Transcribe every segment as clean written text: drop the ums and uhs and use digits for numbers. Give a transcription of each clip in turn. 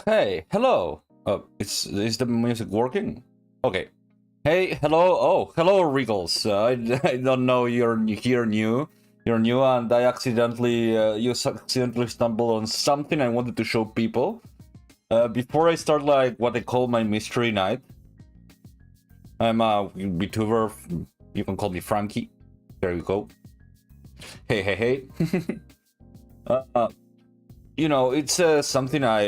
Hey, hello. Is the music working? Okay. Hey, hello. Oh, hello, Riggles. I don't know you're new. You're new, and I accidentally accidentally stumbled on something I wanted to show people. Before I start like what I call my mystery night, I'm a VTuber. You can call me Frankie. There you go. Hey, hey, hey. uh, it's something I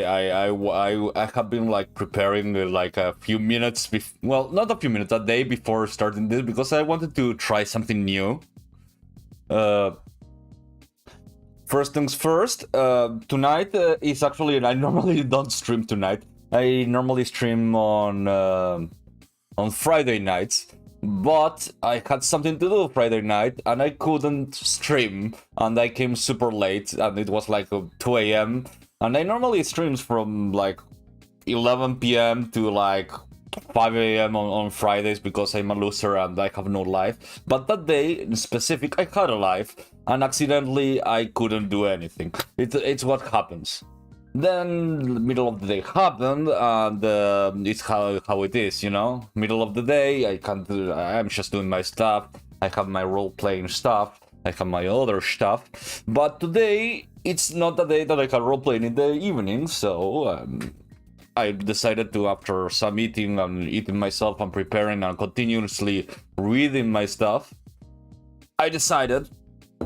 have been like preparing like a few minutes well, not a few minutes, a day before starting this, because I wanted to try something new. uh First things first, tonight is actually, and I normally don't stream tonight. I normally stream on Friday nights, but I had something to do Friday night and I couldn't stream, and I came super late, and it was like 2 a.m. and I normally streams from like 11 p.m. to like 5 a.m. on Fridays, because I'm a loser and I have no life. But that day in specific, I had a life, and accidentally I couldn't do anything. It's what happens. Then the middle of the day happened, and it's how it is, you know. Middle of the day, I can't. I'm just doing my stuff. I have my role-playing stuff. I have my other stuff. But today, it's not a day that I can role-play in the evening, so I decided to, after some eating and eating myself and preparing and continuously reading my stuff, I decided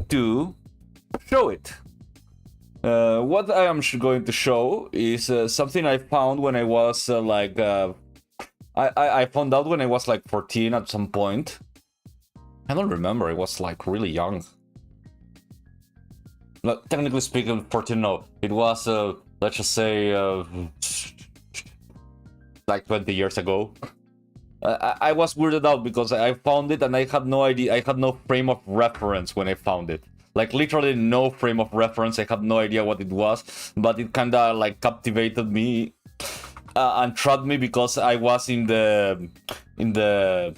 to show it. What I am going to show is something I found when I was I found out when I was like 14 at some point. I don't remember, I was like really young. Technically speaking, 14, no. It was, let's just say, like 20 years ago. I was weirded out because I found it and I had no idea, I had no frame of reference when I found it. Like literally no frame of reference, I had no idea what it was, but it kinda like captivated me and trapped me, because I was in the in the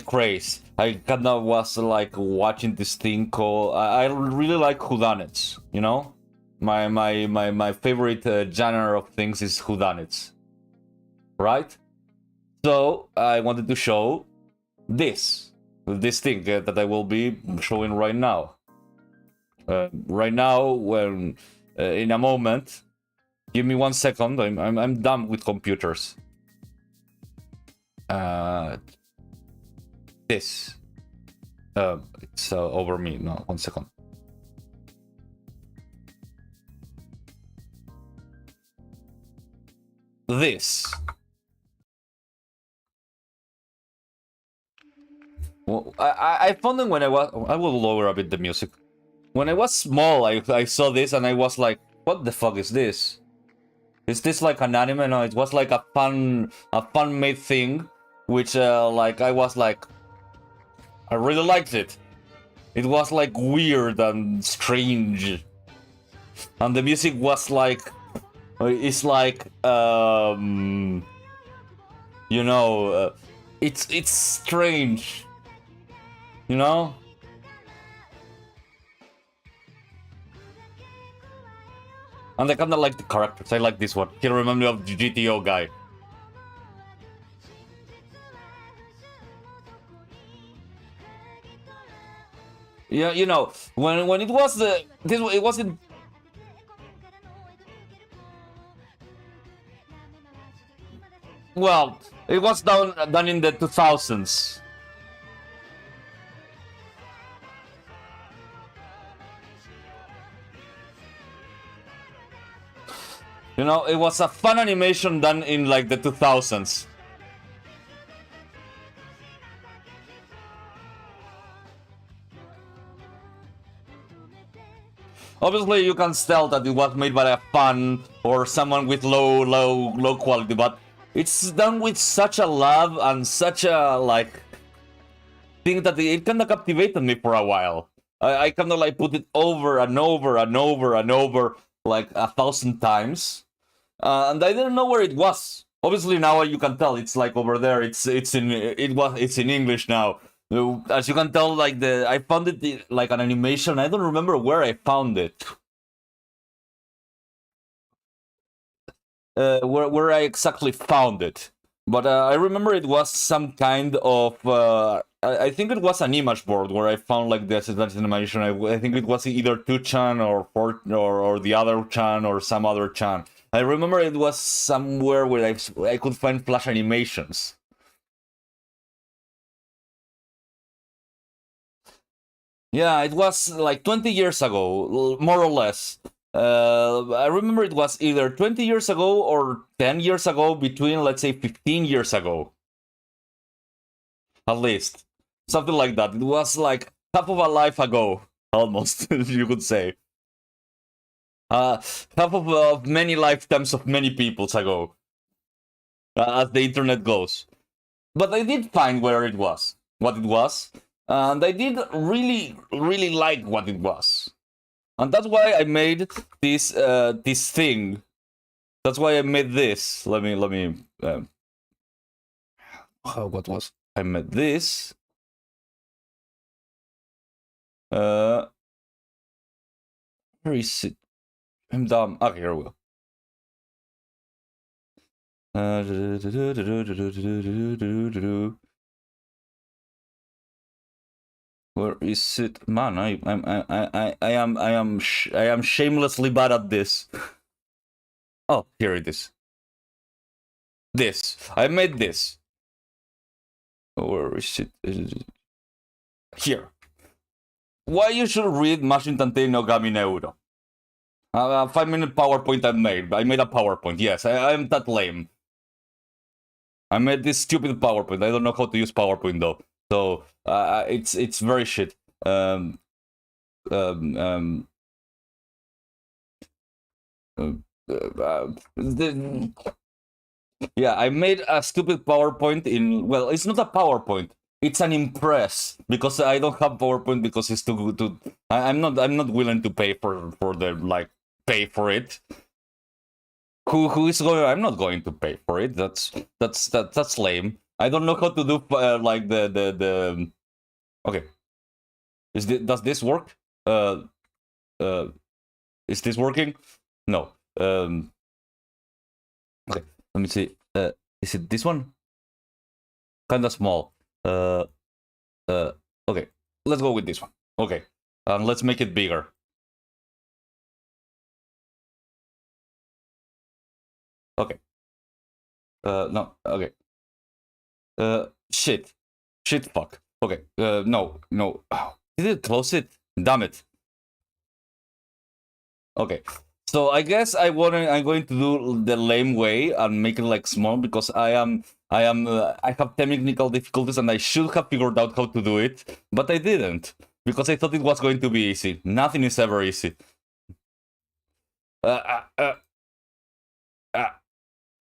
craze. I kinda was like watching this thing called, I really like whodunits, you know? My favorite genre of things is whodunits. Right? So I wanted to show this thing that I will be showing right now. Right now, when in a moment, give me 1 second. I'm done with computers. This. It's over me. No, 1 second. This. Well, I found it when I was. I will lower a bit the music. When I was small, I saw this and I was like, "What the fuck is this? Is this like an anime?" No, it was like a fun made thing, which like I was like, I really liked it. It was like weird and strange, and the music was like, it's like you know, it's strange, you know. And I kinda like the characters. I like this one. He reminds me of the GTO guy. Yeah, you know, when it was this, it wasn't. Well, it was done in the 2000s. You know, it was a fun animation done in like the 2000s. Obviously, you can tell that it was made by a fan or someone with low quality, but it's done with such a love and such a like thing that it kind of captivated me for a while. I kind of like put it over and over and over and over like 1,000 times, and I didn't know where it was. Obviously, now you can tell it's like over there. It's in English now. As you can tell, like I found it like an animation. I don't remember where I found it. where I exactly found it. But I remember it was some kind of I think it was an image board where I found like the advanced animation. I think it was either 2chan or 4 or the other chan or some other chan. I remember it was somewhere where I could find flash animations. Yeah, it was like 20 years ago, more or less. I remember it was either 20 years ago or 10 years ago, between, let's say, 15 years ago. At least. Something like that. It was like half of a life ago, almost, you could say. Half of many lifetimes of many peoples ago, as the internet goes. But I did find where it was, what it was, and I did really, really like what it was. And that's why I made this thing. That's why I made this. Let me. What was I made this? Where is it? I'm dumb. Okay, here we go. Where is it, man? I am shamelessly bad at this. Oh, here it is. This I made this. Where is it? Here. Why you should read Machine Tantei no Gami Neuro? A 5-minute PowerPoint I made. I made a PowerPoint. Yes, I'm that lame. I made this stupid PowerPoint. I don't know how to use PowerPoint though. So it's very shit. Um, um, um, yeah, I made a stupid PowerPoint in. Well, it's not a PowerPoint. It's an Impress because I don't have PowerPoint because it's too good to. I'm not willing to pay for the like pay for it. Who is going? I'm not going to pay for it. That's lame. I don't know how to do like the. Okay, does this work? Is this working? No. Okay, let me see. Is it this one? Kinda small. Okay, let's go with this one. Okay, let's make it bigger. Okay. No. Okay. Shit. Fuck. Okay. No. Oh, did it close it? Damn it. Okay. So I guess I'm going to do the lame way and make it like small because I have technical difficulties and I should have figured out how to do it, but I didn't because I thought it was going to be easy. Nothing is ever easy.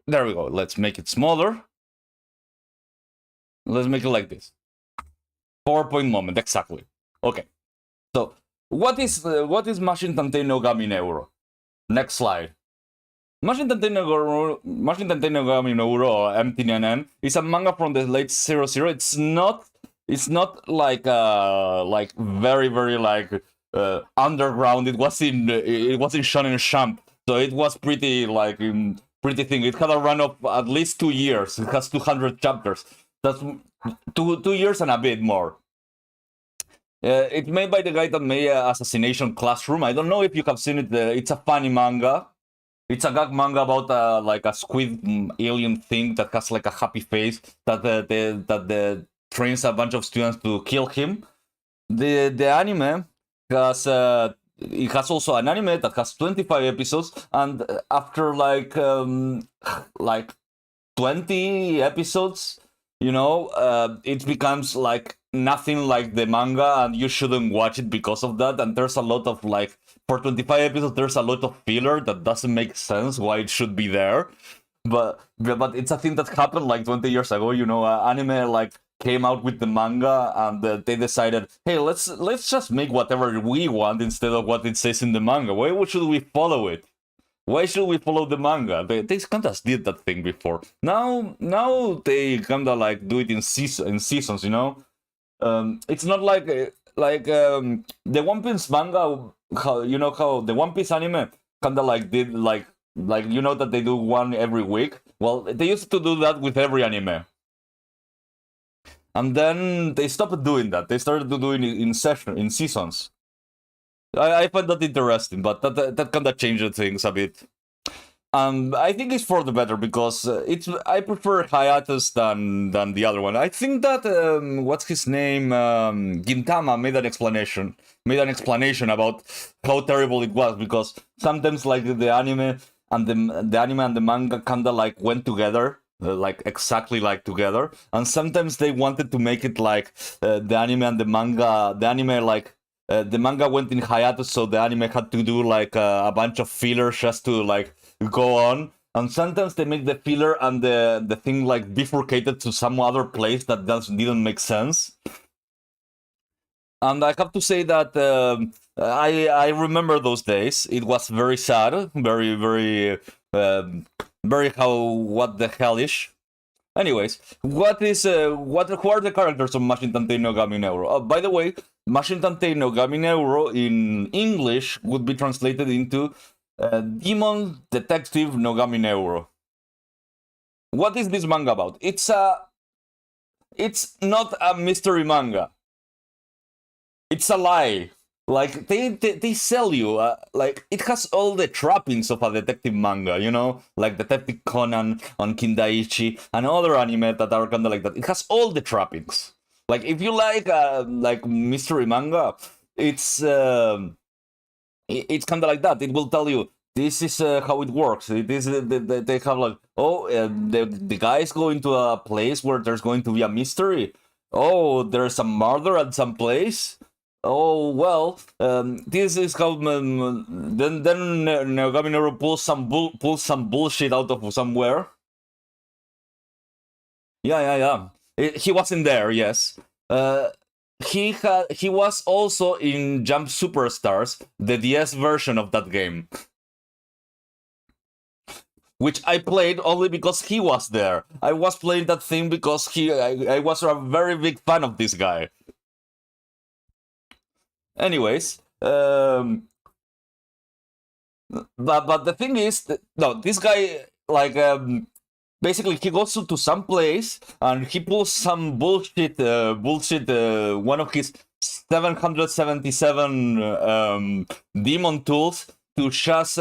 There we go. Let's make it smaller. Let's make it like this. PowerPoint moment, exactly. Okay. So what is Machine Tantei no Gami Neuro? Next slide. Machine Tantei no Gami Neuro, or MTNN, is a manga from the late 00. It's not like very like underground. It was in Shonen Jump, so it was pretty like pretty thing. It had a run of at least 2 years. It has 200 chapters. That's 2 years and a bit more. It's made by the guy that made Assassination Classroom. I don't know if you have seen it. It's a funny manga. It's a gag manga about like a squid alien thing that has like a happy face that trains a bunch of students to kill him. The anime has it has also an anime that has 25 episodes, and after like 20 episodes, you know, it becomes like nothing like the manga, and you shouldn't watch it because of that. And there's a lot of like, for 25 episodes, there's a lot of filler that doesn't make sense why it should be there. But it's a thing that happened like 20 years ago. You know, anime like came out with the manga, and they decided, hey, let's just make whatever we want instead of what it says in the manga. Why should we follow it? Why should we follow the manga? They kind of did that thing before. Now they kind of like do it in seasons, you know. It's not like the One Piece manga. How the One Piece anime kind of like did like Like, you know that they do one every week? Well, they used to do that with every anime. And then they stopped doing that. They started to doing it in seasons. I find that interesting, but that kind of changed things a bit. I think it's for the better because I prefer hiatus than the other one. I think that what's his name, Gintama made an explanation about how terrible it was, because sometimes like the anime and the manga kind of like went together, like exactly like together, and sometimes they wanted to make it like the anime and the manga, the manga went in hiatus, so the anime had to do like a bunch of fillers just to like go on. And sometimes they make the filler and the thing like bifurcated to some other place that didn't make sense. And I have to say that I remember those days. It was very sad, very very what the hell ish. Anyways, who are the characters of Mashin Tantei no Gami Neuro? By the way, Mashin Tantei no Gami Neuro in English would be translated into Demon Detective Nogami Neuro. What is this manga about? It's not a mystery manga. It's a lie. Like they sell you like it has all the trappings of a detective manga, you know, like Detective Conan on Kindaichi and other anime that are kind of like that. It has all the trappings. Like if you like mystery manga, it's kind of like that. It will tell you this is how it works. It is they have like the guy is going to a place where there's going to be a mystery. Oh, there's a murder at some place. Oh well, this is how then Nogami Neuro pulls some bullshit out of somewhere. Yeah. He wasn't there. Yes. He was also in Jump Superstars, the DS version of that game, which I played only because he was there. I was playing that thing because I was a very big fan of this guy. Anyways, but the thing is, no, this guy like basically he goes to some place and he pulls some bullshit one of his 777 demon tools to just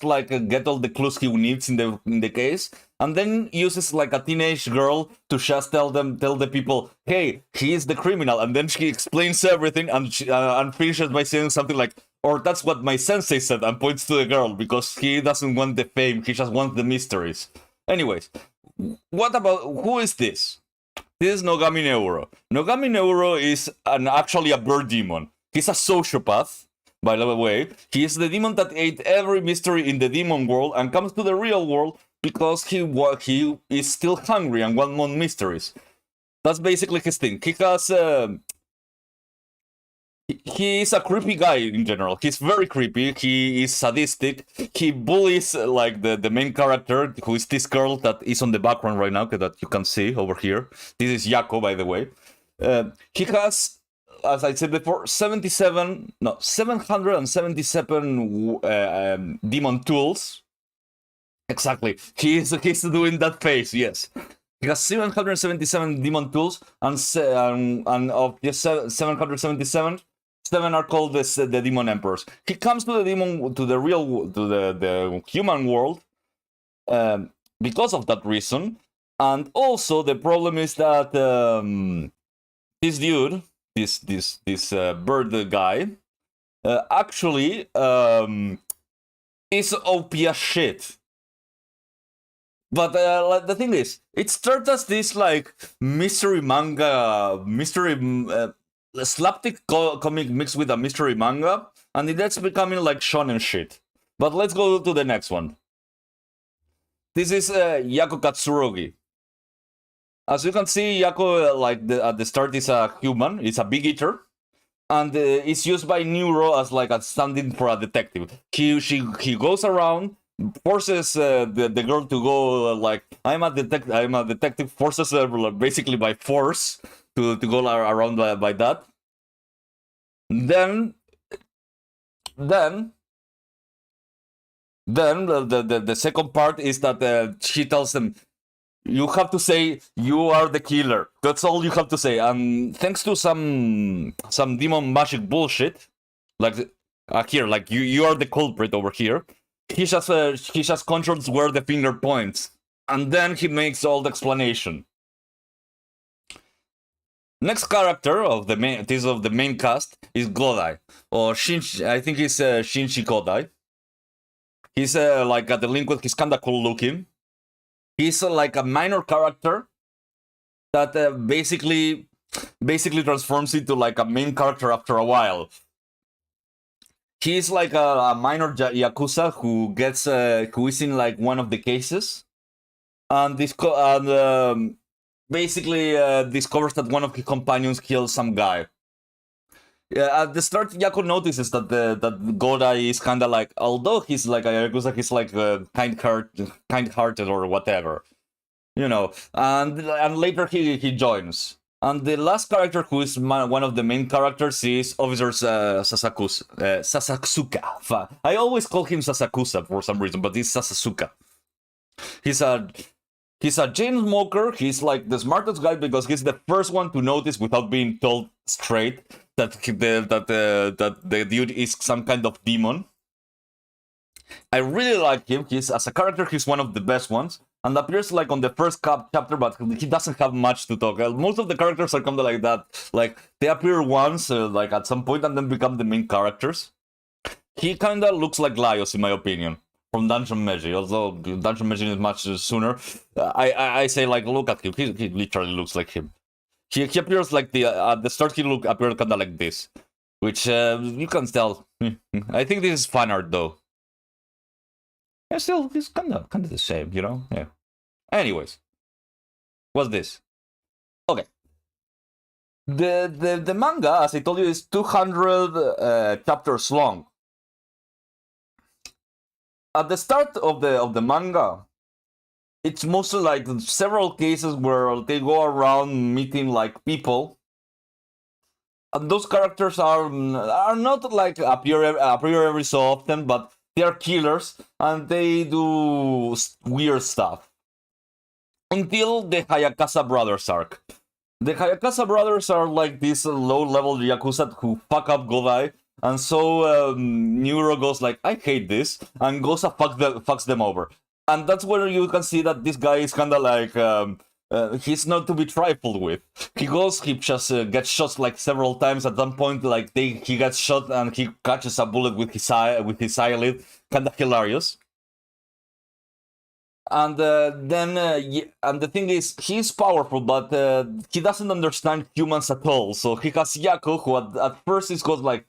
like get all the clues he needs in the case, and then uses like a teenage girl to just tell the people, hey, he is the criminal, and then she explains everything and finishes by saying something like, or that's what my sensei said, and points to the girl because he doesn't want the fame, he just wants the mysteries. Anyways, who is this? This is Nogami Neuro. Nogami Neuro is actually a bird demon. He's a sociopath. By the way, he is the demon that ate every mystery in the demon world and comes to the real world because he is still hungry and wants more mysteries. That's basically his thing. He is a creepy guy in general. He's very creepy. He is sadistic. He bullies like the main character, who is this girl that is on the background right now, that you can see over here. This is Yako, by the way. He has, as I said before, 777 demon tools. Exactly. He's doing that face, yes. He has 777 demon tools, and of the 777, 7 are called the demon emperors. He comes to the human world because of that reason, and also the problem is that this dude, this bird guy, actually is OP as shit. But the thing is, it starts as this like mystery manga, slapstick comic mixed with a mystery manga, and that's becoming like shonen shit. But let's go to the next one. This is Yako Katsurogi. As you can see, Yako at the start is a human, it's a big eater, and it's used by Neuro as like a stand-in for a detective. He goes around, forces the girl to go like I'm a detective, forces her basically by force to go around by that. Then Then the second part is that she tells them, you have to say you are the killer. That's all you have to say. And thanks to some demon magic bullshit, like here, like you are the culprit over here. He just controls where the finger points, and then he makes all the explanation. Next character of the main cast is Godai, or Shinji. I think he's Shinji Godai. He's like a delinquent. He's kinda cool looking. He's like a minor character that basically transforms into like a main character after a while. He's like a minor yakuza who gets who is in like one of the cases, and basically discovers that one of his companions killed some guy. At the start, Yaku notices that that Godai is kind of like, although he's like a yakuza, he's like kind-hearted or whatever, you know. And later he joins. And the last character, who is one of the main characters, is Officer Sasasuka. I always call him Sasakusa for some reason, but he's Sasasuka. He's a chain smoker. He's like the smartest guy because he's the first one to notice without being told straight that the dude is some kind of demon. I really like him. As a character, he's one of the best ones, and appears like on the first chapter, but he doesn't have much to talk. Most of the characters are kind of like that. Like they appear once, like at some point, and then become the main characters. He kind of looks like Laios, in my opinion, from Dungeon Meiji, although Dungeon Meiji is much sooner. I say, like, look at him. He literally looks like him. He appears like at the start. He appeared kind of like this, which you can tell. I think this is fan art though. Yeah, still, he's kind of the same, you know. Yeah. Anyways, what's this? Okay. The manga, as I told you, is 200 chapters long. At the start of the manga, it's mostly like several cases where they go around meeting like people, and those characters are not like appear every so often, but they are killers and they do weird stuff until the Hayakawa brothers arc. The Hayakawa brothers are like these low-level yakuza who fuck up Godai. And so Neuro goes like, I hate this, and goes and fucks them over. And that's where you can see that this guy is kind of like, he's not to be trifled with. He just gets shot like several times. At some point, like he gets shot and he catches a bullet with his eyelid. Kind of hilarious. And then and the thing is, he's powerful, but he doesn't understand humans at all. So he has Yaku, who at first is goes like,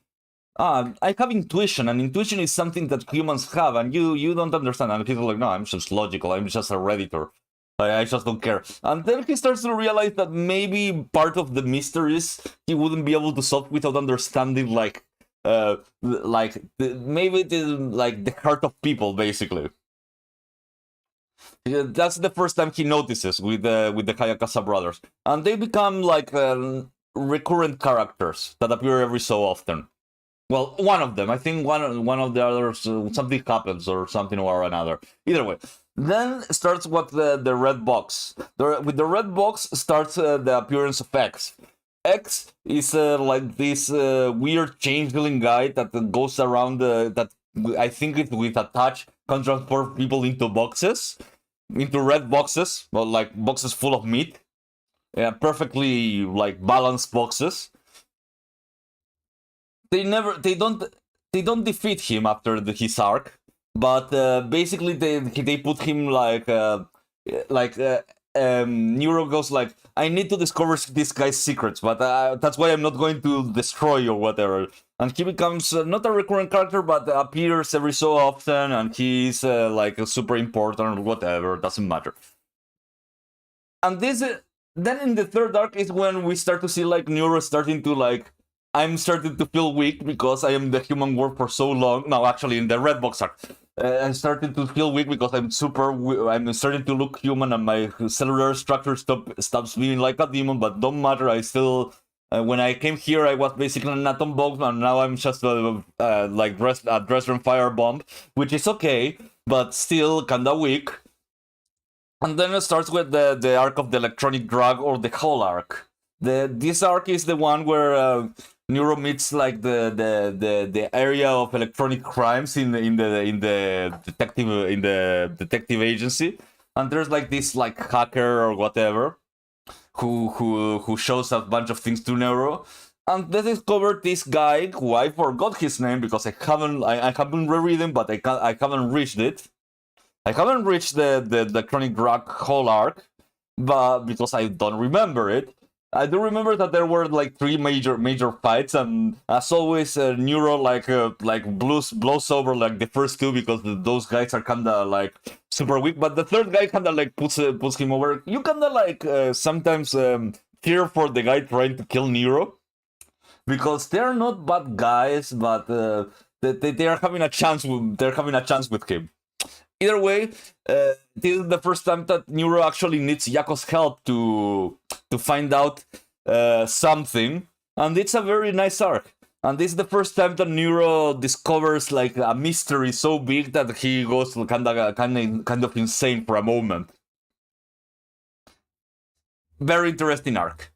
I have intuition, and intuition is something that humans have, and you don't understand. And he's like, no, I'm just logical, I'm just a redditor. I just don't care. And then he starts to realize that maybe part of the mysteries he wouldn't be able to solve without understanding, like maybe the heart of people, basically. Yeah, that's the first time he notices with the Hayakawa brothers, and they become like recurrent characters that appear every so often. Well, one of them. I think one of the others, something happens or something or another. Either way. Then starts what the red box. With the red box starts the appearance of X. X is like this weird changeling guy that goes around, that I think it with a touch can transport people into boxes. Into red boxes, well, like boxes full of meat. Yeah, perfectly like balanced boxes. They don't defeat him after his arc, but basically they put him like Neuro goes like, I need to discover this guy's secrets, but that's why I'm not going to destroy or whatever. And he becomes not a recurrent character, but appears every so often, and he's like super important or whatever, doesn't matter. And this then in the third arc is when we start to see like Neuro starting to like, I'm starting to feel weak because I am the human world for so long. No, actually, in the red box arc, I'm starting to feel weak because I'm starting to look human, and my cellular structure stops being like a demon. But don't matter, I still When I came here, I was basically an atom bomb, and now I'm just like dressed from firebomb, which is okay, but still kinda weak. And then it starts with the arc of the electronic drug, or the whole arc. This arc is the one where Neuro meets like the area of electronic crimes in the detective agency, and there's like this like hacker or whatever who shows a bunch of things to Neuro. And they discovered this guy who I forgot his name because I haven't reread him, but I haven't reached it. I haven't reached the Chronic Drag whole arc, but because I don't remember it. I do remember that there were like three major fights, and as always, Neuro like blows over like the first two because those guys are kinda like super weak, but the third guy kinda like puts him over. You kinda like sometimes cheer for the guy trying to kill Neuro because they're not bad guys, but they are having a chance. They're having a chance with him. Either way, this is the first time that Neuro actually needs Yako's help to find out something, and it's a very nice arc. And this is the first time that Neuro discovers like a mystery so big that he goes kind of insane for a moment. Very interesting arc.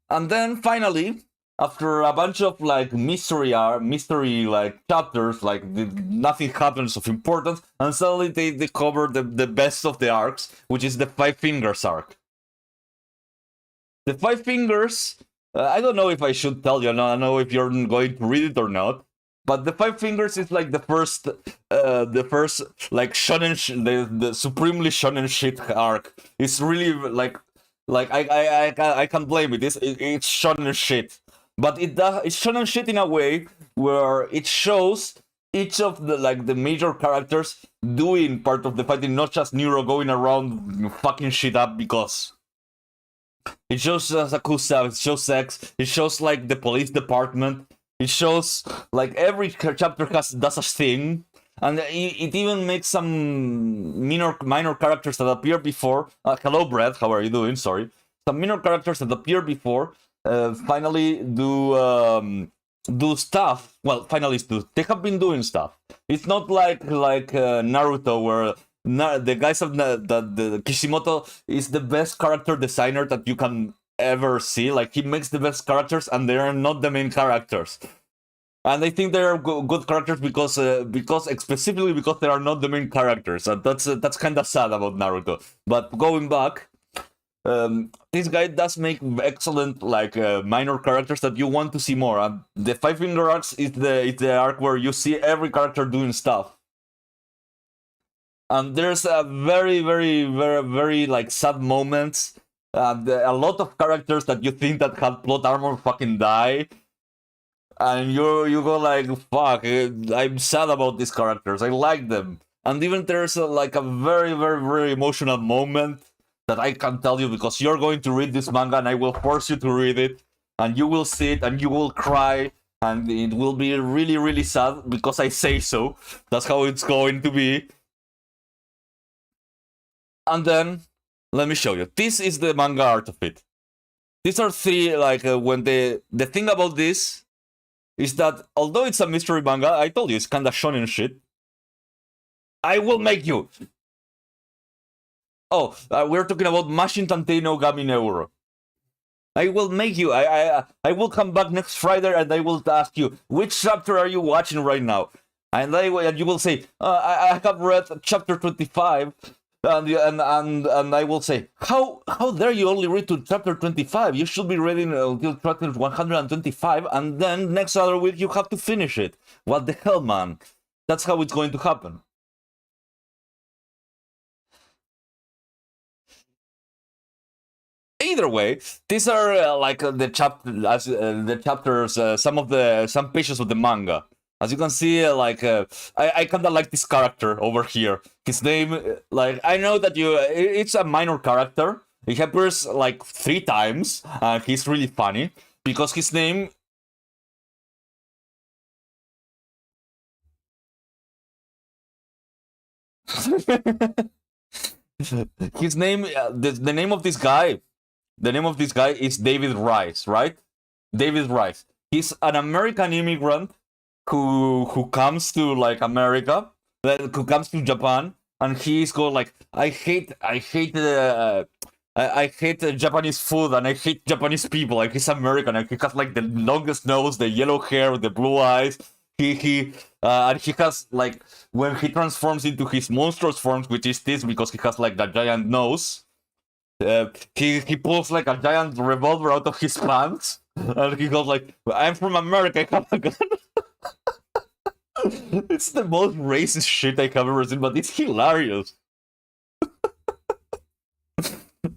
And then finally, after a bunch of like mystery like chapters, like nothing happens of importance, and suddenly they cover the best of the arcs, which is the Five Fingers arc. The Five Fingers, I don't know if I should tell you, I don't know if you're going to read it or not, but the Five Fingers is like the first like shonen, the supremely shonen shit arc. It's really like I can't blame it. It's shonen shit. But it's shonen shit in a way where it shows each of the major characters doing part of the fighting, not just Neuro going around fucking shit up because it shows Sakusa, it shows sex, it shows like the police department, it shows like every chapter does a thing, and it even makes some minor characters that appear before. Hello, Brett, how are you doing? Sorry, some minor characters that appear before. Finally do stuff. Well, finally they have been doing stuff. It's not like Naruto where the guys of the Kishimoto is the best character designer that you can ever see. Like he makes the best characters and they are not the main characters. And I think they are good characters because specifically because they are not the main characters. And that's kind of sad about Naruto. But going back, this guy does make excellent like minor characters that you want to see more. And the Five Finger arcs is the arc where you see every character doing stuff. And there's a very like sad moments. And a lot of characters that you think that have plot armor fucking die. And you go like, fuck, I'm sad about these characters. I like them. And even there's like a very emotional moment that I can tell you because you're going to read this manga and I will force you to read it, and you will see it and you will cry and it will be really sad because I say so. That's how it's going to be. And then let me show you. This is the manga art of it. These are three like when the thing about this is that although it's a mystery manga, I told you it's kinda shonen shit. I will make you. Oh, we're talking about Mashin Tantei no Gami Neuro. I will make you. I will come back next Friday and I will ask you which chapter are you watching right now, and you will say I have read chapter 25, and I will say how dare you only read to chapter 25? You should be reading until chapter 125, and then next other week you have to finish it. What the hell, man? That's how it's going to happen. Either way, these are like the chapters, some pages of the manga. As you can see, like I kind of like this character over here. His name, like I know that it's a minor character. He appears like 3 times. He's really funny because his name. His name, the name of this guy. The name of this guy is David Rice, right? David Rice. He's an American immigrant who comes to like America, who comes to Japan, and he's going like, I hate Japanese food and I hate Japanese people. Like he's American and he has like the longest nose, the yellow hair, the blue eyes. He and he has like when he transforms into his monstrous forms, which is this because he has like that giant nose. He pulls like a giant revolver out of his pants, and he goes like, "I'm from America, I have a gun." It's the most racist shit I have ever seen, but it's hilarious.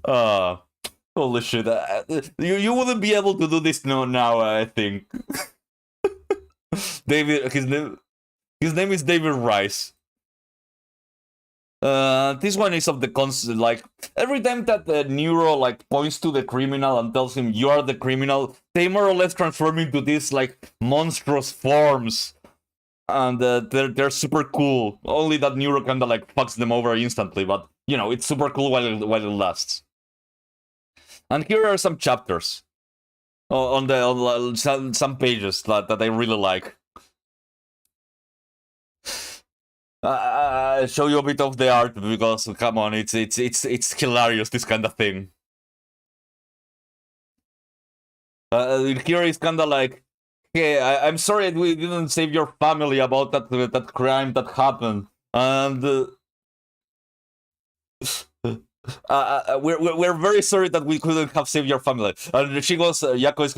Uh Holy shit! You wouldn't be able to do this now. I think David. His name is David Rice. This one is of the concept, like, every time that the Neuro, like, points to the criminal and tells him, you are the criminal, they more or less transform into these, like, monstrous forms. And they're super cool. Only that Neuro kinda, like, fucks them over instantly, but, you know, it's super cool while it lasts. And here are some chapters on some pages that I really like. Show you a bit of the art because come on, it's hilarious, this kind of thing. Here is kind of like, hey, I'm sorry we didn't save your family about that crime that happened, and we're very sorry that we couldn't have saved your family. And she goes, Yako is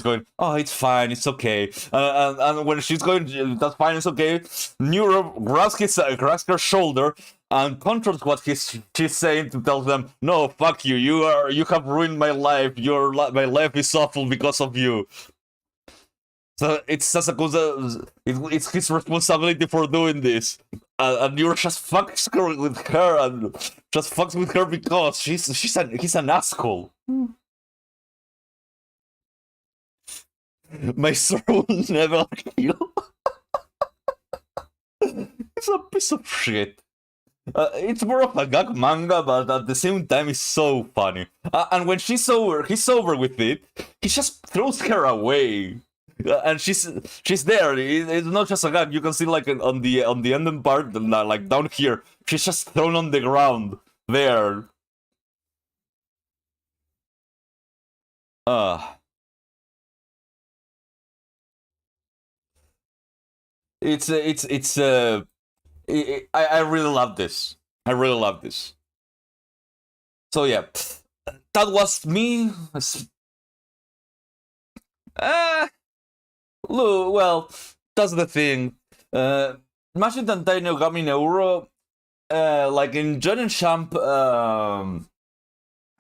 going, oh, it's fine, it's okay. And when she's going, that's fine, it's okay. Neuro grabs her shoulder and controls what she's saying to tell them, no, fuck you, you have ruined my life. My life is awful because of you. So it's Sasakusa, it's his responsibility for doing this. And Neuro just fucks with her and just fucks with her because he's an asshole. My soul will never heal. It's a piece of shit. It's more of a gag manga, but at the same time, it's so funny. And when he's over with it, he just throws her away. And she's there. It's not just a gag. You can see like on the ending part, like down here, she's just thrown on the ground there. It's I really love this. I really love this. So yeah, that was me. Well, that's the thing. Magistrate and Taino Gami Neuro, like in Jonen Jump,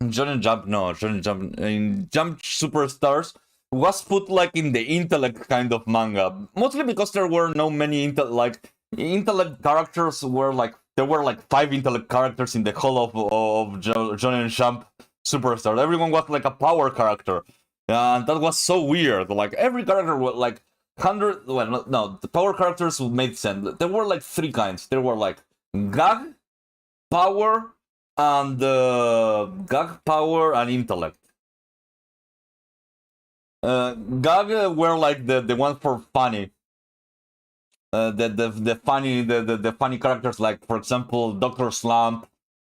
in Jump Superstars, was put like in the intellect kind of manga, mostly because there were no many intellect characters. There were like 5 intellect characters in the whole of Jonen Jump Superstar. Everyone was like a power character. And that was so weird. Like every character was like 100. Well, no, the power characters made sense. There were like 3 kinds. There were like gag, power, and intellect. Gag were like the ones for funny. The funny characters, like for example Dr. Slump,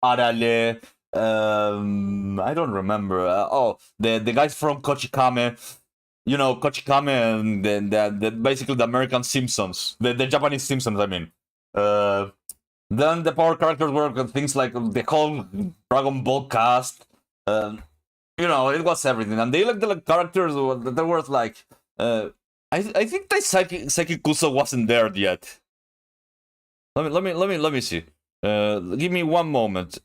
Arale. I don't remember. The guys from Kochikame, you know, Kochikame and the basically the American Simpsons, the Japanese Simpsons. I mean, then the power characters were things like the whole Dragon Ball cast. You know, it was everything, and they like the characters. There was like, I think that Seki Kuso wasn't there yet. Let me see. Give me one moment.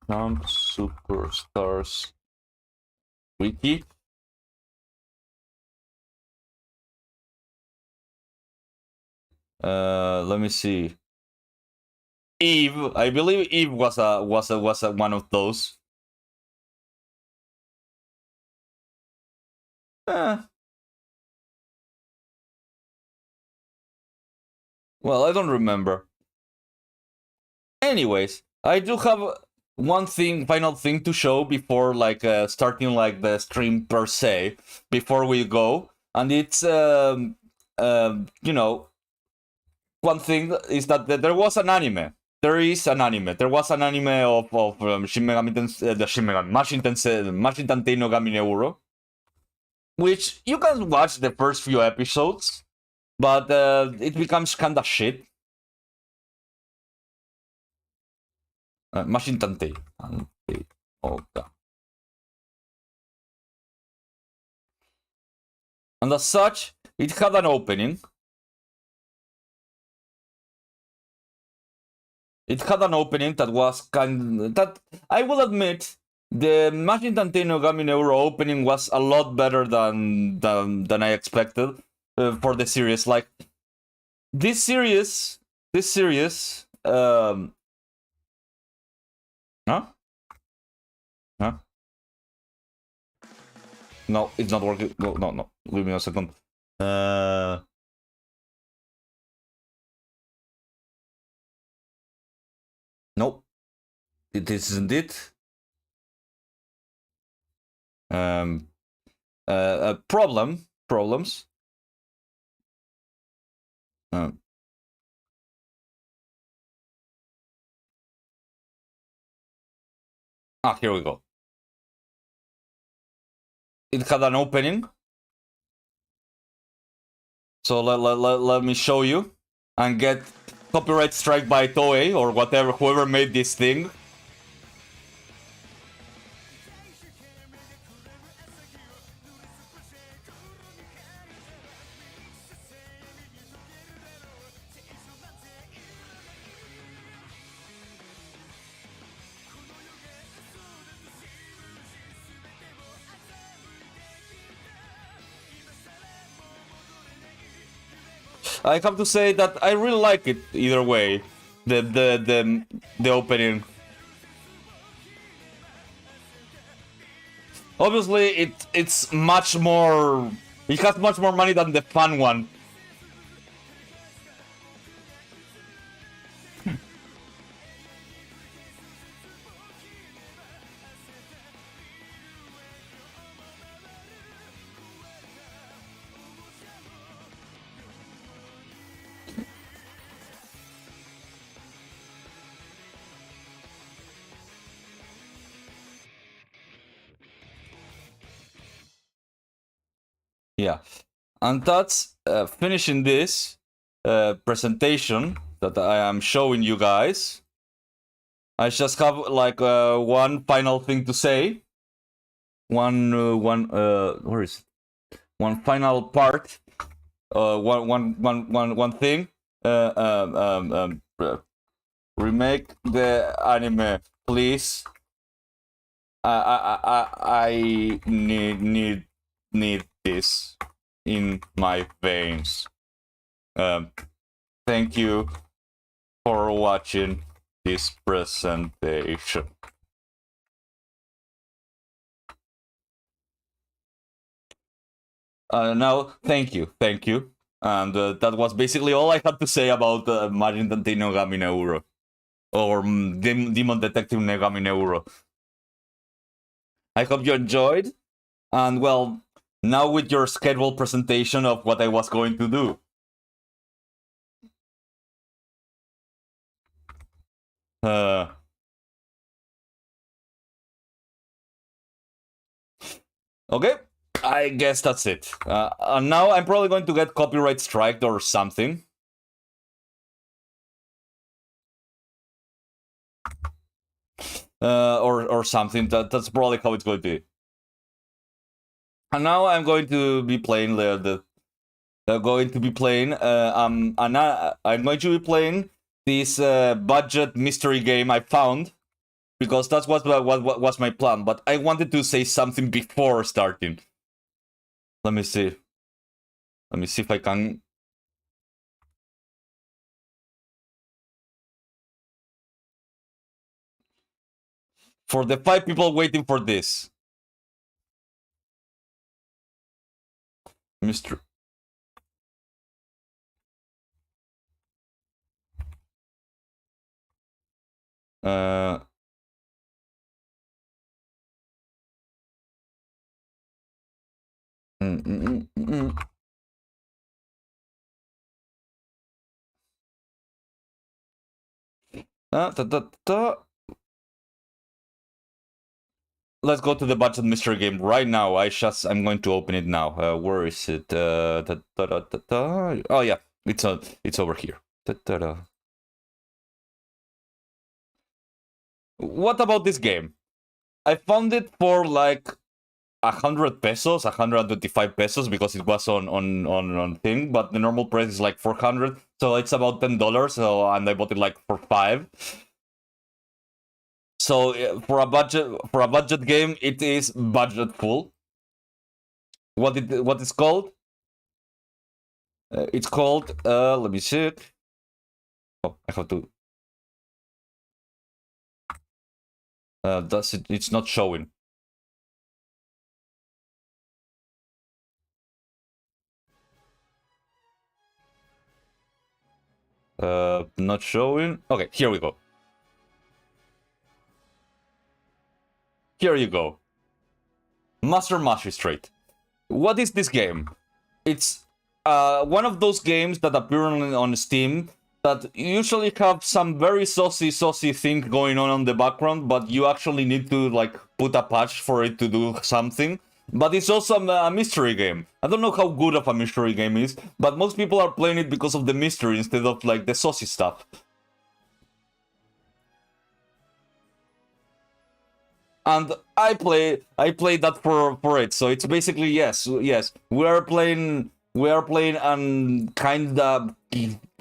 Jump Superstars Wiki. Let me see. Eve, I believe Eve was one of those. Well, I don't remember. Anyways, I do have one final thing to show before starting like the stream per se, before we go, and it's one thing is that there was an anime. There is an anime. There was an anime of Shin Megami Tensei, the Shin Megami Mashin Tantei no Gami Neuro, which you can watch the first few episodes, but it becomes kinda shit. Mashin Tantei. Okay. And as such, it had an opening. It had an opening that was that I will admit the Mashin Tantei no Gami Neuro opening was a lot better than I expected for the series. Like this series, huh? Huh? No, it's not working. No. Give me a second. Nope. This isn't it. Problems. Here we go. It had an opening. So let me show you and get copyright strike by Toei or whoever made this thing. I have to say that I really like it either way. The opening. Obviously, it's much more. It has much more money than the fun one. Yeah, and that's finishing this presentation that I am showing you guys. I just have like one final thing to say. Where is it? One final part. One thing. Remake the anime, please. I need this in my veins. Thank you for watching this presentation. Now, thank you. And that was basically all I had to say about Majin Tantei no Gami Neuro. Or Demon Detective Negami Neuro. I hope you enjoyed. And well, now with your scheduled presentation of what I was going to do. Okay, I guess that's it. And now I'm probably going to get copyright striked or something. Or something. That's probably how it's going to be. And now I'm going to be playing I'm going to be playing this budget mystery game I found, because that's what was my plan. But I wanted to say something before starting. Let me see if I can. For the 5 people waiting for this, Mr. Uh, mm, mm, mm, mm. Da, da, da. Let's go to the budget mystery game right now. I'm going to open it now. Where is it? Da, da, da, da, da. Oh yeah, it's over here. Da, da, da. What about this game? I found it for like 100 pesos, 125 pesos, because it was on thing, but the normal price is like 400, so it's about $10. So, and I bought it like for 5. So for a budget game, it is budget full. What is called? It's called. Let me see it. Oh, I have to. Does it? It's not showing. Not showing. Okay, here we go. Here you go. Magistrate. What is this game? It's one of those games that appear on Steam that usually have some very saucy thing going on the background, but you actually need to like put a patch for it to do something. But it's also a mystery game. I don't know how good of a mystery game is, but most people are playing it because of the mystery instead of like the saucy stuff. And I play that for it. So it's basically yes. We are playing and kinda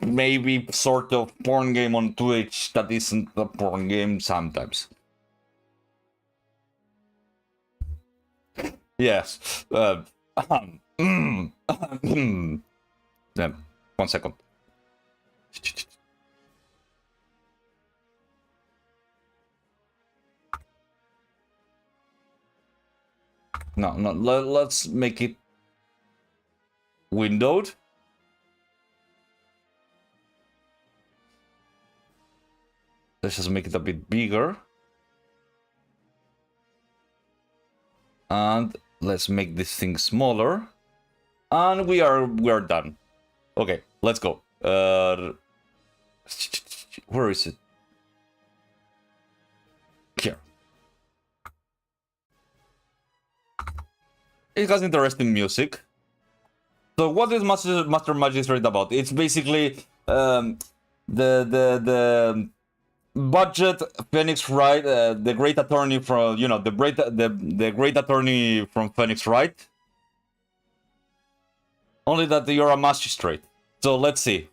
maybe sort of porn game on Twitch that isn't a porn game sometimes. Yes. Yeah, 1 second. No, let's make it windowed. Let's just make it a bit bigger. And let's make this thing smaller. And we are done. Okay, let's go. Where is it? Here. It has interesting music. So what is Master Magistrate about? It's basically the budget Phoenix Wright, the great attorney from the great attorney from Phoenix Wright. Only that you're a magistrate. So let's see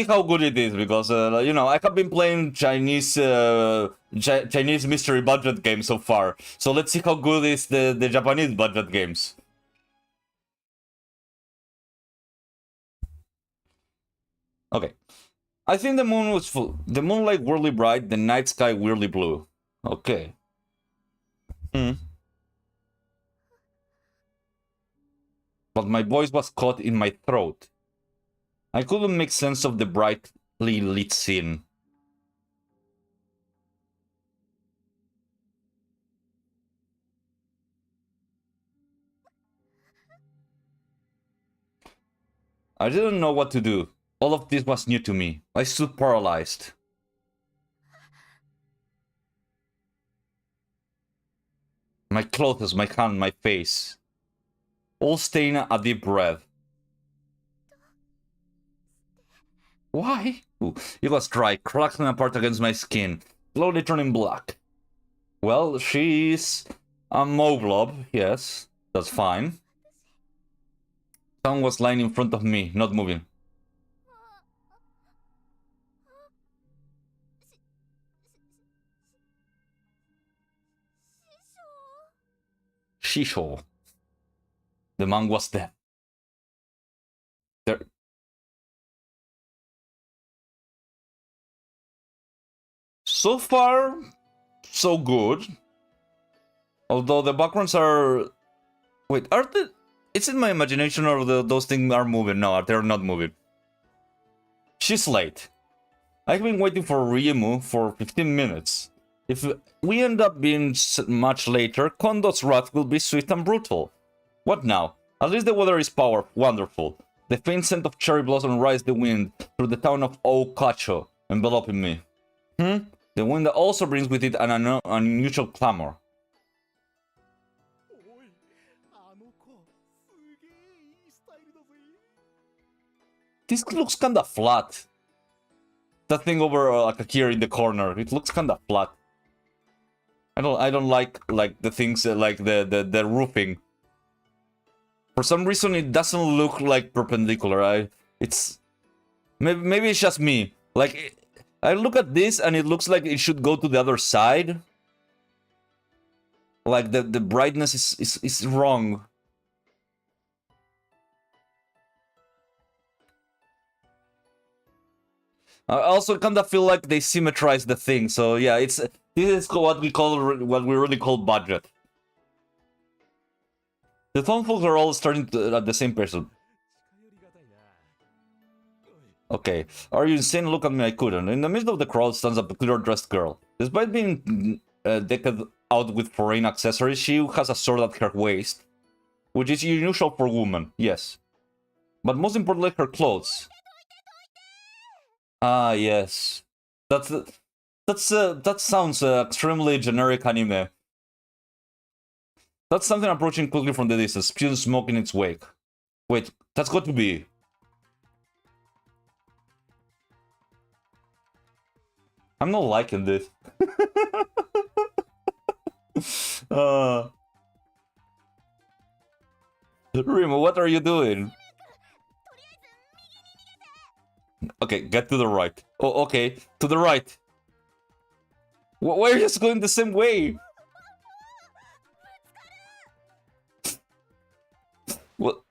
how good it is, because I have been playing Chinese mystery budget games so far. So let's see how good is the Japanese budget games. Okay. I think the moon was full. The moonlight weirdly bright, the night sky weirdly blue. Okay. But my voice was caught in my throat. I couldn't make sense of the brightly lit scene. I didn't know what to do. All of this was new to me. I stood paralyzed. My clothes, my hand, my face. All staying a deep breath. Why? Ooh, it was dry, cracking apart against my skin, slowly turning black. Well, she's a Moglob, yes, that's fine. Someone was lying in front of me, not moving. Shisho. The man was dead. There. So far, so good. Although the backgrounds are... Wait, are the... It's in my imagination, or those things are moving? No, they're not moving. She's late. I've been waiting for Ryemu for 15 minutes. If we end up being much later, Kondo's wrath will be swift and brutal. What now? At least the weather is wonderful. The faint scent of cherry blossom rises the wind through the town of Okacho, enveloping me. The wind also brings with it an unusual clamor. This looks kinda flat. That thing over like here in the corner, it looks kinda flat. I don't like the things like the roofing. For some reason, it doesn't look like perpendicular. It's maybe it's just me. Like I look at this and it looks like it should go to the other side. Like the brightness is wrong. I also kind of feel like they symmetrize the thing. So yeah, this is what we really call budget. The townfolk are all starting at the same person. Okay, are you insane? Look at me, I couldn't. In the midst of the crowd stands up a clear-dressed girl. Despite being decked out with foreign accessories, she has a sword at her waist, which is unusual for women, yes. But most importantly, her clothes. Ah, yes. That sounds extremely generic anime. That's something approaching quickly from the distance, spewing smoke in its wake. Wait, that's got to be... I'm not liking this. Rima, what are you doing? Okay, get to the right. Oh, okay, to the right. Why are you just going the same way? Well,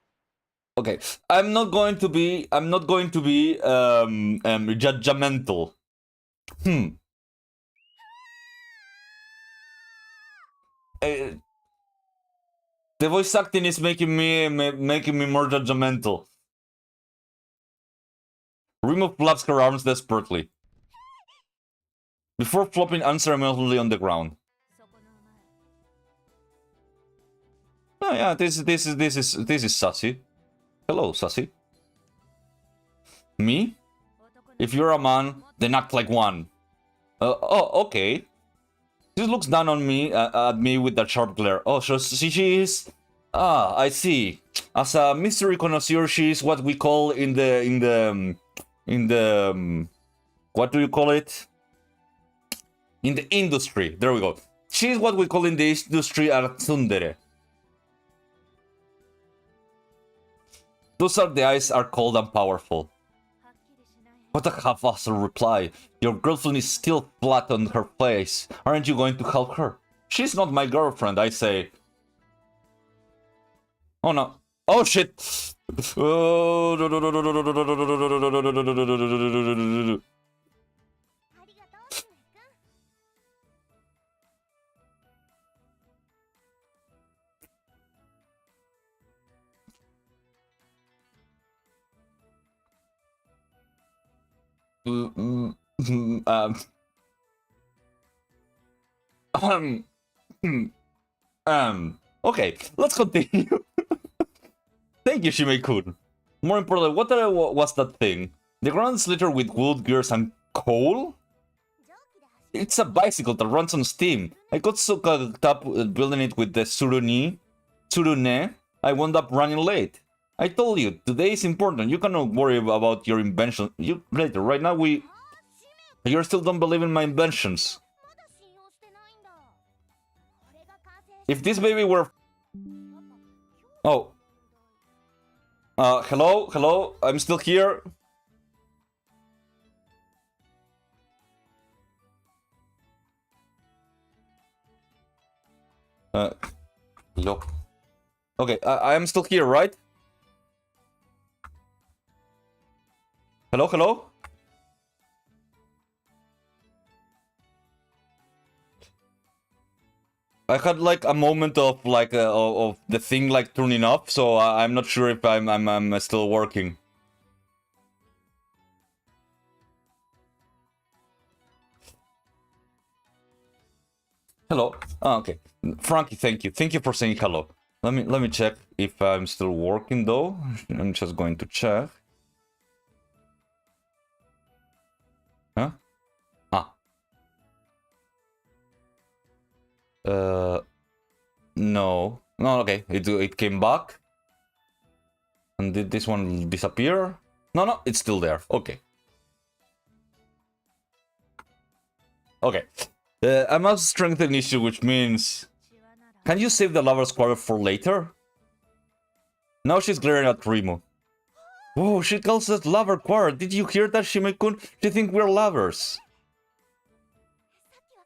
okay, I'm not going to be judgmental. The voice acting is making me more judgmental. Rima flaps her arms desperately before flopping unceremoniously on the ground. Oh yeah, this is sassy. Hello, sassy. Me? If you're a man, then act like one. Oh, okay. She looks down on me, at me with that sharp glare. Oh, so she is... Ah, I see. As a mystery connoisseur, she is what we call in the what do you call it? In the industry. There we go. She is what we call in the industry a tsundere. Those are the eyes are cold and powerful. What a half-assed reply. Your girlfriend is still flat on her face. Aren't you going to help her? She's not my girlfriend, I say. Oh no. Oh shit. Oh, okay, let's continue. Thank you, Shimei-kun. More importantly, what was that thing? The ground is littered with wood, gears, and coal? It's a bicycle that runs on steam. I got so caught up building it with the Tsurune, I wound up running late. I told you, today is important. You cannot worry about your invention. Later, right now you still don't believe in my inventions. If this baby were... Oh. Hello, I'm still here. Hello. Okay, I am still here, right? Hello? I had like a moment of like of the thing like turning off, so I'm not sure if I'm still working. Hello. Oh, okay. Frankie, thank you. Thank you for saying hello. Let me check if I'm still working though. I'm just going to check. Huh? Ah. No. No, okay. It came back. And did this one disappear? No, it's still there. Okay. Okay. I'm a strengthen issue, which means... Can you save the lover's quarrel for later? Now she's glaring at Rimu. Oh, she calls us lover quarrel. Did you hear that, Shime-kun? She thinks we're lovers.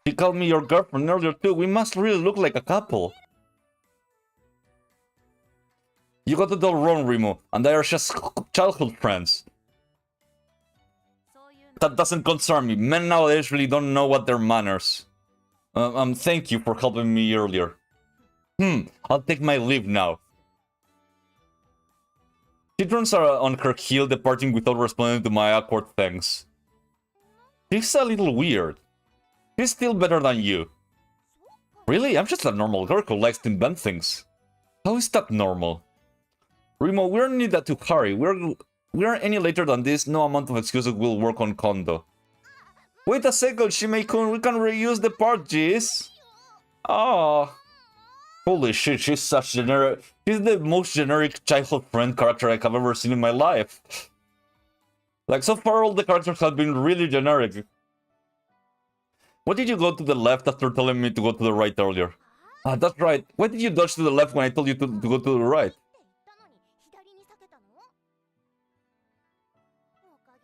She called me your girlfriend earlier too. We must really look like a couple. You got it all wrong, Rimu, and they are just childhood friends. That doesn't concern me. Men nowadays really don't know what their manners. Thank you for helping me earlier. I'll take my leave now. She turns on her heel, departing without responding to my awkward thanks. She's a little weird. She's still better than you. Really? I'm just a normal girl who likes to invent things. How is that normal? Remo, we don't need that to hurry. We aren't any later than this. No amount of excuses will work on Kondo. Wait a second, Shime-kun. We can reuse the part, jeez. Oh. Holy shit, she's such generic. She's the most generic childhood friend character I've ever seen in my life. Like, so far all the characters have been really generic. Why did you go to the left after telling me to go to the right earlier? Ah, that's right. Why did you dodge to the left when I told you to go to the right?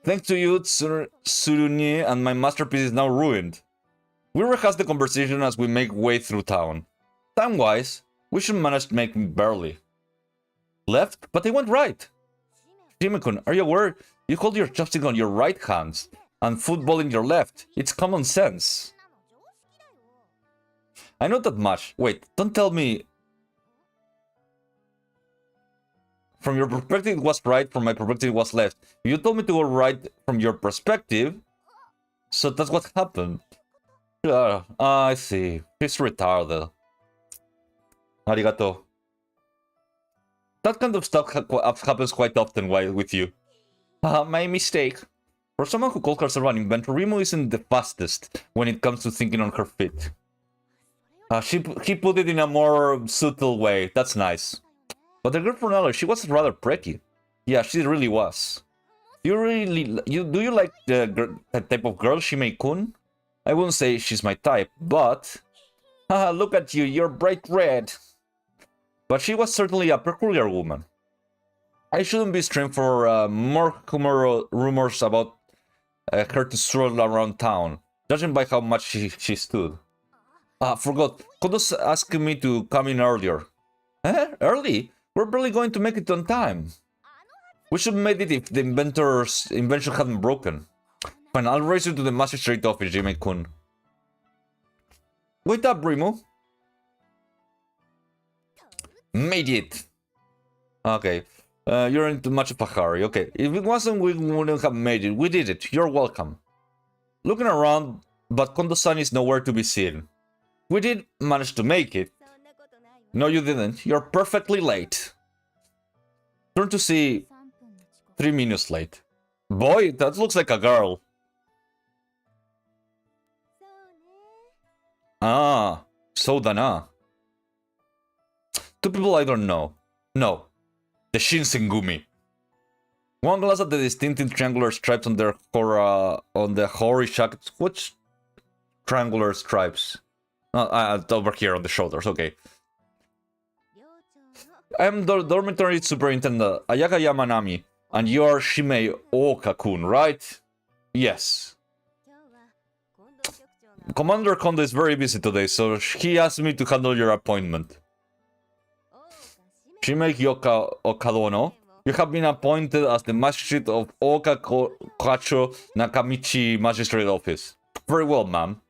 Thanks to you, Tsuruni, and my masterpiece is now ruined. We rehash the conversation as we make way through town. Time-wise, we should manage to make barely. Left? But I went right. Shime-kun, are you aware? You hold your chopstick on your right hand and football in your left. It's common sense. I know that much. Wait, don't tell me... From your perspective it was right, from my perspective it was left. You told me to go right from your perspective, so that's what happened. I see. He's retarded. Arigato. That kind of stuff happens quite often with you. My mistake. For someone who calls herself an inventor, Rimu isn't the fastest when it comes to thinking on her feet. He put it in a more subtle way. That's nice. But the girl from earlier, she was rather pretty. Yeah, she really was. Do you like that type of girl, Shime-kun? I wouldn't say she's my type, but... Haha, look at you, you're bright red. But she was certainly a peculiar woman. I shouldn't be strained for more rumors about her to stroll around town, judging by how much she stood. Forgot. Kondo's asking me to come in earlier. Early? We're barely going to make it on time. We should have made it if the invention hadn't broken. Fine, I'll race you to the magistrate office, Jimmy-kun. Wait up, Rimu. Made it. Okay. You're in too much of a hurry. Okay. If it wasn't, we wouldn't have made it. We did it. You're welcome. Looking around, but Kondo-san is nowhere to be seen. We did manage to make it. No, you didn't. You're perfectly late. Turn to see 3 minutes late. Boy, that looks like a girl. Ah, so dana. 2 people I don't know. No, the Shinsengumi. One glance at the distinctive triangular stripes on their on the hoary jackets. Which triangular stripes? Over here on the shoulders. Okay. I'm the dormitory superintendent, Ayaka Yamanami, and you're Shimei Oka-kun, right? Yes. Commander Kondo is very busy today, so he asked me to handle your appointment. Shimei Okadono, you have been appointed as the magistrate of Okacho Nakamichi Magistrate Office. Very well, ma'am.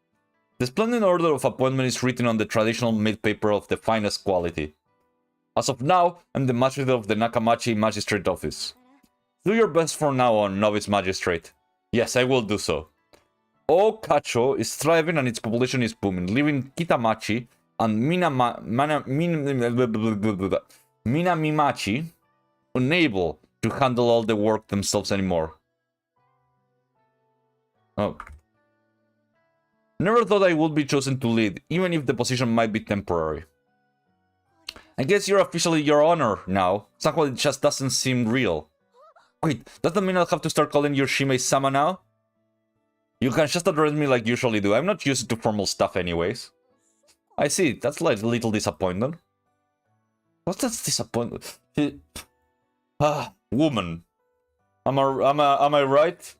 The splendid order of appointment is written on the traditional made paper of the finest quality. As of now, I'm the magistrate of the Nakamichi Magistrate Office. Do your best from now on, novice magistrate. Yes, I will do so. Okacho is thriving and its population is booming, leaving Kitamachi and Minamimachi unable to handle all the work themselves anymore. Oh. Never thought I would be chosen to lead, even if the position might be temporary. I guess you're officially your honor now. Somehow it just doesn't seem real. Wait, does that mean I'll have to start calling you Shimei-sama now? You can just address me like you usually do. I'm not used to formal stuff anyways. I see, that's like a little disappointment. What's that disappointment? Woman. Am I right?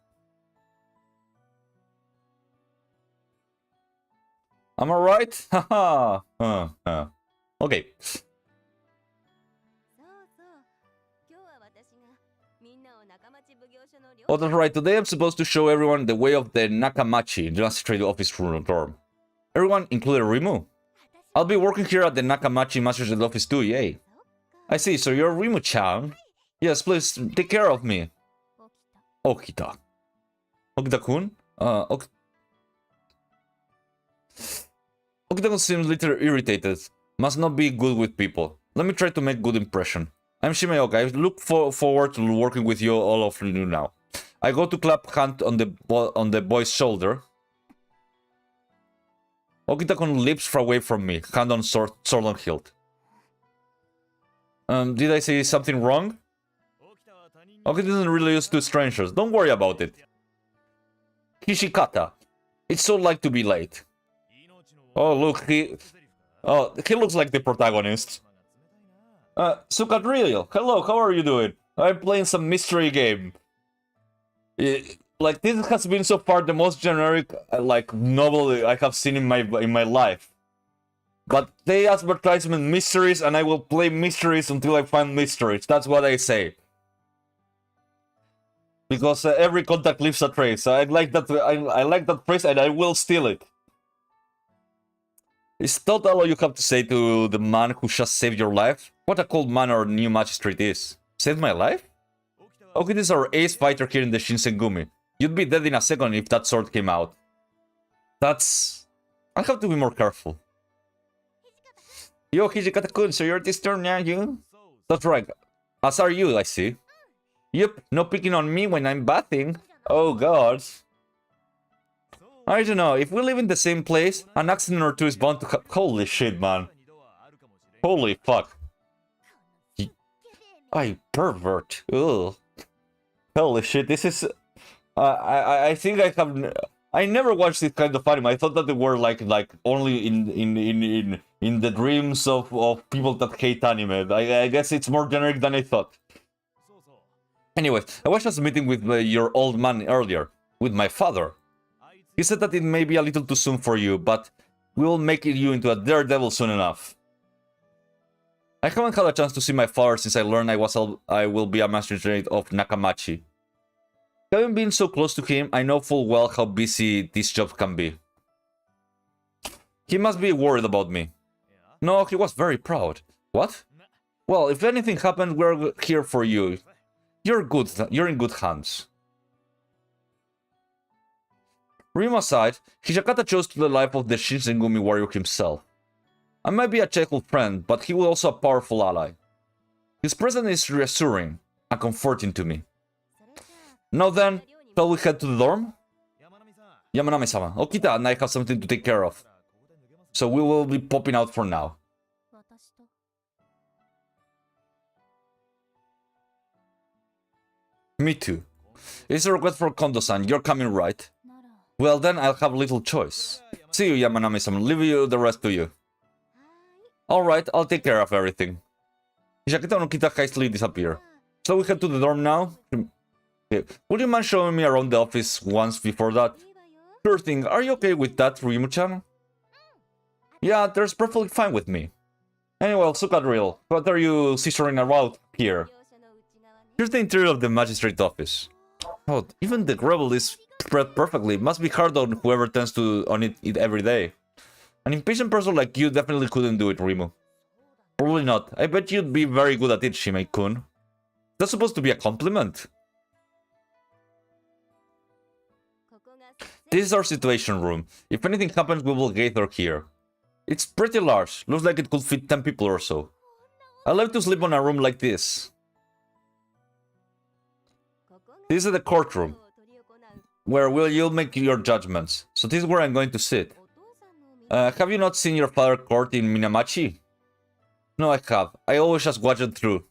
Am I right? Haha. Okay. Oh, that's right. Today I'm supposed to show everyone the way of the Nakamachi, the Magistrate office dorm. Everyone, including Rimu. I'll be working here at the Nakamachi Magistrate office too, yay. I see, so you're Rimu-chan? Yes, please, take care of me. Okita. Okita-kun? Okita-kun seems a little irritated. Must not be good with people. Let me try to make good impression. I'm Shimeoka. I look forward to working with you, all of you now. I go to clap hand on the boy's shoulder. Okita-kun leaps far away from me, hand on sword on hilt. Did I say something wrong? Okita isn't really used to strangers. Don't worry about it. Hishikata. It's so like to be late. Oh, look, he looks like the protagonist. Sukadrillo, hello, how are you doing? I'm playing some mystery game. Like, this has been so far the most generic, like, novel I have seen in my life. But they advertisement mysteries, and I will play mysteries until I find mysteries. That's what I say. Because every contact leaves a trace. I like that. I like that phrase, and I will steal it. Is that all you have to say to the man who just saved your life? What a cold man our new magistrate is. Saved my life? Okita is our ace fighter here in the Shinsengumi. You'd be dead in a second if that sword came out. That's... I have to be more careful. Yo, Hijikata-kun, so you're this turn now, you? That's right. As are you, I see. Yep, no picking on me when I'm bathing. Oh god. I don't know, if we live in the same place, an accident or two is bound to holy shit, man. Holy fuck. I pervert. Ugh. Holy shit, this is... I think I have... I never watched this kind of anime. I thought that they were like only in the dreams of people that hate anime. I guess it's more generic than I thought. Anyway, I was just meeting with your old man earlier, with my father. He said that it may be a little too soon for you, but we will make you into a daredevil soon enough. I haven't had a chance to see my father since I learned I will be a magistrate of Nakamachi. Having been so close to him, I know full well how busy this job can be. He must be worried about me. No, he was very proud. What? Well, if anything happened, we're here for you. You're in good hands. Rima aside, Hishikata chose to the life of the Shinsengumi warrior himself. I might be a childhood friend, but he was also a powerful ally. His presence is reassuring and comforting to me. Now then, shall we head to the dorm? Yamanami-sama, Okita and I have something to take care of. So we will be popping out for now. Me too. It's a request for Kondo-san, you're coming, right? Well then, I'll have little choice. See you, Yamanami-sama, leave you the rest to you. Alright, I'll take care of everything. Hishikata and Okita hastily disappear. So we head to the dorm now? Okay. Would you mind showing me around the office once before that? Sure thing, are you okay with that, Ryumu-chan? Yeah, that's perfectly fine with me. Anyway, Sukadrill, what are you scissoring around here? Here's the interior of the magistrate office. Oh, even the gravel is spread perfectly. It must be hard on whoever tends to on it every day. An impatient person like you definitely couldn't do it, Rimu. Probably not. I bet you'd be very good at it, Shimei-kun. That's supposed to be a compliment. This is our situation room. If anything happens, we will gather here. It's pretty large. Looks like it could fit 10 people or so. I love to sleep on a room like this. This is the courtroom, where you'll make your judgments. So this is where I'm going to sit. Have you not seen your father court in Minamachi? No, I have. I always just watch it through.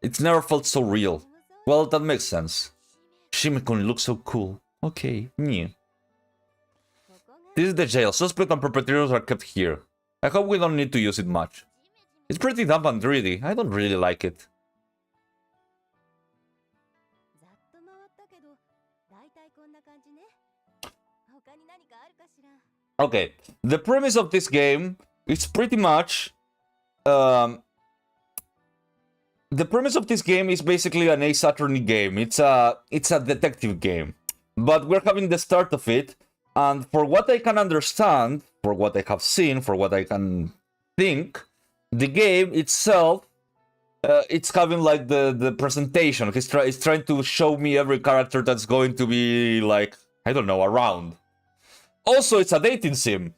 It's never felt so real. Well, that makes sense. Shimekun looks so cool. Okay, yeah. This is the jail. Suspects and perpetrators are kept here. I hope we don't need to use it much. It's pretty damp and dirty. I don't really like it. Okay, the premise of this game is pretty much... the premise of this game is basically an Ace Attorney game. It's a detective game. But we're having the start of it, and for what I can understand, for what I have seen, for what I can think, the game itself, it's having like the presentation. He's trying to show me every character that's going to be like, I don't know, around. Also, it's a dating sim.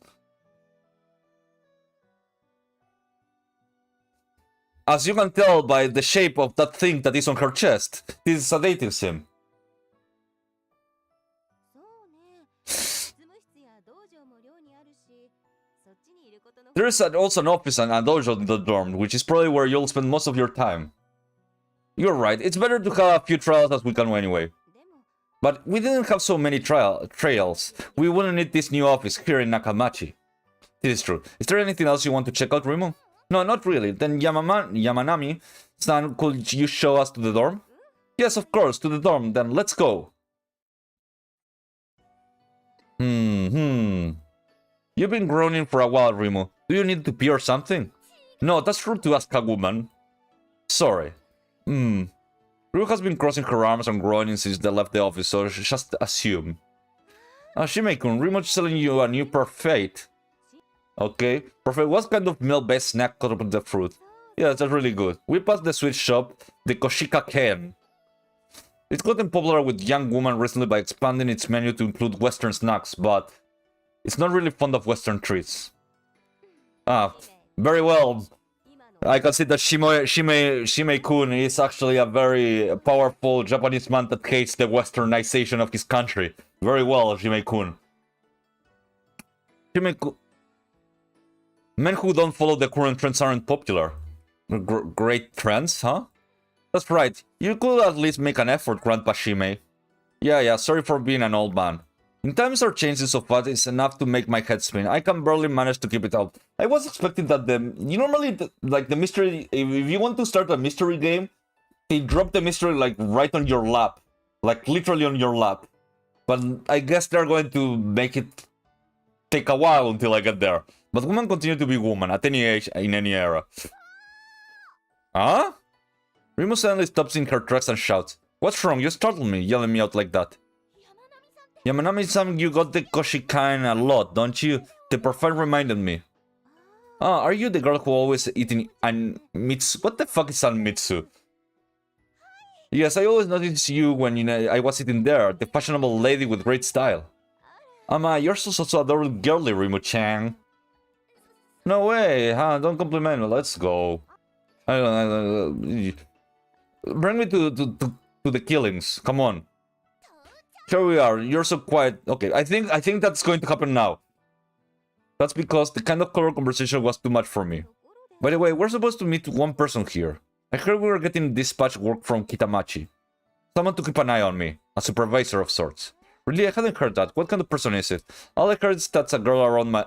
As you can tell by the shape of that thing that is on her chest, this is a dating sim. There is also an office and a dojo in the dorm, which is probably where you'll spend most of your time. You're right, it's better to have a few trials as we can anyway. But we didn't have so many trails. We wouldn't need this new office here in Nakamachi. This is true. Is there anything else you want to check out, Rimu? No, not really. Then Yamanami-san, could you show us to the dorm? Yes, of course, to the dorm. Then let's go. You've been groaning for a while, Rimu. Do you need to pee or something? No, that's rude to ask a woman. Sorry. Ryu has been crossing her arms and groaning since they left the office, so just assume. Shimei-kun, Rimu's selling you a new parfait. Okay, perfect. What kind of milk-based snack cut up with the fruit? Yeah, that's really good. We passed the sweet shop, the Koshika Ken. It's gotten popular with young women recently by expanding its menu to include Western snacks, but it's not really fond of Western treats. Very well. I can see that Shimei-kun is actually a very powerful Japanese man that hates the westernization of his country. Very well, Shimei-kun. Shimei-kun... Men who don't follow the current trends aren't popular. Great trends, huh? That's right. You could at least make an effort, Grandpa Shimei. Yeah, sorry for being an old man. In times are changing so fast, it's enough to make my head spin. I can barely manage to keep it up. I was expecting that you normally, like the mystery, if you want to start a mystery game, they drop the mystery like right on your lap. Like literally on your lap. But I guess they're going to make it take a while until I get there. But women continue to be women at any age, in any era. Huh? Rimu suddenly stops in her tracks and shouts, "What's wrong? You startled me, yelling me out like that." Yamanami-san, you got the Koshikain a lot, don't you? The parfait reminded me. Are you the girl who always eating Mitsu? What the fuck is Anmitsu? Yes, I always noticed you when I was sitting there, the fashionable lady with great style. You're so adorably girly, Rimu-chan. No way, huh? Don't compliment me, let's go. Bring me to the killings, come on. Here we are, you're so quiet. Okay, I think that's going to happen now. That's because the kind of color conversation was too much for me. By the way, we're supposed to meet one person here. I heard we were getting dispatch work from Kitamachi. Someone to keep an eye on me, a supervisor of sorts. Really, I hadn't heard that. What kind of person is it? All I heard is that's a girl around my...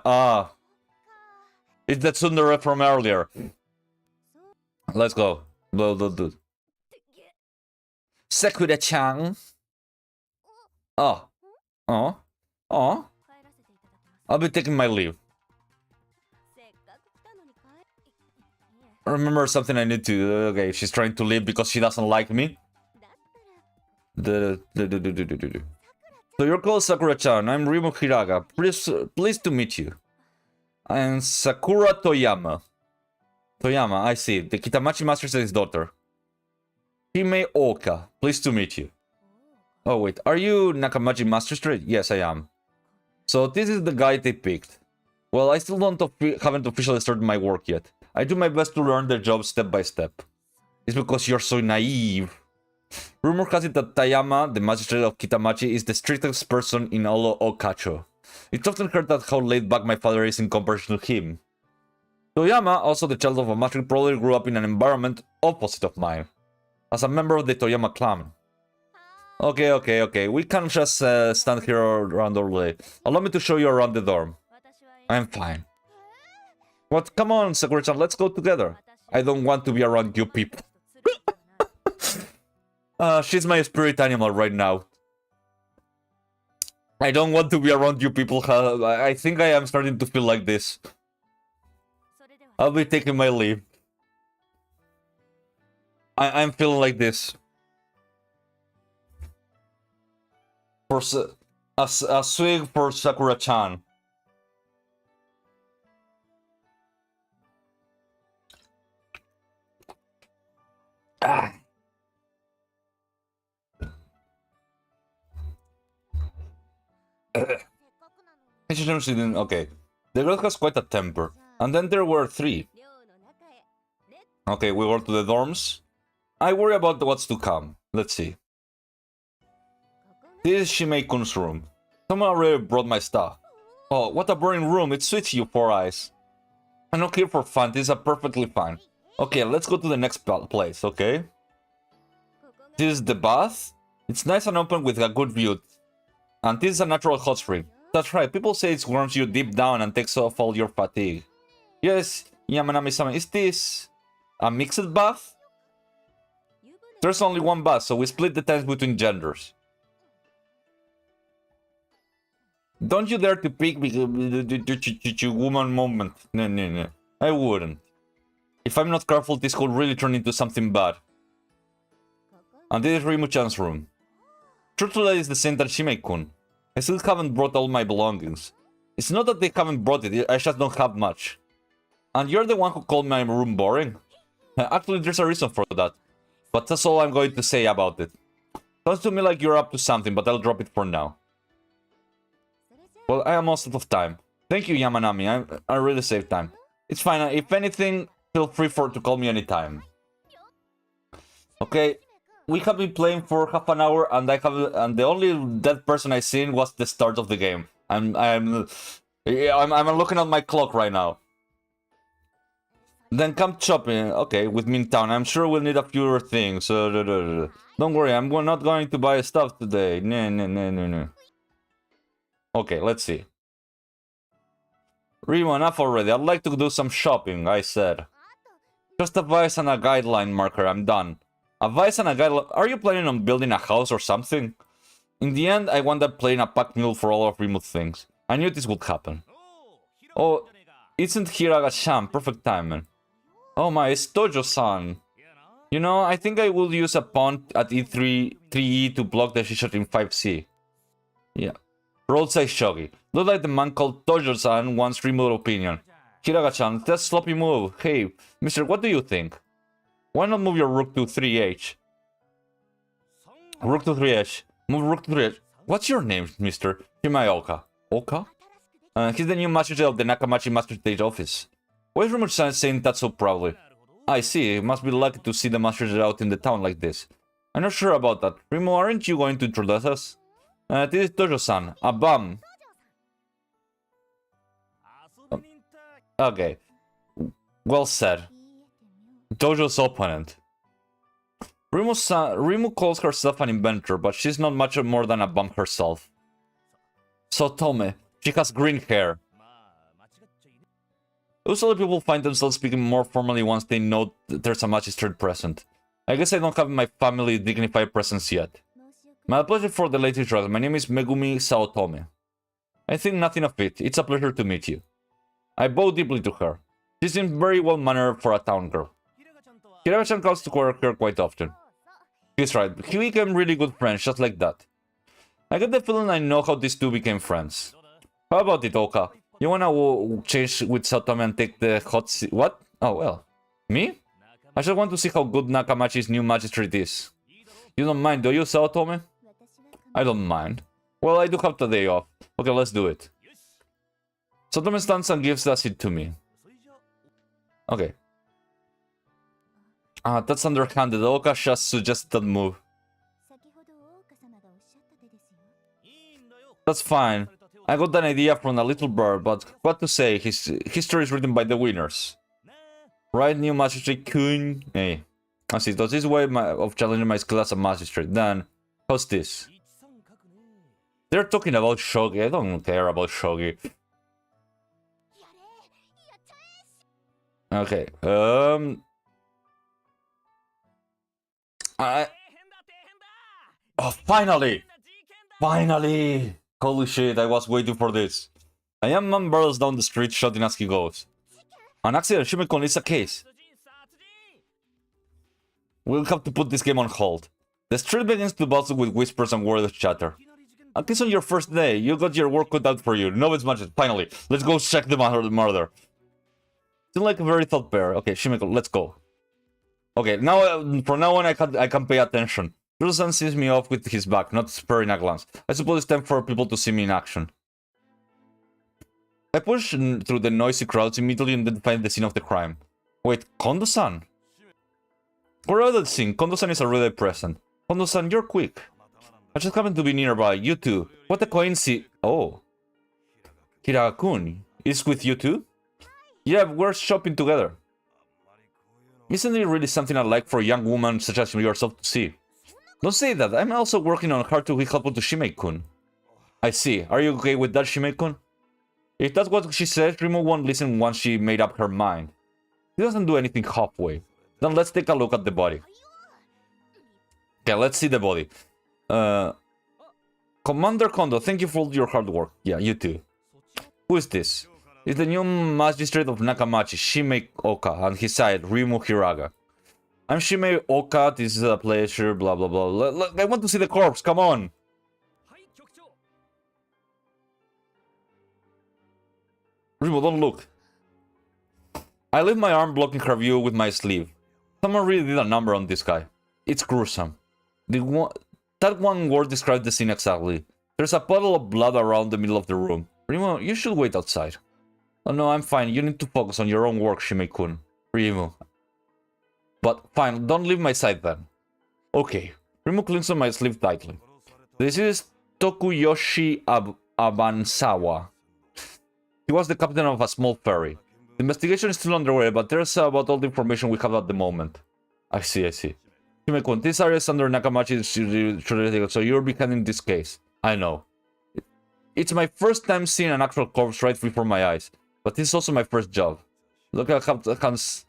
It's that tsundere from earlier. Let's go. Sekure-chan. I'll be taking my leave. Remember something I need to... Okay, she's trying to leave because she doesn't like me. So you're called Sakura-chan. I'm Rimu Hiraga. Pleased to meet you. I'm Sakura Toyama. Toyama, I see. The Kitamachi Magistrate's daughter. Hime Oka. Pleased to meet you. Oh wait, are you Nakamachi Magistrate? Yes, I am. So this is the guy they picked. Well, I still haven't officially started my work yet. I do my best to learn the job step by step. It's because you're so naive. Rumor has it that Tayama, the magistrate of Kitamachi, is the strictest person in all Okacho. It's often heard that how laid back my father is in comparison to him. Toyama, also the child of a magistrate, probably grew up in an environment opposite of mine. As a member of the Toyama clan. Okay. We can't just stand here around all day. Allow me to show you around the dorm. I'm fine. What? Come on, Sakura-chan, let's go together. I don't want to be around you people. She's my spirit animal right now. I don't want to be around you people. I think I am starting to feel like this. I'll be taking my leave. I'm feeling like this. For a swig for Sakura-chan. Okay. The girl has quite a temper. And then there were three. Okay, we go to the dorms. I worry about what's to come. Let's see. This is Shimei-kun's room. Someone already brought my stuff. Oh, what a boring room. It suits you, Four Eyes. I'm not here for fun. This is perfectly fine. Okay, let's go to the next place, okay? This is the bath. It's nice and open with a good view. And this is a natural hot spring. That's right, people say it warms you deep down and takes off all your fatigue. Yes, Yamanami-sama, is this a mixed bath? There's only one bath, so we split the times between genders. Don't you dare to pick woman moment. No. I wouldn't. If I'm not careful, this could really turn into something bad. And this is Rimu-chan's room. Truthfully, it's the same as Shimei-kun. I still haven't brought all my belongings. It's not that they haven't brought it, I just don't have much. And you're the one who called my room boring? Actually, there's a reason for that. But that's all I'm going to say about it. Sounds to me like you're up to something, but I'll drop it for now. Well, I am almost out of time. Thank you, Yamanami. I really saved time. It's fine. If anything, feel free to call me anytime. Okay, we have been playing for half an hour, and the only dead person I seen was the start of the game. I'm looking at my clock right now. Then come shopping. Okay, with me in town. I'm sure we'll need a few things. Don't worry, I'm not going to buy stuff today. No. Okay, let's see. Remo, enough already. I'd like to do some shopping, I said. Just a vice and a guideline marker, I'm done. A vice and a guideline... Are you planning on building a house or something? In the end, I wound up playing a packed mule for all of Remo's things. I knew this would happen. Oh, isn't Hiraga-chan? Perfect timing. Oh my, it's Tojo-san. You know, I think I will use a pawn at E3, 3E to block the Shisha in 5C. Yeah. Roadside shogi. Look like the man called Tojo-san wants remote opinion. Hiraga-chan, that's a sloppy move. Hey, mister, what do you think? Why not move your rook to 3H? Rook to 3H. Move rook to 3H. What's your name, mister? Shimaoka. Oka? He's the new magistrate of the Nakamachi Magistrate office. Why is Remote-san saying that so proudly? I see, it must be lucky to see the magistrate out in the town like this. I'm not sure about that. Remo, aren't you going to introduce us? This is Tojo-san, a bum. Okay. Well said. Tojo's opponent. Rimu calls herself an inventor, but she's not much more than a bum herself. So tell me, she has green hair. Usually people find themselves speaking more formally once they know that there's a magistrate present. I guess I don't have my family dignified presence yet. My pleasure for the latest trust. My name is Megumi Saotome. I think nothing of it. It's a pleasure to meet you. I bow deeply to her. She seems very well mannered for a town girl. Hiraga-chan calls to her quite often. He's right. He became really good friends, just like that. I get the feeling I know how these two became friends. How about it, Oka? You wanna change with Saotome and take the hot seat? What? Oh, well. Me? I just want to see how good Nakamachi's new magistrate is. You don't mind, do you, Saotome? I don't mind. Well, I do have the day off. Okay, let's do it. Sotome stands and gives the seat to me. Okay. That's underhanded. Oka just suggested that move. That's fine. I got an idea from a little bird, but what to say, his history is written by the winners. Right, new Magistrate Kun? Hey. I see, does this way of challenging my skill as a Magistrate? Then, how's this? They're talking about Shogi. I don't care about Shogi. Okay, oh, finally! Finally! Holy shit, I was waiting for this. A young man barrels down the street shouting as he goes. An accident, Shimekon, is a case. We'll have to put this game on hold. The street begins to bustle with whispers and word chatter. At least on your first day, you got your work cut out for you. No, it's much. Finally, let's go check the murder. Seem like a very thought pair. Okay, Shimeko, let's go. Okay, now from now on I can pay attention. Rusan sees me off with his back, not sparing a glance. I suppose it's time for people to see me in action. I push through the noisy crowds, immediately identifying the scene of the crime. Wait, Kondo-san? For other scene, Kondo-san is already present. Kondo-san, you're quick. I just happened to be nearby. You too. What a coincidence. Oh. Hiraga-kun is with you too? Yeah, we're shopping together. Isn't it really something I'd like for a young woman such as yourself to see? Don't say that. I'm also working on hard to be helpful to Shimei-kun. I see. Are you okay with that, Shimei-kun? If that's what she says, Rimo won't listen once she made up her mind. He doesn't do anything halfway. Then let's take a look at the body. Okay, let's see the body. Commander Kondo, thank you for all your hard work. Yeah, you too. Who is this? It's the new Magistrate of Nakamachi, Shimei Oka, and his side, Rimu Hiraga. I'm Shimei Oka, this is a pleasure, blah blah blah. I want to see the corpse, come on! Rimu, don't look. I leave my arm blocking her view with my sleeve. Someone really did a number on this guy. It's gruesome. That one word describes the scene exactly. There's a puddle of blood around the middle of the room. Rimu, you should wait outside. Oh no, I'm fine. You need to focus on your own work, Shimei-kun. Rimu. But fine, don't leave my side then. Okay. Rimu clings on my sleeve tightly. This is Tokuyoshi Abansawa. He was the captain of a small ferry. The investigation is still underway, but there's about all the information we have at the moment. I see. Shimei-kun, this area is under Nakamachi, so you're behind in this case. I know. It's my first time seeing an actual corpse right before my eyes, but this is also my first job. Look, I can't...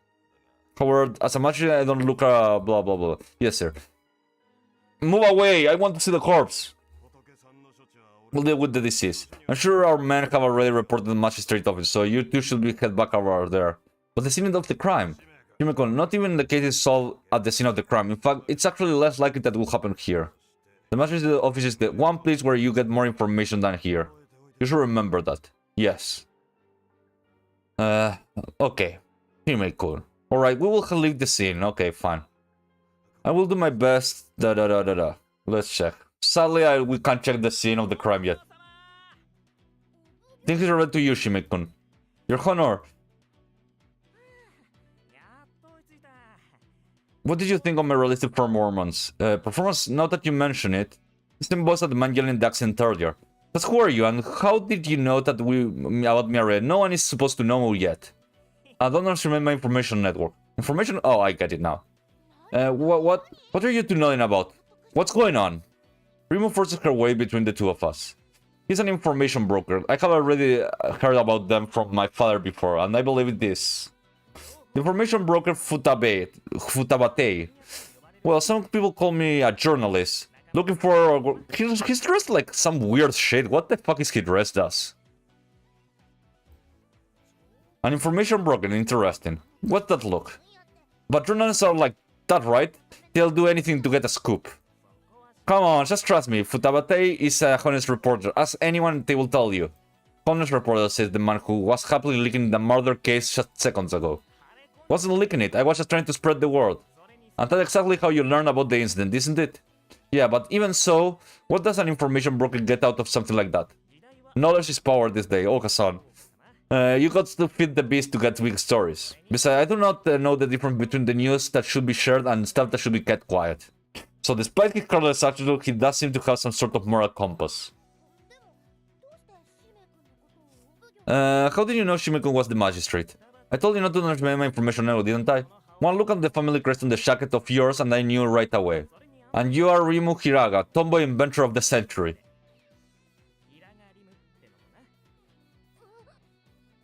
Howard, as a magistrate, I don't look blah blah blah. Yes, sir. Move away! I want to see the corpse! We'll deal with the disease. I'm sure our men have already reported the magistrate office, so you two should head back over there. But the scene of the crime? Shimei-kun, not even the case is solved at the scene of the crime. In fact, it's actually less likely that will happen here. The magistrate office is the one place where you get more information than here. You should remember that. Yes. Okay. Shimei-kun. Alright, we will leave the scene. Okay, fine. I will do my best. Let's check. Sadly, we can't check the scene of the crime yet. Things are read to you, Shimei-kun. Your Honor. What did you think of my realistic performance? Now that you mention it, it's the boss of the man yelling the accent earlier. But who are you, and how did you know that about me already? No one is supposed to know yet. I don't understand my information network. Information? Oh, I get it now. What are you two knowing about? What's going on? Rimu forces her way between the two of us. He's an information broker. I have already heard about them from my father before, and I believe this. The information broker Futabate. Well, some people call me a journalist. Looking for... He's dressed like some weird shit. What the fuck is he dressed as? An information broker, interesting. What's that look? But journalists are like that, right? They'll do anything to get a scoop. Come on, just trust me. Futabate is a honest reporter. Ask anyone, they will tell you. Honest reporter, says the man who was happily leaking the murder case just seconds ago. Wasn't leaking it, I was just trying to spread the word. And that's exactly how you learn about the incident, isn't it? Yeah, but even so, what does an information broker get out of something like that? Knowledge is power this day, Oka-san. You got to feed the beast to get big stories. Besides, I do not know the difference between the news that should be shared and stuff that should be kept quiet. So despite his careless attitude, he does seem to have some sort of moral compass. How did you know Shimekun was the magistrate? I told you not to underestimate my information now, didn't I? One look at the family crest on the jacket of yours and I knew right away. And you are Rimu Hiraga, tomboy inventor of the century.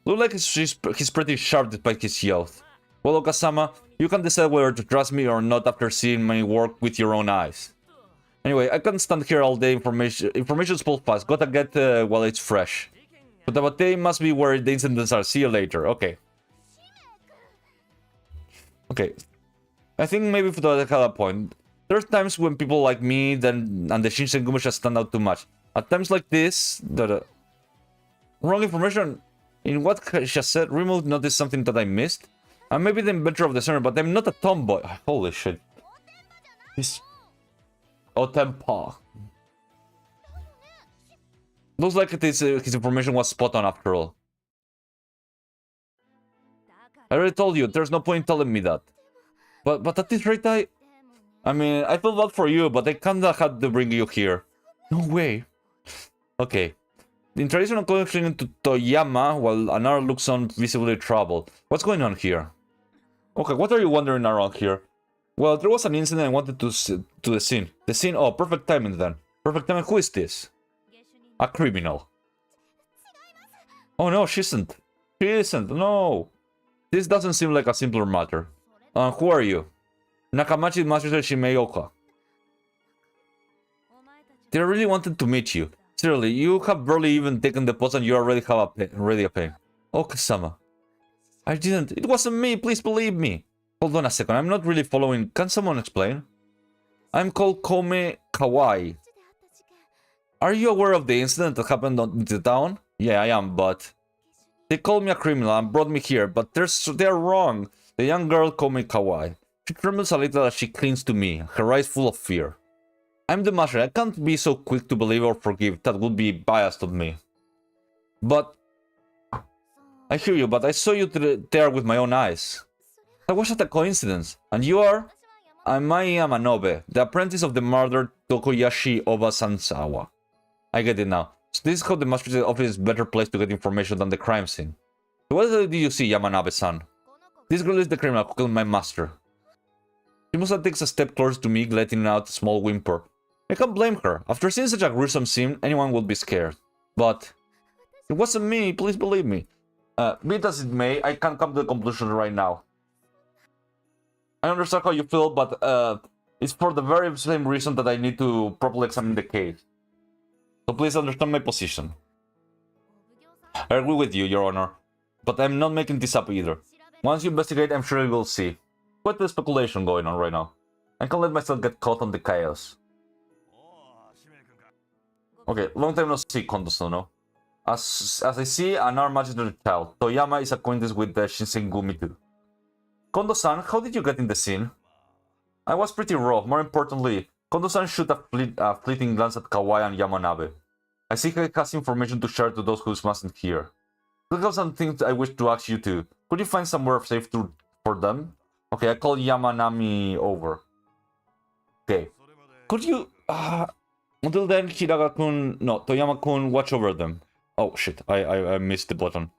Look like he's pretty sharp despite his youth. Well, Okasama, you can decide whether to trust me or not after seeing my work with your own eyes. Anyway, I can't stand here all day. Information spills fast. Gotta get while it's fresh. But the Batei must be where the incidents are. See you later. Okay. Okay. I think maybe for the had a point. There's times when people like me and the Shinsengumi stand out too much. At times like this, wrong information in what she said, Remove noticed something that I missed. I may be the inventor of the center, but I'm not a tomboy. Holy shit. He's Otempa. Looks like his information was spot on after all. I already told you, there's no point in telling me that. But at this rate, I mean, I feel bad for you, but I kinda had to bring you here. No way. Okay. In traditional connection to Toyama, while another looks on visibly troubled. What's going on here? Okay, what are you wandering around here? Well, there was an incident I wanted to the scene. The scene? Oh, perfect timing then. Perfect timing. Who is this? A criminal. Oh no, she isn't. She isn't. No. This doesn't seem like a simpler matter. Who are you? Nakamachi Magistrate Shimeoka. They really wanted to meet you. Seriously, you have barely even taken the post and you already have a pain. Okasama. I didn't. It wasn't me, please believe me. Hold on a second, I'm not really following. Can someone explain? I'm called Kome Kawai. Are you aware of the incident that happened in the town? Yeah, I am, but... They called me a criminal and brought me here, but they're wrong. The young girl Kome Kawai. She trembles a little as she clings to me, her eyes full of fear. I'm the master, I can't be so quick to believe or forgive, that would be biased of me. But... I hear you, but I saw you there with my own eyes. That wasn't a coincidence. And you are? I'm Mai Yamanobe, the apprentice of the murdered Tokoyashi Oba Sansawa. I get it now. So this is how the magistrate office is better placed to get information than the crime scene. So what did you see, Yamanabe-san? This girl is the criminal who killed my master. She must have taken a step closer to me, letting out a small whimper. I can't blame her. After seeing such a gruesome scene, anyone would be scared. But... It wasn't me, please believe me. Be it as it may, I can't come to the conclusion right now. I understand how you feel, but it's for the very same reason that I need to properly examine the case. So please understand my position. I agree with you, Your Honor. But I'm not making this up either. Once you investigate, I'm sure you will see. Quite the speculation going on right now. I can't let myself get caught on the chaos. Okay, long time no see, Kondo-san, no? As I see, another magistrate child. Toyama is acquainted with the Shinsengumi too. Kondo-san, how did you get in the scene? I was pretty rough. More importantly, Kondo-san shoot a fleeting glance at Kawai and Yamanabe. I see he has information to share to those who mustn't hear. I have some things I wish to ask you too. Could you find somewhere safe for them? Okay, I call Yamanami over. Okay. Could you... until then, Hiraga-kun... No, Toyama-kun watch over them. Oh shit, I missed the button.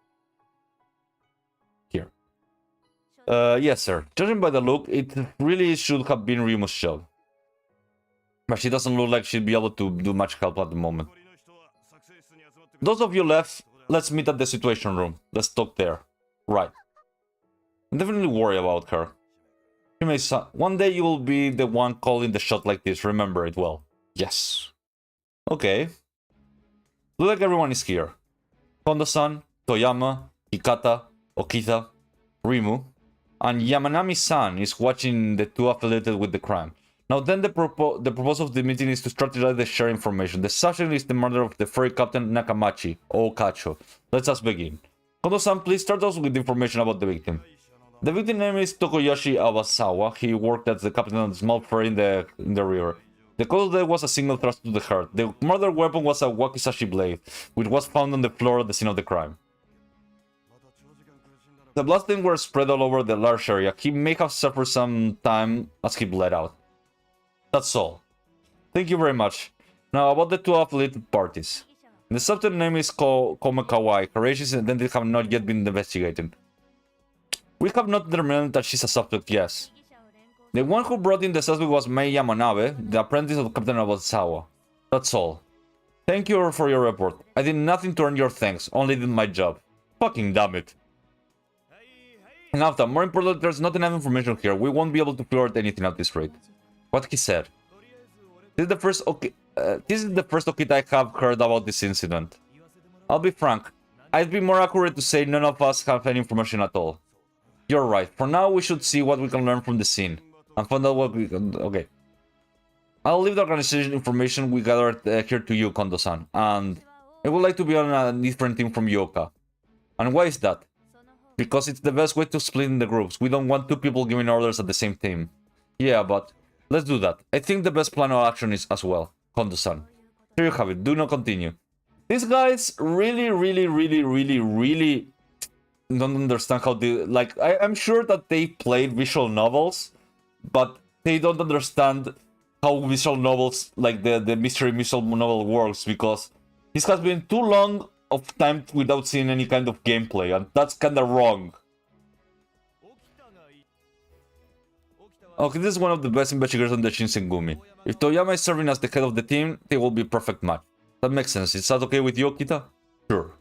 Here. Yes sir. Judging by the look, it really should have been Ryuma's job. But she doesn't look like she'd be able to do much help at the moment. Those of you left, let's meet at the situation room. Let's talk there. Right. I'm definitely worried about her. Shimei-san, one day you will be the one calling the shot like this, remember it well. Yes. Okay. Look like everyone is here. Kondo-san, Toyama, Hikata, Okita, Rimu, and Yamanami-san is watching the two affiliated with the crime. Now then the purpose of the meeting is to strategize the share information. The subject is the murder of the ferry captain Nakamachi, or Kacho. Let's just begin. Kondo-san, please start us with information about the victim. The victim name is Tokoyashi Awasawa. He worked as the captain of a small ferry in the river. The cause of death was a single thrust to the heart. The murder weapon was a wakizashi blade, which was found on the floor at the scene of the crime. The bloodstains were spread all over the large area. He may have suffered some time as he bled out. That's all. Thank you very much. Now about the two affiliated parties. The subject name is Komekawai. Her age's identity have not yet been investigated. We have not determined that she's a suspect, yes. The one who brought in the suspect was Mei Yamanabe, the apprentice of Captain Abasawa. That's all. Thank you for your report. I did nothing to earn your thanks, only did my job. Fucking damn it. Enough that, more importantly, there's not enough information here. We won't be able to figure out anything at this rate. What he said. This is the first Okita I have heard about this incident. I'll be frank. I'd be more accurate to say none of us have any information at all. You're right. For now, we should see what we can learn from the scene. And find out what we can... Okay. I'll leave the organization information we gathered here to you, Kondo-san. And I would like to be on a different team from Yoka. And why is that? Because it's the best way to split in the groups. We don't want two people giving orders at the same time. Yeah, but let's do that. I think the best plan of action is as well, Kondo-san. Here you have it. Do not continue. These guys really don't understand how they... Like, I'm sure that they played visual novels, but they don't understand how visual novels, like the mystery visual novel works, because this has been too long of time without seeing any kind of gameplay, and that's kinda wrong. Okay, this is one of the best investigators on the Shinsengumi. If Toyama is serving as the head of the team, they will be a perfect match. That makes sense. Is that okay with you, Okita? Sure.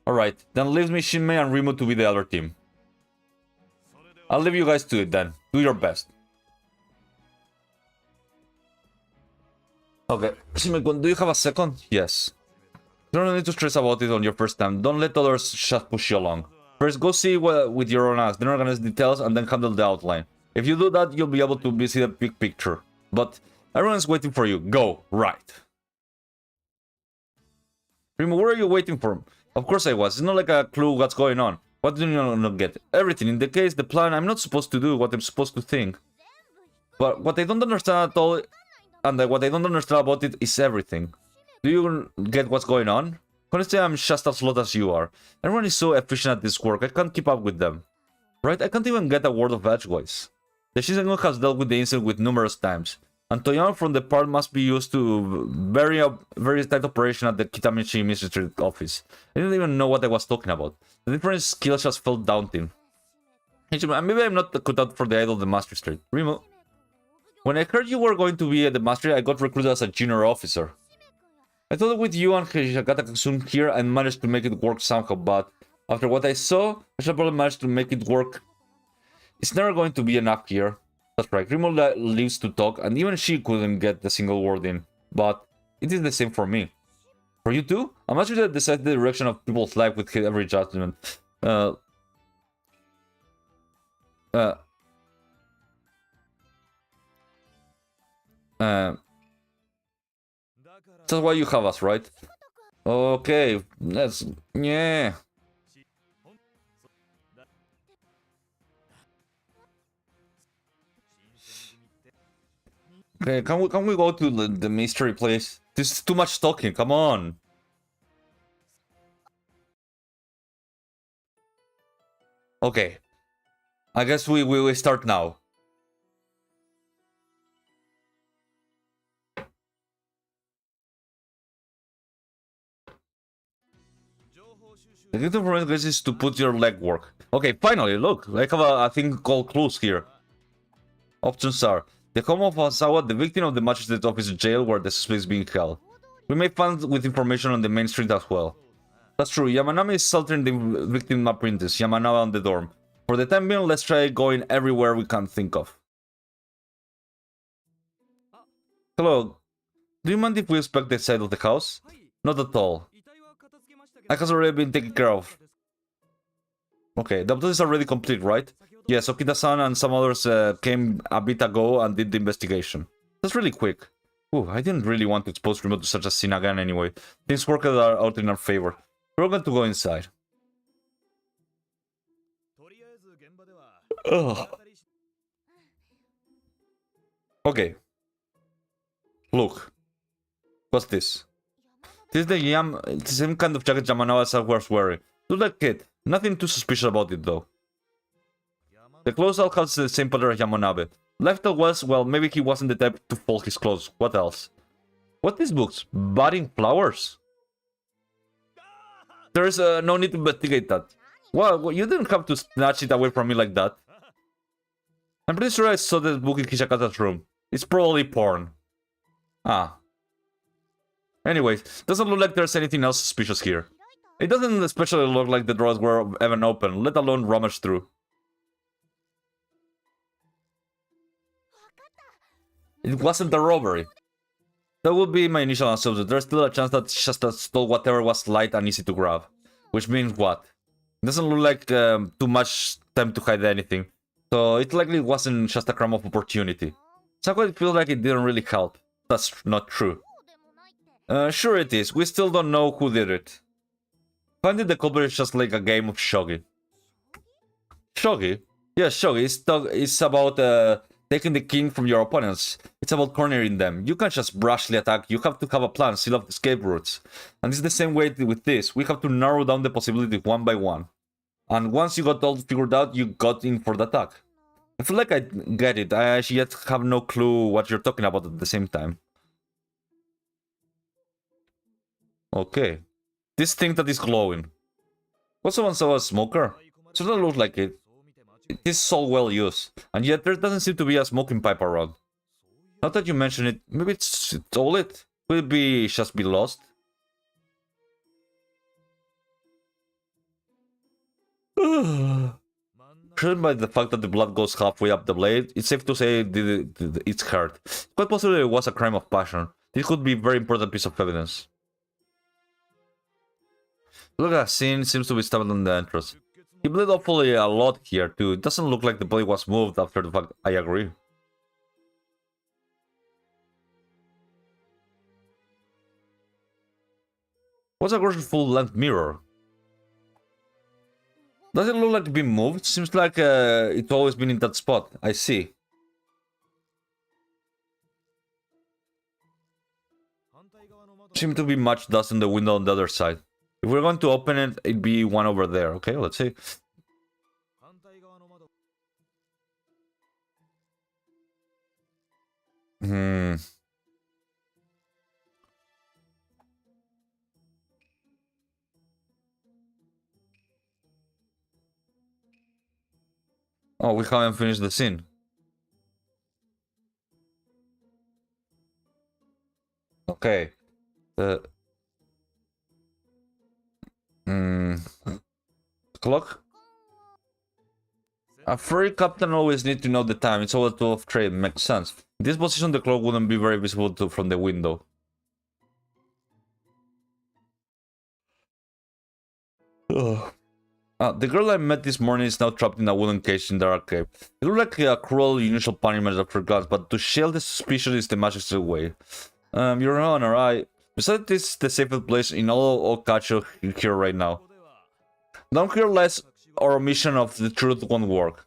Alright, then leave me Shinmei and Rimu to be the other team. I'll leave you guys to it then. Do your best. Okay, Shinmei-kun, do you have a second? Yes. You don't need to stress about it on your first time. Don't let others just push you along. First, go see with your own eyes, then organize details, and then handle the outline. If you do that, you'll be able to see the big picture. But everyone's waiting for you. Go, right. Rimu, what are you waiting for? Of course I was. It's not like a clue what's going on. What do you not get? Everything. In the case, the plan, I'm not supposed to do what I'm supposed to think. But what I don't understand at all, and what I don't understand about it, is everything. Do you get what's going on? Honestly, I'm just as slow as you are. Everyone is so efficient at this work, I can't keep up with them. Right? I can't even get a word of edgewise. The Shinsegun has dealt with the incident with numerous times, and Toyama from the part must be used to very tight operation at the Kitamichi Magistrate office. I didn't even know what I was talking about. The different skills just felt daunting. Maybe I'm not cut out for the idol of the Magistrate. Rimu, when I heard you were going to be at the Magistrate, I got recruited as a junior officer. I thought with you and Hishigata-kun here, I managed to make it work somehow, but after what I saw, I should probably manage to make it work. It's never going to be enough here. That's right, Rimu lives to talk, and even she couldn't get a single word in. But it is the same for me. For you too? I'm not sure that decides the direction of people's life with every judgment. That's why you have us, right? Okay, let's... Yeah. Okay, can we go to the mystery place? This is too much talking, come on. Okay. I guess we start now. The key for this is to put your legwork. Okay, finally, look, I have a thing called clues here. Options are the home of Asawa, the victim of the Magistrate office jail where the suspect is being held. We may find with information on the main street as well. That's true, Yamanami is sheltering the victim apprentice, Yamanawa on the dorm. For the time being, let's try going everywhere we can think of. Hello, do you mind if we inspect the side of the house? Not at all. It has already been taken care of. Okay, the update is already complete, right? Yes, Okita-san and some others came a bit ago and did the investigation. That's really quick. Ooh, I didn't really want to expose Remote to such a scene again anyway. Things worked out in our favor. We're going to go inside. Ugh. Okay. Look. What's this? This is the same kind of jacket Yamanawa was wearing. Look like it. Nothing too suspicious about it though. The clothes all has the same pattern as Yamonabe. Lifestyle was, well, maybe he wasn't the type to fold his clothes. What else? What these books? Budding flowers? There's no need to investigate that. Well, you didn't have to snatch it away from me like that. I'm pretty sure I saw this book in Hishakata's room. It's probably porn. Ah. Anyways, doesn't look like there's anything else suspicious here. It doesn't especially look like the drawers were even open, let alone rummaged through. It wasn't a robbery. That would be my initial assumption. There's still a chance that Shasta stole whatever was light and easy to grab. Which means what? It doesn't look like too much time to hide anything. So it likely wasn't just a crime of opportunity. Somehow it feels like it didn't really help. That's not true. Sure it is. We still don't know who did it. Finding the culprit is just like a game of shogi. Shogi? Yeah, shogi. It's about taking the king from your opponents. It's about cornering them. You can't just brashly attack. You have to have a plan, seal off escape routes. And it's the same way with this. We have to narrow down the possibilities one by one. And once you got all figured out, you got in for the attack. I feel like I get it. I actually yet have no clue what you're talking about at the same time. Okay. This thing that is glowing. Was someone saw a smoker? So that looks like it. It is so well used, and yet there doesn't seem to be a smoking pipe around. Now that you mention it, maybe it's all it. Could it be just be lost? Judging by the fact that the blood goes halfway up the blade, it's safe to say it's hurt. Quite possibly it was a crime of passion. This could be a very important piece of evidence. Look at that scene, seems to be stabbed on the entrance. He bled awfully a lot here too. It doesn't look like the body was moved after the fact. I agree. What's a gorgeous full-length mirror? Does it look like it's been moved? Seems like it's always been in that spot. I see. Seems to be much dust in the window on the other side. If we're going to open it, it'd be one over there. Okay, let's see. Oh, we haven't finished the scene. Okay. Clock? A ferry captain always need to know the time. It's over 12 trade. Makes sense. In this position, the clock wouldn't be very visible from the window. The girl I met this morning is now trapped in a wooden cage in the arcade. It looked like a cruel initial punishment after guns, but to shield the suspicion is the magistrate way. Your Honor, besides this is the safest place in all Okacho here right now. Don't care less or omission of the truth won't work.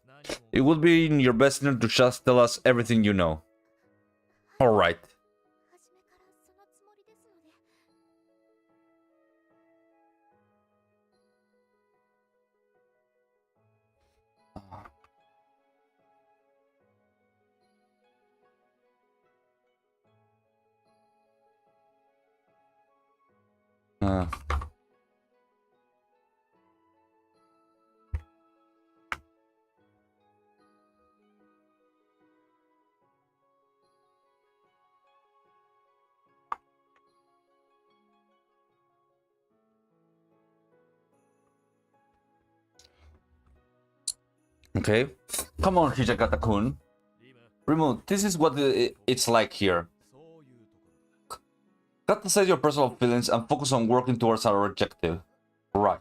It would be in your best interest to just tell us everything you know. Alright. Okay. Come on, Hijikata-kun. Remove. This is what it's like here. Cut aside your personal feelings and focus on working towards our objective. Right.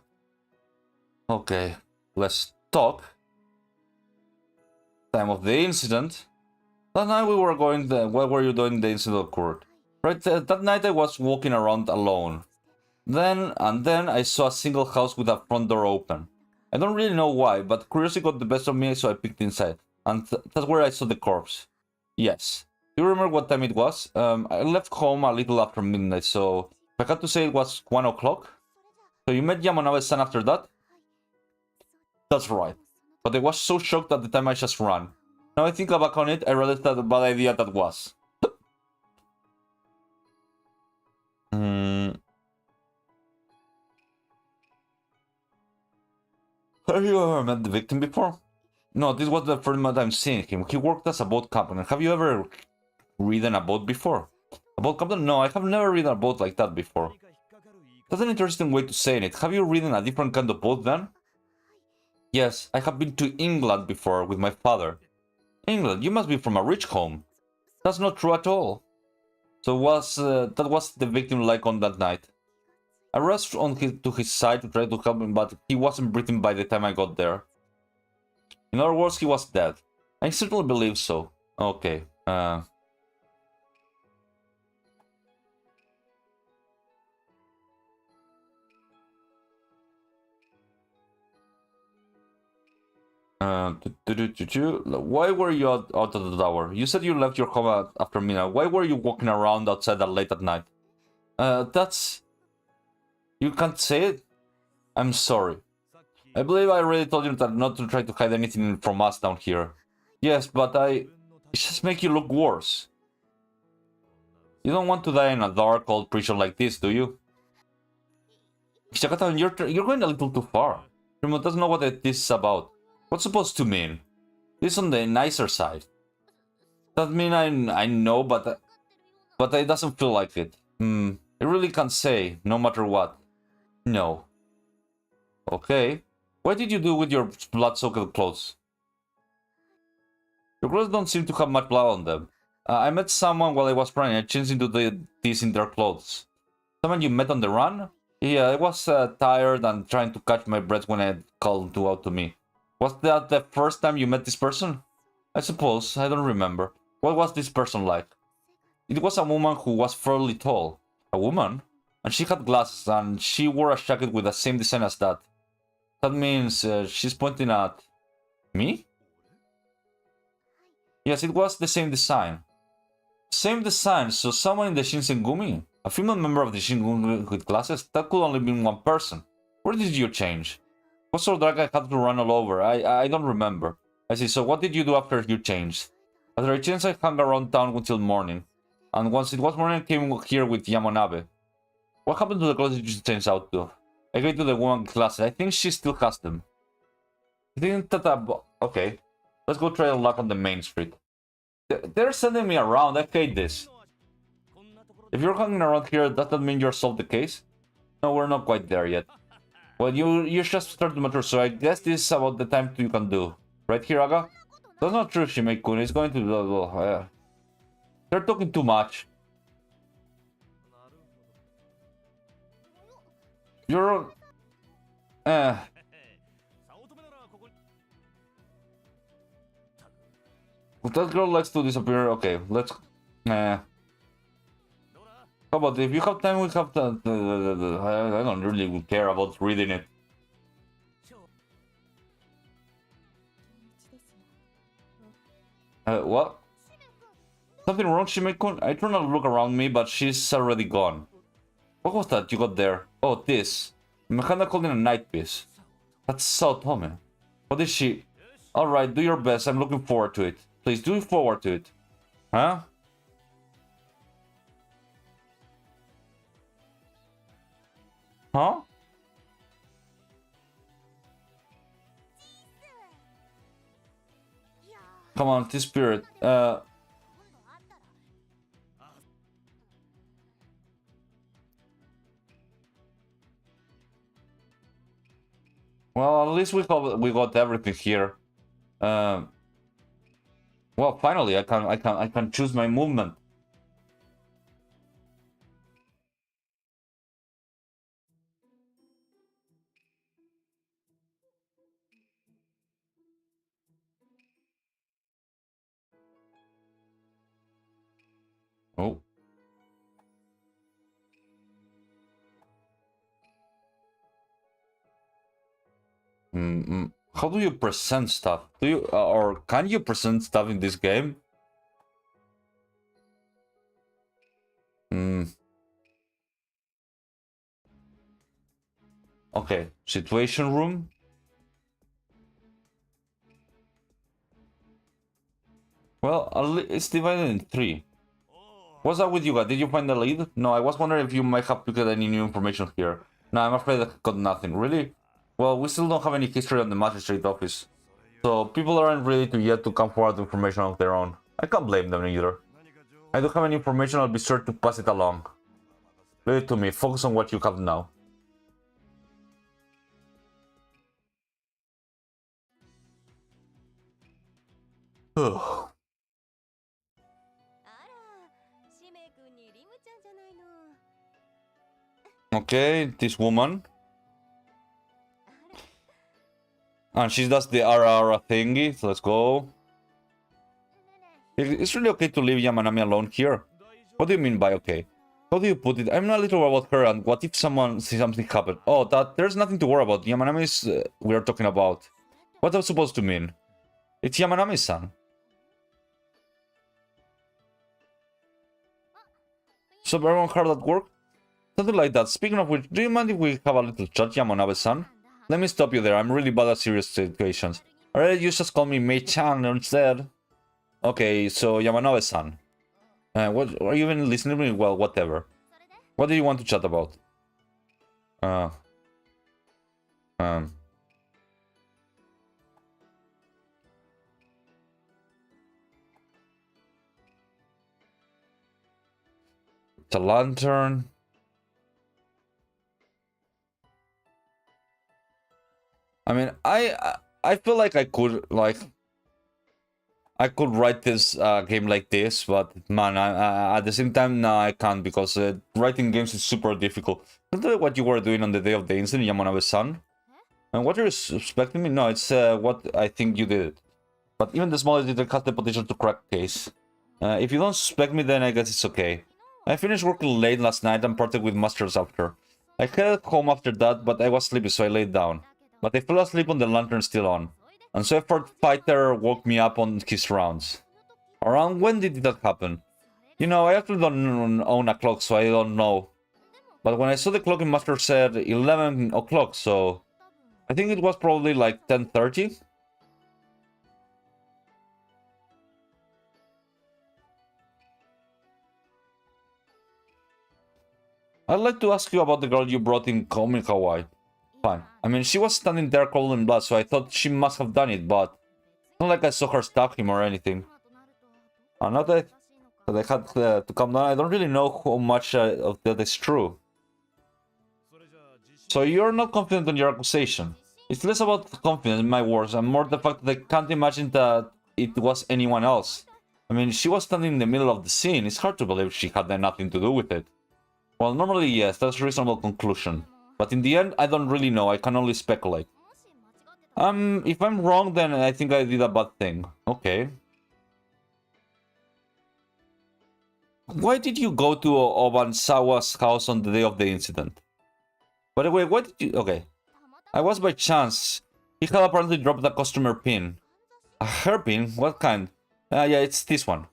Okay. Let's talk. Time of the incident. That night we were going there. What were you doing the incident occurred? Right, that night I was walking around alone. Then I saw a single house with a front door open. I don't really know why, but curiosity got the best of me, so I peeked inside. And that's where I saw the corpse. Yes. Do you remember what time it was? I left home a little after midnight, so if I had to say it was 1 o'clock. So you met Yamonabe's son after that? That's right. But I was so shocked at the time I just ran. Now I think back on it, I realized that a bad idea that was. Have you ever met the victim before? No, this was the first time I'm seeing him. He worked as a boat captain. Have you ever ridden a boat before? A boat captain? No, I have never ridden a boat like that before. That's an interesting way to say it. Have you ridden a different kind of boat then? Yes, I have been to England before with my father. England? You must be from a rich home. That's not true at all. So that was the victim like on that night? I rushed to his side to try to help him, but he wasn't breathing by the time I got there. In other words, he was dead. I certainly believe so. Okay, Why were you out of the tower? You said you left your home after midnight. Why were you walking around outside that late at night? That's... You can't say it? I'm sorry. I believe I already told you that not to try to hide anything from us down here. Yes, but it just makes you look worse. You don't want to die in a dark, cold prison like this, do you? Shakata, you're going a little too far. Remo doesn't know what this is about. What's supposed to mean? This on the nicer side. That mean I know, but it doesn't feel like it. I really can't say, no matter what. No. Okay. What did you do with your blood-soaked clothes? Your clothes don't seem to have much blood on them. I met someone while I was running. I changed into these in their clothes. Someone you met on the run? Yeah, I was tired and trying to catch my breath when I called out to me. Was that the first time you met this person? I suppose. I don't remember. What was this person like? It was a woman who was fairly tall. A woman? And she had glasses, and she wore a jacket with the same design as that. That means she's pointing at... me? Yes, it was the same design. Same design, so someone in the Shinsengumi? A female member of the Shinsengumi with glasses? That could only be one person. Where did you change? What sort of drag I had to run all over? I don't remember. I see, so what did you do after you changed? After I changed, I hung around town until morning. And once it was morning, I came here with Yamonabe. What happened to the clothes you changed out to? I gave to the woman glasses. I think she still has them. I think that... okay. Let's go try a luck on the main street. They're sending me around. I hate this. If you're hanging around here, does that mean you're solved the case? No, we're not quite there yet. Well, you just started to mature, so I guess this is about the time you can do. Right, Hiraga? That's not true, Shimei-kun. It's going to... they're talking too much. You're... That girl likes to disappear. Okay, let's... How about if you have time, we have to... I don't really care about reading it. What? Something wrong, Shimei-kun? I turned to look around me, but she's already gone. What was that you got there? Oh, this. Mechana called it a night piece. That's so Tome. What is she? Alright, do your best. I'm looking forward to it. Please, do forward to it. Huh? Huh? Come on, this spirit. Well, at least we got everything here. Well, finally, I can choose my movement. Oh. How do you present stuff? Do you or can you present stuff in this game? Okay, situation room. Well, it's divided in 3. What's up with you guys? Did you find the lead? No, I was wondering if you might have picked any new information here. No, I'm afraid I got nothing. Really? Well, we still don't have any history on the Magistrate office. So people aren't ready to yet to come forward with information of their own. I can't blame them either. I don't have any information, I'll be sure to pass it along. Leave it to me, focus on what you have now. Okay, this woman. And she does the ara thingy, so let's go. It's really okay to leave Yamanami alone here. What do you mean by okay? How do you put it? I'm not a little worried about her, and what if someone sees something happen? Oh, there's nothing to worry about. Yamanami is we're talking about. What's that supposed to mean? It's Yamanami-san. So everyone hard at work? Something like that. Speaking of which, do you mind if we have a little chat, Yamanabe-san? Let me stop you there. I'm really bad at serious situations. Alright, you just call me Mei-chan instead. Okay, so Yamanabe-san. What are you even listening to me? Well, whatever. What do you want to chat about? The lantern. I mean, I feel like I could write this game like this, but man, at the same time, no, I can't because writing games is super difficult. Isn't that what you were doing on the day of the incident, Yamanabe-san? And what you're suspecting me? No, it's what I think you did. But even the smallest detail has the potential to crack case. If you don't suspect me, then I guess it's okay. I finished working late last night and parted with Masters after. I headed home after that, but I was sleepy, so I laid down. But I fell asleep on the lantern still on. And so a third fighter woke me up on his rounds. Around when did that happen? You know, I actually don't own a clock, so I don't know. But when I saw the clock, Master said 11 o'clock, so... I think it was probably like 10:30. I'd like to ask you about the girl you brought in Komi Hawaii. Fine. I mean, she was standing there covered in blood, so I thought she must have done it, but... It's not like I saw her stab him or anything. Now that I had to calm down, I don't really know how much of that is true. So you're not confident in your accusation. It's less about confidence in my words and more the fact that I can't imagine that it was anyone else. I mean, she was standing in the middle of the scene. It's hard to believe she had nothing to do with it. Well, normally yes, that's a reasonable conclusion. But in the end, I don't really know. I can only speculate. If I'm wrong, then I think I did a bad thing. Okay. Why did you go to Obansawa's house on the day of the incident? By the way, why did you... Okay. I was by chance. He had apparently dropped a customer pin. A hairpin? What kind? Yeah, it's this one.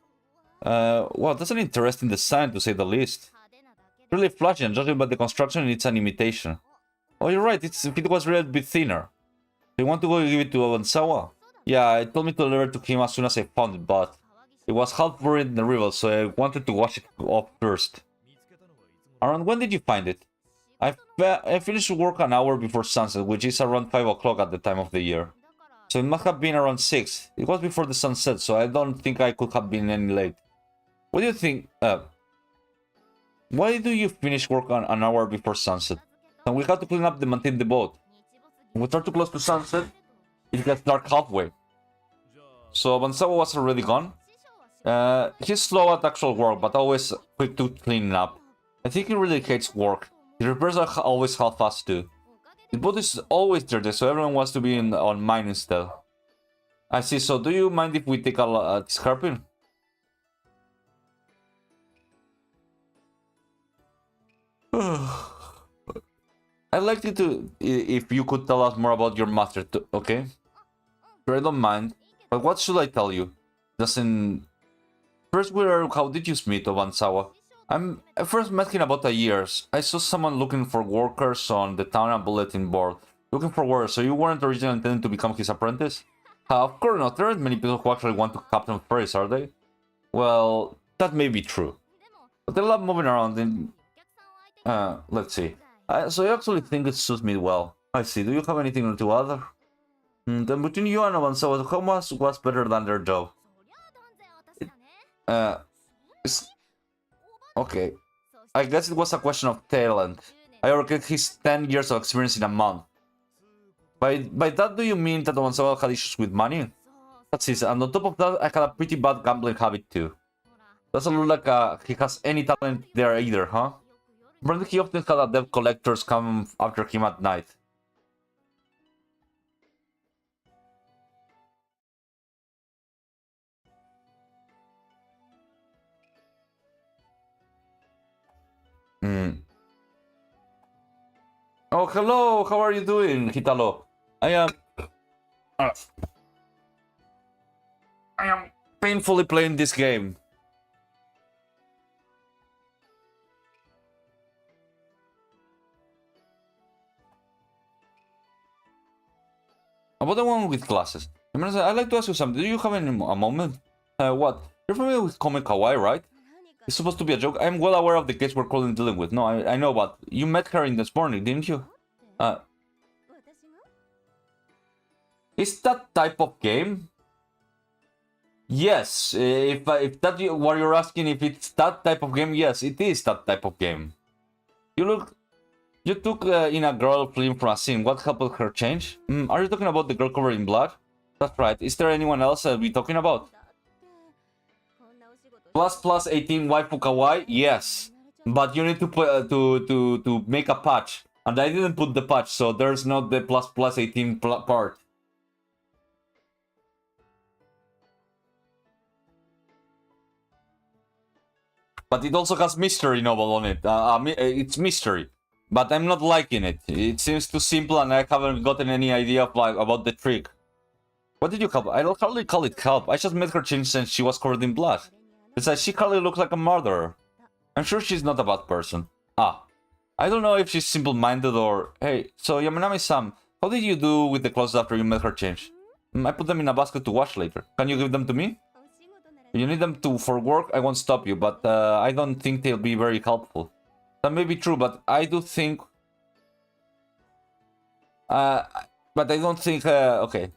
Well, that's an interesting design to say the least. Really flashy, and judging by the construction, it's an imitation. Oh, you're right, if it was really a bit thinner. Do you want to go give it to Obansawa? Yeah, it told me to deliver it to him as soon as I found it, but... It was half buried in the river, so I wanted to wash it off first. Around when did you find it? I finished work an hour before sunset, which is around 5 o'clock at the time of the year. So it must have been around 6. It was before the sunset, so I don't think I could have been any late. What do you think? Why do you finish work an hour before sunset? And we have to clean up and maintain the boat. When we start too close to sunset, it gets dark halfway. So Bansawa was already gone. He's slow at actual work, but always quick to clean up. I think he really hates work. His repairs are always half-assed too. His boat is always dirty, so everyone wants to be on mine instead. I see, so do you mind if we take a hairpin? I'd like you to, if you could tell us more about your master, okay? Sure, I don't mind, but what should I tell you? First, how did you meet Obansawa? I first met him about a year. I saw someone looking for workers on the town and bulletin board. Looking for work, so you weren't originally intending to become his apprentice? Of course not. There aren't many people who actually want to captain fairies, are they? Well, that may be true. But they love moving around in... let's see. So you actually think it suits me well. I see. Do you have anything to add? Then between you and Avanza, how much was better than their job? It, it's... Okay. I guess it was a question of talent. I reckon he's 10 years of experience in a month. By that, do you mean that Avanza had issues with money? That's it. And on top of that, I had a pretty bad gambling habit too. Doesn't look like he has any talent there either, huh? Apparently he often had a debt collectors come after him at night. Oh, hello! How are you doing, Hitalo? I am painfully playing this game. About the one with glasses. I'd like to ask you something. Do you have a moment? What? You're familiar with Comic Kawaii, right? It's supposed to be a joke. I'm well aware of the case we're currently dealing with. No, I know, but you met her in this morning, didn't you? Is that type of game? Yes. If that what you're asking, if it's that type of game, yes, it is that type of game. You took in a girl fleeing from a scene. What helped her change? Are you talking about the girl covered in blood? That's right. Is there anyone else we're talking about? Plus 18 waifu kawaii? Yes. But you need to put to make a patch. And I didn't put the patch, so there's not the plus 18 part. But it also has mystery novel on it. It's mystery. But I'm not liking it. It seems too simple and I haven't gotten any idea of, like, about the trick. What did you help? I don't hardly call it help. I just made her change since she was covered in blood. Besides, she hardly looks like a murderer. I'm sure she's not a bad person. I don't know if she's simple-minded or... Hey, so Yamanami-san, how did you do with the clothes after you made her change? I put them in a basket to wash later. Can you give them to me? If you need them for work, I won't stop you, but I don't think they'll be very helpful. That may be true, but I do think... but I don't think... okay.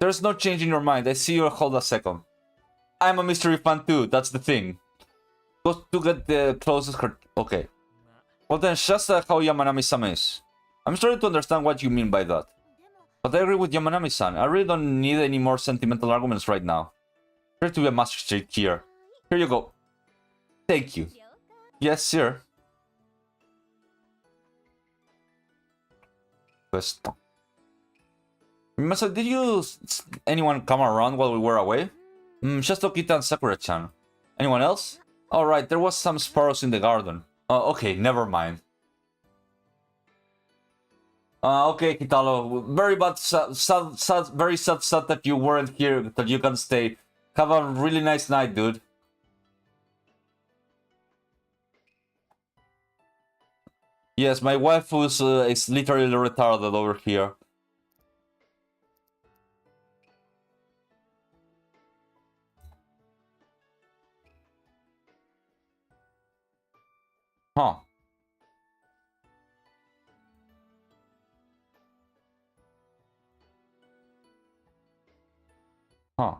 There's no change in your mind. I see you. Hold a second. I'm a mystery fan too, that's the thing. Go to get the closest... Okay. Well then, just how Yamanami-sama is. I'm starting to understand what you mean by that. But I agree with Yamanami-san. I really don't need any more sentimental arguments right now. Here to be a magistrate here. Here you go. Thank you. Yes, sir. Questo. Masa, did anyone come around while we were away? Just Okita and Sakura-chan. Anyone else? Alright, there was some sparrows in the garden. Okay, never mind. Okay, Kitalo. Very bad, sad, very sad that you weren't here, that you can stay. Have a really nice night, dude. Yes, my wife is literally retarded over here. Huh. Huh.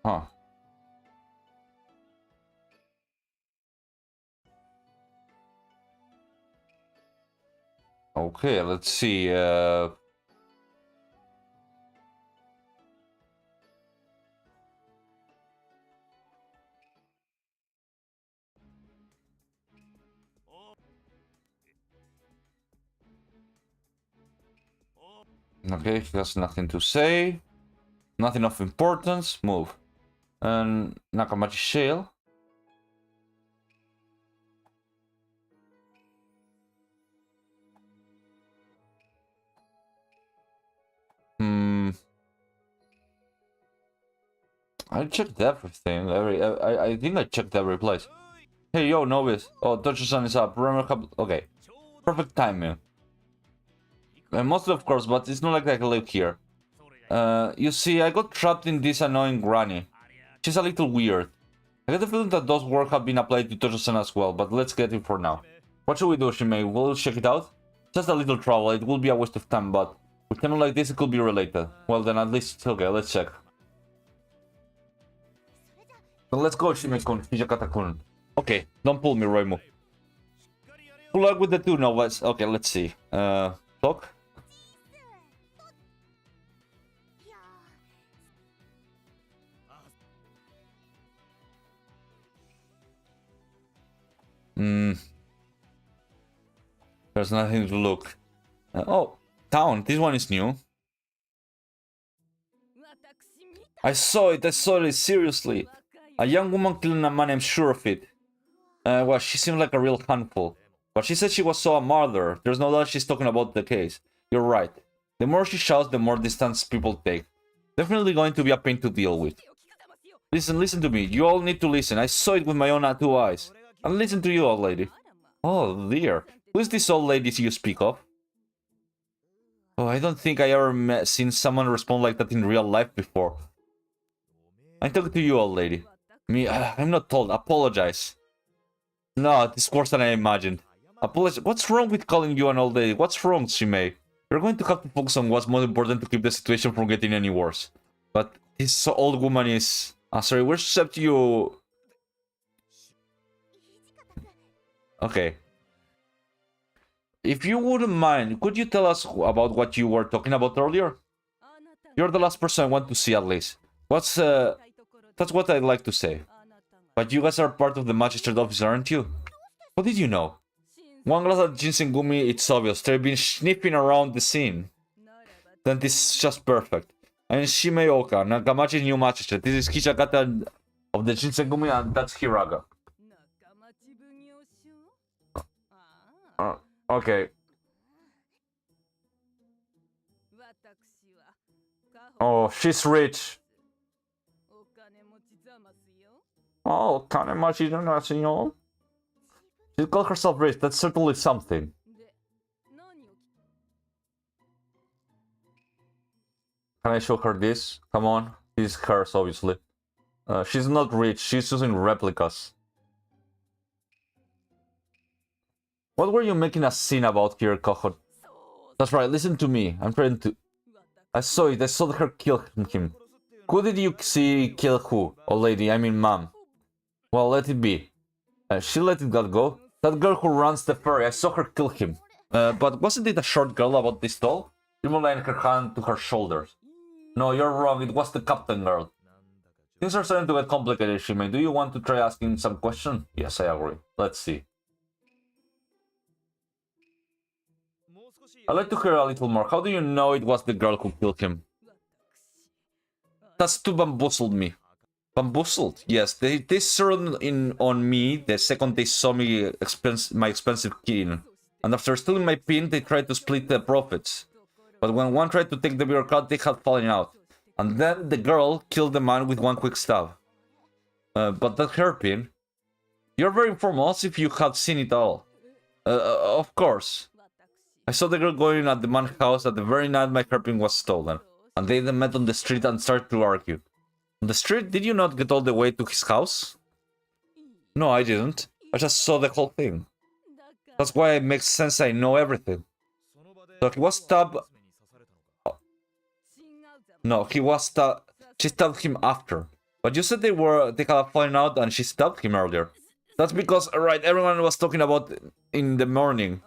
Huh. Okay, let's see. Okay, he has nothing to say. Nothing of importance. Move. And Nakamachi Shale. I checked everything. I think I checked every place. Hey, yo, novice. Oh, Tocho-san is up. Remember, okay. Perfect timing. Mostly, of course, but it's not like I live here. You see, I got trapped in this annoying granny. She's a little weird. I get the feeling that those words have been applied to Tojo-san as well, but let's get it for now. What should we do, Shimei? We'll check it out? Just a little trouble, it will be a waste of time, but with something like this, it could be related. Well, then at least, okay, let's check. So let's go, Shimei-kun, Hijikata-kun. Okay, don't pull me, Roimu. Good luck with the two novels. Okay, let's see. Talk? There's nothing to look. Oh, town. This one is new. I saw it, seriously. A young woman killing a man, I'm sure of it. Well, she seemed like a real handful. But she said she was so a murderer. There's no doubt she's talking about the case. You're right. The more she shouts, the more distance people take. Definitely going to be a pain to deal with. Listen to me. You all need to listen. I saw it with my own two eyes. And listen to you, old lady. Oh, dear. Who is this old lady you speak of? Oh, I don't think I ever seen someone respond like that in real life before. I'm talking to you, old lady. Me, I'm not told. Apologize. No, it's worse than I imagined. Apologize. What's wrong with calling you an old lady? What's wrong, Shimei? You're going to have to focus on what's most important to keep the situation from getting any worse. But this old woman is... sorry, where's up to you? Okay. If you wouldn't mind, could you tell us about what you were talking about earlier? You're the last person I want to see, at least. That's what I'd like to say. But you guys are part of the Magistrate office, aren't you? How did you know? One glass of Ginsengumi, it's obvious. They've been sniffing around the scene. Then this is just perfect. I'm Shimei Oka, Nakamachi's new Magistrate. This is Hijikata of the Ginsengumi, and that's Hiraga. Okay. Oh, she's rich. Oh, Kanemachi, she called herself rich. That's certainly something. Can I show her this? Come on. This is hers, obviously. She's not rich. She's using replicas. What were you making a scene about here, Kohot? That's right, listen to me. I'm trying to... I saw it. I saw her kill him. Who did you see kill who? Oh, lady, I mean mom. Well, let it be. She let it go. That girl who runs the ferry, I saw her kill him. But wasn't it a short girl about this tall? Even laying her hand to her shoulders. No, you're wrong. It was the captain girl. Things are starting to get complicated, Shimei. Do you want to try asking some questions? Yes, I agree. Let's see. I'd like to hear a little more. How do you know it was the girl who killed him? That's too bamboozled me. Bamboozled? Yes, they zeroed in on me the second they saw me my expensive pin. And after stealing my pin, they tried to split the profits. But when one tried to take the bigger cut, they had fallen out. And then the girl killed the man with one quick stab. But that hairpin... You're very informal, as if you had seen it all. Of course. I saw the girl going at the man's house at the very night my hairpin was stolen. And they then met on the street and started to argue. On the street, did you not get all the way to his house? No, I didn't. I just saw the whole thing. That's why it makes sense I know everything. So he was stabbed... No, he was stabbed... She stabbed him after. But you said they had fallen out and she stabbed him earlier. That's because, right, everyone was talking about in the morning.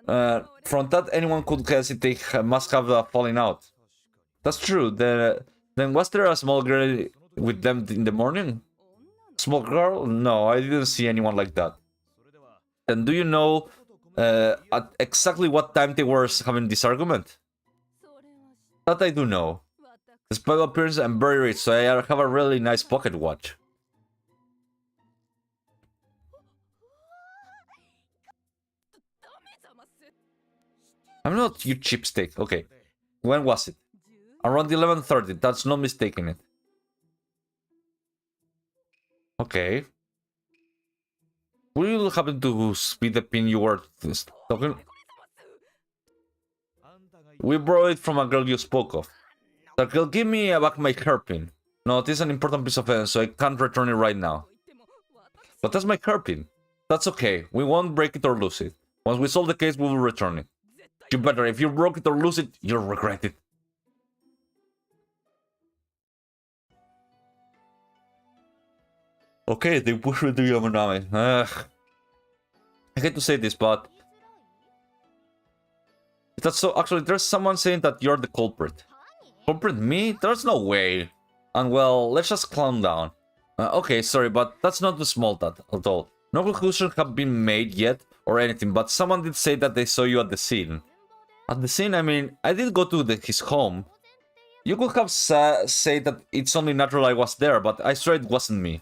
From that, anyone could guess it they must have fallen out. That's true. Then was there a small girl with them in the morning? Small girl? No, I didn't see anyone like that. And do you know at exactly what time they were having this argument? That I do know. Despite appearance, I'm very rich, so I have a really nice pocket watch. I'm not you cheapskate. Okay. When was it? Around 11:30. That's not mistaking it. Okay. Will you happen to speed the pin you were talking? We borrowed it from a girl you spoke of. That girl, give me back my hairpin. No, this is an important piece of evidence, so I can't return it right now. But that's my hairpin. That's okay. We won't break it or lose it. Once we solve the case, we will return it. You better. If you broke it or lose it, you'll regret it. Okay, they push me to Yamanami. Ugh. I hate to say this, but... That's so... Actually, there's someone saying that you're the culprit. Culprit me? There's no way. And well, let's just calm down. Okay, sorry, but that's not the small that at all. No conclusions have been made yet or anything, but someone did say that they saw you at the scene. At the scene, I mean, I did go to his home. You could have said that it's only natural I was there, but I swear it wasn't me.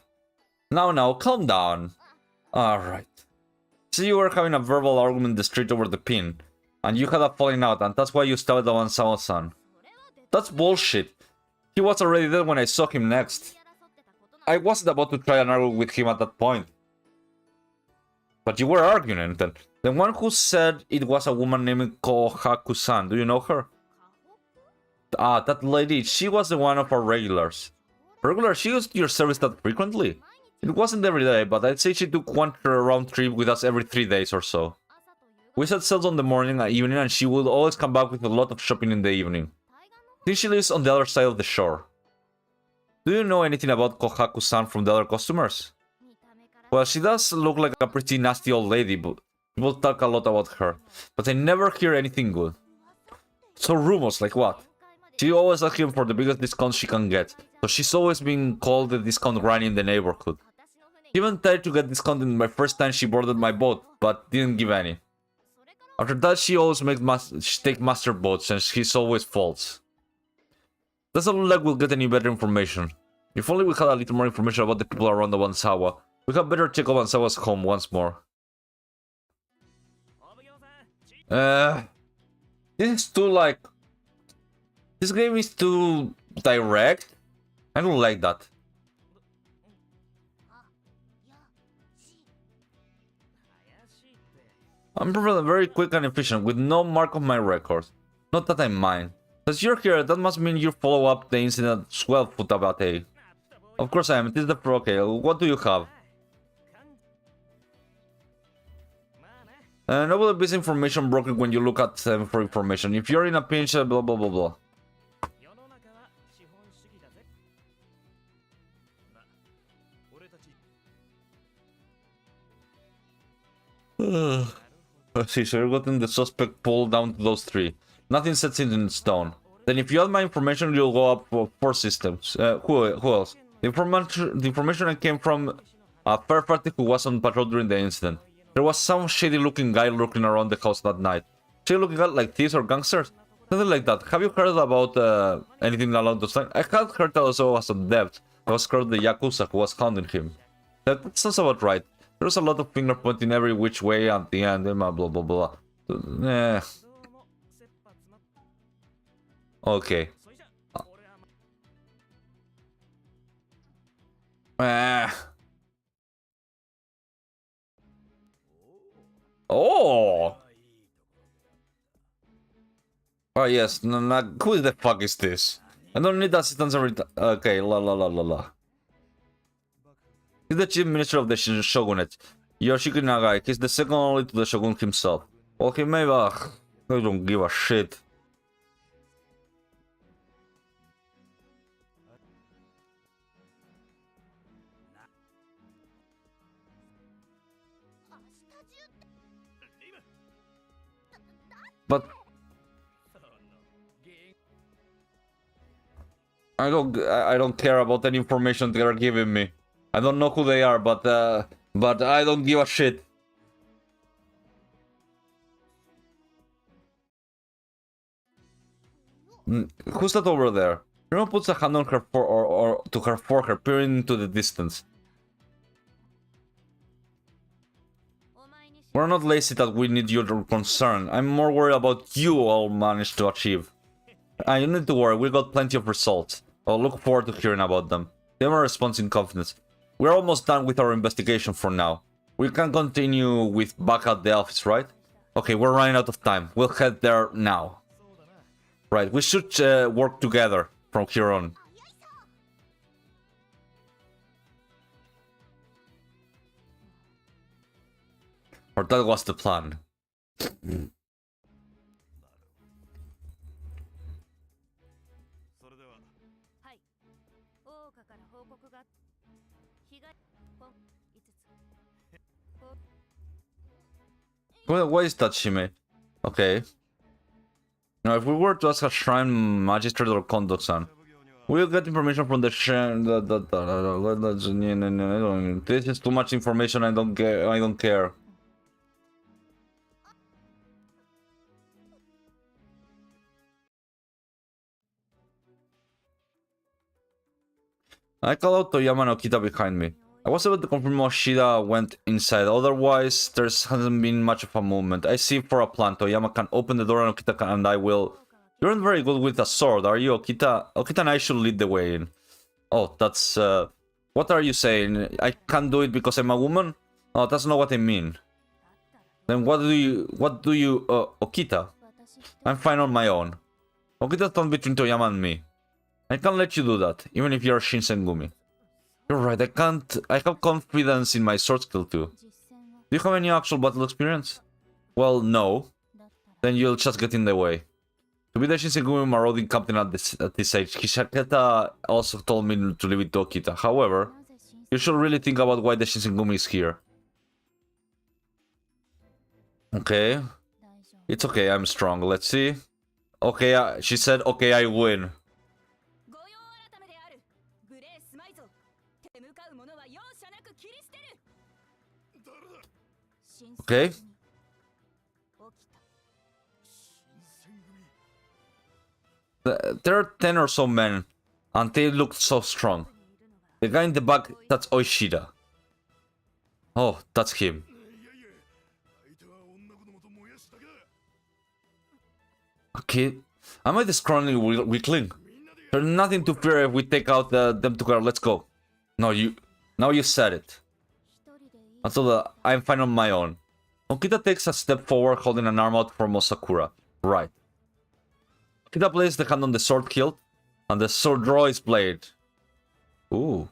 Now, calm down. Alright. See, you were having a verbal argument in the street over the pin, and you had a falling out, and that's why you stabbed Awan-sama-san. That's bullshit. He was already dead when I saw him next. I wasn't about to try and argue with him at that point. But you were arguing then. The one who said it was a woman named Kohaku-san, do you know her? Ah, that lady, she was the one of our regulars. Regular, she used your service that frequently? It wasn't every day, but I'd say she took one round trip with us every 3 days or so. We set sails on the morning and evening, and she would always come back with a lot of shopping in the evening. I think she lives on the other side of the shore. Do you know anything about Kohaku-san from the other customers? Well, she does look like a pretty nasty old lady, but people talk a lot about her. But I never hear anything good. So rumors, like what? She always asks him for the biggest discount she can get, so she's always been called the discount granny in the neighborhood. She even tried to get discounted my first time she boarded my boat, but didn't give any. After that, she always makes take master boats, and she's always false. Doesn't look like we'll get any better information. If only we had a little more information about the people around Obansawa, we had better check Obansawa's home once more. This is too like... This game is too direct. I don't like that. I'm probably very quick and efficient, with no mark of my record. Not that I mind. Since you're here, that must mean you follow up the incident as well, Futabate. Of course I am, it is the pro. Okay, what do you have? Nobody beats information broken when you look at them for information. If you're in a pinch, blah blah blah blah. Let's see, so you're letting the suspect pull down to those 3. Nothing sets it in stone. Then if you add my information, you'll go up for 4 systems. Who else? The information I came from a third party who was on patrol during the incident. There was some shady looking guy looking around the house that night. Shady looking guy like thieves or gangsters? Something like that. Have you heard about anything along those lines? I had heard that also was a debt. I was scared of the Yakuza who was hounding him. That sounds about right. There's a lot of finger pointing every which way at the end, blah blah blah blah. Okay. Oh! Oh yes, no, who the fuck is this? I don't need assistance every time. Okay, la la la la la. He's the chief minister of the shogunate, Yoshiki Nagai. He's the second only to the shogun himself. Okay, maybe I don't give a shit. But I don't care about any information they're giving me. I don't know who they are, but I don't give a shit. Who's that over there? Rima puts a hand on her to her forehead, peering into the distance. We're not lazy that we need your concern. I'm more worried about you all managed to achieve. You need to worry, we got plenty of results. I'll look forward to hearing about them. They have a response in confidence. We're almost done with our investigation for now. We can continue with back at the office, right? Okay, we're running out of time. We'll head there now. Right, we should work together from here on. Or that was the plan. Why is that Shime? Okay. Now, if we were to ask a shrine magistrate or conduct-san, we'll get information from the shrine. This is too much information. I don't care. I call out Toyama and Okita behind me. I was able to confirm Oshida went inside, otherwise there hasn't been much of a movement. I see for a plan. Toyama can open the door and Okita can, and I will. You aren't very good with a sword, are you, Okita? Okita and I should lead the way in. Oh, that's... What are you saying? I can't do it because I'm a woman? Oh, that's not what I mean. Then what do you... Okita? I'm fine on my own. Okita stand between Toyama and me. I can't let you do that, even if you're Shinsengumi. You're right, I have confidence in my sword skill too. Do you have any actual battle experience? Well, no. Then you'll just get in the way. To be the Shinsengumi marauding captain at this age, Hishaketa also told me to leave it to Okita. However, you should really think about why the Shinsengumi is here. Okay. It's okay, I'm strong. Let's see. Okay, she said, okay, I win. Okay. There are 10 or so men, and they look so strong. The guy in the back, that's Oishida. Oh, that's him. Okay, am I the scrawny weakling? There's nothing to fear if we take out them together. Let's go. No, now you said it. Until I'm fine on my own. Okita takes a step forward, holding an arm out for Mosakura. Right. Okita places the hand on the sword hilt, and the sword draw is blade. Ooh.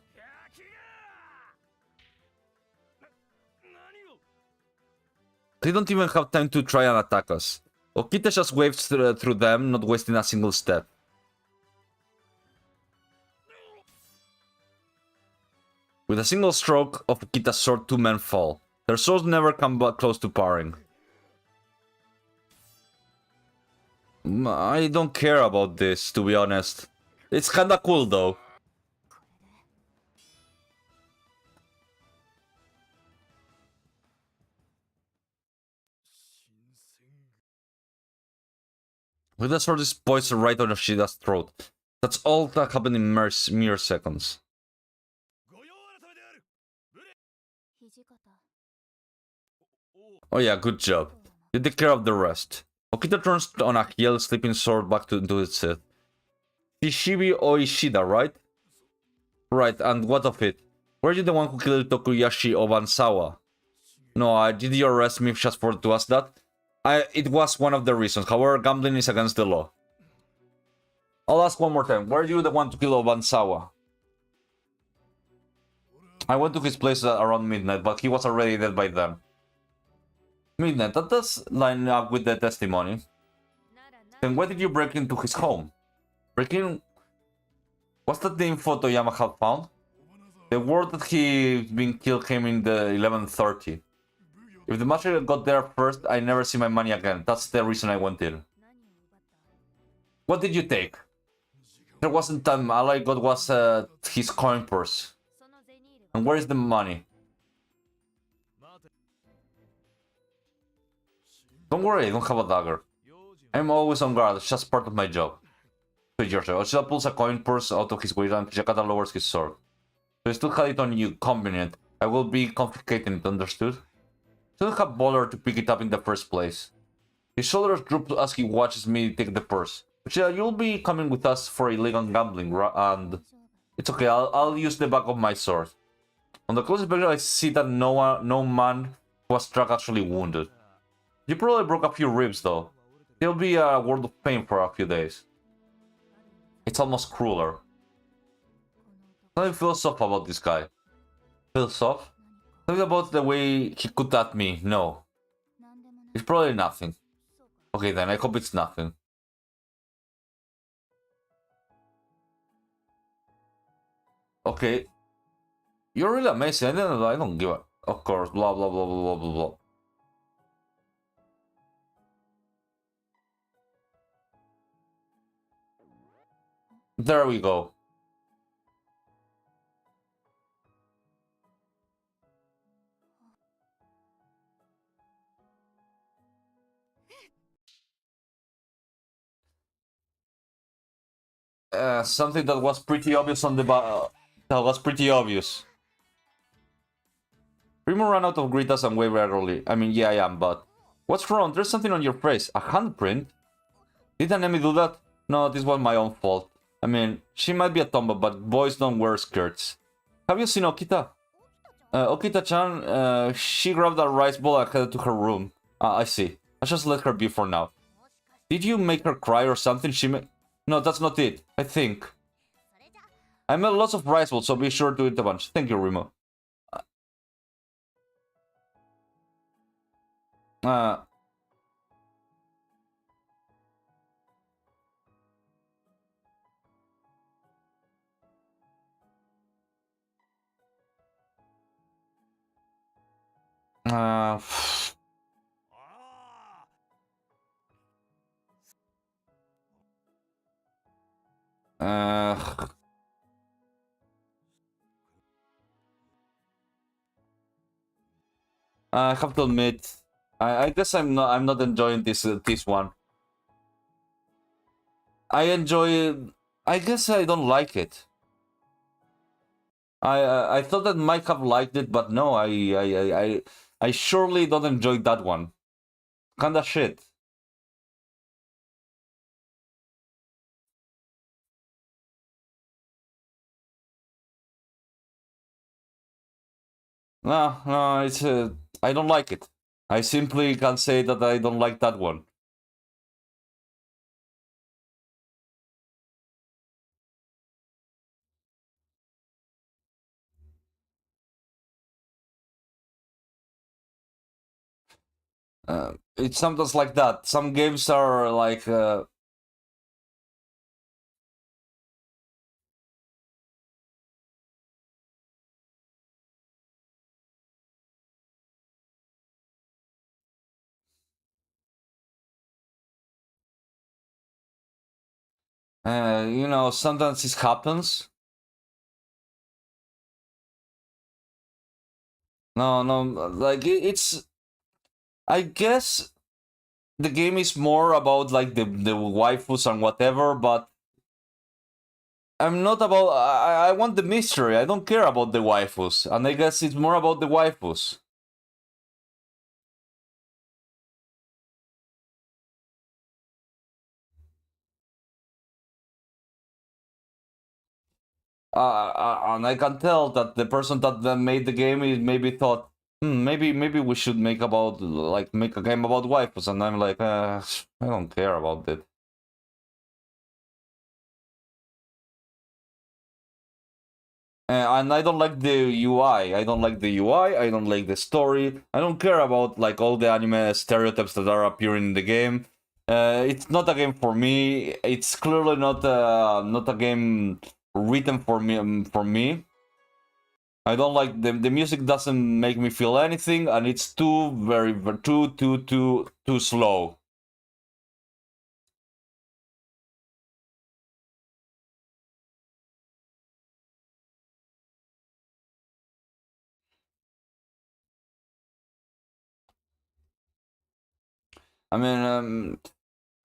They don't even have time to try and attack us. Okita just waves through them, not wasting a single step. With a single stroke of Okita's sword, 2 men fall. Their swords never come back close to parring. I don't care about this, to be honest. It's kinda cool, though. With the sword is poised right on Yoshida's throat. That's all that happened in mere seconds. Oh yeah, good job. You take care of the rest. Okita turns on a heel, slipping sword back into its set. Shishibi Oishida, right? Right, and what of it? Were you the one who killed Tokuyashi Obansawa? No, I did you arrest me just for to ask that? It was one of the reasons. However, gambling is against the law. I'll ask one more time. Were you the one to kill Obansawa? I went to his place around midnight, but he was already dead by then. Midnight, that does line up with the testimony. Then why did you break into his home? Breaking... Was that the info Toyama had found? The word that he'd been killed came in the 11:30. If the master got there first, I never see my money again. That's the reason I went in. What did you take? There wasn't time. All I got was his coin purse. And where is the money? Don't worry, I don't have a dagger. I'm always on guard, it's just part of my job. To yourself, Oshida pulls a coin purse out of his waist and Hijikata lowers his sword. So I still had it on you, convenient. I will be confiscating it, understood? Still have bother to pick it up in the first place. His shoulders droop as he watches me take the purse. Oshida, you'll be coming with us for illegal gambling, and... It's okay, I'll use the back of my sword. On the closest picture, I see that no man was struck actually wounded. You probably broke a few ribs, though. There'll be a world of pain for a few days. It's almost crueler. Something feels off about this guy. Feels off? Something about the way he could at me. No. It's probably nothing. Okay then, I hope it's nothing. Okay. You're really amazing. I don't give a... Of course, blah blah blah blah blah blah blah. There we go. Something that was pretty obvious on the that was pretty obvious. Primo ran out of Gritas and way early. I mean, yeah, I am, but... What's wrong? There's something on your face. A handprint? Did an enemy do that? No, this was my own fault. I mean, she might be a tomboy, but boys don't wear skirts. Have you seen Okita? Okita-chan, she grabbed a rice bowl and headed to her room. I see. I just let her be for now. Did you make her cry or something? No, that's not it. I think. I made lots of rice bowls, so be sure to eat a bunch. Thank you, Rimo. I have to admit, I guess I'm not enjoying this one. I enjoy it. I guess I don't like it. I thought that might have liked it, but no, I surely don't enjoy that one. Kinda shit. No, no, it's I don't like it. I simply can say that I don't like that one. It's sometimes like that. Some games are like you know, sometimes it happens. No, no, like it's. I guess the game is more about like the waifus and whatever, but I'm not about. I want the mystery. I don't care about the waifus, and I guess it's more about the waifus. And I can tell that the person that made the game is maybe thought, maybe we should make about like make a game about waifus, and I'm like, I don't care about it. And I don't like the UI. I don't like the UI. I don't like the story. I don't care about like all the anime stereotypes that are appearing in the game. It's not a game for me. It's clearly not a game written for me. I don't like the music. Doesn't make me feel anything, and it's too slow. I mean,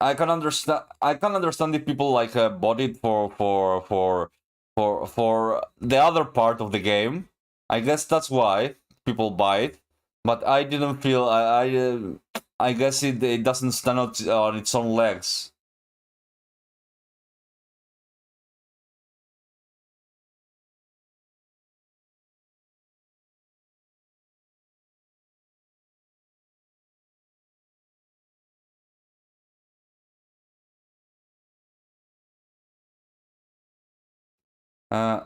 I can understand. I can understand if people like bought it for the other part of the game. I guess that's why people buy it. But I didn't feel. I guess it doesn't stand out on its own legs. Uh,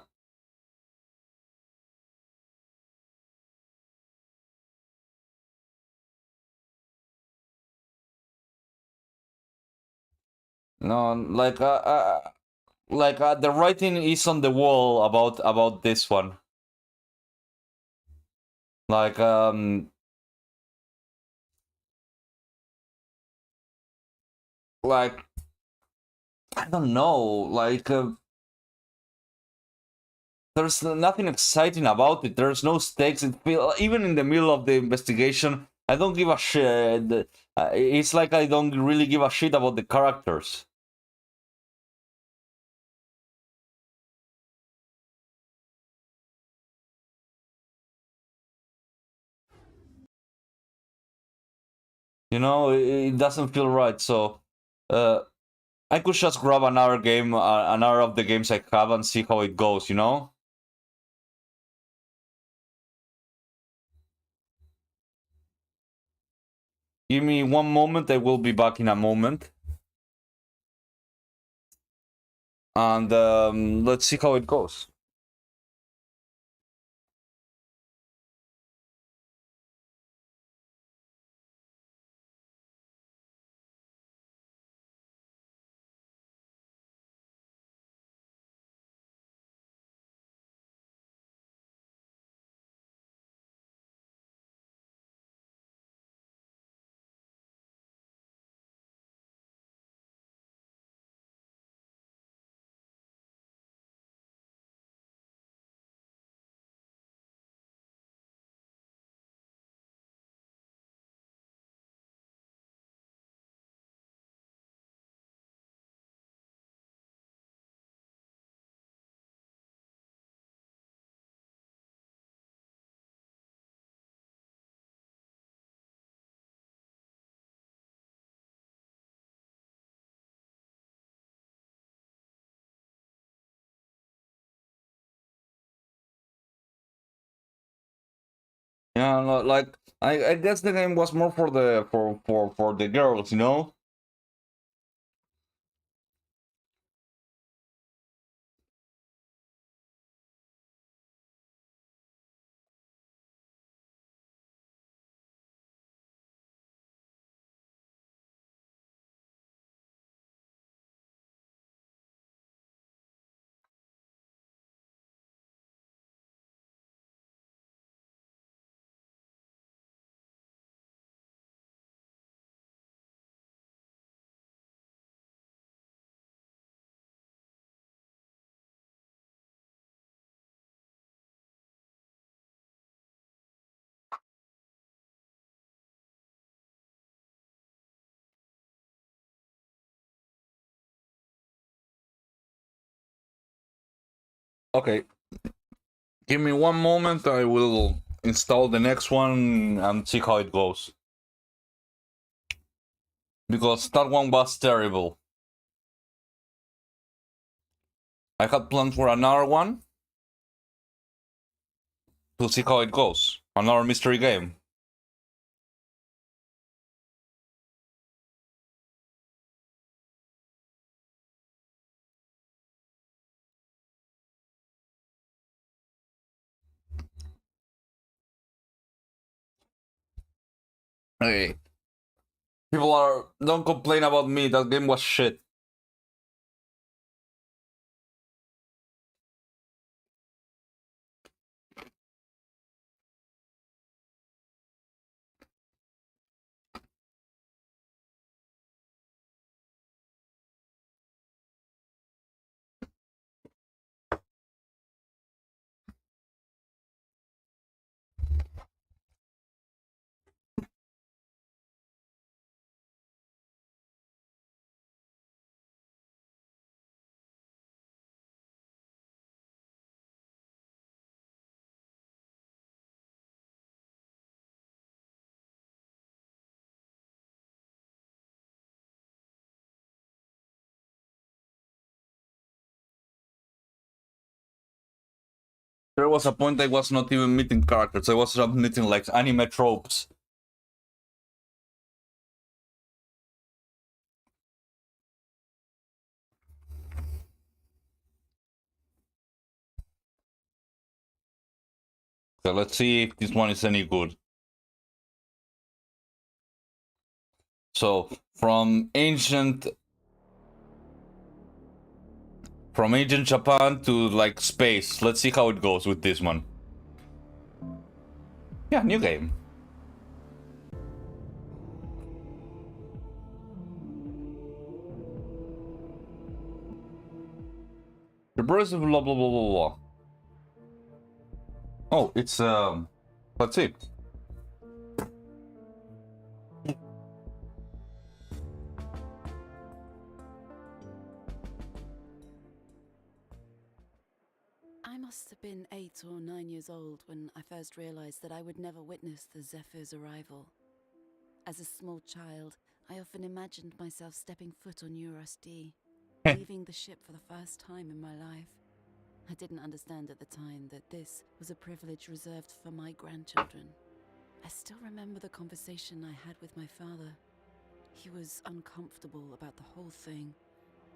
no, the writing is on the wall about this one. Like like I don't know. There's nothing exciting about it. There's no stakes. Even in the middle of the investigation, I don't give a shit. It's like I don't really give a shit about the characters. You know, it doesn't feel right. So, uh, I could just grab another game, another of the games I have, and see how it goes. You know. Give me one moment. I will be back in a moment, and let's see how it goes. Yeah, like I guess the game was more for the for the girls, you know. Okay, give me one moment. I will install the next one and see how it goes. Because that one was terrible. I had planned for another one to see how it goes. Another mystery game. Hey, people are don't complain about me. That game was shit. There was a point I was not even meeting characters. I was just meeting like anime tropes. So let's see if this one is any good. So from ancient Japan to like space. Let's see how it goes with this one. Yeah, new game. The birds of blah blah blah blah blah. Oh, it's let's see. I must have been 8 or 9 years old when I first realized that I would never witness the Zephyr's arrival. As a small child, I often imagined myself stepping foot on Eurus D, leaving the ship for the first time in my life. I didn't understand at the time that this was a privilege reserved for my grandchildren. I still remember the conversation I had with my father. He was uncomfortable about the whole thing,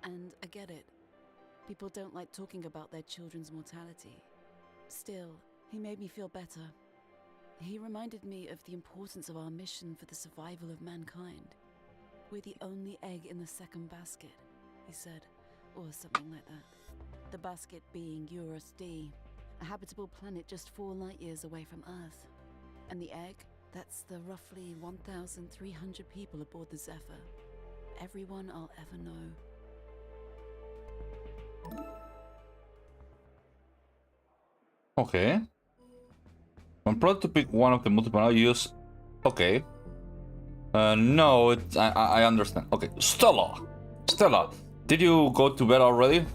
and I get it. People don't like talking about their children's mortality. Still, he made me feel better. He reminded me of the importance of our mission for the survival of mankind. We're the only egg in the second basket, he said, or something like that. The basket being Eurus D, a habitable planet just 4 light-years away from Earth. And the egg, that's the roughly 1,300 people aboard the Zephyr. Everyone I'll ever know. Okay. I'm proud to pick one of the multiple I use. Okay. No, I understand. Okay, Stella, did you go to bed already?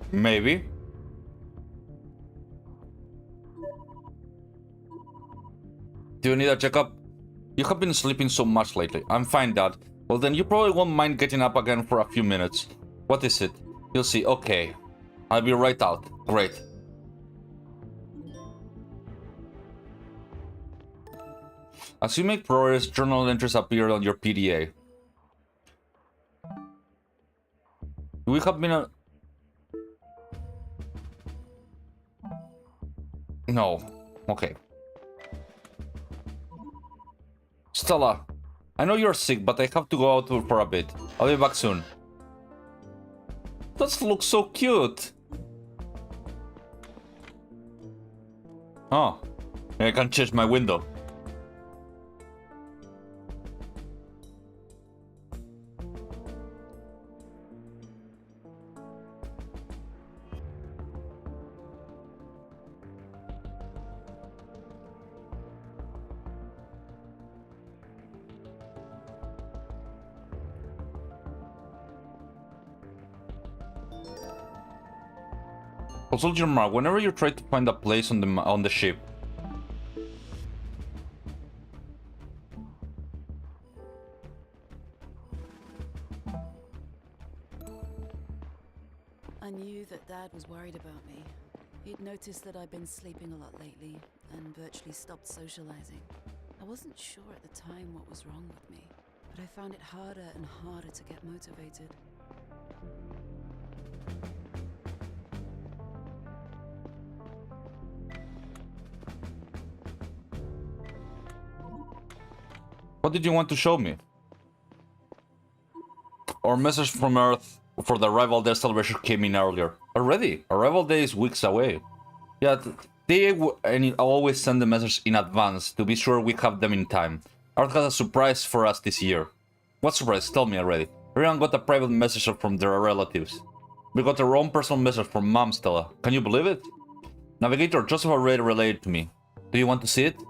Maybe. Do you need a checkup? You have been sleeping so much lately. I'm fine, Dad. Well, then you probably won't mind getting up again for a few minutes. What is it? You'll see. Okay. I'll be right out. Great. As you make progress, journal entries appear on your PDA. We have been a... No. Okay. Stella, I know you're sick, but I have to go out for a bit. I'll be back soon. That looks so cute. Oh, I can change my window. Consult your mark whenever you try to find a place on the ship. I knew that Dad was worried about me. He'd noticed that I'd been sleeping a lot lately and virtually stopped socializing. I wasn't sure at the time what was wrong with me, but I found it harder and harder to get motivated. What did you want to show me? Our message from Earth for the Arrival Day celebration came in earlier. Already? Arrival Day is weeks away. Yeah, they always send the message in advance to be sure we have them in time. Earth has a surprise for us this year. What surprise? Tell me already. Everyone got a private message from their relatives. We got our own personal message from Mom, Stella. Can you believe it? Navigator Joseph already relayed to me. Do you want to see it?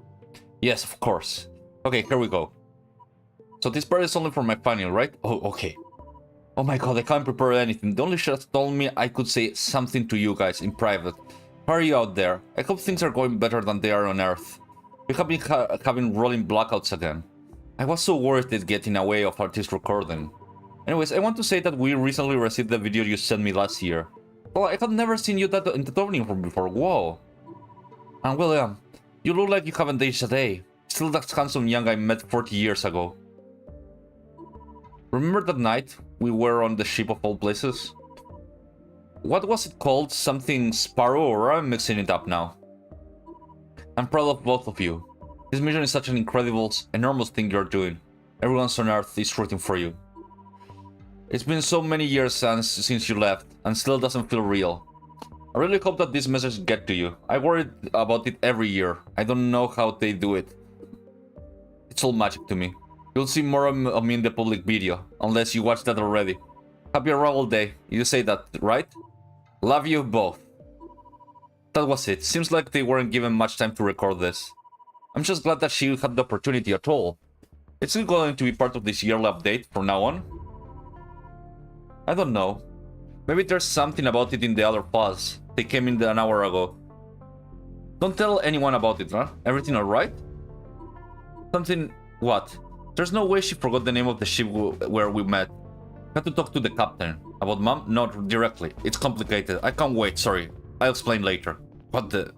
Yes, of course. Okay, here we go. So this part is only for my final, right? Oh, okay. Oh my god, I can't prepare anything. The only chef told me I could say something to you guys in private. How are you out there? I hope things are going better than they are on Earth. We have been having rolling blackouts again. I was so worried they'd get in the way of this recording. Anyways, I want to say that we recently received the video you sent me last year. Well, I have never seen you that in the opening room before. Whoa. And William, you look like you haven't aged a day. Still that handsome young guy I met 40 years ago. Remember that night we were on the ship of all places? What was it called? Something Sparrow, or I'm mixing it up now? I'm proud of both of you. This mission is such an incredible, enormous thing you're doing. Everyone on Earth is rooting for you. It's been so many years since you left, and still doesn't feel real. I really hope that this message gets to you. I worry about it every year. I don't know how they do it. It's all magic to me. You'll see more of me in the public video, unless you watched that already. Happy Arrival Day. You say that, right? Love you both. That was it. Seems like they weren't given much time to record this. I'm just glad that she had the opportunity at all. It's still going to be part of this yearly update from now on. I don't know. Maybe there's something about it in the other files. They came in an hour ago. Don't tell anyone about it, huh? Everything alright? Something... what? There's no way she forgot the name of the ship where we met. Had to talk to the captain. About Mom? Not directly. It's complicated. I can't wait, sorry. I'll explain later. What the...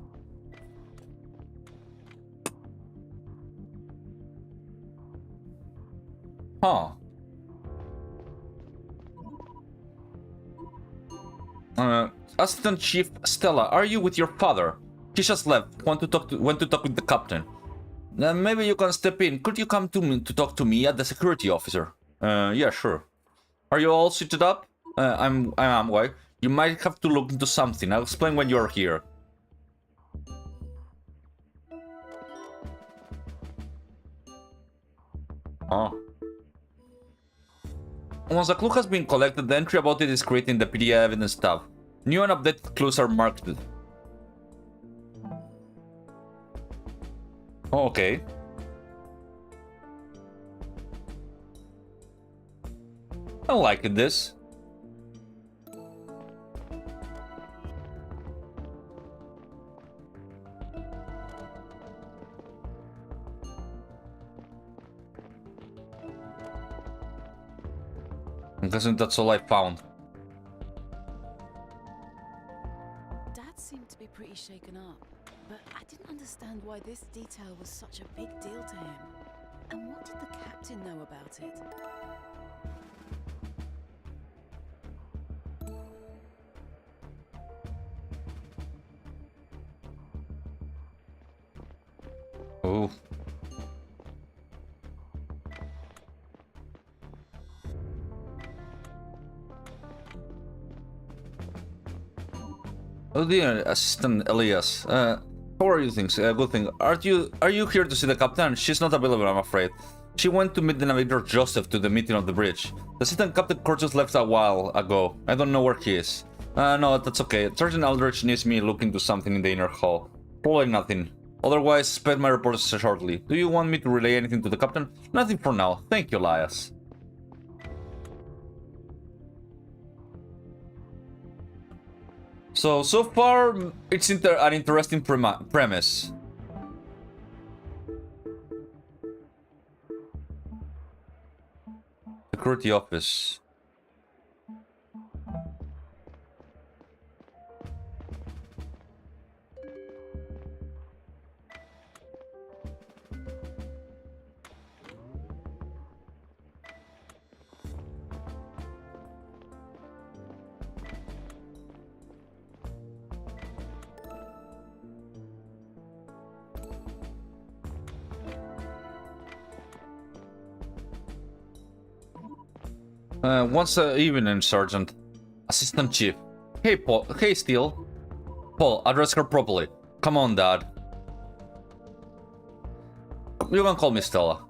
Huh. Assistant Chief Stella, are you with your father? He just left. Went to talk with the captain. Maybe you can step in. Could you come to me to talk to me at the security officer? Yeah, sure. Are you all suited up? I am. Why? You might have to look into something. I'll explain when you're here. Oh. Once a clue has been collected, the entry about it is created in the PDF evidence tab. New and updated clues are marked. Oh, okay. I like this. I'm guessing that's all I found. Dad seemed to be pretty shaken up, but I didn't understand why this detail was such a big deal to him. And what did the captain know about it? Oh. Oh dear, Assistant Elias. How are you things? Good thing. Are you here to see the captain? She's not available, I'm afraid. She went to meet the navigator Joseph to the meeting on the bridge. The assistant captain Curtis left a while ago. I don't know where he is. No, that's okay. Sergeant Aldrich needs me to look into something in the inner hall. Probably nothing. Otherwise, expect my report shortly. Do you want me to relay anything to the captain? Nothing for now. Thank you, Elias. So far, it's an interesting premise. Security office. Once evening, Sergeant. Assistant Chief. Hey, Paul. Hey, Steele. Paul, address her properly. Come on, Dad. You can call me Stella.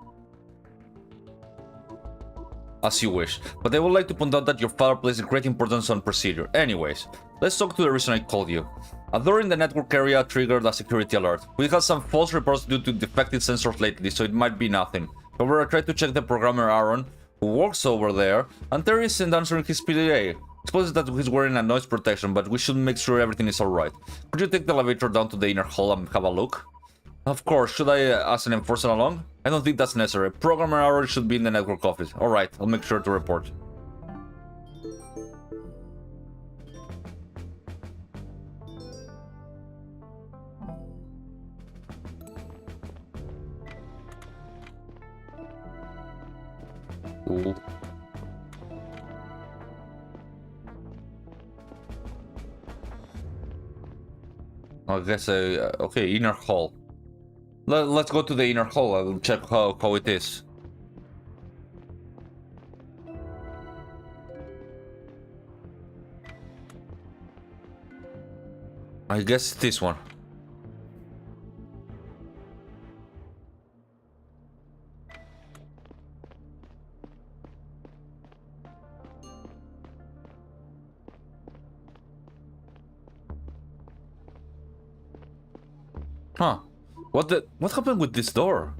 As you wish. But I would like to point out that your father places great importance on procedure. Anyways, let's talk to the reason I called you. A door in the network area triggered a security alert. We had some false reports due to defective sensors lately, so it might be nothing. However, I tried to check the programmer Aaron, who works over there, and Terry isn't answering his PDA. Supposes that he's wearing a noise protection, but we should make sure everything is alright. Could you take the elevator down to the inner hall and have a look? Of course, should I ask an enforcer along? I don't think that's necessary. Programmer Aaron should be in the network office. Alright, I'll make sure to report. Ooh. I guess okay, inner hall. Let's go to the inner hall. I'll check how it is. I guess this one. Huh. What happened with this door?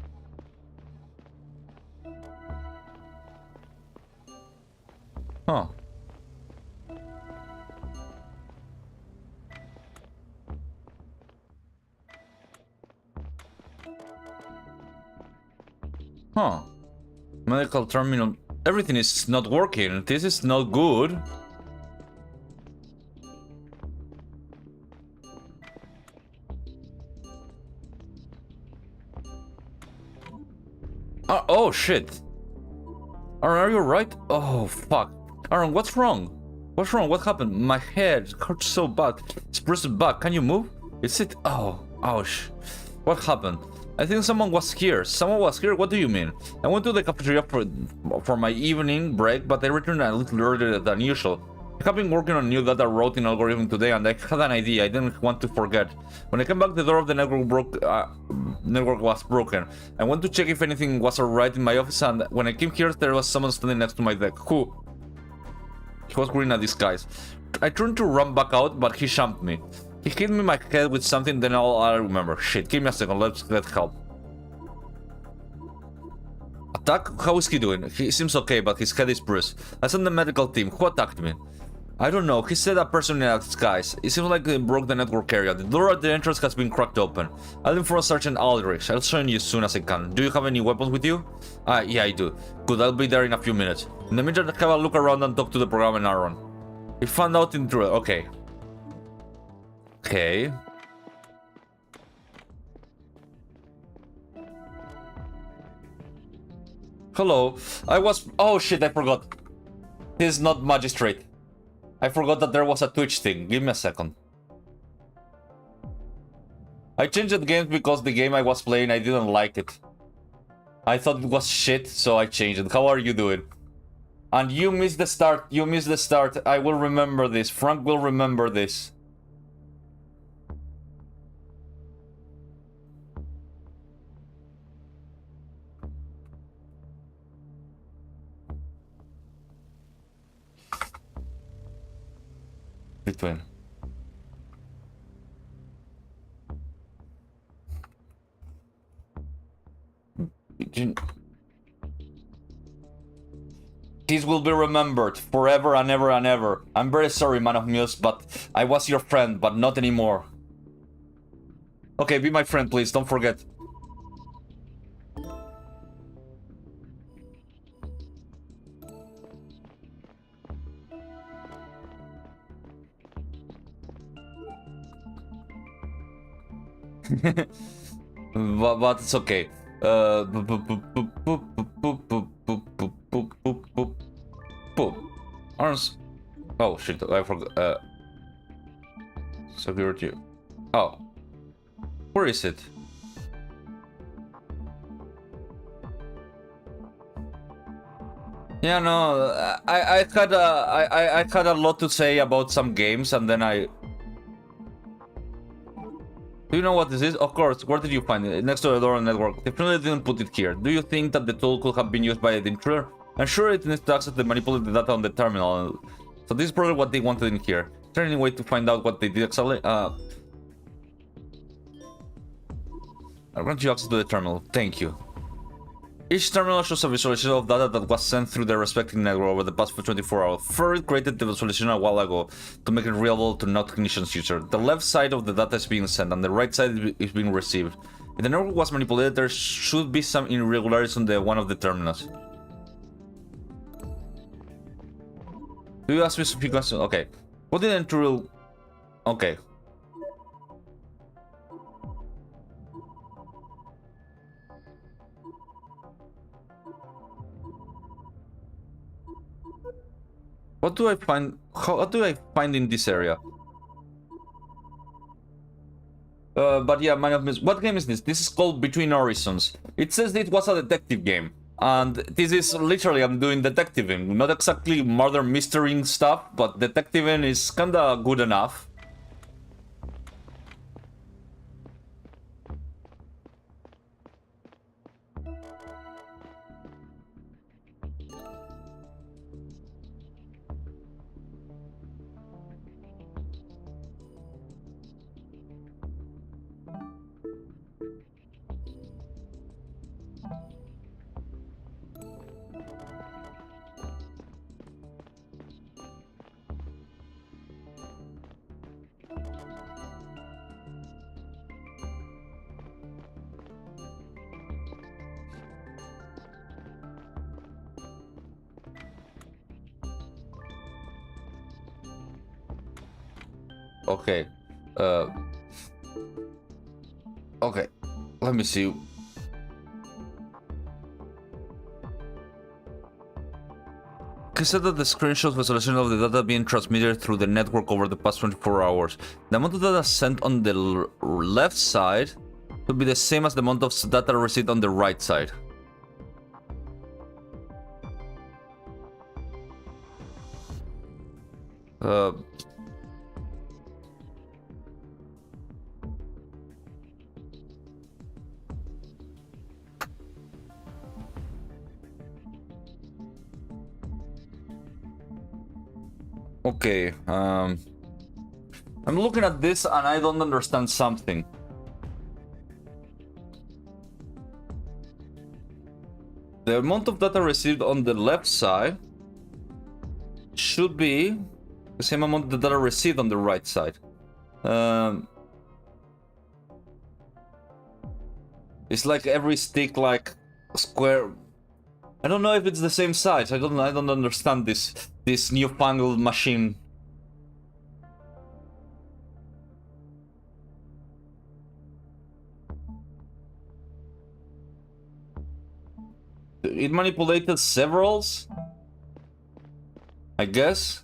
Huh. Huh. Medical terminal. Everything is not working. This is not good. Oh shit. Aaron, are you right? Oh fuck. Aaron, what's wrong? What's wrong? What happened? My head hurts so bad. It's bruised back. Can you move? Is it? Oh, ouch. What happened? I think someone was here. Someone was here? What do you mean? I went to the cafeteria for my evening break, but I returned a little earlier than usual. I have been working on new data routing algorithm today, and I had an idea I didn't want to forget. When I came back, the door of the network was broken. I went to check if anything was alright in my office, and when I came here, there was someone standing next to my desk. Who? He was wearing a disguise. I turned to run back out, but he jumped me. He hit me in my head with something, then all I remember. Shit, give me a second, let's get help. Attack? How is he doing? He seems okay, but his head is bruised. I sent the medical team. Who attacked me? I don't know. He said a person in a disguise. It seems like they broke the network area. The door at the entrance has been cracked open. I'll inform Sergeant Aldrich. I'll join you as soon as I can. Do you have any weapons with you? Yeah, I do. Good, I'll be there in a few minutes. In the meantime, have a look around and talk to the program and Aaron. We found out in truth. Okay. Okay. Hello. Oh shit, I forgot. This is not Magistrate. I forgot that there was a Twitch thing. Give me a second. I changed the game because the game I was playing, I didn't like it. I thought it was shit, so I changed it. How are you doing? And you missed the start. You missed the start. I will remember this. Frank will remember this. Between. This will be remembered forever and ever and ever. I'm very sorry, Man of Muse, but I was your friend, but not anymore. Okay, be my friend, please. Don't forget. But it's okay. Arms. Oh shit! I forgot. Security. Oh, where is it? Yeah, no. I had a lot to say about some games, and then I. Do you know what this is? Of course, where did you find it? Next to the door on the network. Definitely didn't put it here. Do you think that the tool could have been used by the intruder? I'm sure it needs to access the manipulated data on the terminal. So this is probably what they wanted in here. Is there any way to find out what they did exactly? I'll grant you access to the terminal. Thank you. Each terminal shows a visualization of data that was sent through the respective network over the past 24 hours. Furry created the visualization a while ago to make it reliable to non-technicians user. The left side of the data is being sent and the right side is being received. If the network was manipulated, there should be some irregularities on the one of the terminals. Do you ask me if you can... Okay. What did intruder... Okay. What do I find? What do I find in this area? But yeah, what game is this? This is called Between Horizons. It says it was a detective game. And this is literally, I'm doing detectiving. Not exactly murder mystery stuff, but detectiving is kinda good enough. Okay. Okay. Let me see. He said that the screenshot resolution of the data being transmitted through the network over the past 24 hours. The amount of data sent on the left side would be the same as the amount of data received on the right side. Okay, I'm looking at this and I don't understand something. The amount of data received on the left side should be the same amount of data received on the right side. It's like every stick, like square. I don't know if it's the same size. I don't understand this newfangled machine. It manipulated severals, I guess.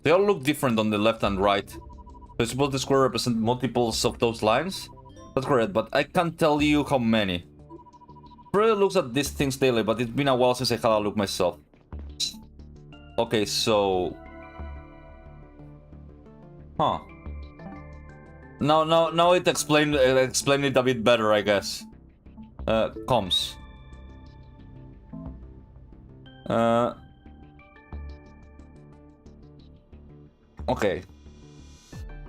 They all look different on the left and right. So I suppose the square represent multiples of those lines? That's correct, but I can't tell you how many. Freddy looks at these things daily, but it's been a while since I had a look myself. Okay, so... Huh. Now it explained it a bit better, I guess. Comms. Okay.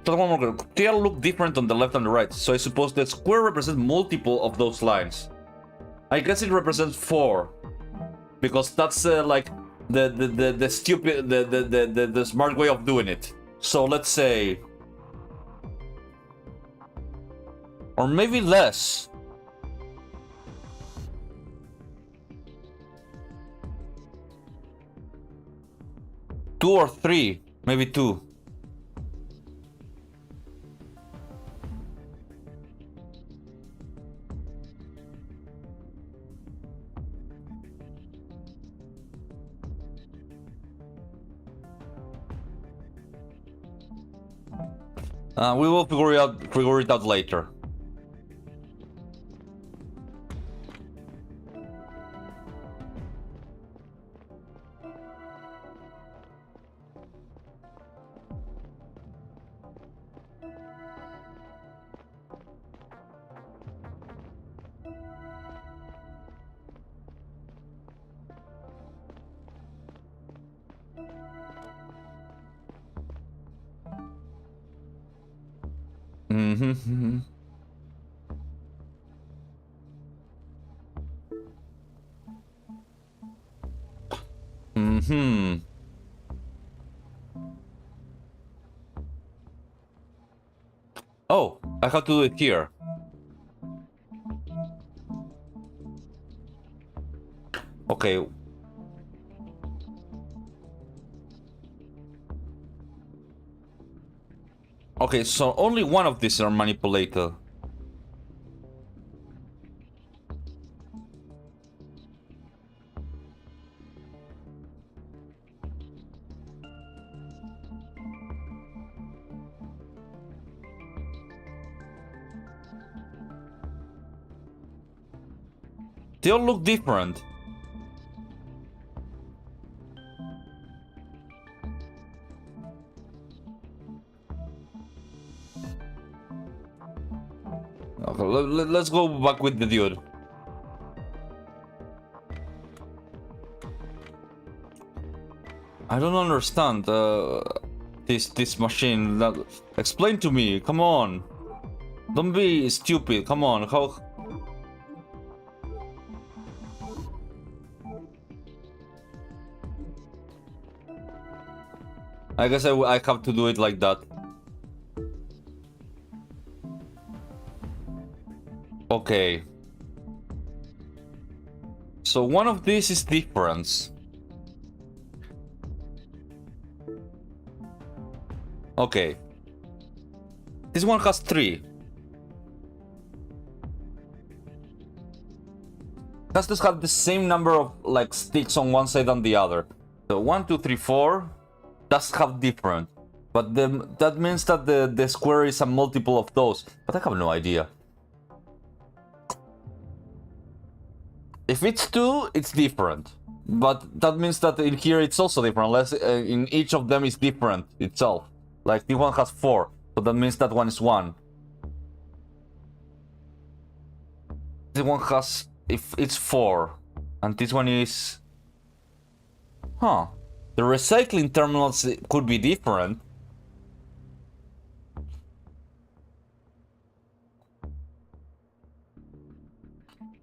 Just one more. They all look different on the left and the right, so I suppose the square represents multiple of those lines. I guess it represents 4, because that's like the stupid the smart way of doing it. So let's say, or maybe less. Two or three, maybe 2. We will figure it out later. Mm-hmm. Mm-hmm. Oh, I have to do it here. Okay. Okay, so only one of these are manipulated. They all look different. Okay, let's go back with the dude. I don't understand this machine. Explain to me. Come on. Don't be stupid. Come on. How? I guess I have to do it like that. Okay. So one of these is difference. Okay. This one has 3. Has to have the same number of like sticks on one side and the other. So 1, 2, 3, 4 does have different. But that means that the square is a multiple of those. But I have no idea. If it's 2, it's different. But that means that in here it's also different. Unless in each of them is different itself. Like this one has 4. So that means that one is 1. This one has... If it's 4. And this one is... Huh. The recycling terminals could be different.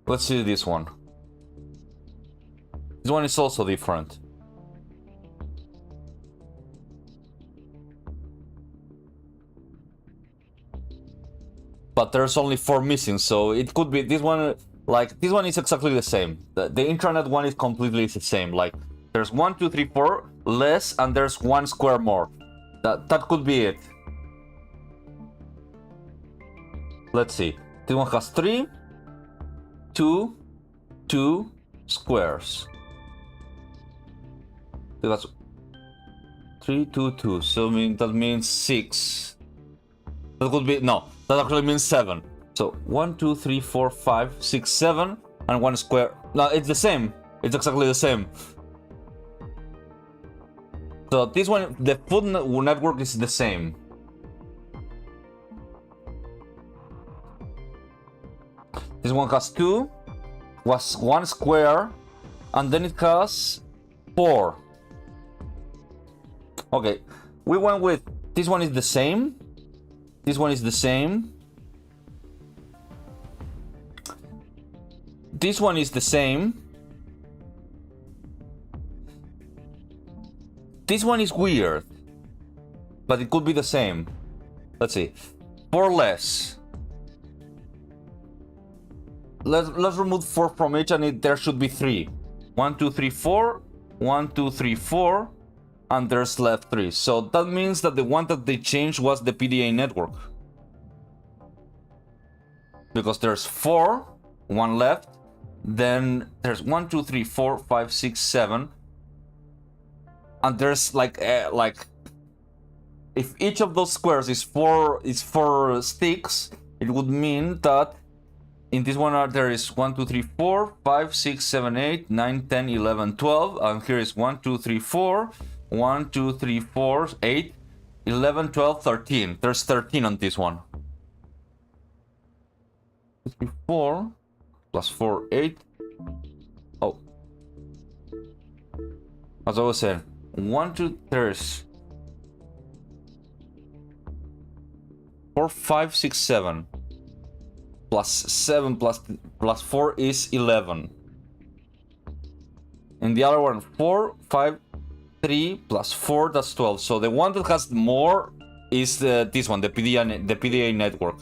Let's see this one. This one is also different. But there's only 4 missing, so it could be this one. Like this one is exactly the same. The intranet one is completely the same. Like there's 1, 2, 3, 4 less, and there's 1 square more. That could be it. Let's see. This one has 3, 2, 2 squares. That's 3, 2, 2. So that means 6. That could be no. That actually means 7. So 1, 2, 3, 4, 5, 6, 7, and 1 square. No, it's the same. It's exactly the same. So this one, the food network is the same. This one has 2, was 1 square, and then it has 4. Okay, we went with this one is the same. This one is the same. This one is the same. This one is weird, but it could be the same. Let's see. 4 less. Let's remove 4 from each, and there should be 3. 1, 2, 3, 4. 1, 2, 3, 4. And there's left 3. So that means that the one that they changed was the PDA network. Because there's 4, 1 left. Then there's 1, 2, 3, 4, 5, 6, 7. And there's like if each of those squares is 4 sticks, it would mean that in this one there is 1, 2, 3, 4, 5, 6, 7, 8, 9, 10, 11, 12. And here is 1, 2, 3, 4. 1, 2, 3, 4, 8, 11, 12, 13. There's 13 on this one. 3, 4, plus 4, 8. Oh. As I was saying, 1, 2, there's 4, 5, 6, 7. Plus 7 plus 4 is 11. And the other one, 4, 5, 3 plus 4, that's 12. So the one that has more is this one, the PDA network.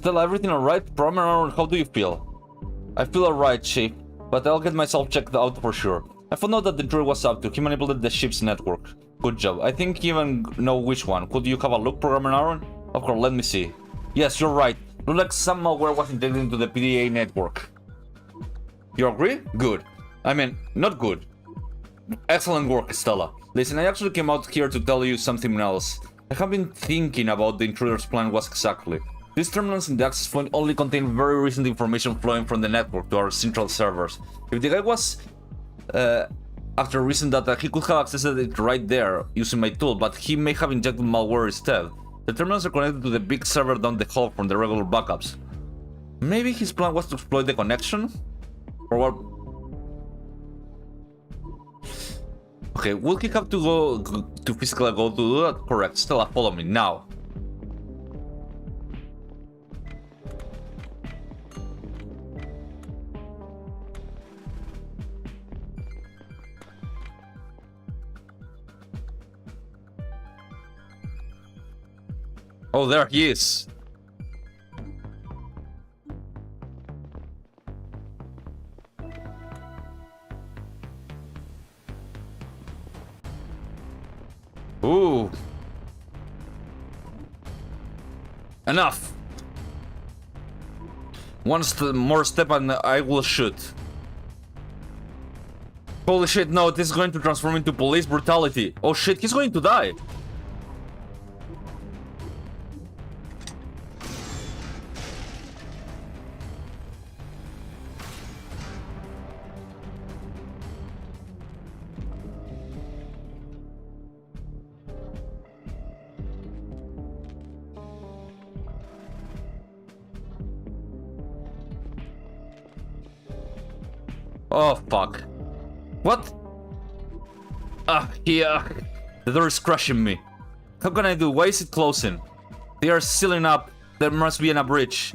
Stella, everything alright? Promenade, how do you feel? I feel alright, Chief, but I'll get myself checked out for sure. I found out that the intruder was up to. He manipulated the ship's network. Good job. I think you even know which one. Could you have a look, Programmer Aaron? Of course, let me see. Yes, you're right. Looks like some malware was injected into the PDA network. You agree? Good. I mean, not good. Excellent work, Stella. Listen, I actually came out here to tell you something else. I have been thinking about the intruder's plan was exactly. These terminals in the access point only contain very recent information flowing from the network to our central servers. If the guy was after recent data, he could have accessed it right there using my tool, but he may have injected malware instead. The terminals are connected to the big server down the hall from the regular backups. Maybe his plan was to exploit the connection? Or what? Okay, will he have to go to physically go to do that? Correct. Stella, follow me now. Oh, there he is. Ooh. Enough. One more step and I will shoot. Holy shit, no, this is going to transform into police brutality. Oh shit, he's going to die. Oh fuck. What? Yeah. The door is crushing me. How can I do? Why is it closing? They are sealing up. There must be a bridge.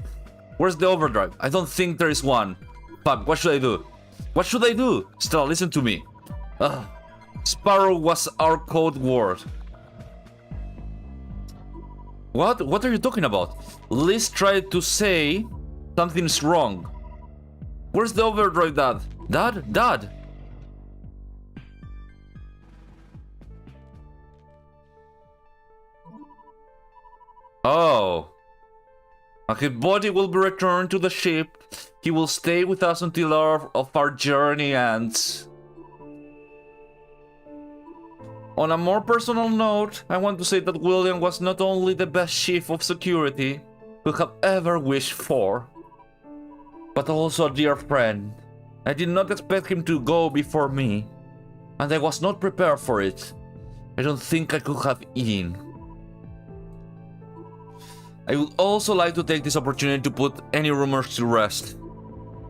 Where's the overdrive? I don't think there is one. Fuck, what should I do? What should I do? Stella, listen to me. Sparrow was our code word. What? What are you talking about? Liz tried to say something's wrong. Where's the overdrive, Dad? Dad? Oh. His body will be returned to the ship. He will stay with us until our journey ends. On a more personal note, I want to say that William was not only the best chief of security we have ever wished for, but also a dear friend. I did not expect him to go before me, and I was not prepared for it. I don't think I could have eaten. I would also like to take this opportunity to put any rumors to rest.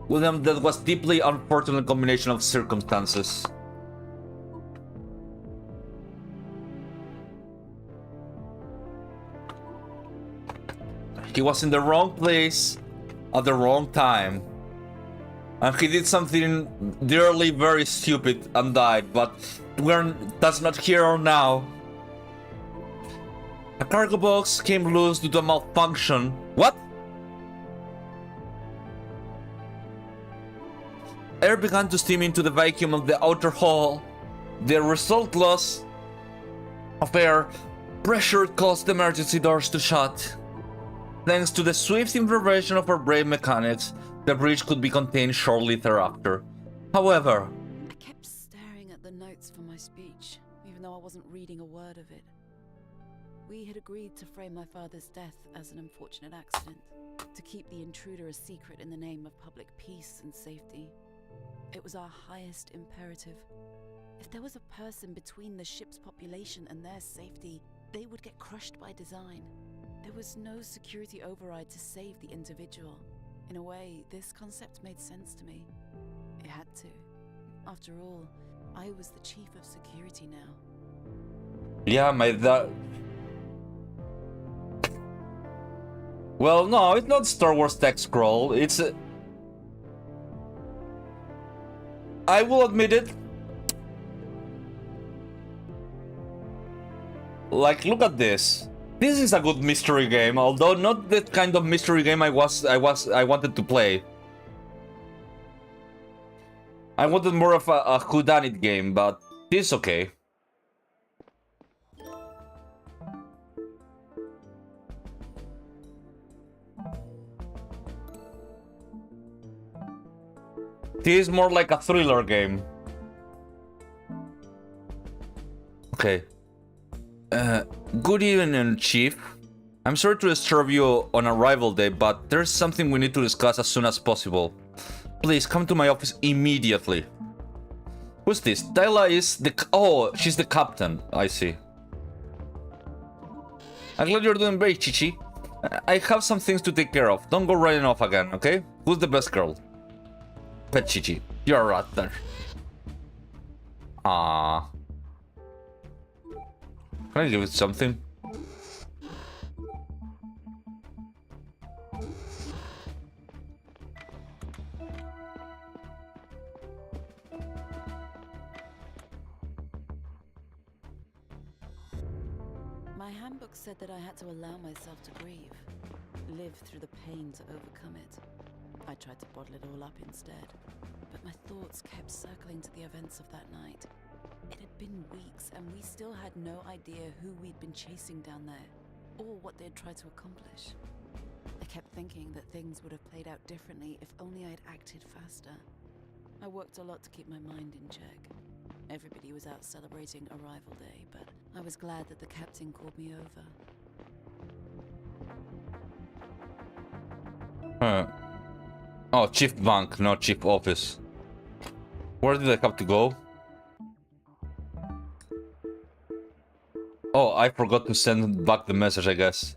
William, that was deeply unfortunate combination of circumstances. He was in the wrong place at the wrong time. And he did something dearly very stupid and died, but that's not here or now. A cargo box came loose due to a malfunction. What? Air began to steam into the vacuum of the outer hull. The resultless of air pressure caused the emergency doors to shut. Thanks to the swift intervention of our brave mechanics, the bridge could be contained shortly thereafter. However, I kept staring at the notes for my speech, even though I wasn't reading a word of it. We had agreed to frame my father's death as an unfortunate accident, to keep the intruder a secret in the name of public peace and safety. It was our highest imperative. If there was a person between the ship's population and their safety, they would get crushed by design. There was no security override to save the individual. In a way, this concept made sense to me. It had to. After all, I was the chief of security now. yeah, my dad. Well, no, it's not Star Wars text scroll. It's. I will admit it. Like, look at this. This is a good mystery game, although not the kind of mystery game I wanted to play. I wanted more of a whodunit game, but this is okay. This is more like a thriller game. Okay. Good evening, Chief. I'm sorry to disturb you on arrival day, but there's something we need to discuss as soon as possible. Please come to my office immediately. Who's this? Dyla is the... Oh, she's the captain. I see. I'm glad you're doing great, Chichi. I have some things to take care of. Don't go running off again, okay? Who's the best girl? Pet Chichi. You're a rat there. Ah. Can I give it something? My handbook said that I had to allow myself to grieve, live through the pain to overcome it. I tried to bottle it all up instead, but my thoughts kept circling to the events of that night. It had been weeks, and we still had no idea who we'd been chasing down there, or what they'd tried to accomplish. I kept thinking that things would have played out differently if only I'd acted faster. I worked a lot to keep my mind in check. Everybody was out celebrating Arrival Day, but I was glad that the captain called me over. Oh, Chief Bank, not Chief Office. Where did I have to go? Oh, I forgot to send back the message, I guess.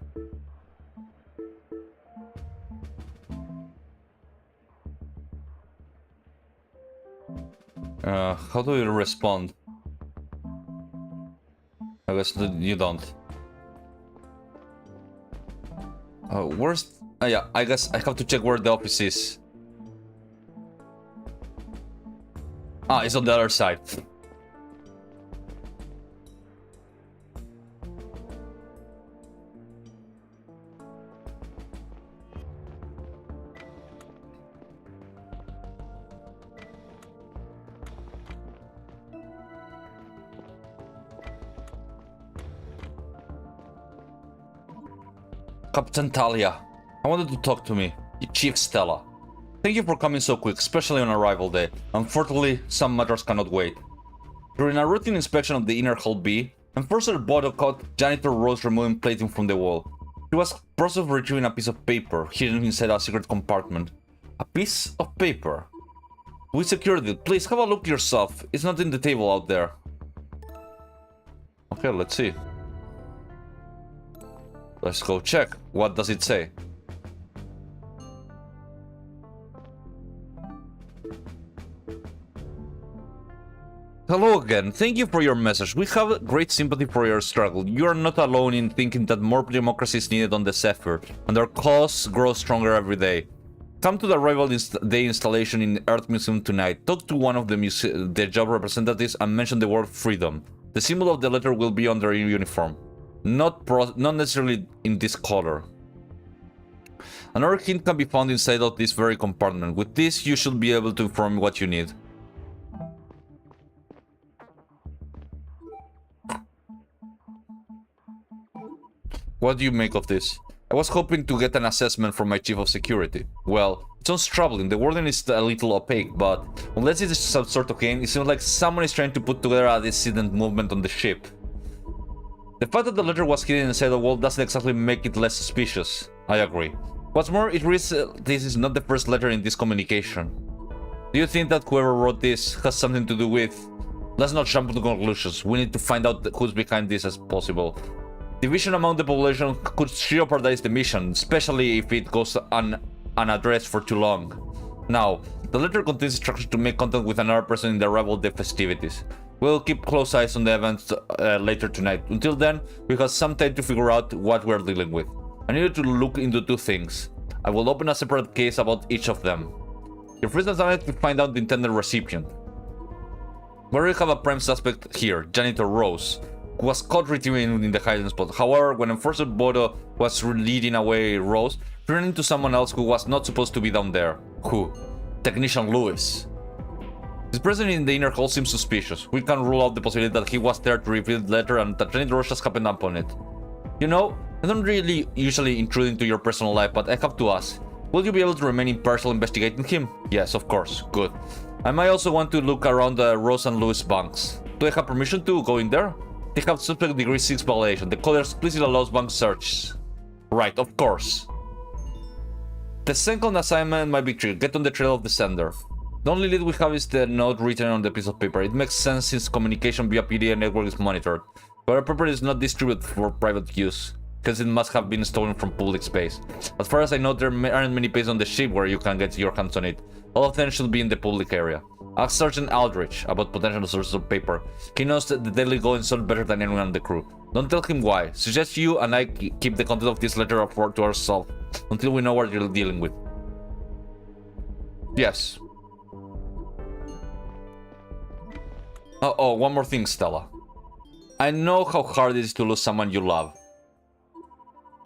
How do you respond? I guess you don't. Where's... yeah, I guess I have to check where the office is. Ah, it's on the other side. Captain Talia, I wanted to talk to me. Chief Stella. Thank you for coming so quick, especially on arrival day. Unfortunately, some matters cannot wait. During a routine inspection of the inner hall B, Enforcer Bodo caught Janitor Rose removing plating from the wall. She was process of retrieving a piece of paper hidden inside a secret compartment. A piece of paper? We secured it. Please have a look yourself. It's not in the table out there. Okay, let's see. Let's go check. What does it say? Hello again. Thank you for your message. We have great sympathy for your struggle. You are not alone in thinking that more democracy is needed on the Zephyr, and our cause grows stronger every day. Come to the Arrival Day installation in Earth Museum tonight. Talk to one of the job representatives and mention the word freedom. The symbol of the letter will be on their uniform. Not necessarily in this color. Another hint can be found inside of this very compartment. With this, you should be able to inform me what you need. What do you make of this? I was hoping to get an assessment from my chief of security. Well, it sounds troubling. The wording is a little opaque, but unless it is some sort of game, it seems like someone is trying to put together a dissident movement on the ship. The fact that the letter was hidden inside the wall doesn't exactly make it less suspicious. I agree. What's more, it reads this is not the first letter in this communication. Do you think that whoever wrote this has something to do with... Let's not jump to conclusions. We need to find out who's behind this as possible. Division among the population could jeopardize the mission, especially if it goes unaddressed for too long. Now, the letter contains instructions to make contact with another person in the Arrival Day festivities. We'll keep close eyes on the events later tonight. Until then, we have some time to figure out what we're dealing with. I need you to look into two things. I will open a separate case about each of them. Your first assignment is to find out the intended recipient. We already have a prime suspect here, Janitor Rose. who was caught retrieving in the hiding spot. However, when Enforcer Bodo was leading away Rose, he ran into someone else who was not supposed to be down there. Who? Technician Lewis. His presence in the inner hall seems suspicious. We can rule out the possibility that he was there to reveal the letter and that any rush has happened upon it. You know, I don't really usually intrude into your personal life, but I have to ask. Will you be able to remain impartial investigating him? Yes, of course. Good. I might also want to look around the Rose and Lewis banks. Do I have permission to go in there? They have suspect degree 6 violation. The code explicitly allows bank searches. Right, of course. The second assignment might be triggered. Get on the trail of the sender. The only lead we have is the note written on the piece of paper. It makes sense since communication via PDA network is monitored. But the paper is not distributed for private use, because it must have been stolen from public space. As far as I know, there aren't many places on the ship where you can get your hands on it. All of them should be in the public area. Ask Sergeant Aldrich about potential sources of paper. He knows the daily goings on better than anyone on the crew. Don't tell him why. Suggest you and I keep the content of this letter to ourselves until we know what you're dealing with. Yes. Oh, one more thing, Stella. I know how hard it is to lose someone you love.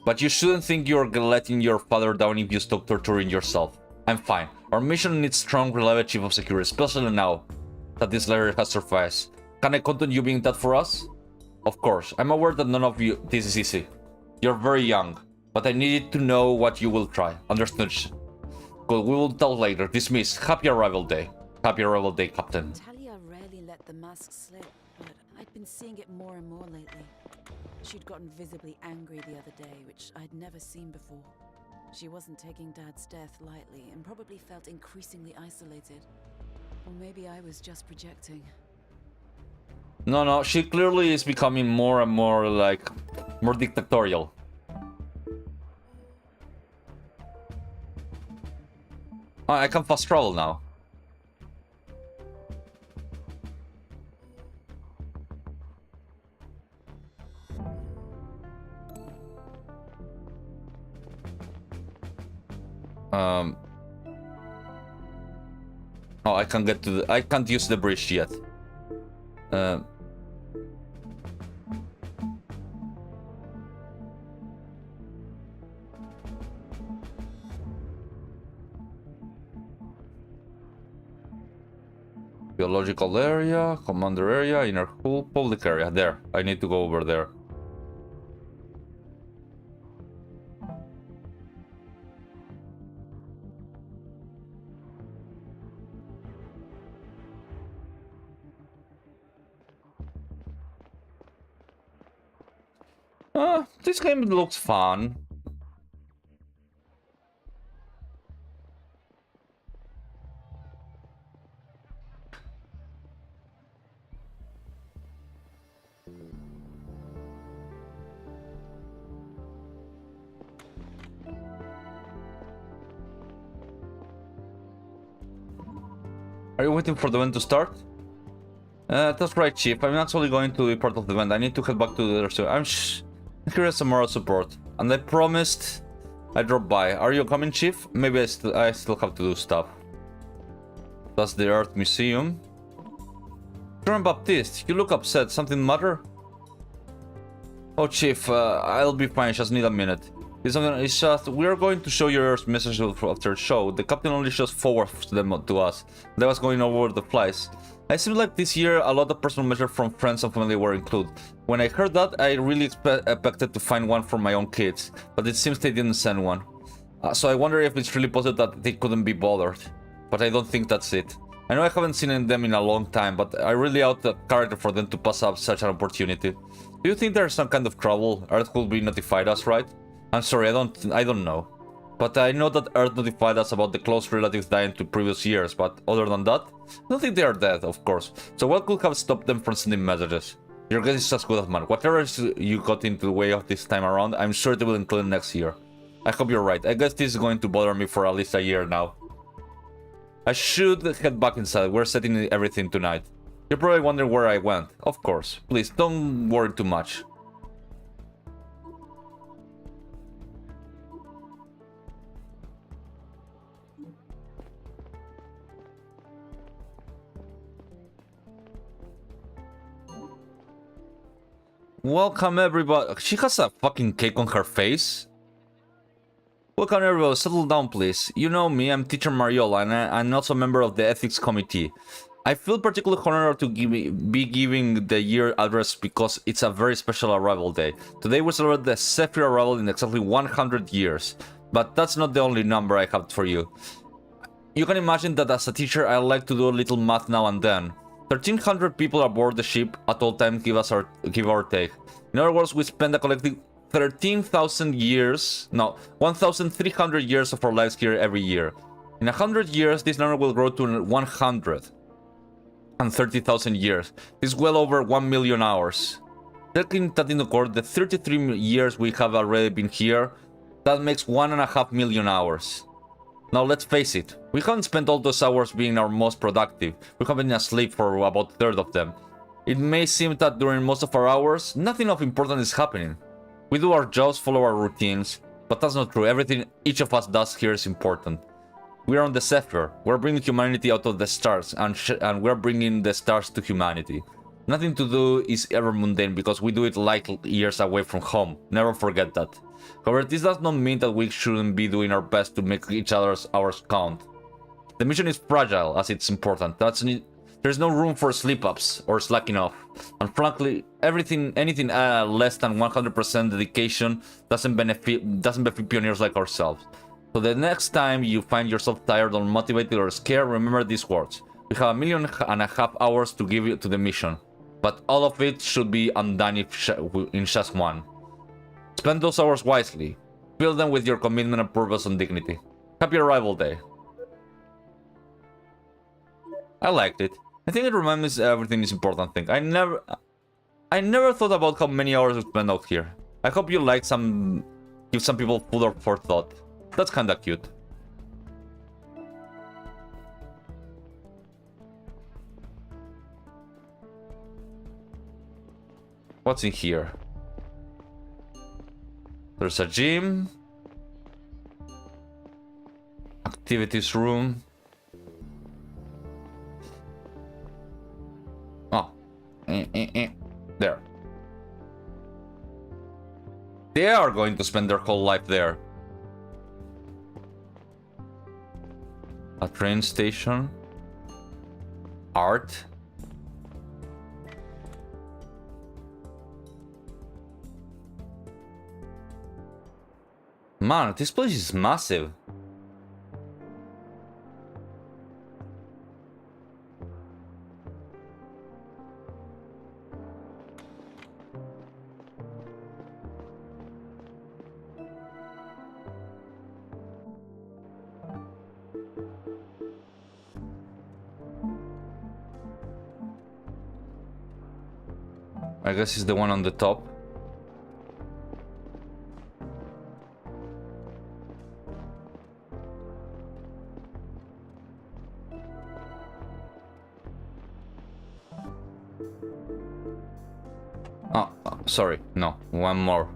But you shouldn't think you're letting your father down if you stop torturing yourself. I'm fine. Our mission needs strong, reliable chief of security, especially now that this letter has surfaced. Can I count on you being that for us? Of course. I'm aware that none of this is easy. You're very young, but I needed to know what you will try. Understood? Good, we will talk later. Dismissed. Happy arrival day. Happy arrival day, Captain. Talia rarely let the mask slip, but I'd been seeing it more and more lately. She'd gotten visibly angry the other day, which I'd never seen before. She wasn't taking Dad's death lightly and probably felt increasingly isolated. Or maybe I was just projecting. No, she clearly is becoming more and more like more dictatorial. Oh, I can fast travel now. Oh, I can't get to the... I can't use the bridge yet. Biological area, commander area, inner hull, public area. There. I need to go over there. This game looks fun. Are you waiting for the event to start? That's right, Chief. I'm actually going to be part of the event. I need to head back to the other side. I'm here as a moral support, and I promised I'd drop by. Are you coming, Chief? Maybe I still have to do stuff. That's the Earth Museum. Jean Baptiste, you look upset. Something matter? Oh, Chief, I'll be fine. Just need a minute. It's just we are going to show you your message after the show. The captain only just forwarded them to us. They was going over the flights. It seems like this year a lot of personal measures from friends and family were included. When I heard that, I really expected to find one for my own kids, but it seems they didn't send one. So I wonder if it's really possible that they couldn't be bothered. But I don't think that's it. I know I haven't seen them in a long time, but I really out the character for them to pass up such an opportunity. Do you think there's some kind of trouble? Earth will be notified us, right? I'm sorry, I don't know. But I know that Earth notified us about the close relatives dying to previous years, but other than that, I don't think they are dead, of course. So what could have stopped them from sending messages? Your guess is as good as mine. Whatever you got into the way of this time around, I'm sure they will include next year. I hope you're right. I guess this is going to bother me for at least a year now. I should head back inside. We're setting everything tonight. You're probably wondering where I went. Of course. Please, don't worry too much. Welcome everybody. She has a fucking cake on her face. Welcome everybody, settle down please. You know me, I'm Teacher Mariola and I'm also a member of the Ethics Committee. I feel particularly honored to be giving the year address because it's a very special arrival day. Today we celebrate the Zephyr arrival in exactly 100 years. But that's not the only number I have for you. You can imagine that as a teacher I like to do a little math now and then. 1,300 people aboard the ship at all times give or take. In other words, we spend a collective 13,000 years, no, 1,300 years of our lives here every year. In 100 years, this number will grow to 130,000 years. This is well over 1 million hours. Taking that into account, the 33 years we have already been here, that makes 1.5 million hours. Now let's face it, we haven't spent all those hours being our most productive. We have been asleep for about a third of them. It may seem that during most of our hours, nothing of importance is happening. We do our jobs, follow our routines, but that's not true. Everything each of us does here is important. We are on the Zephyr. We're bringing humanity out of the stars, and we're bringing the stars to humanity. Nothing to do is ever mundane because we do it light years away from home. Never forget that. However, this does not mean that we shouldn't be doing our best to make each other's hours count. The mission is fragile, as it's important. There's no room for slip-ups or slacking off. And frankly, anything less than 100% dedication doesn't benefit pioneers like ourselves. So the next time you find yourself tired, unmotivated, or scared, remember these words. We have 1.5 million hours to give you to the mission, but all of it should be undone in just one. Spend those hours wisely. Fill them with your commitment and purpose and dignity. Happy arrival day. I liked it. I think it reminds me everything is important thing. I never thought about how many hours we spend out here. I hope you like give some people food for thought. That's kinda cute. What's in here? There's a gym. Activities room. Oh. There. They are going to spend their whole life there. A train station. Art. Man, this place is massive. I guess it's the one on the top. Sorry, no, one more.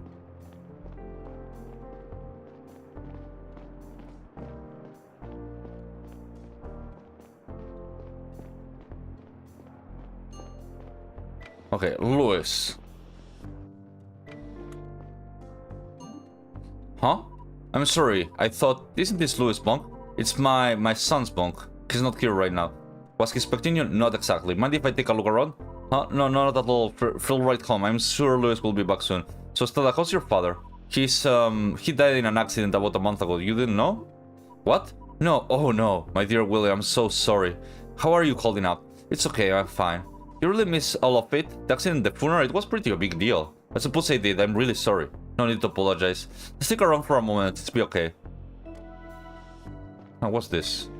Okay, Louis. Huh? I'm sorry, I thought, isn't this Louis' bunk? It's my son's bunk. He's not here right now. Was he expecting you? Not exactly. Mind if I take a look around? Huh? No, not at all. Feel right home. I'm sure Louis will be back soon. So Stella, how's your father? He died in an accident about a month ago. You didn't know? What? No, oh no. My dear Willie, I'm so sorry. How are you holding up? It's okay, I'm fine. You really miss all of it? The accident, the funeral, it was pretty a big deal. I suppose I did. I'm really sorry. No need to apologize. Stick around for a moment. It's be okay. Now, what's this?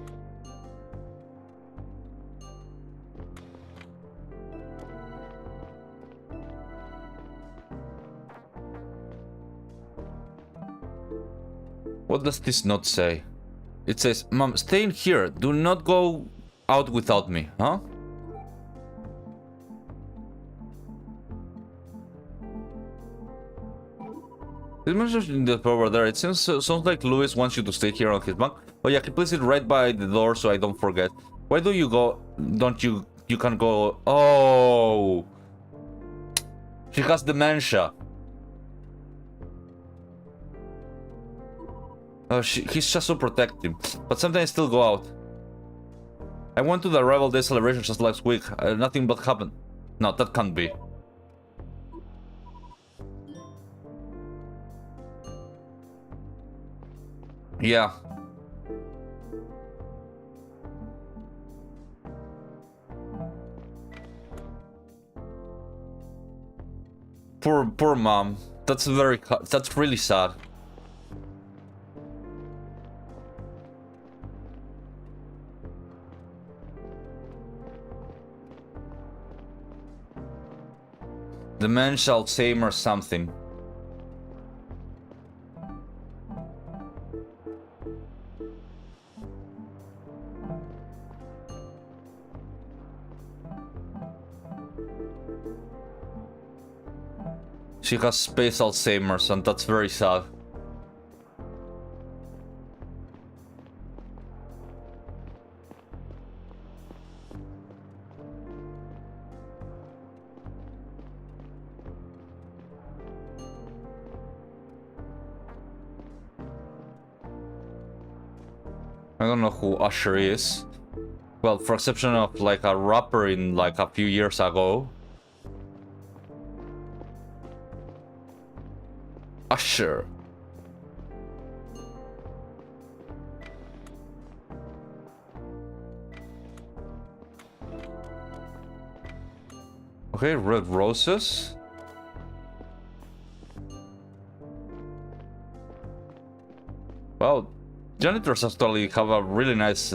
What does this note say? It says, Mom, stay in here. Do not go out without me, huh? This message in the over there, it sounds like Louis wants you to stay here on his bunk. Oh yeah, he places it right by the door so I don't forget. Why do you go? Don't you? You can go. Oh, She has dementia. He's just so protective, but sometimes I still go out. I went to the Arrival Day celebration just last week. Nothing but happened. No, that can't be. Yeah. Poor mom. That's really sad. Dementia, Alzheimer's, something. She has space Alzheimer's, and that's very sad. I don't know who Usher is. Well, for exception of like a rapper in like a few years ago. Usher. Okay, red roses. Wow, janitors actually have a really nice...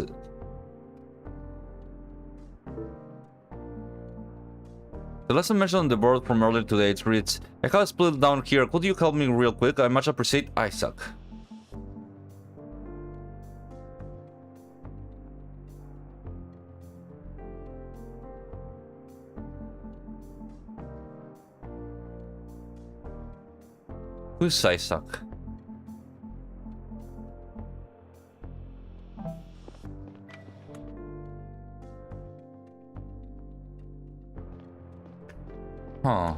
The lesson mentioned on the board from earlier today, it reads, I have split down here, could you help me real quick? I much appreciate Isaac. Who's Isaac? Huh.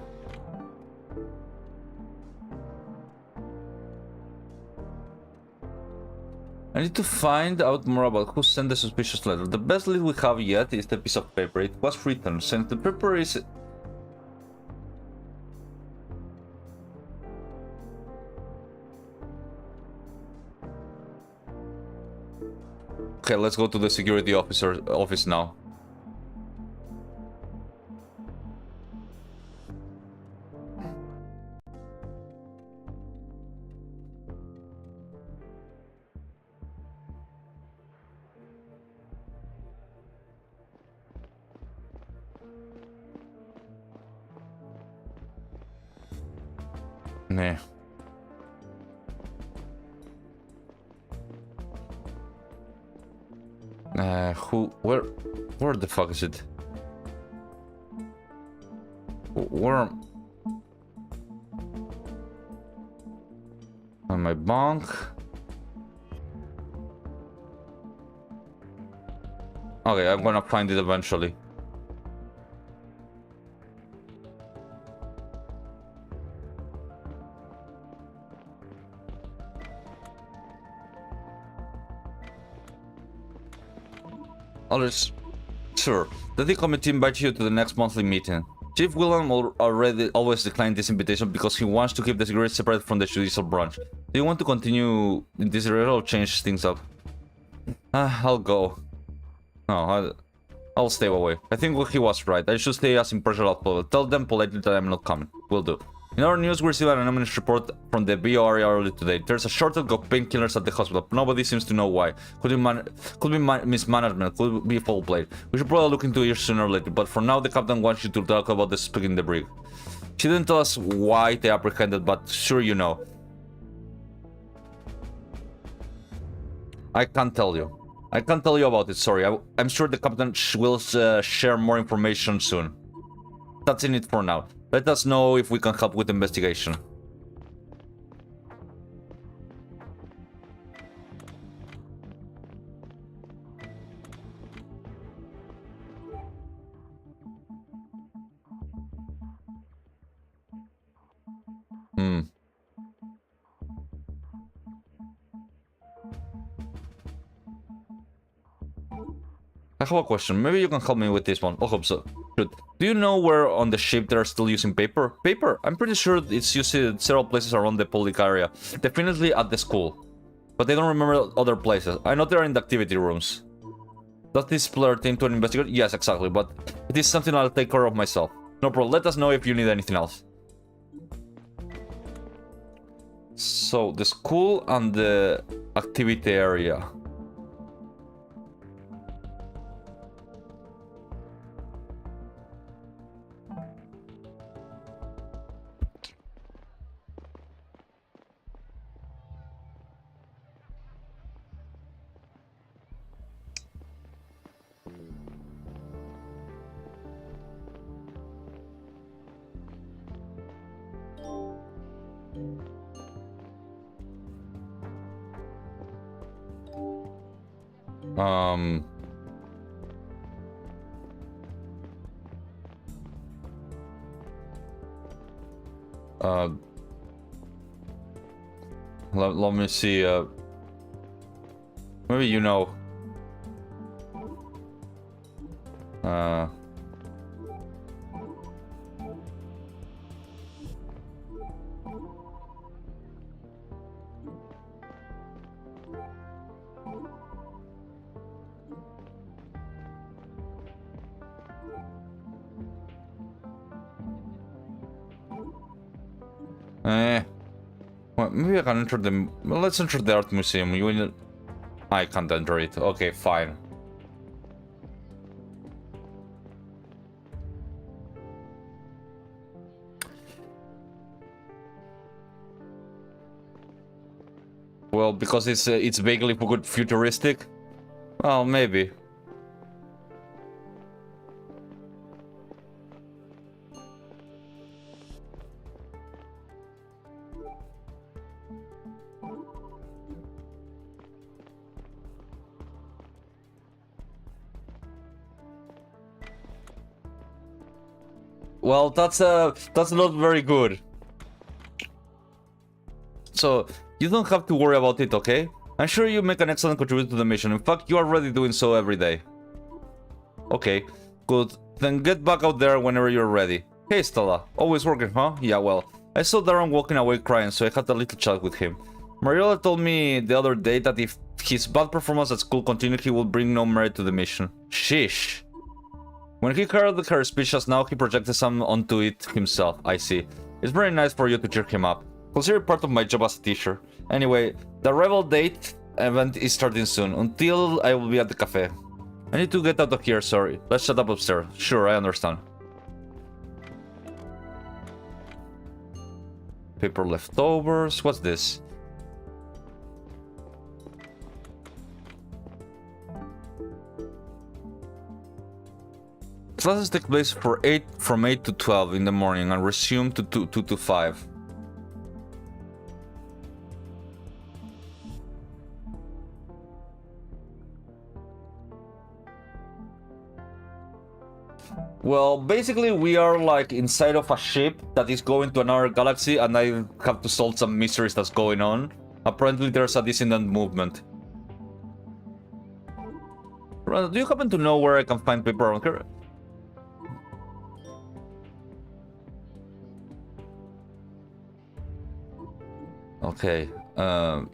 I need to find out more about who sent the suspicious letter. The best lead we have yet is the piece of paper. It was written, since the paper is... Okay, let's go to the security officer's office now. Nah. Where the fuck is it? Where on my bunk? Okay, I'm gonna find it eventually. Others, sure. The D committee invites you to the next monthly meeting. Chief William already always declined this invitation because he wants to keep the security separate from the judicial branch. Do you want to continue in this area or change things up? I'll go. No, I'll stay away. I think he was right. I should stay as impartial as possible. Tell them politely that I'm not coming. Will do. In other news, we received an anonymous report from the BR earlier today. There's a shortage of painkillers at the hospital. Nobody seems to know why. Could be mismanagement, could be foul play. We should probably look into it sooner or later, but for now the captain wants you to talk about the speak in the brig. She didn't tell us why they apprehended, but sure you know. I can't tell you. I can't tell you about it, sorry. I'm sure the captain will share more information soon. That's in it for now. Let us know if we can help with the investigation. I have a question. Maybe you can help me with this one. I hope so. Good. Do you know where on the ship they're still using paper? Paper? I'm pretty sure it's used in several places around the public area. Definitely at the school. But I don't remember other places. I know they're in the activity rooms. Does this pertain to an investigation? Yes, exactly. But it is something I'll take care of myself. No problem. Let us know if you need anything else. So, the school and the activity area. Let me see, maybe you know. Well, maybe I can enter the... Well, let's enter the art museum. I can't enter it. Okay, fine. Well, because it's vaguely futuristic. Well, maybe. Well, that's not very good. So, you don't have to worry about it, okay? I'm sure you make an excellent contribution to the mission. In fact, you are already doing so every day. Okay, good. Then get back out there whenever you're ready. Hey, Stella. Always working, huh? Yeah, well, I saw Darren walking away crying, so I had a little chat with him. Mariola told me the other day that if his bad performance at school continued, he would bring no merit to the mission. Sheesh. When he heard her speech just now, he projected some onto it himself. I see. It's very nice for you to cheer him up. Consider it part of my job as a teacher. Anyway, the Rebel Date event is starting soon. Until I will be at the cafe. I need to get out of here, sorry. Let's shut up upstairs. Sure, I understand. Paper leftovers. What's this? Classes take place from 8 to 12 in the morning and resume to 2 to 5. Well, basically we are like inside of a ship that is going to another galaxy and I have to solve some mysteries that's going on. Apparently there's a dissident movement. Do you happen to know where I can find paper around here? Okay, and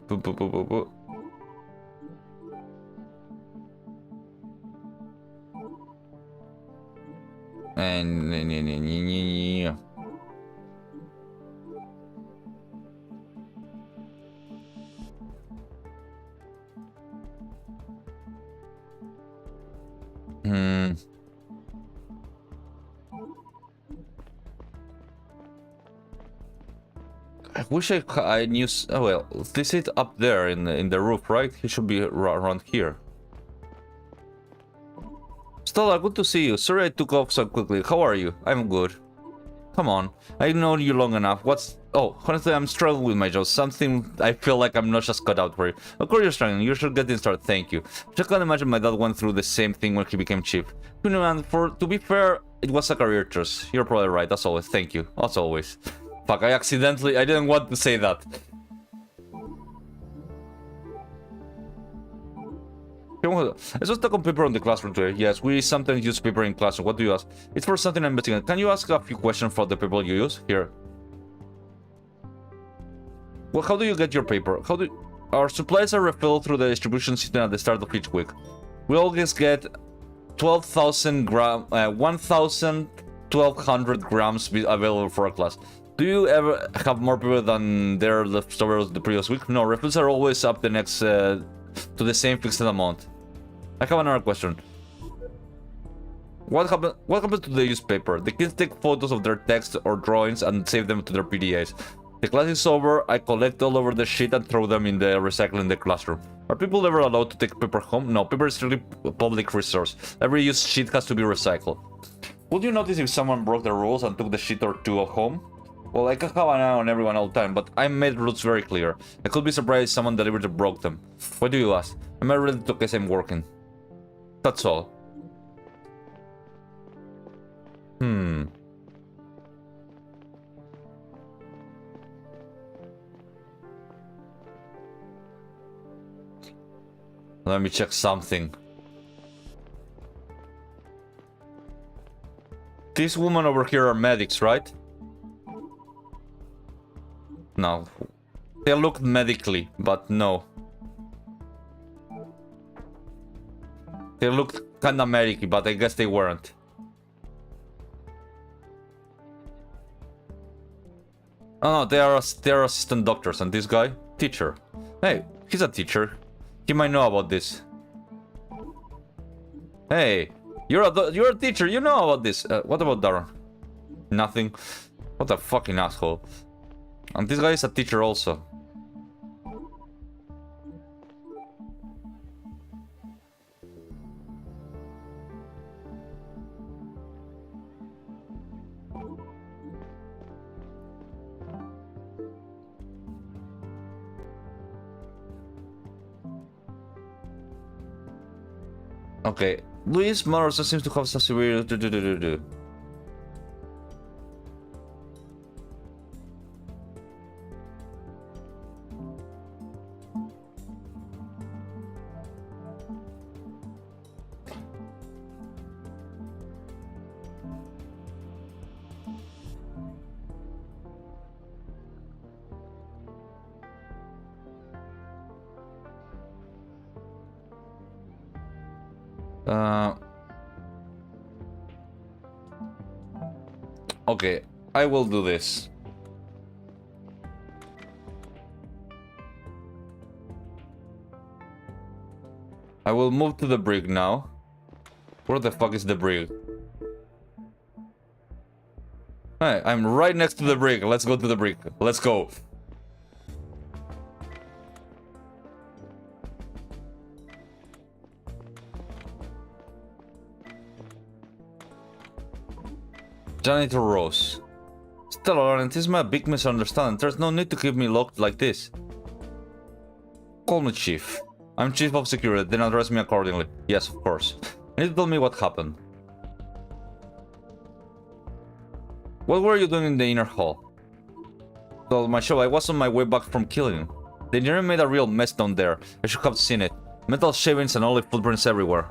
I wish I knew. Oh well, this is up there in the roof, right? He should be around here. Stella, good to see you. Sorry I took off so quickly. How are you? I'm good. Come on, I've known you long enough. What's... Oh, honestly, I'm struggling with my job. Something I feel like I'm not just cut out for it. Of course you're struggling. You should get in started. Thank you. Just can't imagine my dad went through the same thing when he became chief. You know, and to be fair, it was a career choice. You're probably right. As always. Thank you. As always. Fuck, I didn't want to say that. Let's just talk on paper on the classroom today. Yes, we sometimes use paper in classroom. What do you ask? It's for something I'm investigating. Can you ask a few questions for the people you use? Here. Well, how do you get your paper? Our supplies are refilled through the distribution system at the start of each week. We always get 12,000 grams, 1,1200 grams available for a class. Do you ever have more paper than there left over the previous week? No, refills are always up the next to the same fixed amount. I have another question. What happens to the used paper? The kids take photos of their text or drawings and save them to their PDAs. The class is over, I collect all over the sheet and throw them in the recycle in the classroom. Are people ever allowed to take paper home? No, paper is strictly a public resource. Every used sheet has to be recycled. Would you notice if someone broke the rules and took the sheet or two home? Well, I can have an eye on everyone all the time, but I made rules very clear. I could be surprised if someone deliberately broke them. Why do you ask? I'm not ready to guess I'm working. That's all. Let me check something. These women over here are medics, right? No. They look medically, but no. They looked kinda medic-y, but I guess they weren't. Oh no, they are assistant doctors, and this guy? Teacher. Hey, he's a teacher. He might know about this. Hey, you're a teacher, you know about this. What about Darren? Nothing. What a fucking asshole. And this guy is a teacher also. Okay, Luis Morrison seems to have some severe... Okay, I will do this. I will move to the brig now. Where the fuck is the brig? Hey, I'm right next to the brig. Let's go to the brig. Let's go. Janitor Rose. Stella Laurent, this is my big misunderstanding. There's no need to keep me locked like this. Call me Chief. I'm Chief of Security, then address me accordingly. Yes, of course. You need to tell me what happened. What were you doing in the inner hall? Well, my show, I was on my way back from killing him. The engineer made a real mess down there. I should have seen it. Metal shavings and olive footprints everywhere.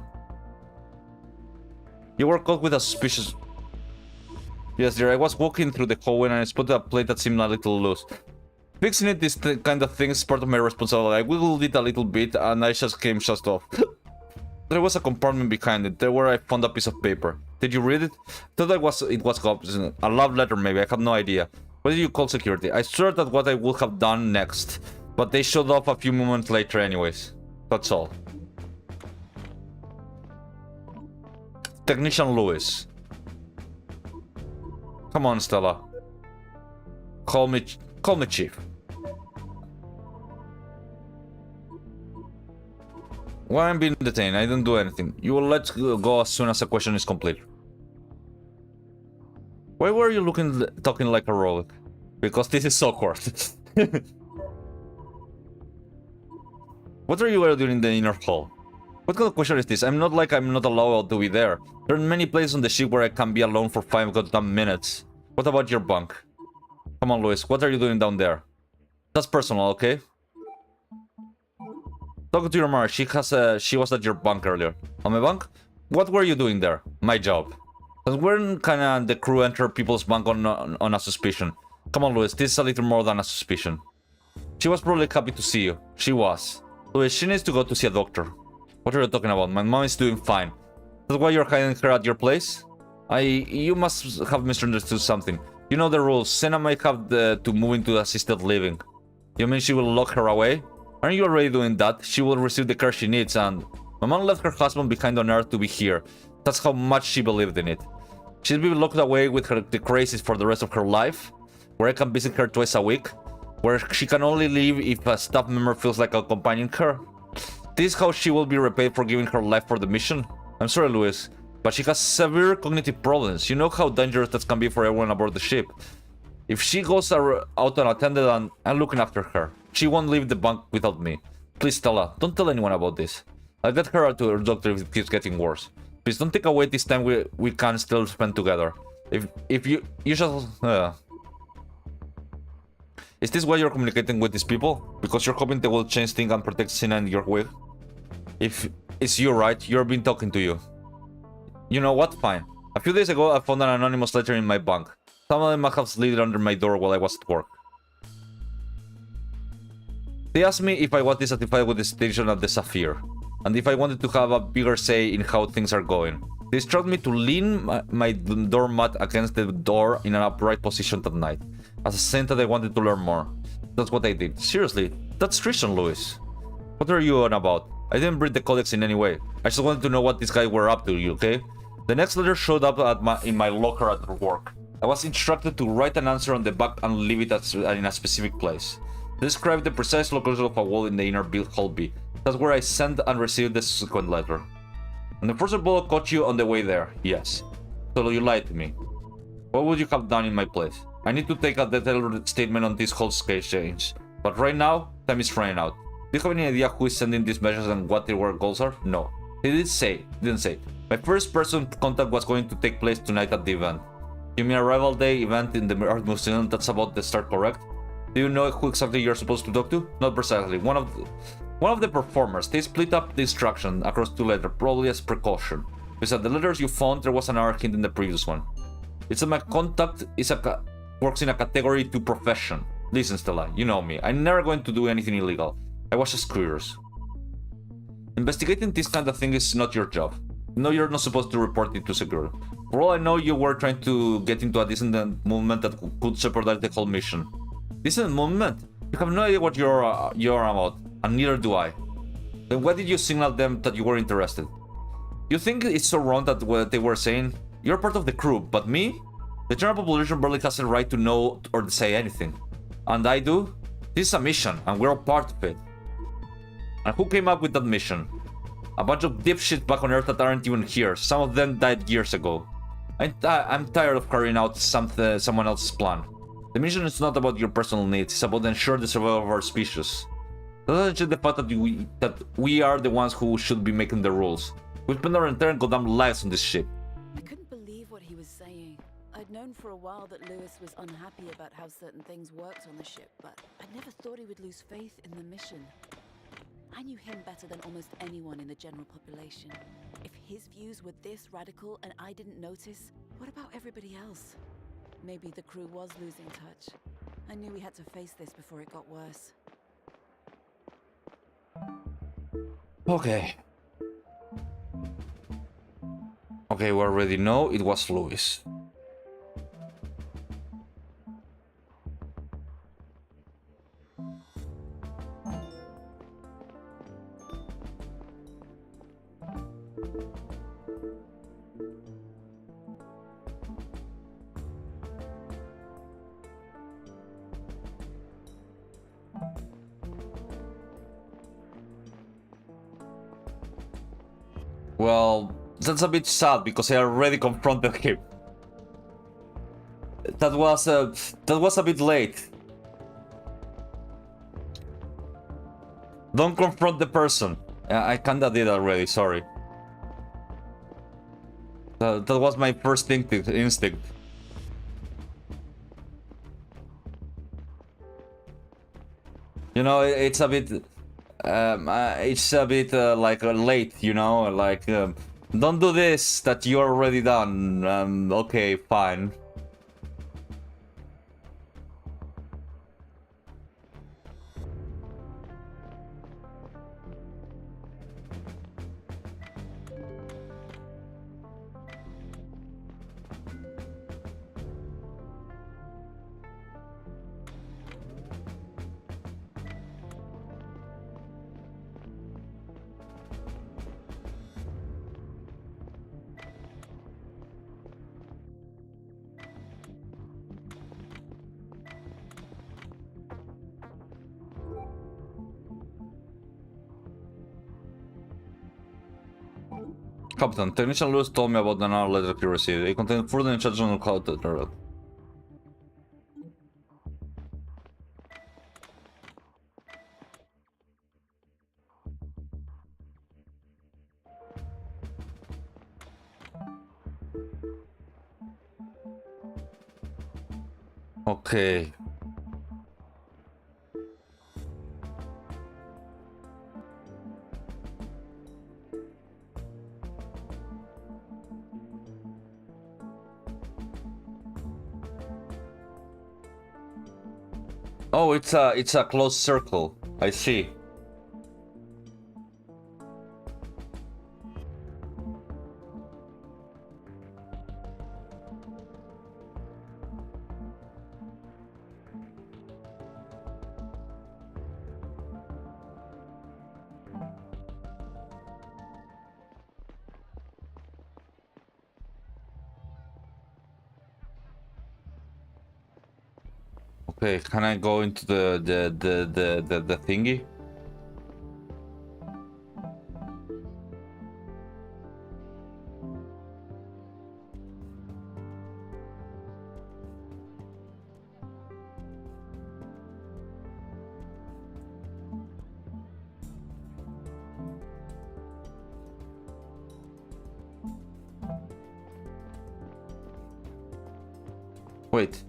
You were caught with a suspicious... Yes, dear, I was walking through the hallway and I spotted a plate that seemed a little loose. Fixing it, this kind of thing is part of my responsibility. I wiggled it a little bit and I just came just off. There was a compartment behind it, there where I found a piece of paper. Did you read it? I thought it was a love letter maybe, I have no idea. What did you call security? I swear that what I would have done next, but they showed up a few moments later anyways. That's all. Technician Lewis. Come on, Stella. Call me Chief. Why I'm being detained? I didn't do anything. You will let go as soon as a question is complete. Why were you talking like a rogue? Because this is awkward. What are you doing in the inner hall? What kind of question is this? I'm not allowed to be there. There are many places on the ship where I can be alone for 5 goddamn minutes. What about your bunk? Come on, Luis. What are you doing down there? That's personal, okay? Talk to your mother. She was at your bunk earlier. On my bunk? What were you doing there? My job. Cause we're kinda the crew enter people's bunk on a suspicion. Come on, Luis. This is a little more than a suspicion. She was probably happy to see you. She was. Luis, she needs to go to see a doctor. What are you talking about? My mom is doing fine. That's why you're hiding her at your place? You must have misunderstood something. You know the rules. Senna might have to move into assisted living. You mean she will lock her away? Aren't you already doing that? She will receive the care she needs, and my mom left her husband behind on Earth to be here. That's how much she believed in it. She'll be locked away with the crazies for the rest of her life, where I can visit her twice a week, where she can only leave if a staff member feels like accompanying her. This is how she will be repaid for giving her life for the mission. I'm sorry, Luis, but she has severe cognitive problems. You know how dangerous that can be for everyone aboard the ship. If she goes out unattended, and I'm looking after her. She won't leave the bunk without me. Please, Stella, don't tell anyone about this. I'll get her to her doctor if it keeps getting worse. Please don't take away this time we can still spend together. If you shall... Is this why you're communicating with these people? Because you're hoping they will change things and protect Sina in your way? If it's you, right? You're been talking to you. You know what? Fine. A few days ago, I found an anonymous letter in my bunk. Some of them must have slid under my door while I was at work. They asked me if I was dissatisfied with the situation at the Sapphire, and if I wanted to have a bigger say in how things are going. They instructed me to lean my doormat against the door in an upright position that night, as a sign that I wanted to learn more. That's what I did. Seriously, that's treason, Louis. What are you on about? I didn't break the codex in any way. I just wanted to know what these guys were up to, you okay? The next letter showed up in my locker at work. I was instructed to write an answer on the back and leave it in a specific place. Describe the precise location of a wall in the inner hall B. That's where I sent and received the subsequent letter. And the first bullet caught you on the way there, yes. So you lied to me. What would you have done in my place? I need to take a detailed statement on this whole case change. But right now, time is running out. Do you have any idea who is sending these messages and what their goals are? No. They didn't say. My first person contact was going to take place tonight at the event. You mean a rival day event in the Art Museum that's about to start, correct? Do you know who exactly you're supposed to talk to? Not precisely. One of the performers. They split up the instruction across 2 letters, probably as precaution. Beside the letters you found, there was another hint in the previous one. It said my contact works in a category 2 profession. Listen, Stella, you know me. I'm never going to do anything illegal. I was just curious. Investigating this kind of thing is not your job. No, you're not supposed to report it to security. For all I know, you were trying to get into a dissident movement that could jeopardize the whole mission. Dissident movement? You have no idea what you're about, and neither do I. Then why did you signal them that you were interested? You think it's so wrong that what they were saying? You're part of the crew, but me? The general population barely has a right to know or to say anything. And I do? This is a mission, and we're all part of it. And who came up with that mission? A bunch of dipshits back on Earth that aren't even here. Some of them died years ago. I'm tired of carrying out someone else's plan. The mission is not about your personal needs, it's about ensuring the survival of our species. That doesn't change the fact that we are the ones who should be making the rules. We spend our entire goddamn lives on this ship. I couldn't believe what he was saying. I'd known for a while that Lewis was unhappy about how certain things worked on the ship, but I never thought he would lose faith in the mission. I knew him better than almost anyone in the general population. If his views were this radical and I didn't notice, what about everybody else? Maybe the crew was losing touch. I knew we had to face this before it got worse. Okay. Okay, we already know it was Lewis. Well, that's a bit sad because I already confronted him. That was a bit late. Don't confront the person. I kinda did already, sorry. That was my first instinct. You know, it's a bit like late, you know, like don't do this that you're already done. Okay, fine. Captain, technician Lewis told me about the another letter he received. It contained further instructions on how to... Okay. Oh, it's a closed circle. I see. Okay, can I go into the thingy? Wait,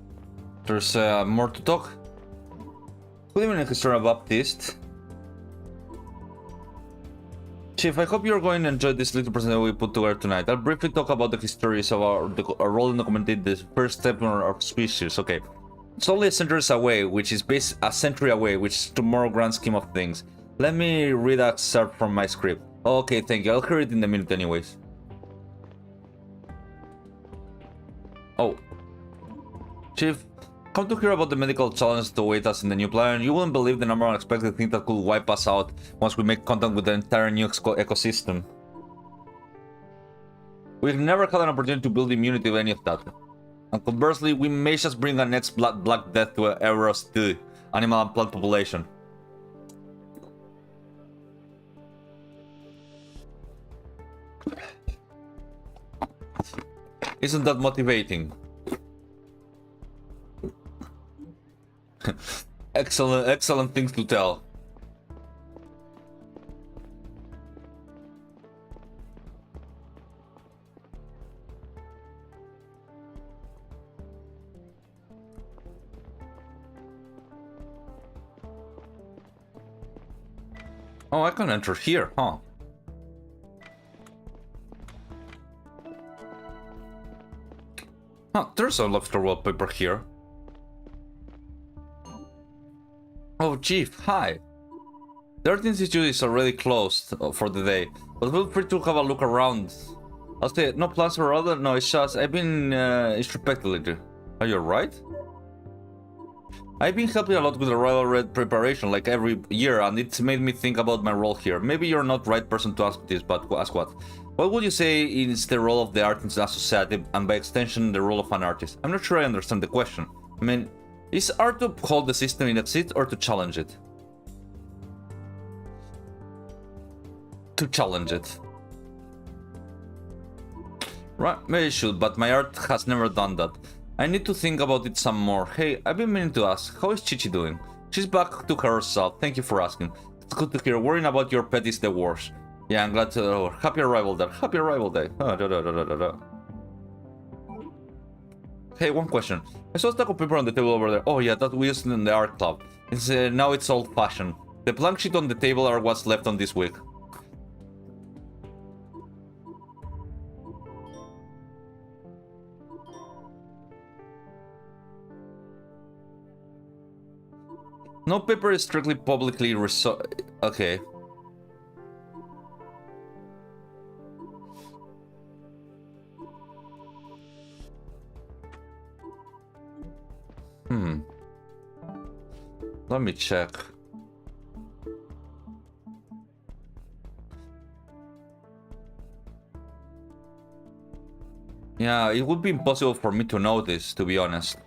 there's more to talk? Good evening, Historia Baptist. Chief, I hope you're going to enjoy this little presentation we put together tonight. I'll briefly talk about the histories of our role in documenting the first step in our species. Okay, it's only a century away, which is a century away, which is tomorrow grand scheme of things. Let me read a excerpt from my script. Okay, thank you. I'll hear it in a minute anyways. Oh. Chief, come to hear about the medical challenges to await us in the new planet. You wouldn't believe the number of unexpected things that could wipe us out once we make contact with the entire new ecosystem. We've never had an opportunity to build immunity to any of that. And conversely, we may just bring a next black death to Eros 2, animal and plant population. Isn't that motivating? Excellent things to tell. Oh, I can enter here, huh? Huh, there's a lobster wallpaper here. Oh, Chief, hi. The Earth Institute is already closed for the day, but feel free to have a look around. I'll say, no plans or other? No, it's just, I've been introspectively. Are you alright? I've been helping a lot with the Royal Red preparation, like every year, and it's made me think about my role here. Maybe you're not the right person to ask this, but ask what? What would you say is the role of the artist in a society, and by extension, the role of an artist? I'm not sure I understand the question. I mean, is art to uphold the system in its seat or to challenge it? To challenge it. Right, maybe it should, but my art has never done that. I need to think about it some more. Hey, I've been meaning to ask, how is Chichi doing? She's back to herself, thank you for asking. It's good to hear. Worrying about your pet is the worst. Yeah, I'm glad to... happy arrival there. Happy arrival day. Hey, one question. I saw a stack of paper on the table over there. Oh yeah, that we used in the art club. Now it's old-fashioned. The blank sheet on the table are what's left on this week. No paper is strictly publicly okay. Let me check. Yeah, it would be impossible for me to know this, to be honest.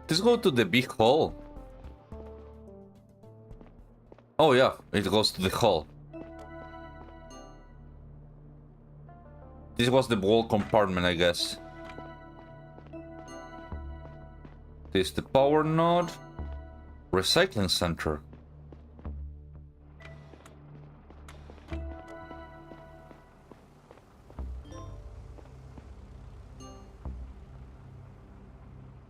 Let's go to the big hall. Oh yeah, it goes to the hall. This was the wall compartment, I guess. This is the power node. Recycling center.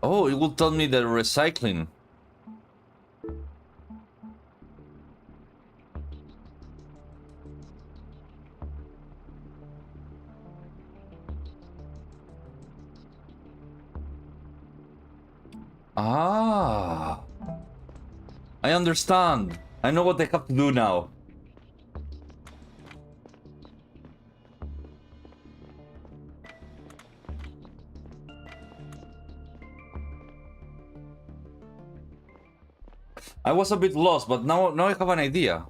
Oh, it will tell me the recycling. Ah, I understand. I know what they have to do now. I was a bit lost, but now I have an idea.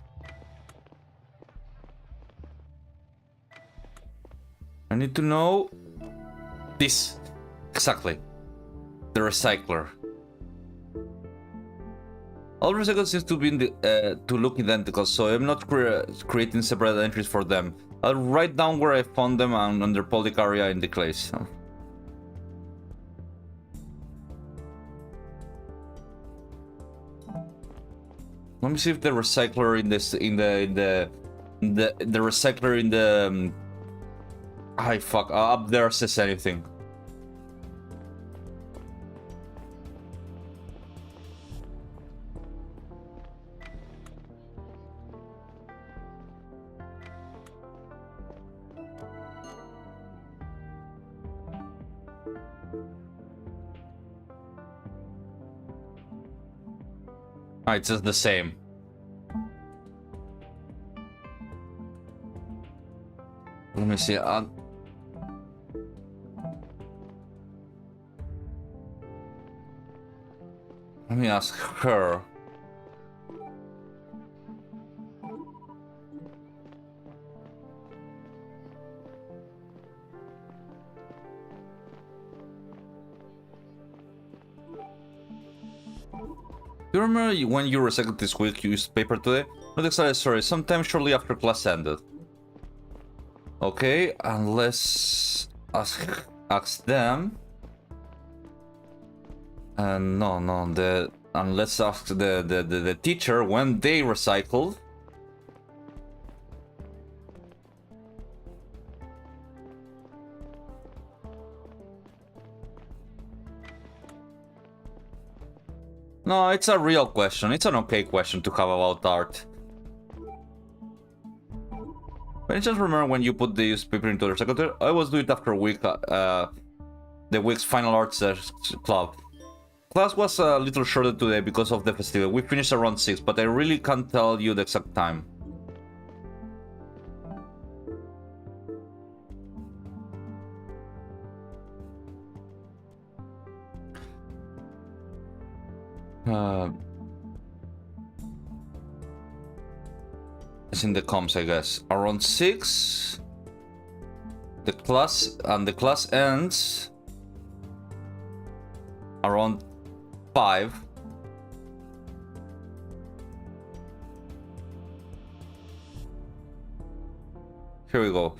I need to know this exactly. The recycler. All recyclers seems to be in the, to look identical, so I'm not creating separate entries for them. I'll write down where I found them and on their public area in the place. Let me see if the recycler in this the recycler in the up there says anything. It's just the same. Let me see. Let me ask her. Do you remember when you recycled this week, you used paper today? Not exactly sorry, sometime shortly after class ended. Okay, and let's ask them. And and let's ask the teacher when they recycled. No, it's a real question. It's an okay question to have about art. But I just remember when you put the used paper into the recycler. I always do it after the week's final arts club. Class was a little shorter today because of the festival. We finished around 6, but I really can't tell you the exact time. It's in the comms, I guess. Around 6. The class ends around 5. Here we go.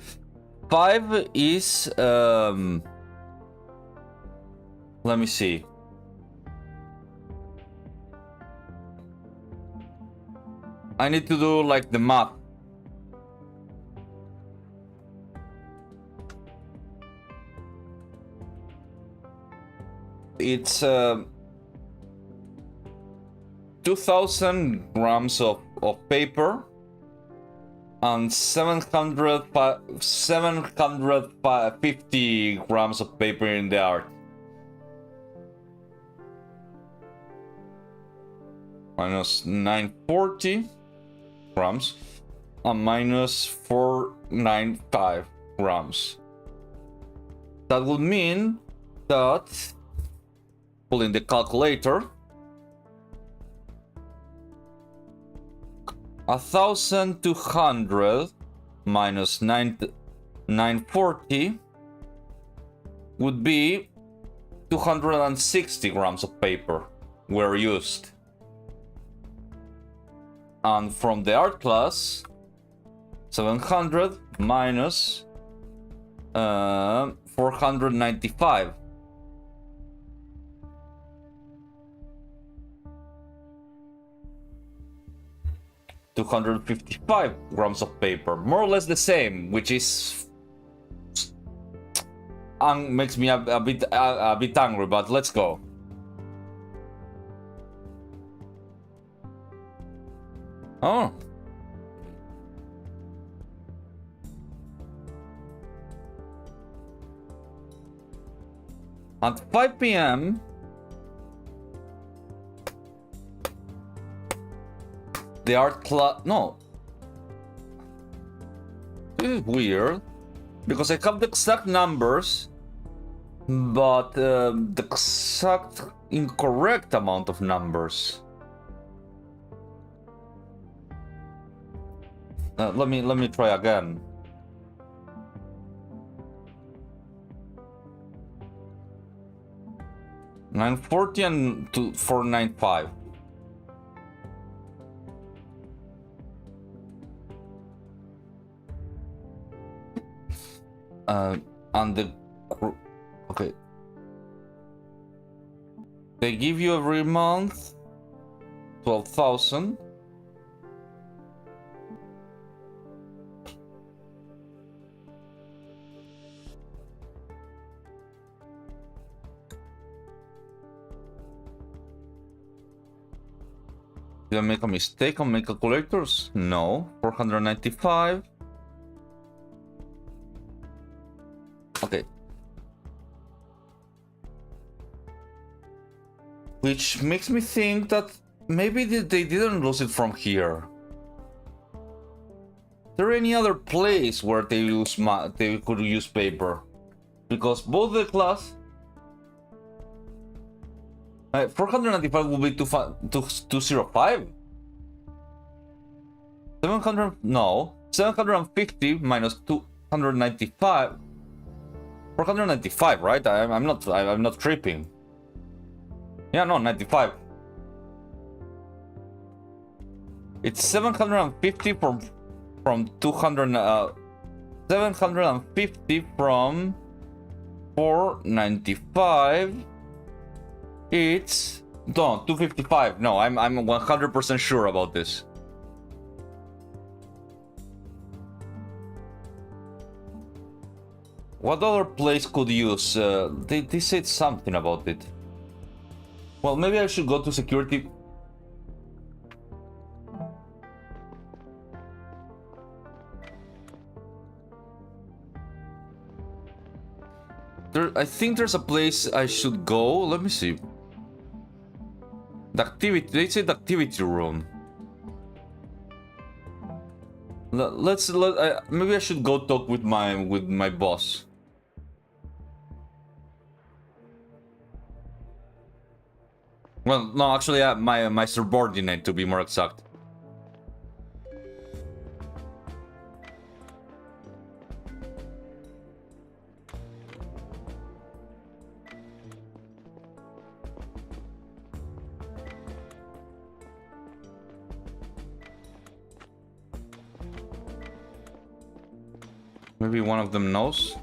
5 is let me see. I need to do like the math. it's 2,000 grams of paper and 750 grams of paper in the art. Minus 940 grams and minus 495 grams. That would mean that, pulling the calculator, 1,200 minus 940 would be 260 grams of paper were used. And from the art class, 700 minus 495. $255 grams of paper, more or less the same, which is makes me a bit angry. But let's go. Oh. At 5 p.m. the art class. No. This is weird. Because I have the exact numbers, but the exact incorrect amount of numbers. Let me try again. $940 and $495. And the okay, they give you every month 12,000. Did I make a mistake on my calculators? No. 495. Okay. Which makes me think that maybe they didn't lose it from here. Is there any other place where they could use paper? Because both the class 495 will be 205. 700 no 750 minus 295. 495, right? I'm not tripping. Yeah, no, 95. It's 750 from 200. 750 from 495. It's no 255. No, I'm 100% sure about this. What other place could use? They said something about it. Well, maybe I should go to security. I think there's a place I should go. Let me see. The activity. They said activity room. Maybe I should go talk with my boss. Well, no, actually, my subordinate, to be more exact. Maybe one of them knows.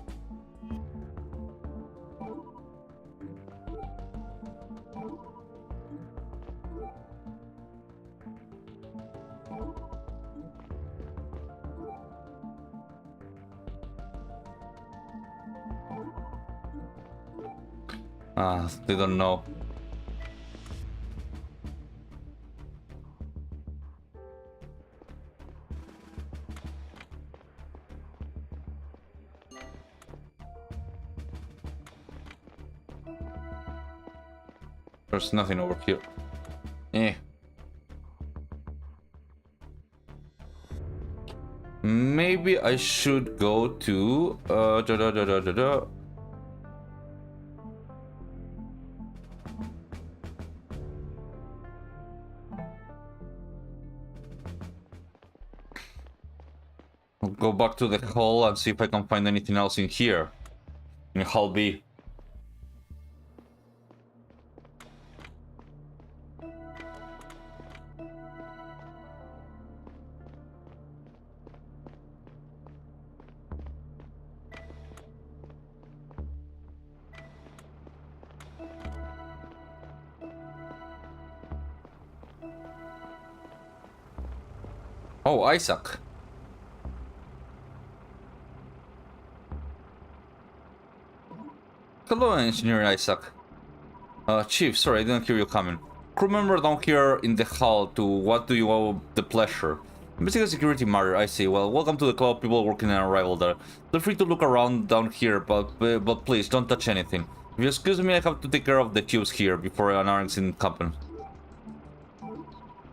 They don't know. There's nothing over here. Eh. Maybe I should go to I'll go back to the hall and see if I can find anything else in here. In Hall B. Oh, Isaac. Hello, Engineer Isaac. Chief, sorry, I didn't hear you coming. Crew member down here in the hall to what do you owe the pleasure? Investigate security matter, I see. Well, welcome to the club, people working on arrival there. Feel free to look around down here, but please, don't touch anything. If you excuse me, I have to take care of the tubes here before an accident happens.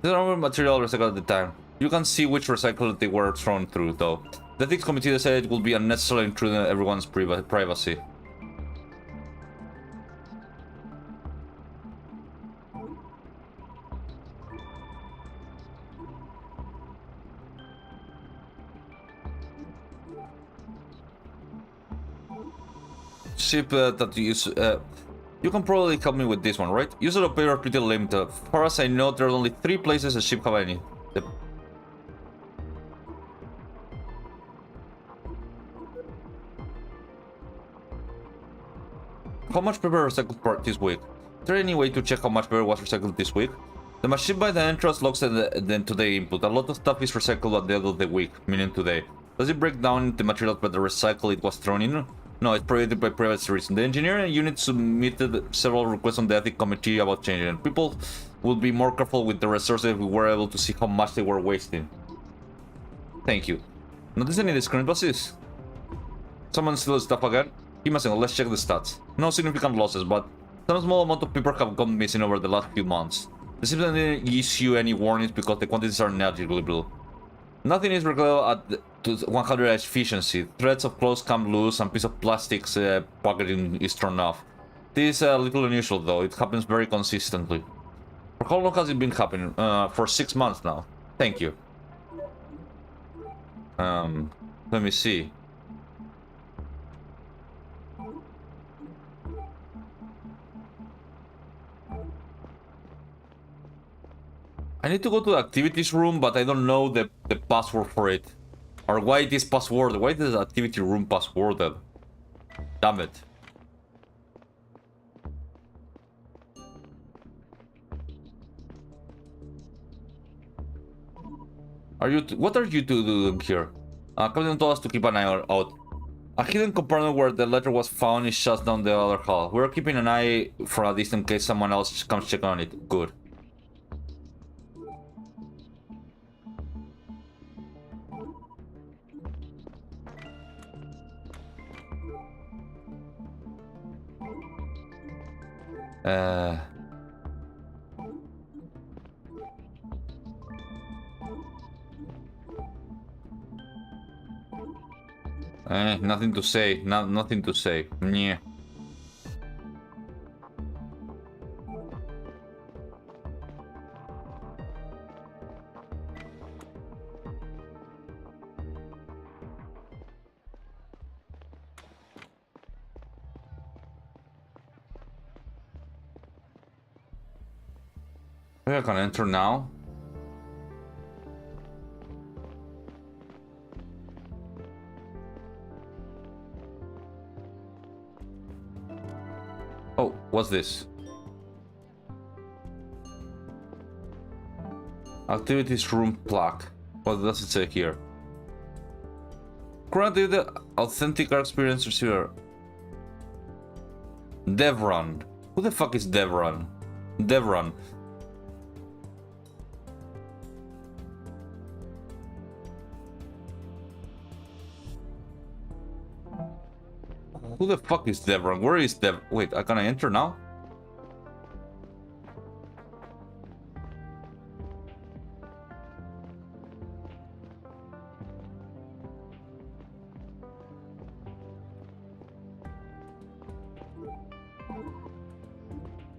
There's no material recycled at the time. You can see which recycled they were thrown through, though. The ethics committee decided it would be unnecessary intruding on everyone's privacy. Ship that you use, you can probably help me with this one, right? User of paper are pretty limited. As far as I know, there are only 3 places a ship have any. Yep. How much paper recycled this week? Is there any way to check how much paper was recycled this week? The machine by the entrance logs the today input. A lot of stuff is recycled at the end of the week, meaning today. Does it break down the materials by the recycle it was thrown in? No, it's prohibited by privacy reasons. The engineering unit submitted several requests on the ethics committee about changing it. People will be more careful with the resources if we were able to see how much they were wasting. Thank you. Notice any discrepancies? Someone steals stuff again? Give me a second, let's check the stats. No significant losses, but some small amount of paper have gone missing over the last few months. The system didn't issue any warnings because the quantities are negligible. Nothing is recorded at 100 efficiency. Threads of clothes come loose and piece of plastic's packaging is torn off. This is a little unusual though, it happens very consistently. For how long has it been happening? For 6 months now. Thank you. Let me see. I need to go to the activities room, but I don't know the password for it. Or why it is passworded. Why is the activity room passworded? Damn it. What are you two doing here? Captain told us to keep an eye out. A hidden compartment where the letter was found is shut down the other hall. We're keeping an eye for a distance in case someone else comes check on it. Good. Nothing to say. Nothing to say. Yeah. I can enter now. Oh, what's this? Activities room plaque. What does it say here? Granted the authentic experience here. Devron. Who the fuck is Devron? Devron. Who the fuck is Devron? Where is Dev? Wait, can I enter now?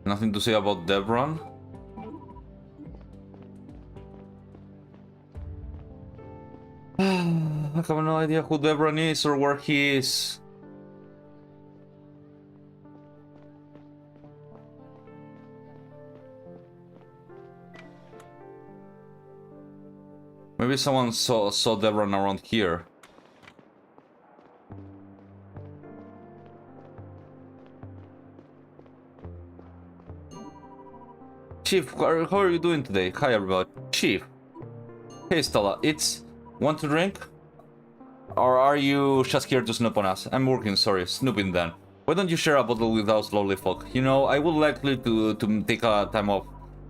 Nothing to say about Devron? I have no idea who Devron is or where he is. Maybe someone saw Devron around here. Chief, how are you doing today? Hi everybody. Chief. Hey Stella, want to drink? Or are you just here to snoop on us? I'm working, sorry, snooping then. Why don't you share a bottle with us lovely folk? You know, I would likely to take a time off.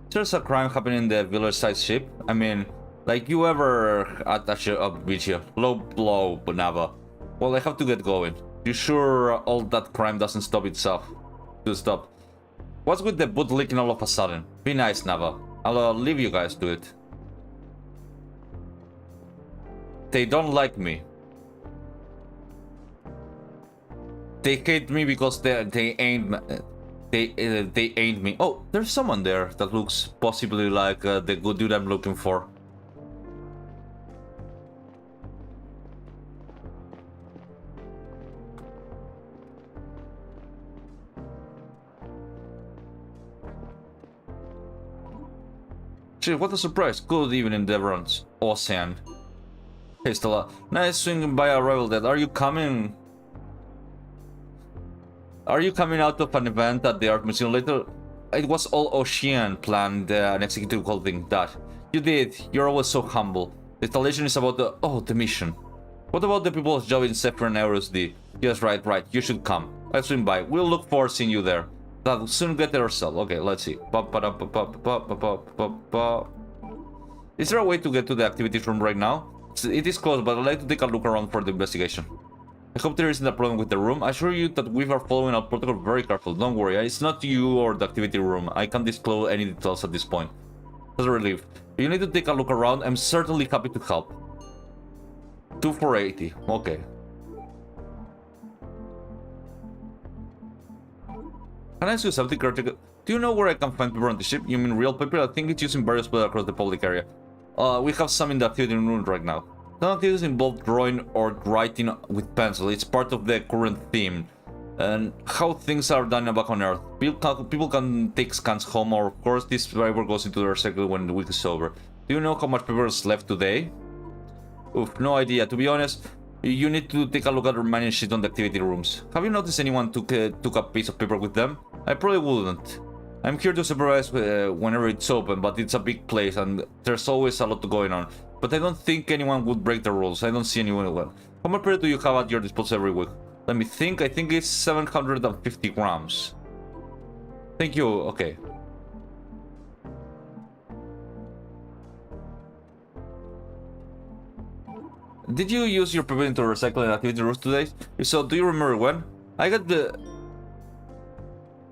There's a crime happening in the village-side ship. I mean, like you ever attach a video? Low blow, Banava. Well, I have to get going. You sure all that crime doesn't stop itself? To stop. What's with the boot leaking all of a sudden? Be nice, Nava. I'll leave you guys to it. They don't like me. They hate me because they ain't me. Oh, there's someone there that looks possibly like the good dude I'm looking for. Gee, what a surprise. Good evening, Devrons. Ocean. Hey, Stella. Nice swinging by a rival dead. Are you coming? Are you coming out of an event at the Art Museum later? It was all Ocean planned an executive holding that. You did. You're always so humble. The installation is about the mission. What about the people's job in Zephyr and Eros D? Yes, right. You should come. I'll swing by. We'll look forward to seeing you there. That'll soon get there ourselves. Okay, let's see. Is there a way to get to the activities room right now? It is closed, but I'd like to take a look around for the investigation. I hope there isn't a problem with the room. I assure you that we are following our protocol very careful. Don't worry, it's not you or the activity room. I can't disclose any details at this point. That's a relief. If you need to take a look around, I'm certainly happy to help. 2 for 80. Okay. Can I ask you something critical? Do you know where I can find paper on the ship? You mean real paper? I think it's used in various places across the public area. We have some in the activity room right now. Some activities involve drawing or writing with pencil. It's part of the current theme. And how things are done back on Earth. People can take scans home, or of course this paper goes into their cycle when the week is over. Do you know how much paper is left today? Oof, no idea. To be honest, you need to take a look at the remaining sheet on the activity rooms. Have you noticed anyone took a piece of paper with them? I probably wouldn't. I'm here to supervise whenever it's open, but it's a big place and there's always a lot going on. But I don't think anyone would break the rules. I don't see anyone. How much paper do you have at your disposal every week? Let me think. I think it's 750 grams. Thank you. Okay. Did you use your paper into recycling activity rooms today? If so, do you remember when? I got the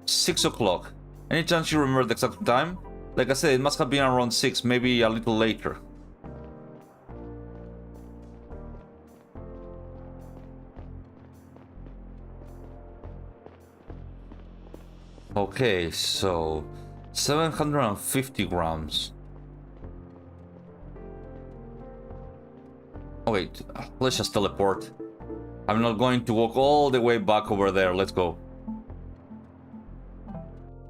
6 o'clock. Any chance you remember the exact time? Like I said, it must have been around 6, maybe a little later. Okay, so 750 grams. Oh wait, let's just teleport. I'm not going to walk all the way back over there. Let's go.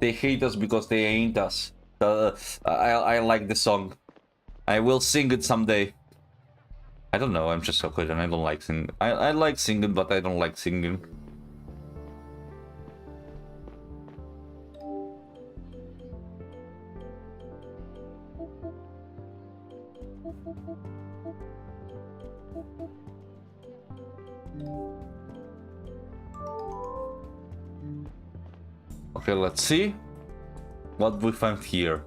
They hate us because they ain't us. I like the song. I will sing it someday. I don't know, I'm just so good and I don't like singing. I like singing, but I don't like singing. Okay, let's see what we find here.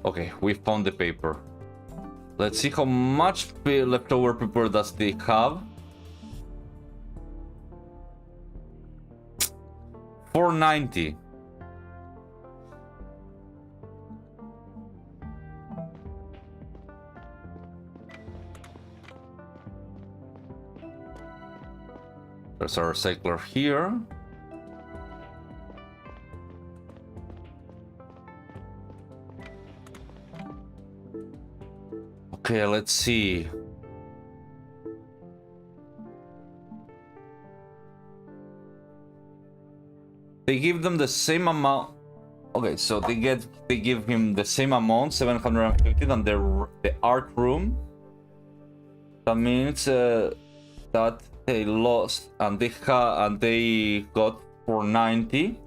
Okay, we found the paper. Let's see how much leftover paper does they have. 490. There's a recycler here. Okay, let's see. They give them the same amount. Okay, so they give him the same amount, 750, than the art room. That means that they lost and they got 490,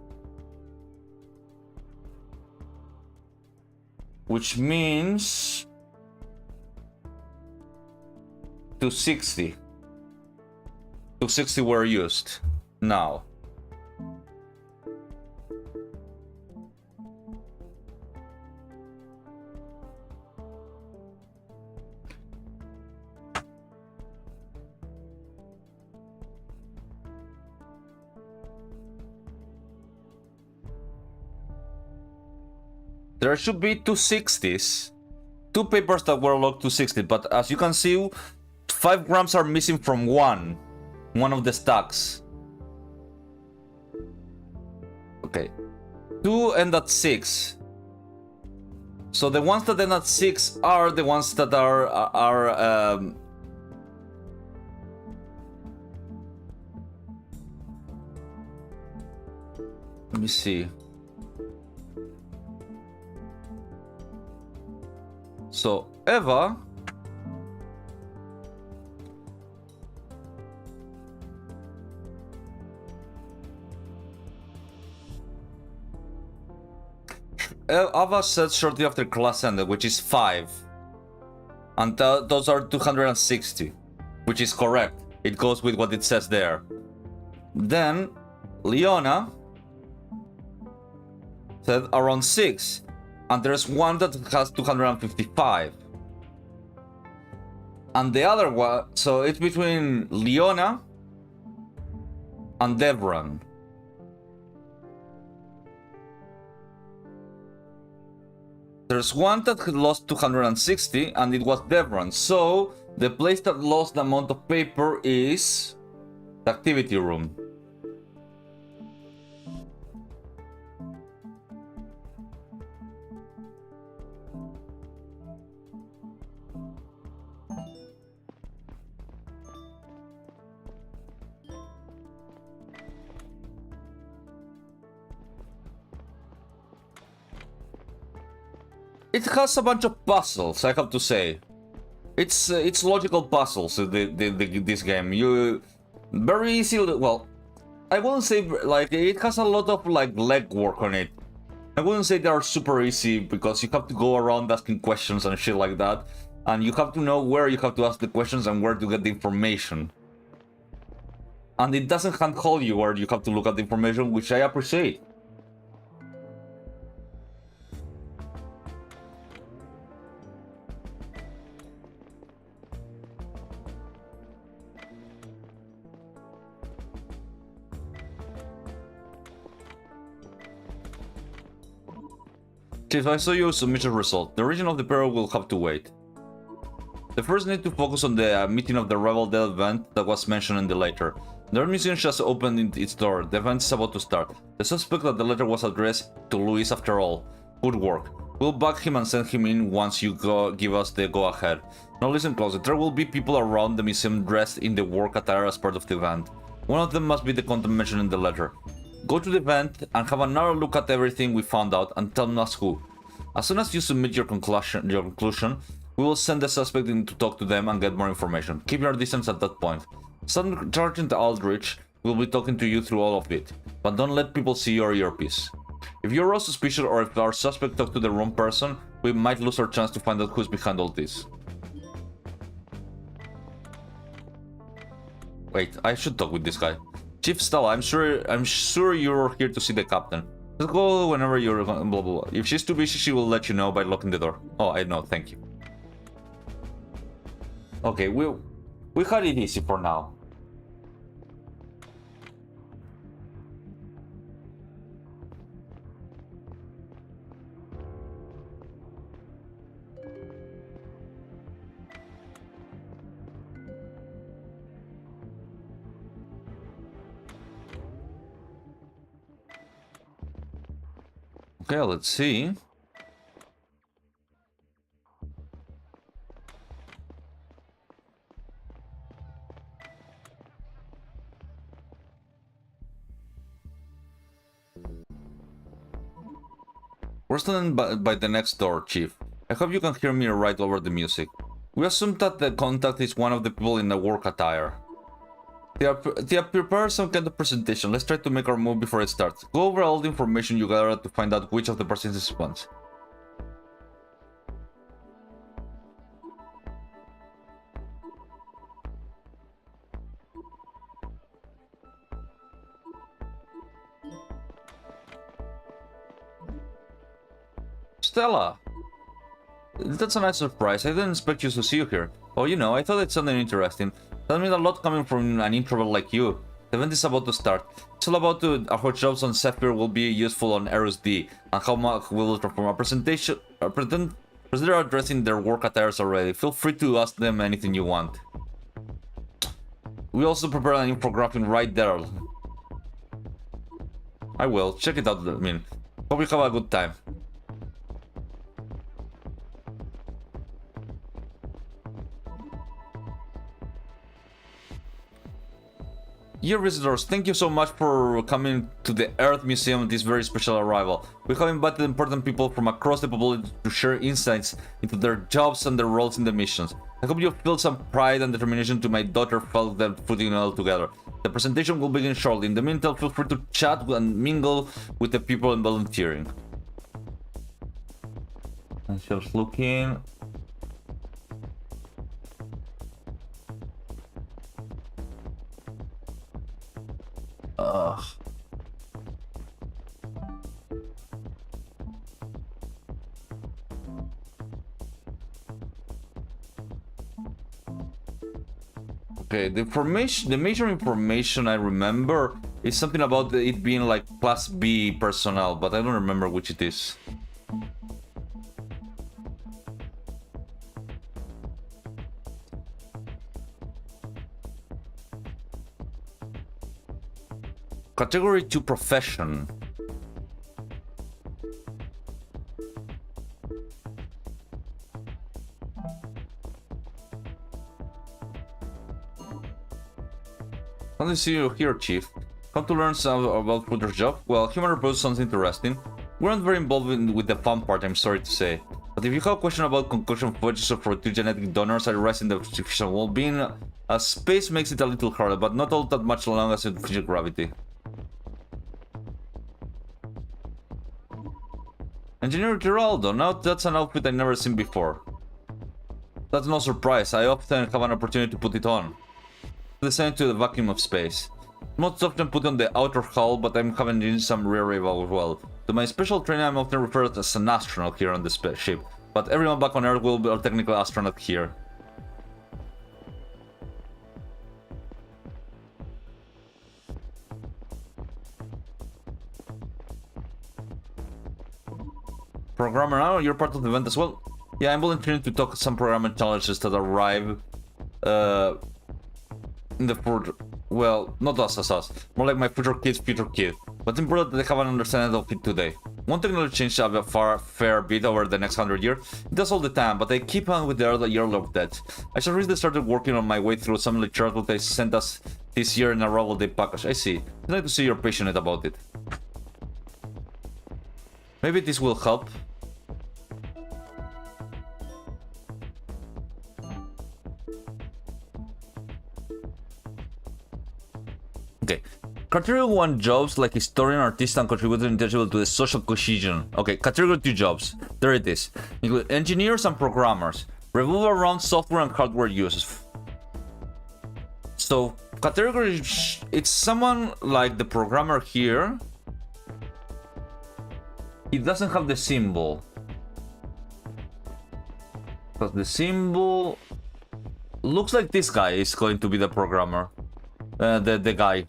which means 260. 260 were used now. There should be 260s. Two papers that were logged 260, but as you can see, 5 grams are missing from one of the stacks. Okay. 2 end at 6. So the ones that end at 6 are the ones that are let me see. So Eva said shortly after class ended, which is 5. And those are 260, which is correct. It goes with what it says there. Then Leona said around 6. And there's one that has 255. And the other one, so it's between Leona and Devran. There's one that lost 260 and it was Devran. So the place that lost the amount of paper is the activity room. It has a bunch of puzzles, I have to say. It's logical puzzles. This game, you very easy. Well, I wouldn't say like it has a lot of like legwork on it. I wouldn't say they are super easy because you have to go around asking questions and shit like that, and you have to know where you have to ask the questions and where to get the information. And it doesn't handhold you where you have to look at the information, which I appreciate. Chief, I saw your submission result. The origin of the peril will have to wait. The first need to focus on the meeting of the Rebel Day event that was mentioned in the letter. The museum just opened its door. The event is about to start. The suspect that the letter was addressed to Luis after all. Good work. We'll back him and send him in once you give us the go-ahead. Now listen closely. There will be people around the museum dressed in the work attire as part of the event. One of them must be the content mentioned in the letter. Go to the event and have another look at everything we found out and tell us who. As soon as you submit your conclusion, we will send the suspect in to talk to them and get more information. Keep your distance at that point. Sergeant Aldrich will be talking to you through all of it, but don't let people see your earpiece. If you're all suspicious or if our suspect talked to the wrong person, we might lose our chance to find out who's behind all this. Wait, I should talk with this guy. Chief Stella, I'm sure you're here to see the captain. Let's go whenever you're blah blah blah. If she's too busy, she will let you know by locking the door. Oh, I know, thank you. Okay, we had it easy for now. Okay, let's see. We're standing by the next door, Chief. I hope you can hear me right over the music. We assume that the contact is one of the people in the work attire. They have prepared some kind of presentation. Let's try to make our move before it starts. Go over all the information you gathered to find out which of the participants wants. Stella! That's a nice surprise. I didn't expect you to see you here. Oh, you know, I thought it's something interesting. That means a lot coming from an introvert like you. The event is about to start. It's all about how jobs on Zephyr will be useful on Eros D, and how much will transform a presentation. Pretend they're addressing their work attires already. Feel free to ask them anything you want. We also prepared an infographic right there. I will. Check it out, I mean. Hope you have a good time. Dear visitors, thank you so much for coming to the Earth Museum this very special arrival. We have invited important people from across the population to share insights into their jobs and their roles in the missions. I hope you feel some pride and determination to my daughter felt that putting it all together. The presentation will begin shortly. In the meantime, feel free to chat and mingle with the people and volunteering. And just looking. Okay, the major information I remember is something about it being like Class B personnel, but I don't remember which it is. Category 2 profession. How do you see you here, Chief? Come to learn some about Putter's job? Well, human reproduction sounds interesting. We aren't very involved with the fun part, I'm sorry to say. But if you have a question about concussion footage for two genetic donors, I rest in the artificial well-being. Space makes it a little harder, but not all that much long as in physical gravity. Engineer Giraldo, now that's an outfit I've never seen before. That's no surprise, I often have an opportunity to put it on. Designed to the vacuum of space. Most often put on the outer hull, but I'm having some rear rival as well. To my special training, I'm often referred to as an astronaut here on the spaceship, but everyone back on Earth will be a technical astronaut here. Programmer, now you're part of the event as well? Yeah, I'm volunteering to talk some programming challenges that arrive in the future. Well, not us as us, more like my future kid. But it's important that they have an understanding of it today. Won't technology change a fair bit over the next 100 years? It does all the time, but I keep on with the early of that. I just recently started working on my way through some lectures that they sent us this year in a Arrival Day package. I see. I'd like to see you're passionate about it. Maybe this will help. Okay. Category 1 jobs like historian, artist, and contributor intangible to the social cohesion. Okay, category 2 jobs. There it is. Include engineers and programmers. Revolve around software and hardware uses. So category, it's someone like the programmer here. It doesn't have the symbol. But the symbol looks like this guy is going to be the programmer. The guy.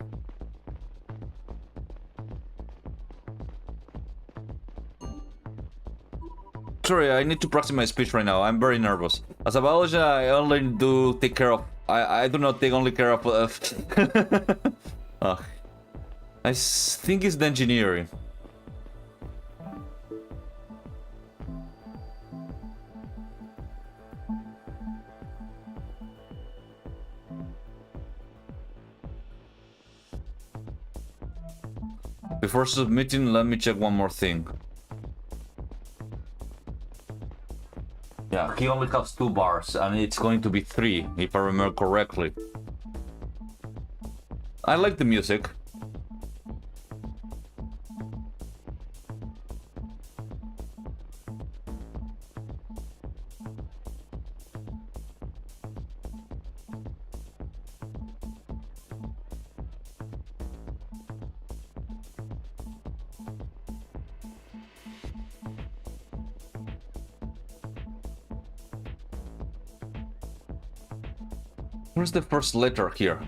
Sorry, I need to practice my speech right now. I'm very nervous. As a biologist, I only do take care of... I do not take only care of... I think it's the engineering. Before submitting, let me check one more thing. Yeah, he only has 2 bars, and it's going to be 3, if I remember correctly. I like the music. Where's the first letter here?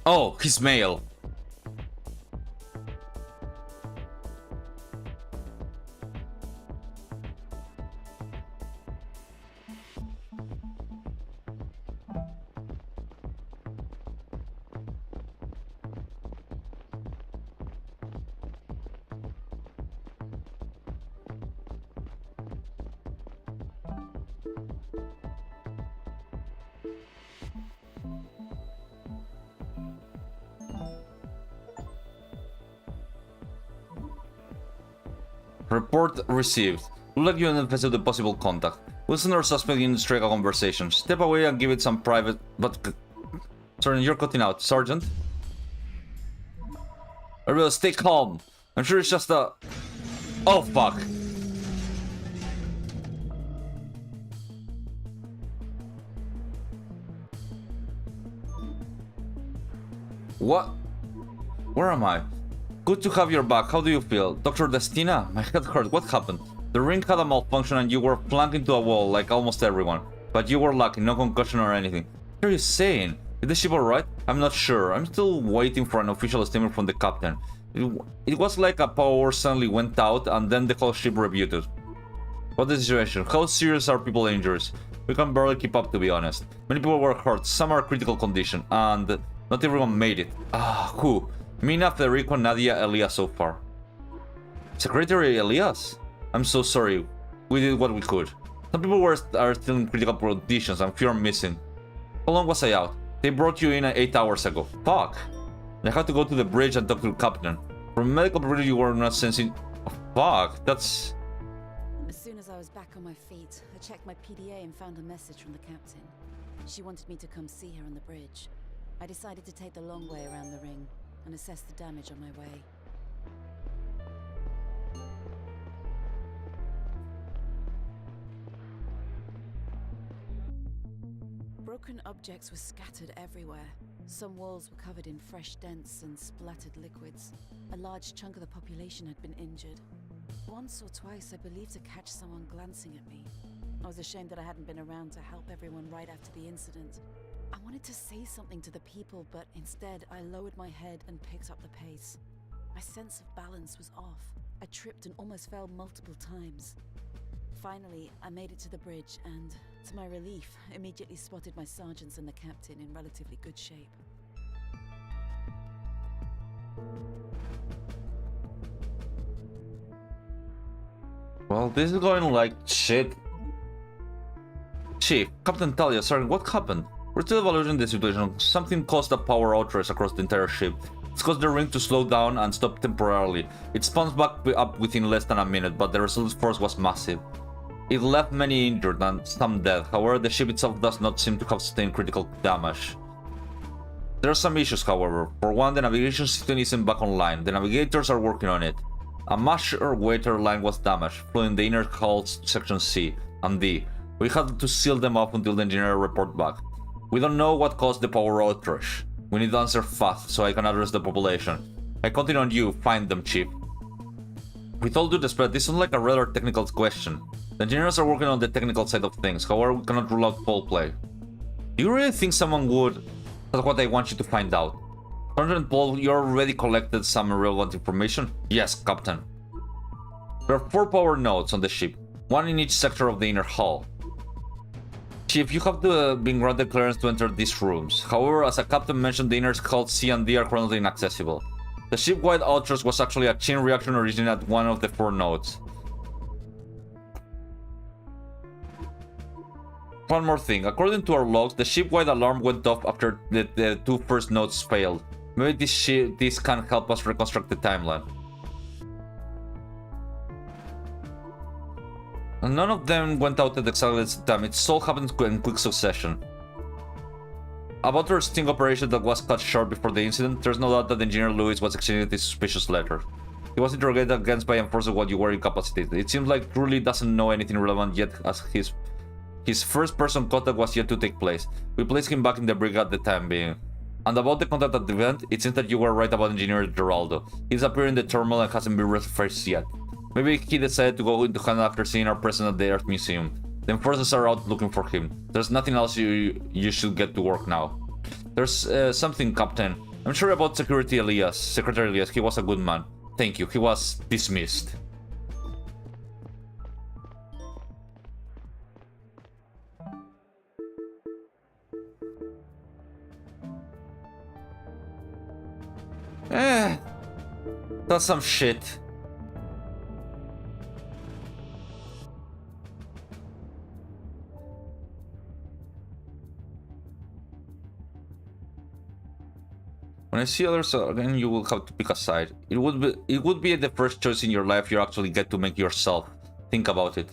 Oh, he's male. Report received. Look like you invested the possible contact. Listen or suspect in strike a conversation. Step away and give it some private... But... Sergeant, you're cutting out. Sergeant? I will stay calm. I'm sure it's just a... Oh, fuck. What? Where am I? Good to have your back. How do you feel? Dr. Destina? My head hurt. What happened? The ring had a malfunction and you were flanked into a wall like almost everyone. But you were lucky, no concussion or anything. What are you saying? Is the ship alright? I'm not sure. I'm still waiting for an official statement from the captain. It was like a power suddenly went out and then the whole ship rebooted. What's the situation? How serious are people's injuries? We can barely keep up, to be honest. Many people were hurt, some are critical condition, and not everyone made it. Who? Mina, Federico, Nadia, Elias so far. Secretary Elias? I'm so sorry. We did what we could. Some people are still in critical conditions and few are missing. How long was I out? They brought you in 8 hours ago. Fuck. I had to go to the bridge and talk to the captain. From a medical bridge you were not sensing... Oh, fuck, that's... As soon as I was back on my feet, I checked my PDA and found a message from the captain. She wanted me to come see her on the bridge. I decided to take the long way around the ring and assess the damage on my way. Broken objects were scattered everywhere. Some walls were covered in fresh dents and splattered liquids. A large chunk of the population had been injured. Once or twice I believed to catch someone glancing at me. I was ashamed that I hadn't been around to help everyone right after the incident. I wanted to say something to the people, but instead I lowered my head and picked up the pace. My sense of balance was off. I tripped and almost fell multiple times. Finally, I made it to the bridge and, to my relief, immediately spotted my sergeants and the captain in relatively good shape. Well, this is going like shit. Chief, Captain Talia, Sergeant, what happened? We're still evaluating the situation. Something caused a power outage across the entire ship. It's caused the ring to slow down and stop temporarily. It spawns back up within less than a minute, but the result force was massive. It left many injured and some dead. However, the ship itself does not seem to have sustained critical damage. There are some issues, however. For one, the navigation system isn't back online. The navigators are working on it. A master waiter line was damaged, flooding the inner halls section C and D. We had to seal them up until the engineer report back. We don't know what caused the power outage. We need to answer fast so I can address the population. I count on you. Find them, Chief. With all due respect, this sounds like a rather technical question. The engineers are working on the technical side of things, however we cannot rule out foul play. Do you really think someone would? That's what I want you to find out. Sergeant Paul, you already collected some relevant information? Yes, Captain. There are 4 power nodes on the ship, 1 in each sector of the inner hull. Chief, you have been granted clearance to enter these rooms. However, as a captain mentioned, the inner hull C and D are currently inaccessible. The ship-wide outage was actually a chain reaction originating at one of the 4 nodes. One more thing, according to our logs, the ship-wide alarm went off after the 2 first nodes failed. Maybe this can help us reconstruct the timeline. And none of them went out at exactly the same time, it all happened in quick succession. About our sting operation that was cut short before the incident, there's no doubt that Engineer Lewis was exchanging this suspicious letter. He was interrogated against by enforcers while you were incapacitated. It seems like Truly doesn't know anything relevant yet, as his first person contact was yet to take place. We placed him back in the brig at the time being. And about the contact at the event, it seems that you were right about Engineer Geraldo. He's appeared in the terminal and hasn't been refreshed yet. Maybe he decided to go into Canada after seeing our presence at the Earth Museum. The enforcers are out looking for him. There's nothing else you should get to work now. There's something, Captain. I'm sure about Secretary Elias. He was a good man. Thank you. He was dismissed. That's some shit. When I see others again, you will have to pick a side. It would be the first choice in your life you actually get to make yourself. Think about it.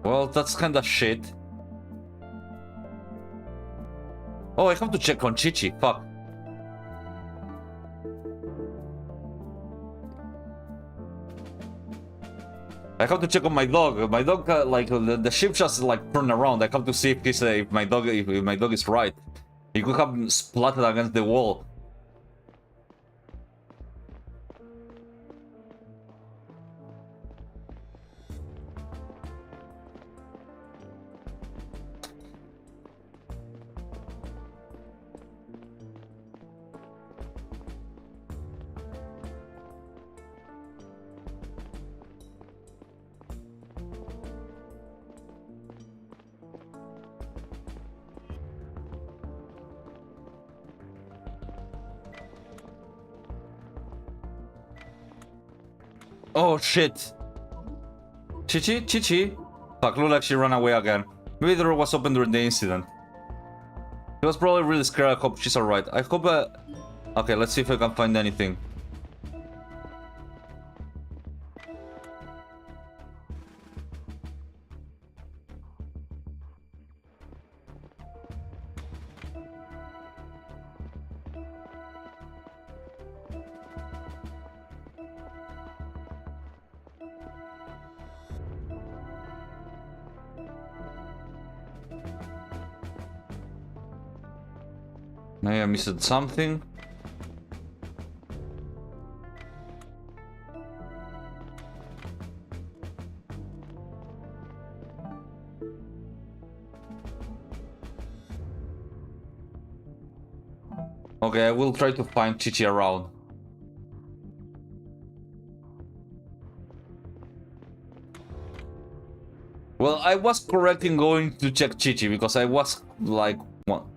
Well, that's kinda shit. Oh, I have to check on Chichi. Fuck. I have to check on my dog. My dog, like the ship just like turned around. I have to see if my dog is right. He could have splattered against the wall. Oh shit! Chichi? Fuck, look like she ran away again. Maybe the door was open during the incident. She was probably really scared. I hope she's alright. I hope okay, let's see if I can find anything. Maybe I missed something. Okay, I will try to find Chichi around. Well, I was correct in going to check Chichi because I was like, what?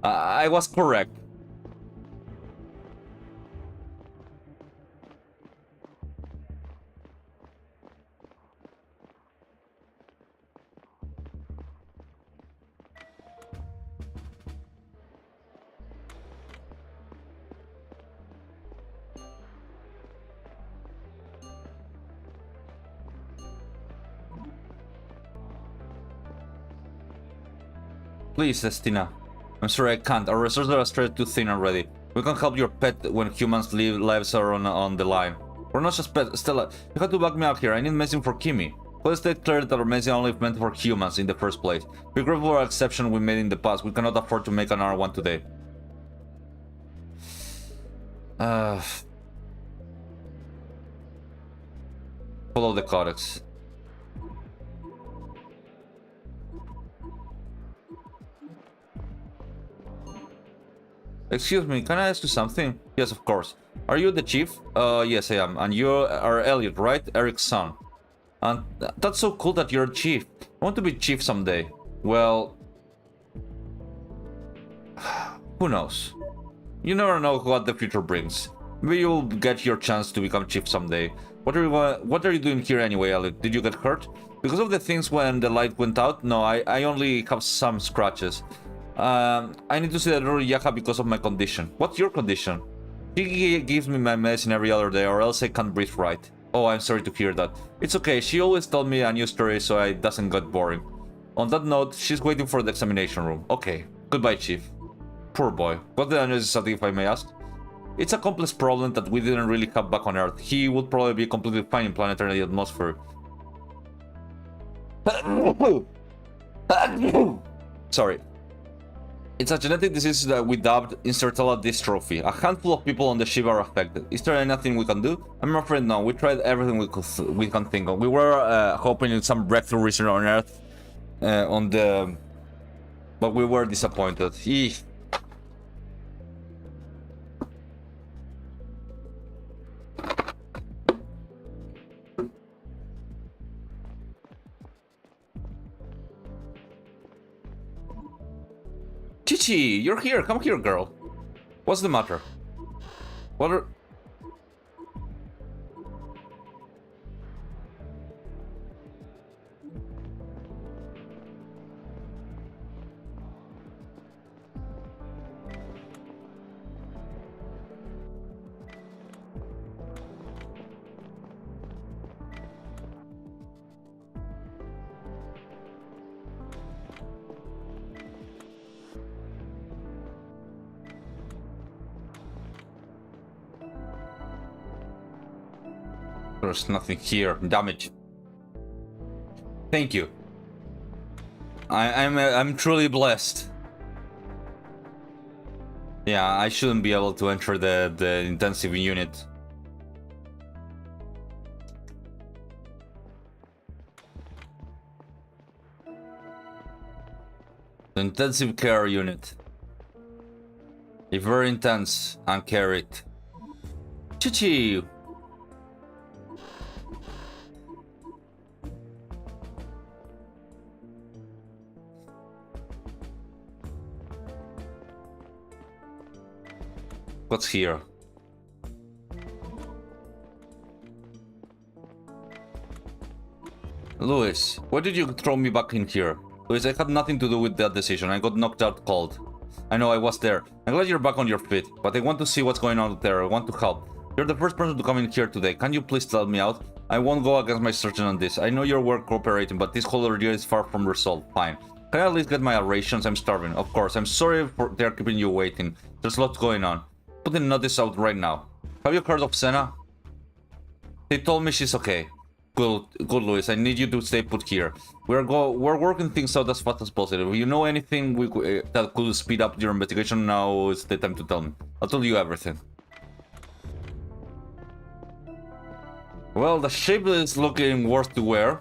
I was correct. Please, Estina. I'm sorry I can't. Our resources are stretched too thin already. We can help your pet when humans' lives are on the line. We're not just pets. Stella, you have to back me up here. I need medicine for Kimmy. Please state clearly that our medicine only meant for humans in the first place. Be grateful for our exception we made in the past. We cannot afford to make another one today. Follow the codex. Excuse me, can I ask you something? Yes, of course. Are you the chief? Yes, I am. And you are Elliot, right? Eric's son. And that's so cool that you're a chief. I want to be chief someday. Well... who knows? You never know what the future brings. Maybe you'll get your chance to become chief someday. What are you doing here anyway, Elliot? Did you get hurt? Because of the things when the light went out? No, I only have some scratches. I need to see the little Yaka because of my condition. What's your condition? She gives me my medicine every other day or else I can't breathe right. Oh, I'm sorry to hear that. It's okay, she always tells me a new story so it doesn't get boring. On that note, she's waiting for the examination room. Okay, goodbye, Chief. Poor boy. What's the diagnosis, if I may ask? It's a complex problem that we didn't really have back on Earth. He would probably be completely fine in planetary atmosphere. Sorry. It's a genetic disease that we dubbed insertella dystrophy. A handful of people on the ship are affected. Is there anything we can do? I'm afraid no. We tried everything we can think of. We were hoping in some breakthrough research on Earth, but we were disappointed. Eesh. Chichi, you're here. Come here, girl. What's the matter? What are... There's nothing here. Damn it. Thank you. I'm truly blessed. Yeah, I shouldn't be able to enter the intensive unit. The intensive care unit. It's very intense and carried. Chichi! What's here? Louis, why did you throw me back in here? Louis, I had nothing to do with that decision. I got knocked out cold. I know, I was there. I'm glad you're back on your feet, but I want to see what's going on there. I want to help. You're the first person to come in here today. Can you please help me out? I won't go against my surgeon on this. I know your work cooperating, but this whole ordeal is far from resolved. Fine. Can I at least get my rations? I'm starving. Of course, I'm sorry for they're keeping you waiting. There's lots going on. Put the notice out right now. Have you heard of Senna? They told me she's okay. Good, Louis. I need you to stay put here. We're working things out as fast as possible. If you know anything that could speed up your investigation, now is the time to tell me. I'll tell you everything. Well, the shape is looking worse to wear.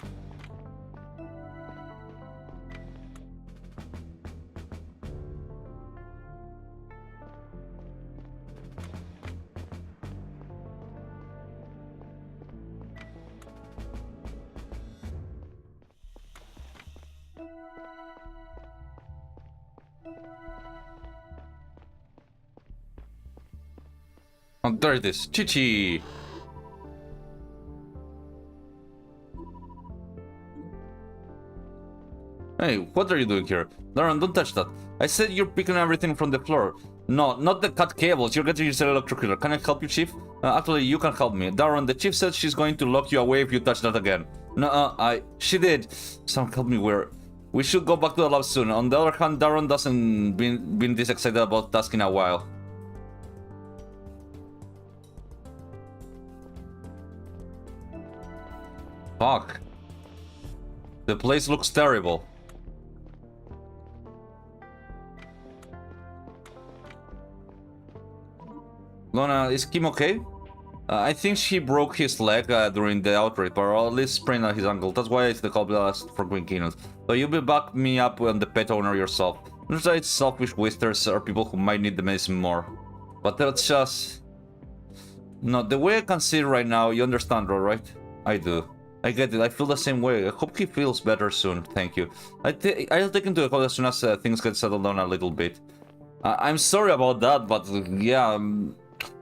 Oh, there it is. Chichi! Hey, what are you doing here? Darren, don't touch that. I said you're picking everything from the floor. No, not the cut cables. You're getting yourself electrocuted. Can I help you, Chief? Actually, you can help me. Darren, the Chief said she's going to lock you away if you touch that again. No, she did. Someone help me where... We should go back to the lab soon. On the other hand, Darren doesn't been this excited about task in a while. Fuck. The place looks terrible. Lona, is Kim okay? I think she broke his leg during the outbreak, or at least sprained his ankle. That's why it's the call blast for Green Kingdoms. So you'll be back me up on the pet owner yourself. Besides, selfish wasters are people who might need the medicine more. But that's just... No, the way I can see it right now, you understand, right? I do. I get it, I feel the same way. I hope he feels better soon, thank you. I'll take him to the call as soon as things get settled down a little bit. I'm sorry about that, but yeah...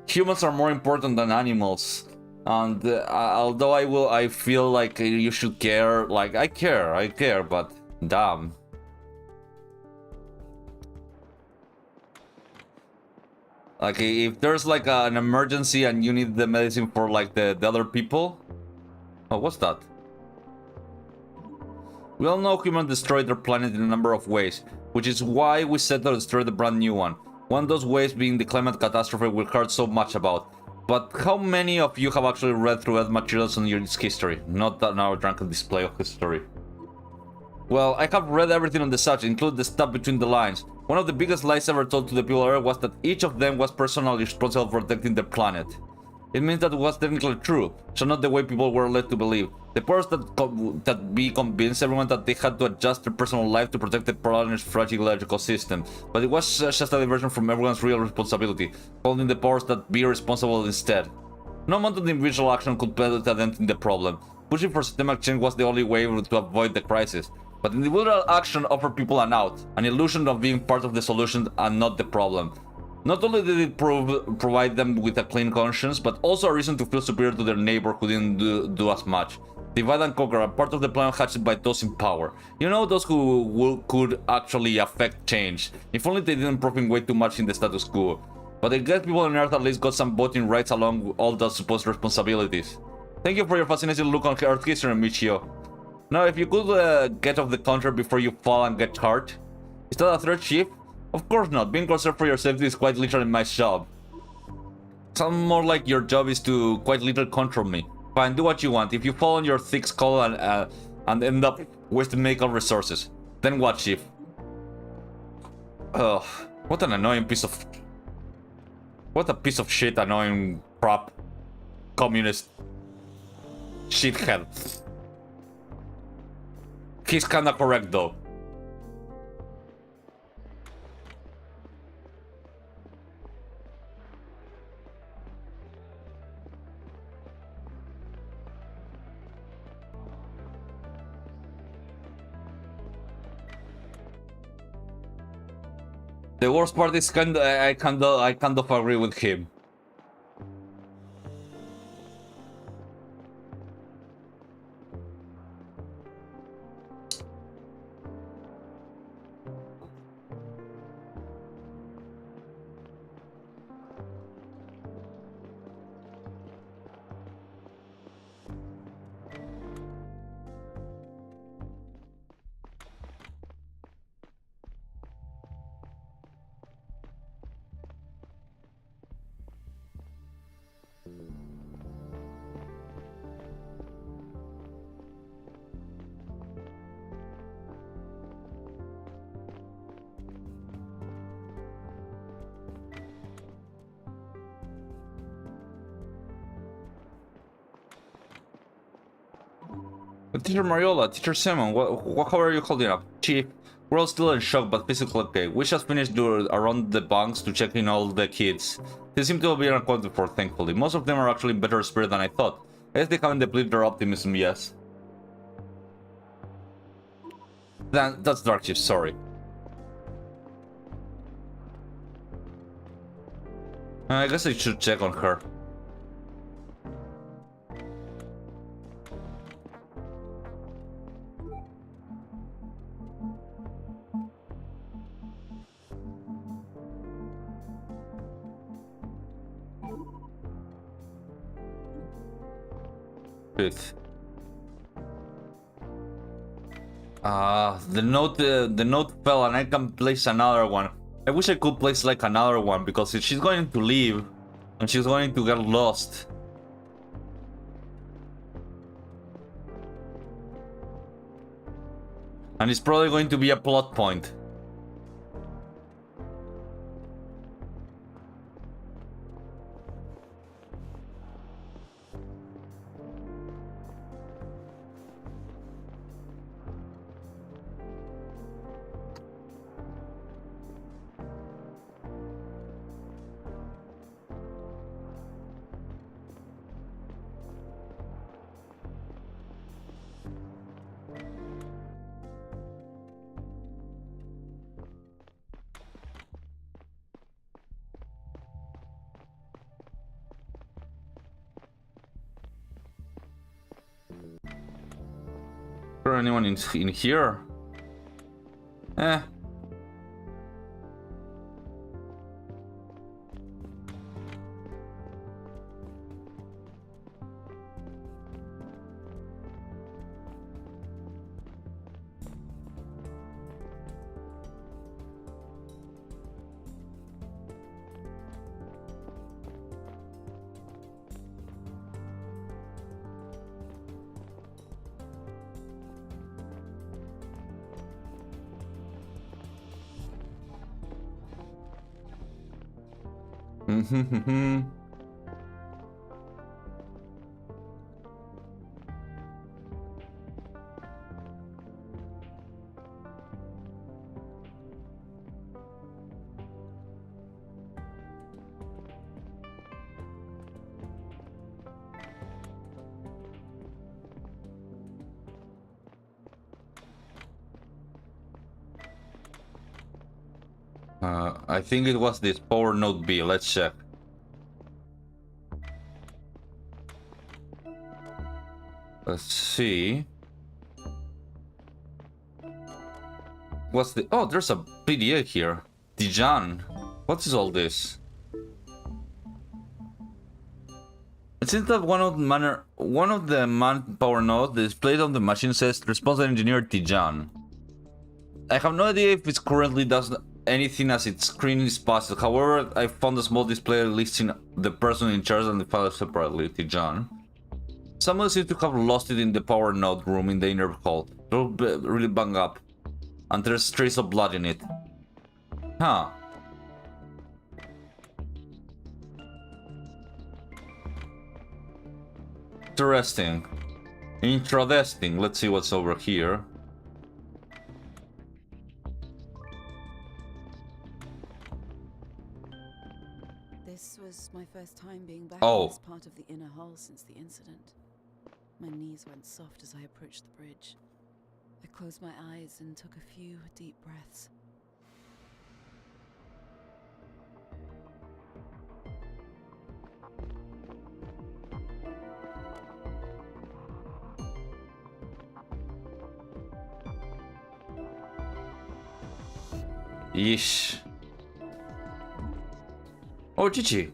Humans are more important than animals, and although I feel like you should care. Like I care, but damn. Like if there's like an emergency and you need the medicine for like the other people. Oh, what's that? We all know humans destroyed their planet in a number of ways, which is why we set to destroy the brand new one. One of those ways being the climate catastrophe we've heard so much about. But how many of you have actually read through Earth materials on its history? Not that now a drunken display of history. Well, I have read everything on the subject, including the stuff between the lines. One of the biggest lies ever told to the people of Earth was that each of them was personally responsible for protecting the planet. It means that it was technically true, so not the way people were led to believe. The powers that be convinced everyone that they had to adjust their personal life to protect the planet's fragile ecosystem, but it was just a diversion from everyone's real responsibility, holding the powers that be responsible instead. No amount of individual action could put a dent in the problem. Pushing for systemic change was the only way to avoid the crisis, but individual action offered people an out, an illusion of being part of the solution and not the problem. Not only did it provide them with a clean conscience, but also a reason to feel superior to their neighbor who didn't do as much. Divide and conquer, a part of the plan hatched by those in power. You know, those who could actually affect change. If only they didn't profit way too much in the status quo. But I guess people on Earth at least got some voting rights along with all those supposed responsibilities. Thank you for your fascinating look on Earth history, Michio. Now, if you could get off the counter before you fall and get hurt. Is that a threat, Chief? Of course not. Being concerned for your safety is quite literally my job. Sounds more like your job is to quite literally control me. Fine, do what you want. If you fall on your thick skull and end up wasting medical resources, then what, Chief? Ugh, what an annoying piece of... What a piece of shit, annoying prop. Communist. Shithead. He's kinda correct though. The worst part is I kind of agree with him. Teacher Mariola, Teacher Simon, how are you holding up? Chief, we're all still in shock, but physically okay. We just finished around the bunks to check in all the kids. They seem to be unaccounted for, thankfully. Most of them are actually in better spirit than I thought. I guess they haven't depleted their optimism, yes. That's Dark Chief, sorry. I guess I should check on her. Good. The note fell and I can place another one. I wish I could place like another one because if she's going to leave and she's going to get lost. And it's probably going to be a plot point. Is there anyone in here? Eh. I think it was this power node B. Let's check. Let's see. What's the... Oh, there's a PDA here. Dijan. What is all this? It seems that one of the manpower nodes displayed on the machine says responsible engineer Tijan. I have no idea if it currently does anything as its screen is passed. However, I found a small display listing the person in charge and the file separately, Tijan. Someone seems to have lost it in the power node room in the inner hall. It'll really bang up. And there's trace of blood in it. Huh. Interesting. Interesting. Let's see what's over here. This was my first time being back Oh. in this part of the inner hull since the incident. My knees went soft as I approached the bridge. I closed my eyes and took a few deep breaths. Yeesh. Oh, GG.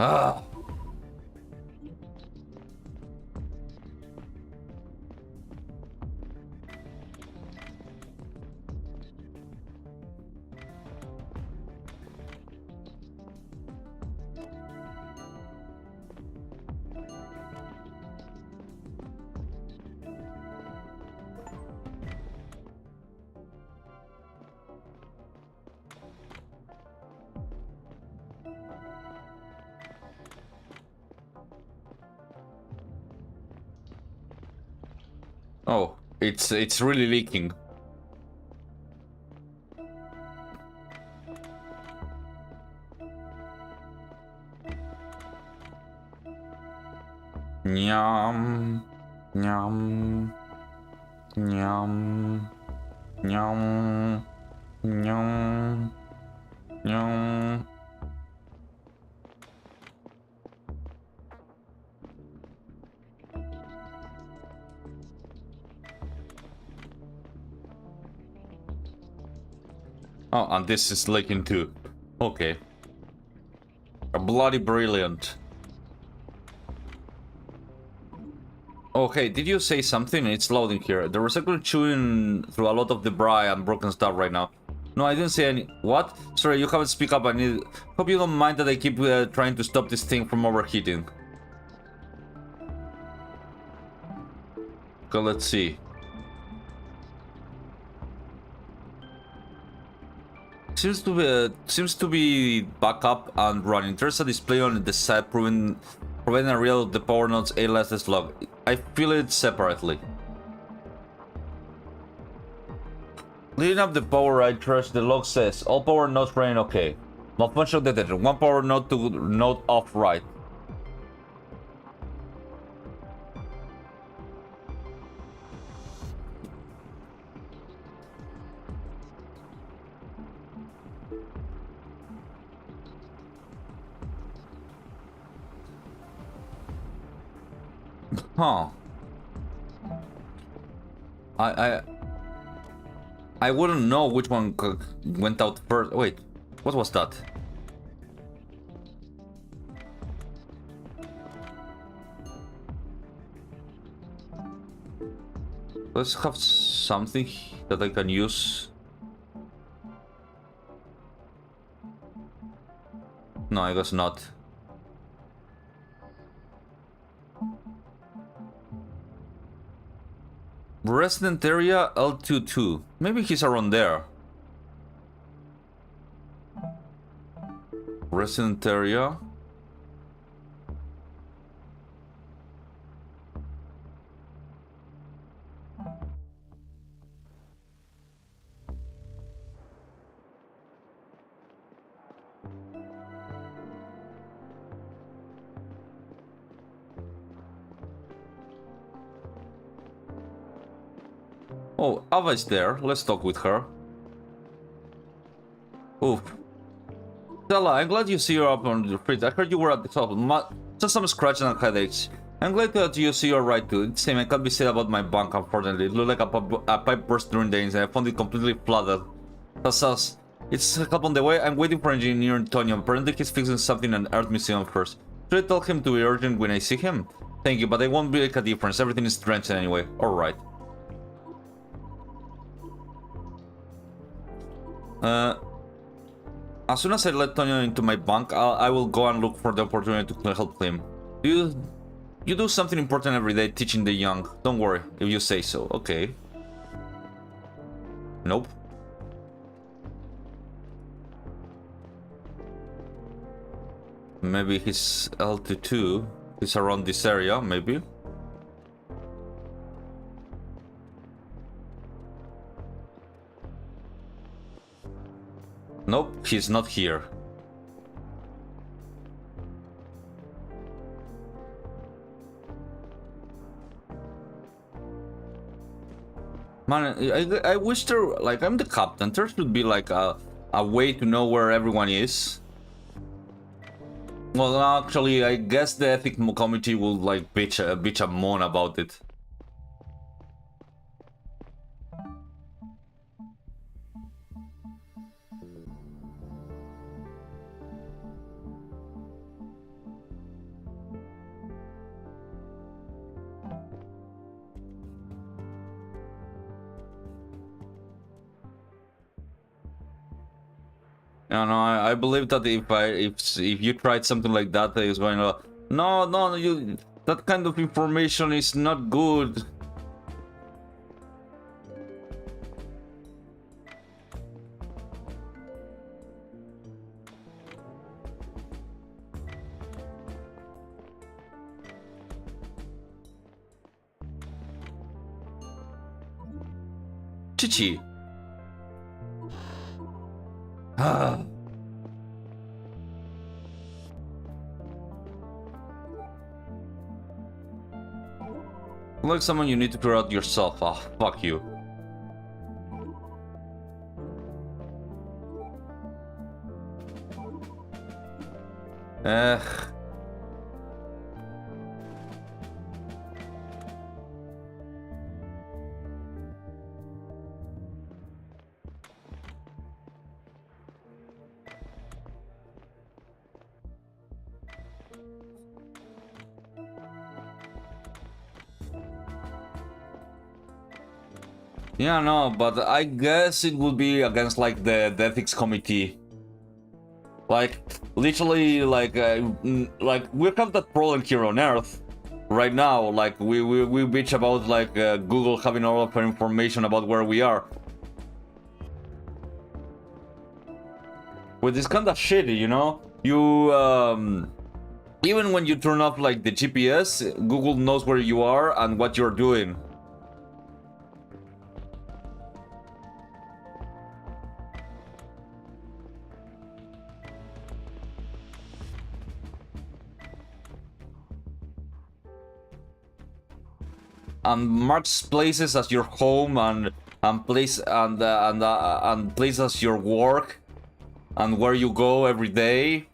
Ah. Oh, it's really leaking. Nyam, nyam, nyam, nyam, nyam, nyam. Oh, and this is leaking too. Okay. A bloody brilliant. Okay, did you say something? It's loading here. The recycler chewing through a lot of debris and broken stuff right now. No, I didn't say any... What? Sorry, you haven't speak up. I need... Hope you don't mind that I keep trying to stop this thing from overheating. Okay, let's see. Seems to be back up and running. There's a display on the side providing a real of the power node's A-last log. I feel it separately. Leading up the power, I trust the log says all power nodes running okay. Malfunction detected. One power node to node off right. Huh. I wouldn't know which one went out first. Wait, what was that? Let's have something that I can use. No, I guess not. Resident area L22. Maybe he's around there. Resident area. Oh, Ava's there. Let's talk with her. Oof. Stella, I'm glad you see you're up on your feet. I heard you were at the top. Just some scratching and headaches. I'm glad that you see you're right too. It's same, I can't be said about my bank, unfortunately. It looked like a pipe burst during the incident. I found it completely flooded. That's us. It's help on the way. I'm waiting for Engineer Antonio. Apparently he's fixing something in Earth Museum first. Should I tell him to be urgent when I see him? Thank you, but I won't make a difference. Everything is drenched anyway. Alright. As soon as I let Tonio into my bunk, I will go and look for the opportunity to help him. You do something important every day, teaching the young. Don't worry, if you say so. Okay. Nope. Maybe he's L22. He's around this area, maybe. Nope, he's not here. Man, I wish there, like, I'm the captain. There should be like a way to know where everyone is. Well, actually, I guess the ethic committee will like bitch a moan about it. No, I believe that if you tried something like that, it's going to no, you that kind of information is not good. Chichi. Ah. Like someone you need to figure out yourself. Ah, fuck you. Ugh. Yeah, no, but I guess it would be against like the ethics committee. Like literally, like we have that problem here on Earth right now. Like we bitch about like Google having all of our information about where we are. With this kind of shit, you know, you even when you turn off like the GPS, Google knows where you are and what you're doing. And marks places as your home and place and place as your work and where you go every day.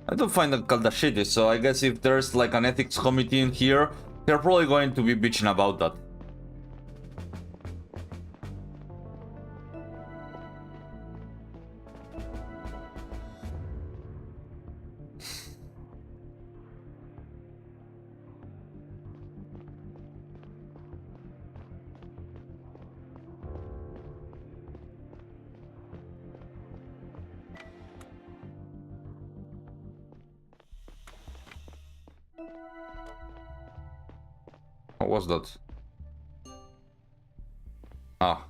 I don't find that kinda shitty, so I guess if there's like an ethics committee in here, they're probably going to be bitching about that. What was that? Ah.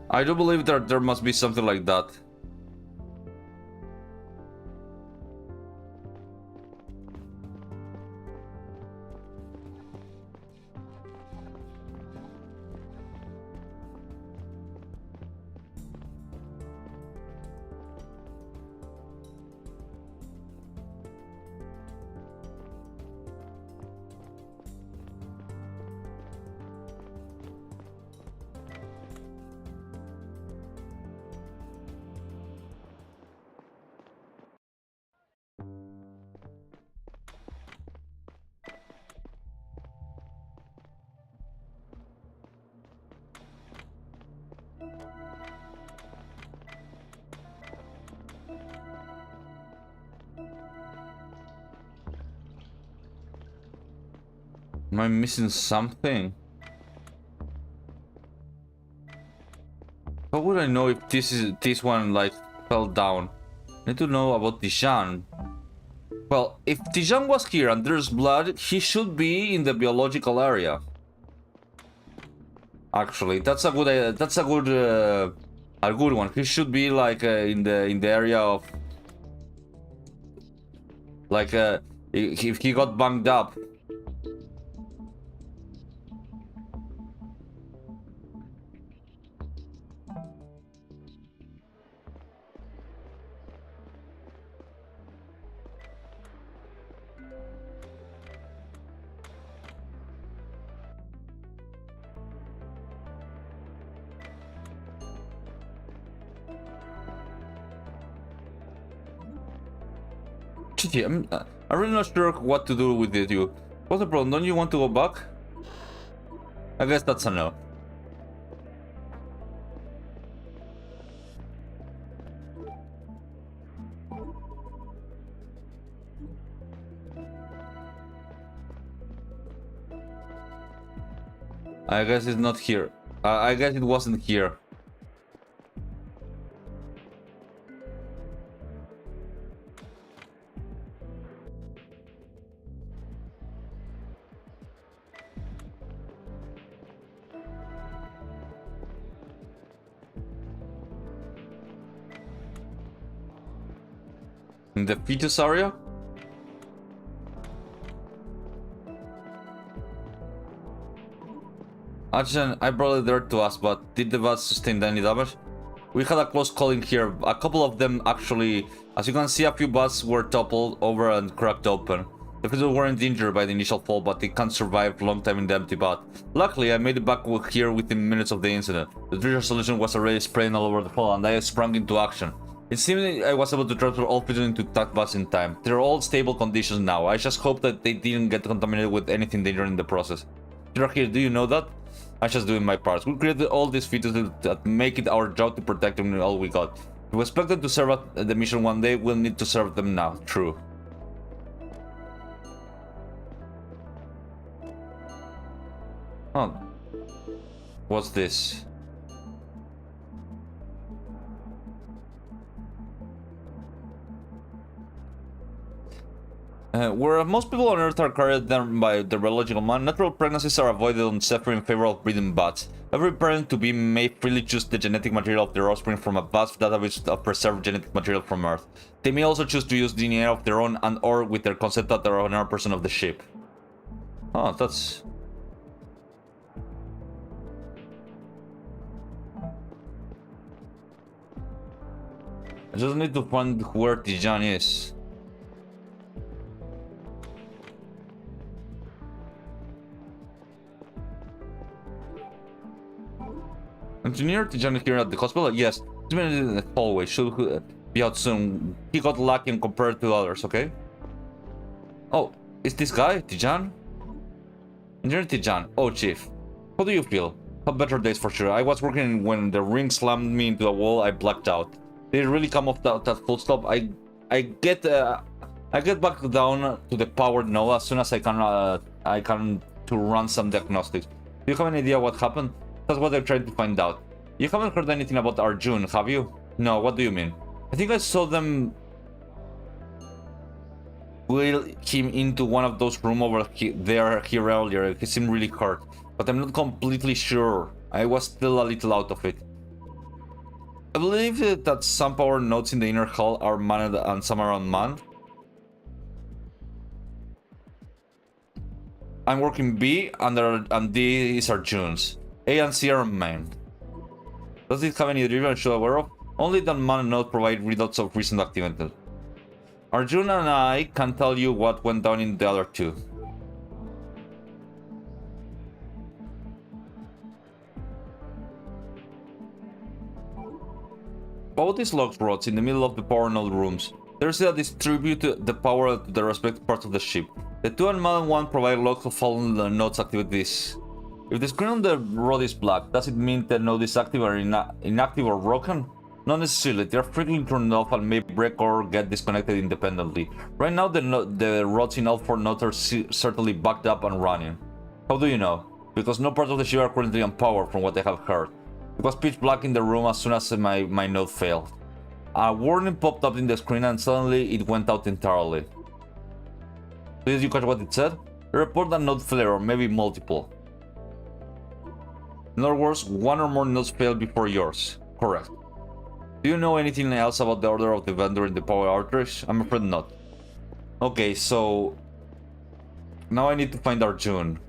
I do believe that there must be something like that. Am I missing something? How would I know if this one like fell down? I need to know about Tijan. Well, if Tijan was here and there's blood, he should be in the biological area. Actually, that's a good one. He should be like in the area of like if he got banged up. Chitty, I'm really not sure what to do with it. What's the problem? Don't you want to go back? I guess that's a no. I guess it's not here. I guess it wasn't here. In the fetus area? Actually, I brought it there to us, but did the bus sustain any damage? We had a close call in here. A couple of them actually, as you can see, a few buses were toppled over and cracked open. The fetus weren't injured by the initial fall, but they can't survive long time in the empty bath. Luckily, I made it back here within minutes of the incident. The treasure solution was already spraying all over the hall, and I sprung into action. It seemed I was able to transfer all fetus into that bus in time. They're all stable conditions now. I just hope that they didn't get contaminated with anything dangerous in the process. You're here, do you know that? I'm just doing my part. We created all these features that make it our job to protect them with all we got. If we expect them to serve at the mission one day, we'll need to serve them now. True. Oh. What's this? Where most people on Earth are carried down by the biological man, natural pregnancies are avoided on Zephyr in favor of breeding bats. Every parent-to-be may freely choose the genetic material of their offspring from a vast database of preserved genetic material from Earth. They may also choose to use DNA of their own and or with their consent that they're another person of the ship. Oh, that's... I just need to find where Tijan is. Engineer Tijan here at the hospital? Yes. He's been in the hallway. Should be out soon. He got lucky and compared to others, okay? Oh, is this guy, Tijan? Engineer Tijan. Oh, Chief. How do you feel? Have better days for sure. I was working when the ring slammed me into a wall. I blacked out. Did it really come off that full stop? I get back down to the power now as soon as I can to run some diagnostics. Do you have any idea what happened? That's what I'm trying to find out. You haven't heard anything about Arjun, have you? No, what do you mean? I think I saw them wheel him into one of those rooms over here earlier. He seemed really hurt, but I'm not completely sure. I was still a little out of it. I believe that some power nodes in the inner hull are manned and some are unmanned. I'm working B and D is Arjun's. A and C are manned. Does it have any driven I should be aware of? Only that manned node provide readouts of recent activity. Arjun and I can tell you what went down in the other two. All these locked rods in the middle of the power node rooms. There's a distribute the power to the respective parts of the ship. The two unmanned one provide logs of fallen nodes activities. If the screen on the rod is black, does it mean the node is active or inactive or broken? Not necessarily, they are frequently turned off and may break or get disconnected independently. Right now the rods in all four nodes are certainly backed up and running. How do you know? Because no part of the ship are currently on power from what I have heard. It was pitch black in the room as soon as my node failed. A warning popped up in the screen and suddenly it went out entirely. Did you catch what it said? Report a node flare or maybe multiple. In other words, one or more nodes failed before yours. Correct. Do you know anything else about the order of the event during the power outage? I'm afraid not. Okay, so... now I need to find Arjun.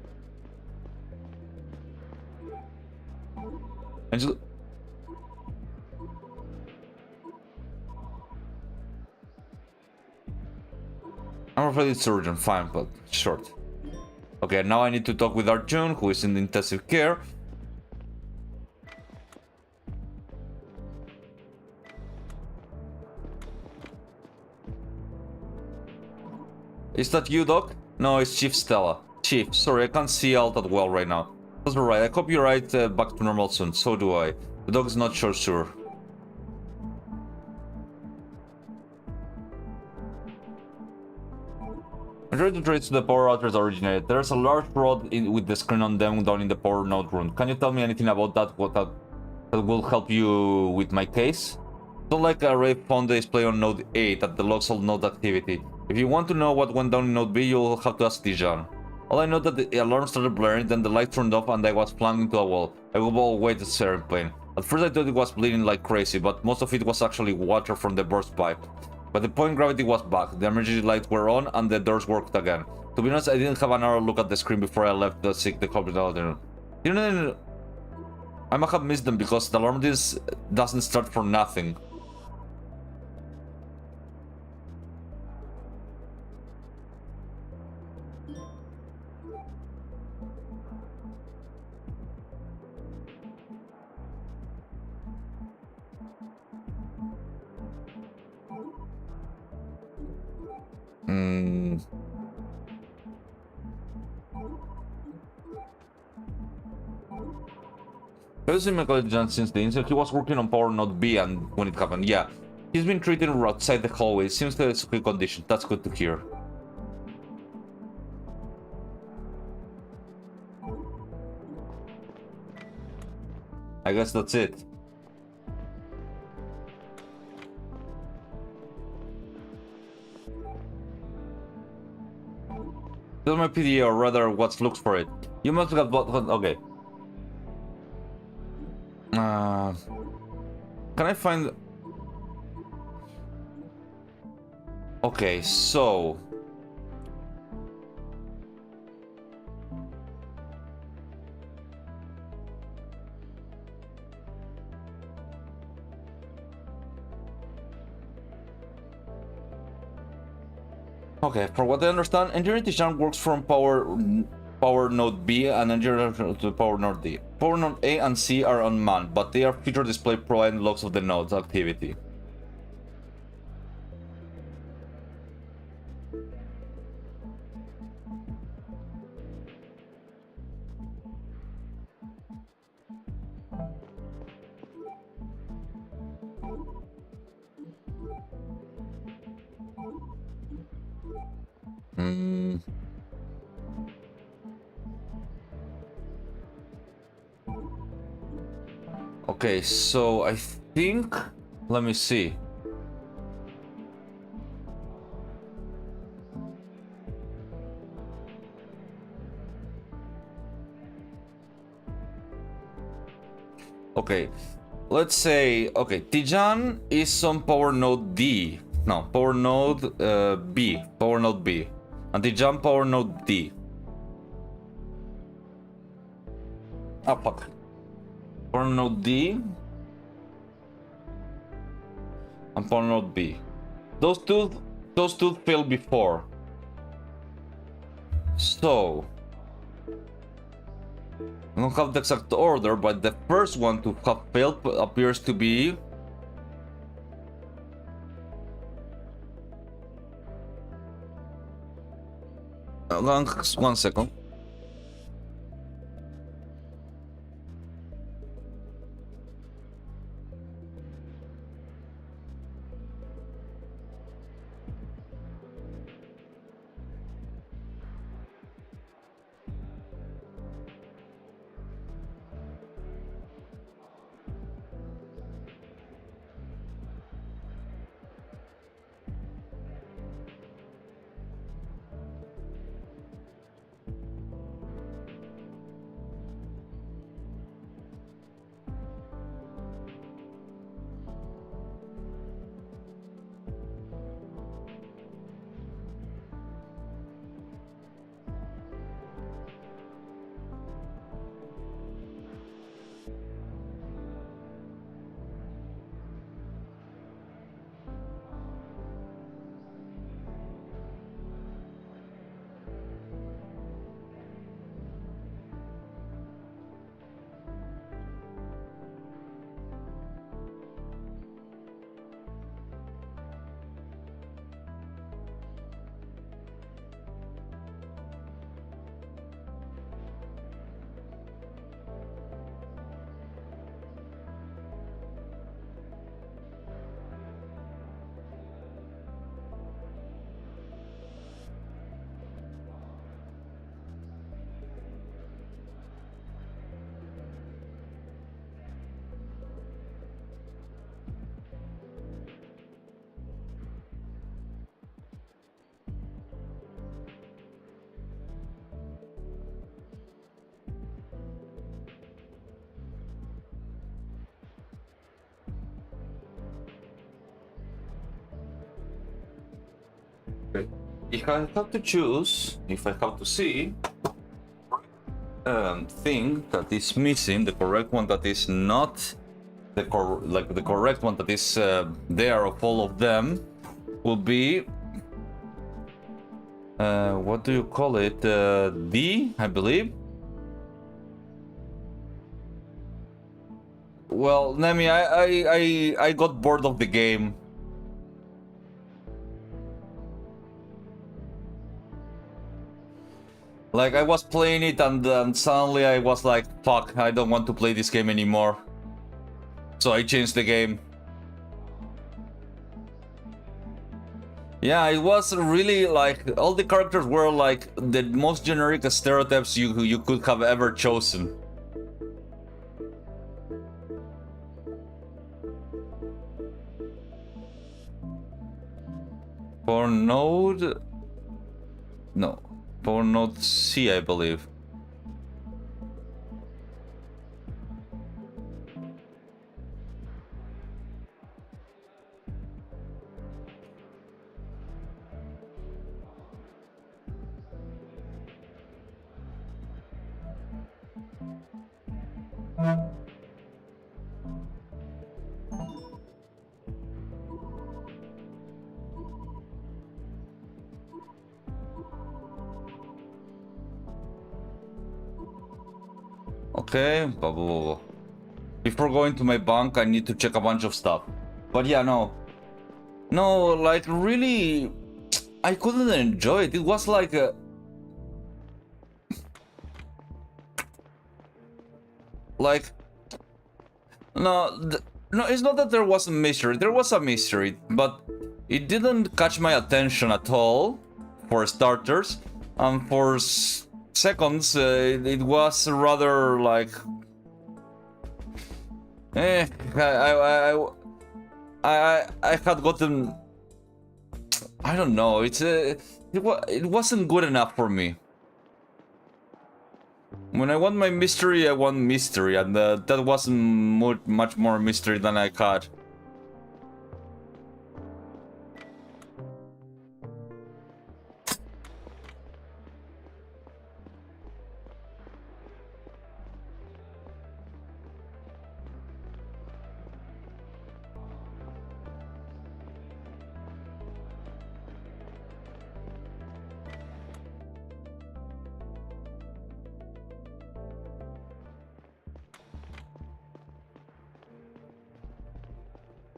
I'm afraid it's urgent, fine, but short. Okay, now I need to talk with Arjun, who is in intensive care. Is that you, Doc? No, it's Chief Stella. Chief, sorry, I can't see all that well right now. That's alright, I hope you're right back to normal soon, so do I. The dog's not sure. I'm trying to trace the power outage originated. There's a large rod with the screen on them down in the power node room. Can you tell me anything about that? That will help you with my case? So like Ray found the display on node 8 at the logs all node activity. If you want to know what went down in node B, you'll have to ask Dijon. All I know that the alarm started blaring, then the light turned off and I was plunged into a wall. I will all wait to steering plane. At first I thought it was bleeding like crazy, but most of it was actually water from the burst pipe. By the point gravity was back, the emergency lights were on and the doors worked again. To be honest, I didn't have an hour look at the screen before I left to seek the culprit. I might have missed them because the alarm doesn't start for nothing. Have you seen Michael John since the incident? He was working on Power Node B and when it happened, yeah. He's been treated outside the hallway. Seems that it's a good condition. That's good to hear. I guess that's it. Tell my PDA or rather what looks for it. You must have bought. Okay. Can I find? Okay, so. Okay, for what I understand, engineering Tijan works from power node B and engineering to power node D. Power node A and C are unmanned, but they are feature display providing logs of the node's activity. Okay, so I think, let me see. Okay, let's say, okay, Tijan is on power node D. No, power node B. Power node B. And Tijan power node D. Oh, fuck. Power node D. And power node B. Those two failed before. So I don't have the exact order, but the first one to have failed appears to be one second. If I have to choose, if I have to see thing that is missing, the correct one that is not the correct one that is there of all of them, will be what do you call it? D, I believe. Well, Nemi, I got bored of the game. Like, I was playing it and suddenly I was like, fuck, I don't want to play this game anymore. So I changed the game. Yeah, it was really like, all the characters were like the most generic stereotypes you could have ever chosen. For node... No. For node C, I believe. Okay, blah, blah, blah, blah. Before going to my bank, I need to check a bunch of stuff. But yeah, no. No, like, really... I couldn't enjoy it. It was like a... Like... No, no, it's not that there was a mystery. There was a mystery, but it didn't catch my attention at all, for starters. And for seconds, it was rather like... I had gotten... I don't know, it wasn't good enough for me. When I want my mystery, I want mystery, and that wasn't much more mystery than I had.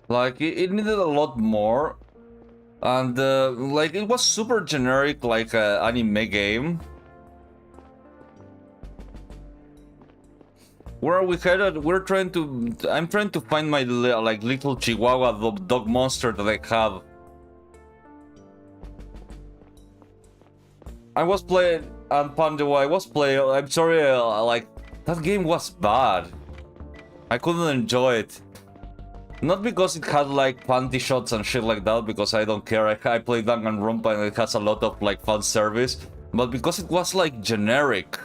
Like, it needed a lot more. And, like, it was super generic, like, anime game. Where are we headed? I'm trying to find my, like, little chihuahua dog monster that I have. I was playing, and Pandewa, I'm sorry, like, that game was bad. I couldn't enjoy it. Not because it had like panty shots and shit like that, because I don't care. I play Danganronpa and it has a lot of like fan service, but because it was like generic.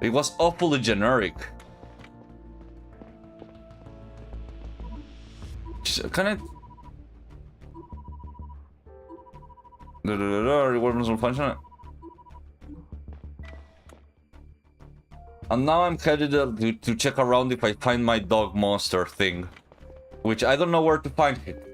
It was awfully generic. Can I... Reward function. And now I'm headed to check around if I find my dog monster thing. Which I don't know where to find it.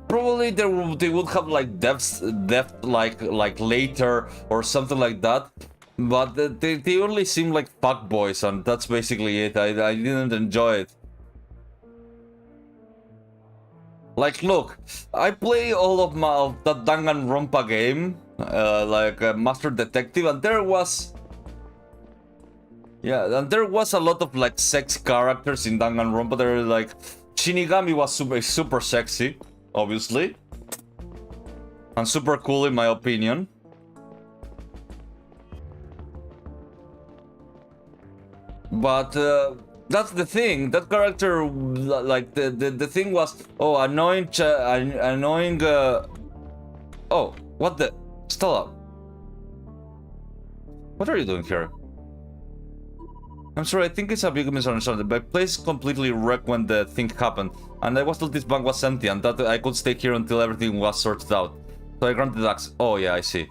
Probably they would have like death like later or something like that, but they only seem like fuckboys, and that's basically it. I didn't enjoy it. Like, look, I play all of that Danganronpa game, like Master Detective, and there was... Yeah, and there was a lot of like sex characters in Danganronpa. There were like... Shinigami was super sexy, obviously. And super cool in my opinion. But that's the thing. That character, like the thing was, oh, annoying. Oh, what the... Stella, what are you doing here? I'm sorry, I think it's a big misunderstanding. My place completely wrecked when the thing happened. and I was told this bank was empty and that I could stay here until everything was sorted out. So I granted access. Oh yeah, I see.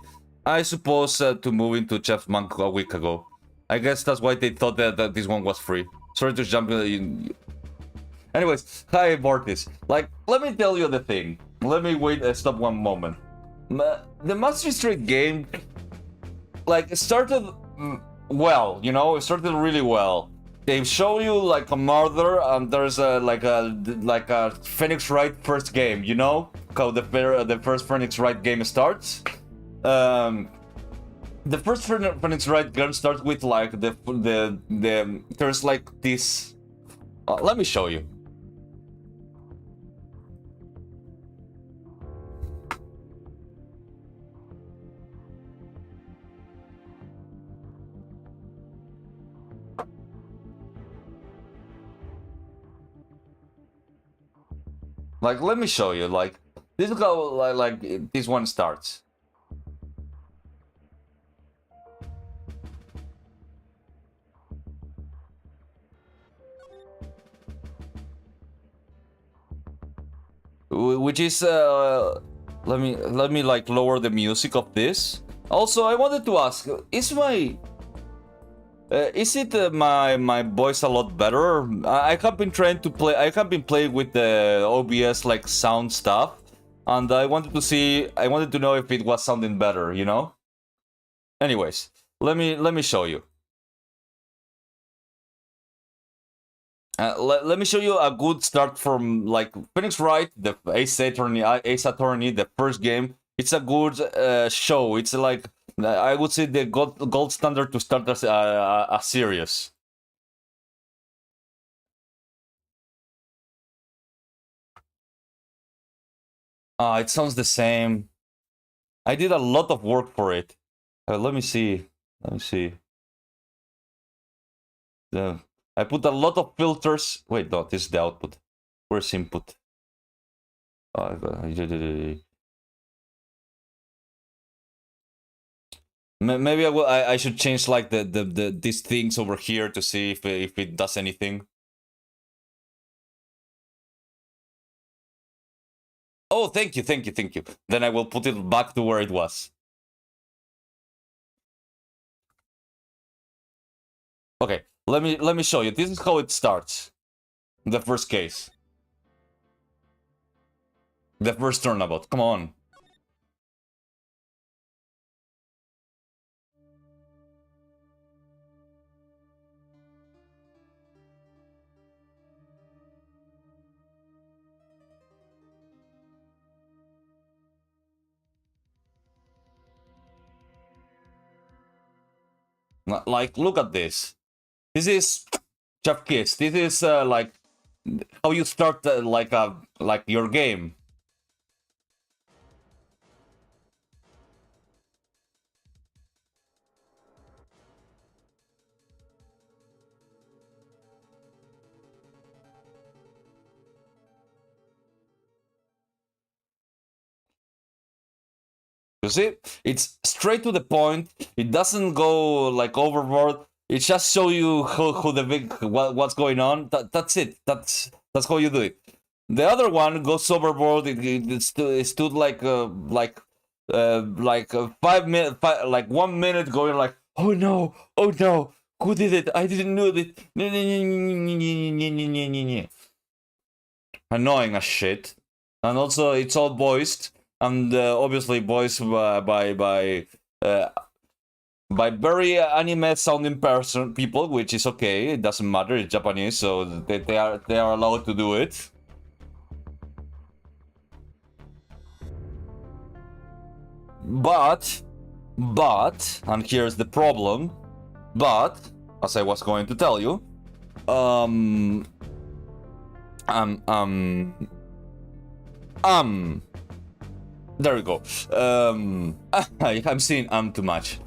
I suppose to move into Chef's Bank a week ago. I guess that's why they thought that this one was free. Sorry to jump in. Anyways, hi Mortis. Like, let me tell you the thing. Let me stop one moment. The Magistrate game, like, started well, you know, it started really well. They show you like a murder, and there's like a Phoenix Wright first game, you know, how the first Phoenix Wright game starts. The first Phoenix Wright game starts with like there's like this. Let me show you. Like, let me show you. Like, this is how like this one starts. Which is let me like lower the music of this. Also, I wanted to ask, is my voice a lot better? I have been trying to play. I have been playing with the OBS like sound stuff, and I wanted to see. I wanted to know if it was sounding better. You know. Anyways, let me show you. Let me show you a good start from like Phoenix Wright, the Ace Attorney, the first game. It's a good show. It's like, I would say, the gold standard to start a series. It sounds the same. I did a lot of work for it. Let me see. Let me see. I put a lot of filters. Wait, no, this is the output. Where's input? Maybe I should change like these things over here to see if it does anything. Oh, thank you. Then I will put it back to where it was. Okay, let me show you. This is how it starts. The first case. The first turnabout. Come on. Like, look at this. This is Chef Kiss. This is like how you start like your game. You see, it's straight to the point. It doesn't go like overboard. It just show you who the big what's going on. That's it. That's how you do it. The other one goes overboard. It stood like 5 minutes, like 1 minute going like, oh no, who did it? I didn't know it. Annoying as shit. And also it's all voiced. And obviously voiced by very anime sounding people, which is okay. It doesn't matter. It's Japanese, so they are allowed to do it. But, and here's the problem. But, as I was going to tell you, there we go. I'm seeing too much.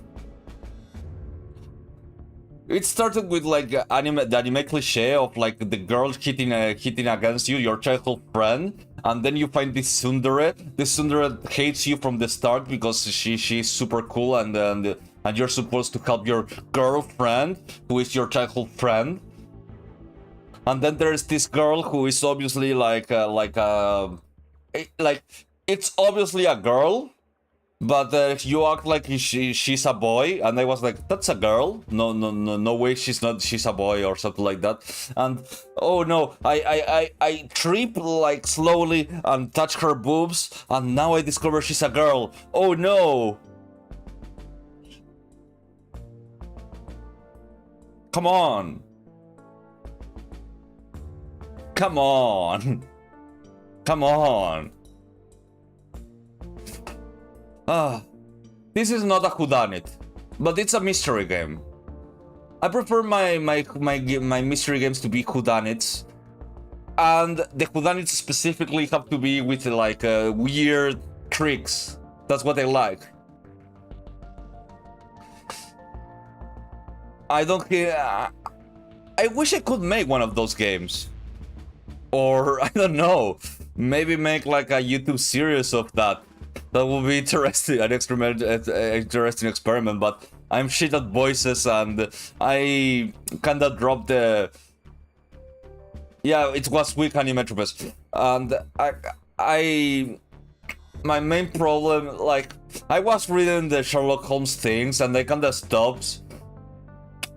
It started with like the anime cliche of like the girl hitting against you, your childhood friend, and then you find this tsundere. This tsundere hates you from the start because she's super cool, and you're supposed to help your girlfriend, who is your childhood friend. And then there's this girl who is obviously like it's obviously a girl, but you act like she's a boy, and I was like, that's a girl. No way, she's not. She's a boy or something like that. And oh no, I trip like slowly and touch her boobs, and now I discover she's a girl. Oh no. Come on. Come on. Come on. This is not a whodunit, but it's a mystery game. I prefer my mystery games to be whodunits, and the whodunits specifically have to be with like weird tricks. That's what I like. I don't care. I wish I could make one of those games. Or, I don't know, maybe make like a YouTube series of that. That would be interesting, an interesting experiment, but I'm shit at voices and I kinda dropped the... Yeah, it was weak Animetropes. And my main problem, like, I was reading the Sherlock Holmes things and I kinda stopped.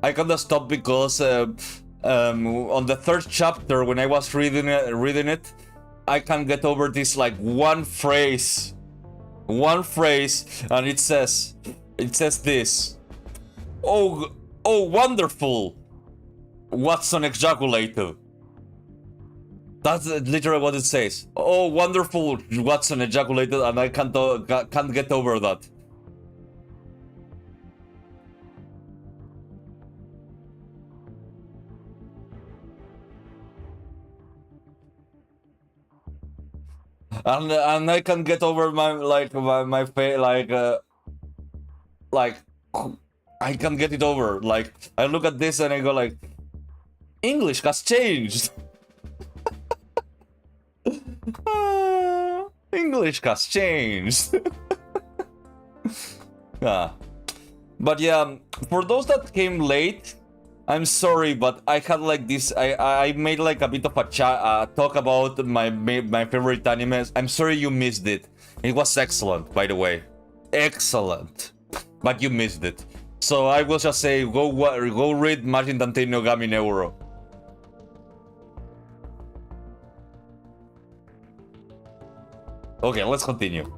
Because on the third chapter, when I was reading it, I can't get over this like one phrase, and it says this. Oh, wonderful! Watson ejaculated. That's literally what it says. Oh, wonderful! Watson ejaculated, and I can't get over that. And I can get over my face, like I can get it over. Like I look at this and I go like, English has changed. English has changed. Yeah. But yeah, for those that came late, I'm sorry, but I had like this. I made like a bit of a talk about my favorite animes. I'm sorry you missed it. It was excellent, by the way, excellent. But you missed it. So I will just say go read Majin Dantei no Gami Neuro. Okay, let's continue.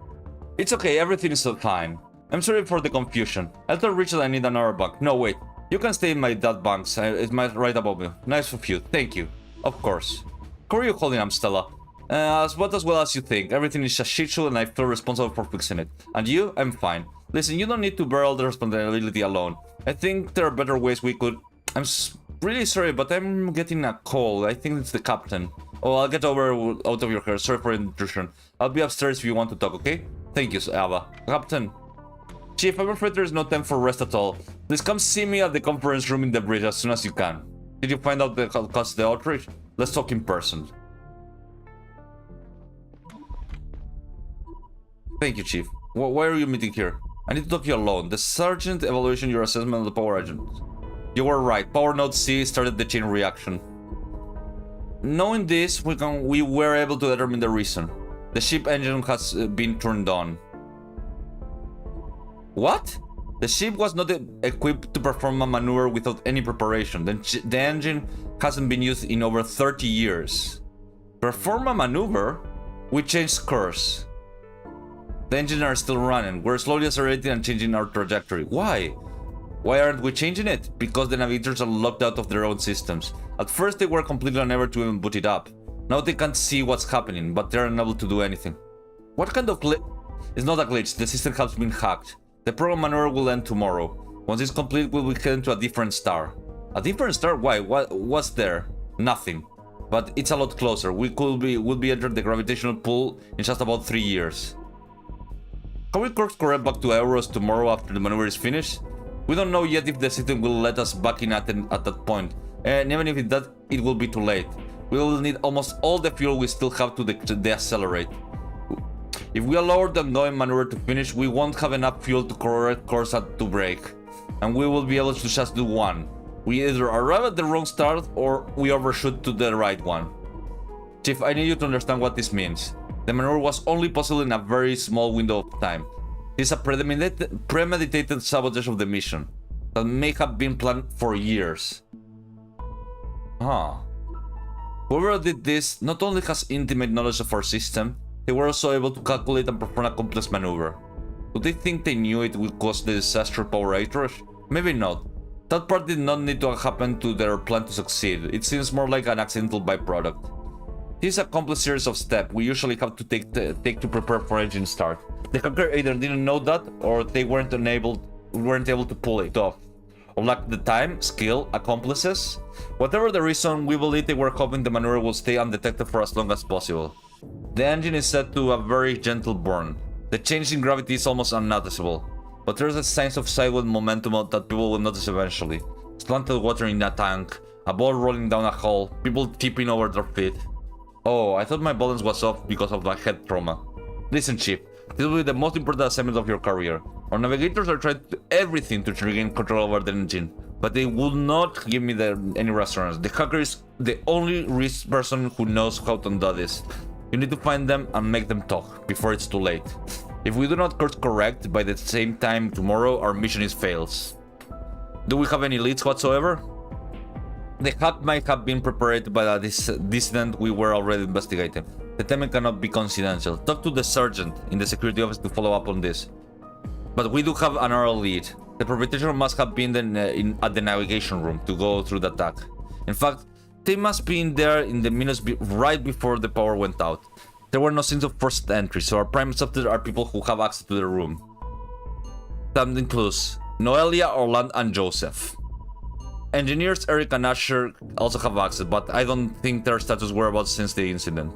It's okay, everything is fine. I'm sorry for the confusion. I told Richard I need another bug. No, wait. You can stay in my dad bunks. It's right above me. Nice of you. Thank you. Of course. How are you holding up, Stella? As well as you think. Everything is a shit show and I feel responsible for fixing it. And you? I'm fine. Listen, you don't need to bear all the responsibility alone. I think there are better ways we could... I'm really sorry, but I'm getting a call. I think it's the captain. Oh, I'll get out of your hair. Sorry for intrusion. I'll be upstairs if you want to talk, okay? Thank you, Ava. Captain. Chief, I'm afraid there's no time for rest at all. Please come see me at the conference room in the bridge as soon as you can. Did you find out the cause of the outrage? Let's talk in person. Thank you, Chief. Why are you meeting here? I need to talk to you alone. The Sergeant evaluation your assessment of the power agent. You were right. Power node C started the chain reaction. Knowing this, we were able to determine the reason. The ship engine has been turned on. What? The ship was not equipped to perform a maneuver without any preparation. The engine hasn't been used in over 30 years. Perform a maneuver? We changed course. The engines are still running. We're slowly accelerating and changing our trajectory. Why? Why aren't we changing it? Because the navigators are locked out of their own systems. At first they were completely unable to even boot it up. Now they can't see what's happening, but they're unable to do anything. What kind of glitch? It's not a glitch, the system has been hacked. The program maneuver will end tomorrow. Once it's complete, we'll be heading to a different star. A different star? Why? What's there? Nothing. But it's a lot closer. We'll be entering the gravitational pull in just about 3 years. Can we course correct back to Euros tomorrow after the maneuver is finished? We don't know yet if the system will let us back in at that point. And even if it does, it will be too late. We will need almost all the fuel we still have to decelerate. If we allow the ongoing maneuver to finish, we won't have enough fuel to correct course to brake. And we will be able to just do one. We either arrive at the wrong start or we overshoot to the right one. Chief, I need you to understand what this means. The maneuver was only possible in a very small window of time. This is a premeditated sabotage of the mission that may have been planned for years. Huh. Whoever did this not only has intimate knowledge of our system, they were also able to calculate and perform a complex maneuver. Do they think they knew it would cause the disaster power outage? Maybe not. That part did not need to happen to their plan to succeed. It seems more like an accidental byproduct. This is a complex series of steps we usually have to take to prepare for engine start. The hacker either didn't know that, or they weren't able to pull it off. Or lacked the time, skill, accomplices. Whatever the reason, we believe they were hoping the maneuver will stay undetected for as long as possible. The engine is set to a very gentle burn. The change in gravity is almost unnoticeable, but there's a sense of sideward momentum that people will notice eventually. Slanted water in a tank, a ball rolling down a hole, people tipping over their feet. Oh, I thought my balance was off because of my head trauma. Listen, Chief, this will be the most important assignment of your career. Our navigators are trying to do everything to regain control over the engine, but they will not give me any reassurance. The hacker is the only person who knows how to undo this. You need to find them and make them talk before it's too late. If we do not course correct by the same time tomorrow, our mission is fails. Do we have any leads whatsoever? The hack might have been prepared by this dissident we were already investigating. The timing cannot be coincidental. Talk to the sergeant in the security office to follow up on this. But we do have another lead. The perpetrator must have been at the navigation room to go through the attack. In fact, they must be in there in the minutes right before the power went out. There were no signs of forced entry, so our prime suspects are people who have access to the room. That includes Noelia, Orland, and Joseph. Engineers Eric and Asher also have access, but I don't think their status whereabouts since the incident.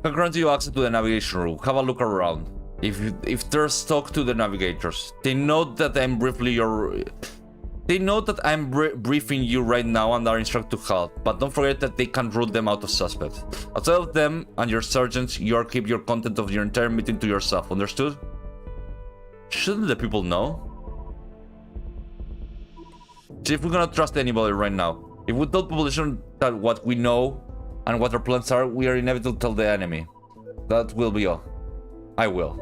I grant you access to the navigation room. Have a look around. If there's talk to the navigators, they know that I'm briefing you right now and are instructed to help, but don't forget that they can't rule them out as suspects. Outside of them and your sergeants, you are keep your content of your entire meeting to yourself, understood? Shouldn't the people know? Chief, we cannot trust anybody right now. If we tell the population that what we know and what our plans are, we are inevitable to tell the enemy. That will be all. I will.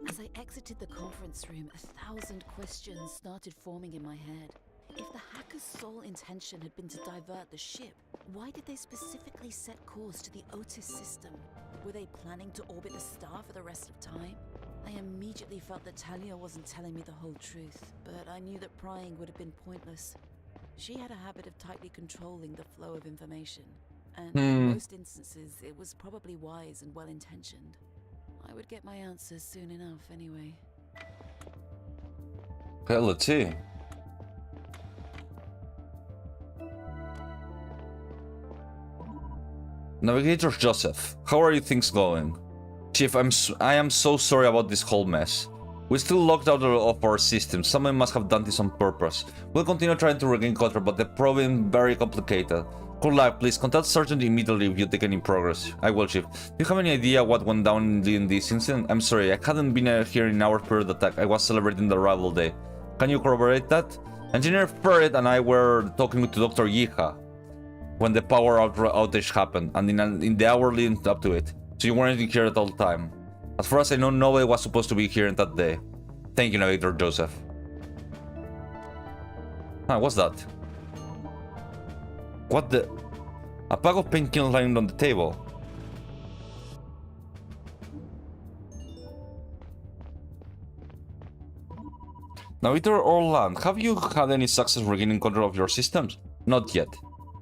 As I exited the conference room, 1,000 questions started forming in my head. If the hackers' sole intention had been to divert the ship, why did they specifically set course to the Otis system? Were they planning to orbit the star for the rest of time? I immediately felt that Talia wasn't telling me the whole truth, but I knew that prying would have been pointless. She had a habit of tightly controlling the flow of information, and in most instances, it was probably wise and well-intentioned. I would get my answers soon enough anyway. Okay, let's see. Navigator Joseph, how are you things going? Chief, I am so sorry about this whole mess. We're still locked out of our system. Someone must have done this on purpose. We'll continue trying to regain control, but the problem is very complicated. Good luck, please contact Sergeant immediately if you take any progress. I will, Chief. Do you have any idea what went down in this incident? I'm sorry, I hadn't been here in our period attack. I was celebrating the arrival day. Can you corroborate that? Engineer Ferret and I were talking to Dr. Yiha when the power outage happened, and in the hour leading up to it. So you weren't here at all the time. As far as I know, nobody was supposed to be here that day. Thank you, Navigator Joseph. What's that? What the? A pack of painkillers lying on the table. Navigator Orland, have you had any success regaining control of your systems? Not yet.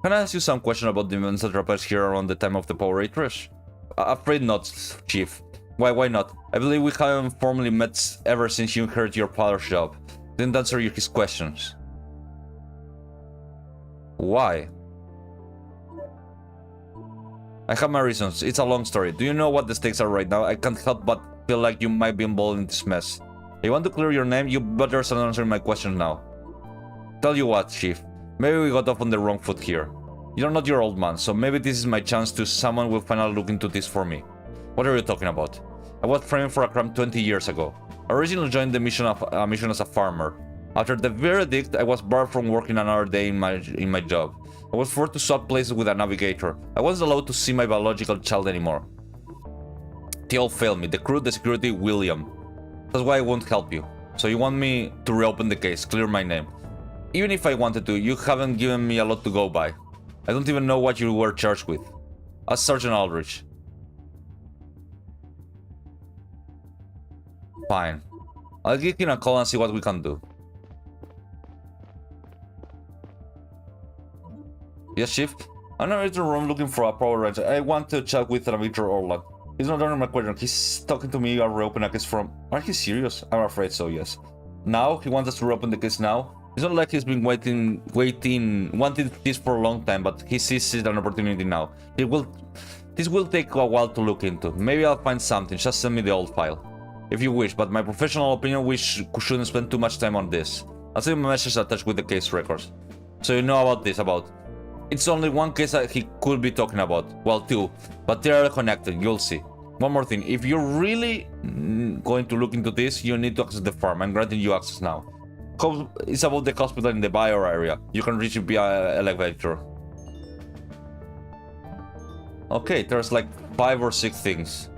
Can I ask you some question about the events that happened here around the time of the power outage? Afraid not, Chief. Why not? I believe we haven't formally met ever since you inherited your father's job. Didn't answer his questions. Why? I have my reasons. It's a long story. Do you know what the stakes are right now? I can't help but feel like you might be involved in this mess. If you want to clear your name, you better start answering my questions now. Tell you what, Chief. Maybe we got off on the wrong foot here. You're not your old man, so maybe this is my chance to someone will finally look into this for me. What are you talking about? I was framed for a crime 20 years ago. I originally joined the mission as a farmer. After the verdict, I was barred from working another day in my job. I was forced to swap places with a navigator. I wasn't allowed to see my biological child anymore. They all failed me. The crew, the security, William. That's why I won't help you. So you want me to reopen the case, clear my name. Even if I wanted to, you haven't given me a lot to go by. I don't even know what you were charged with. Ask Sergeant Aldrich. Fine. I'll give him a call and see what we can do. Yes, Chief? I'm in the room looking for a power ranger. I want to chat with Victor Orland. He's not answering my question. He's talking to me. I'll reopen a case from... Are you serious? I'm afraid so, yes. Now? He wants us to reopen the case now? It's not like he's been wanting this for a long time, but he sees it an opportunity now. This will take a while to look into. Maybe I'll find something. Just send me the old file. If you wish, but my professional opinion, we shouldn't spend too much time on this. I'll send you a message attached with the case records. So you know about this, It's only one case that he could be talking about. Well, two, but they are connected, you'll see. One more thing, if you're really going to look into this, you need to access the farm. I'm granting you access now. It's about the hospital in the bio area. You can reach it via elevator. Okay, there's like 5 or 6 things.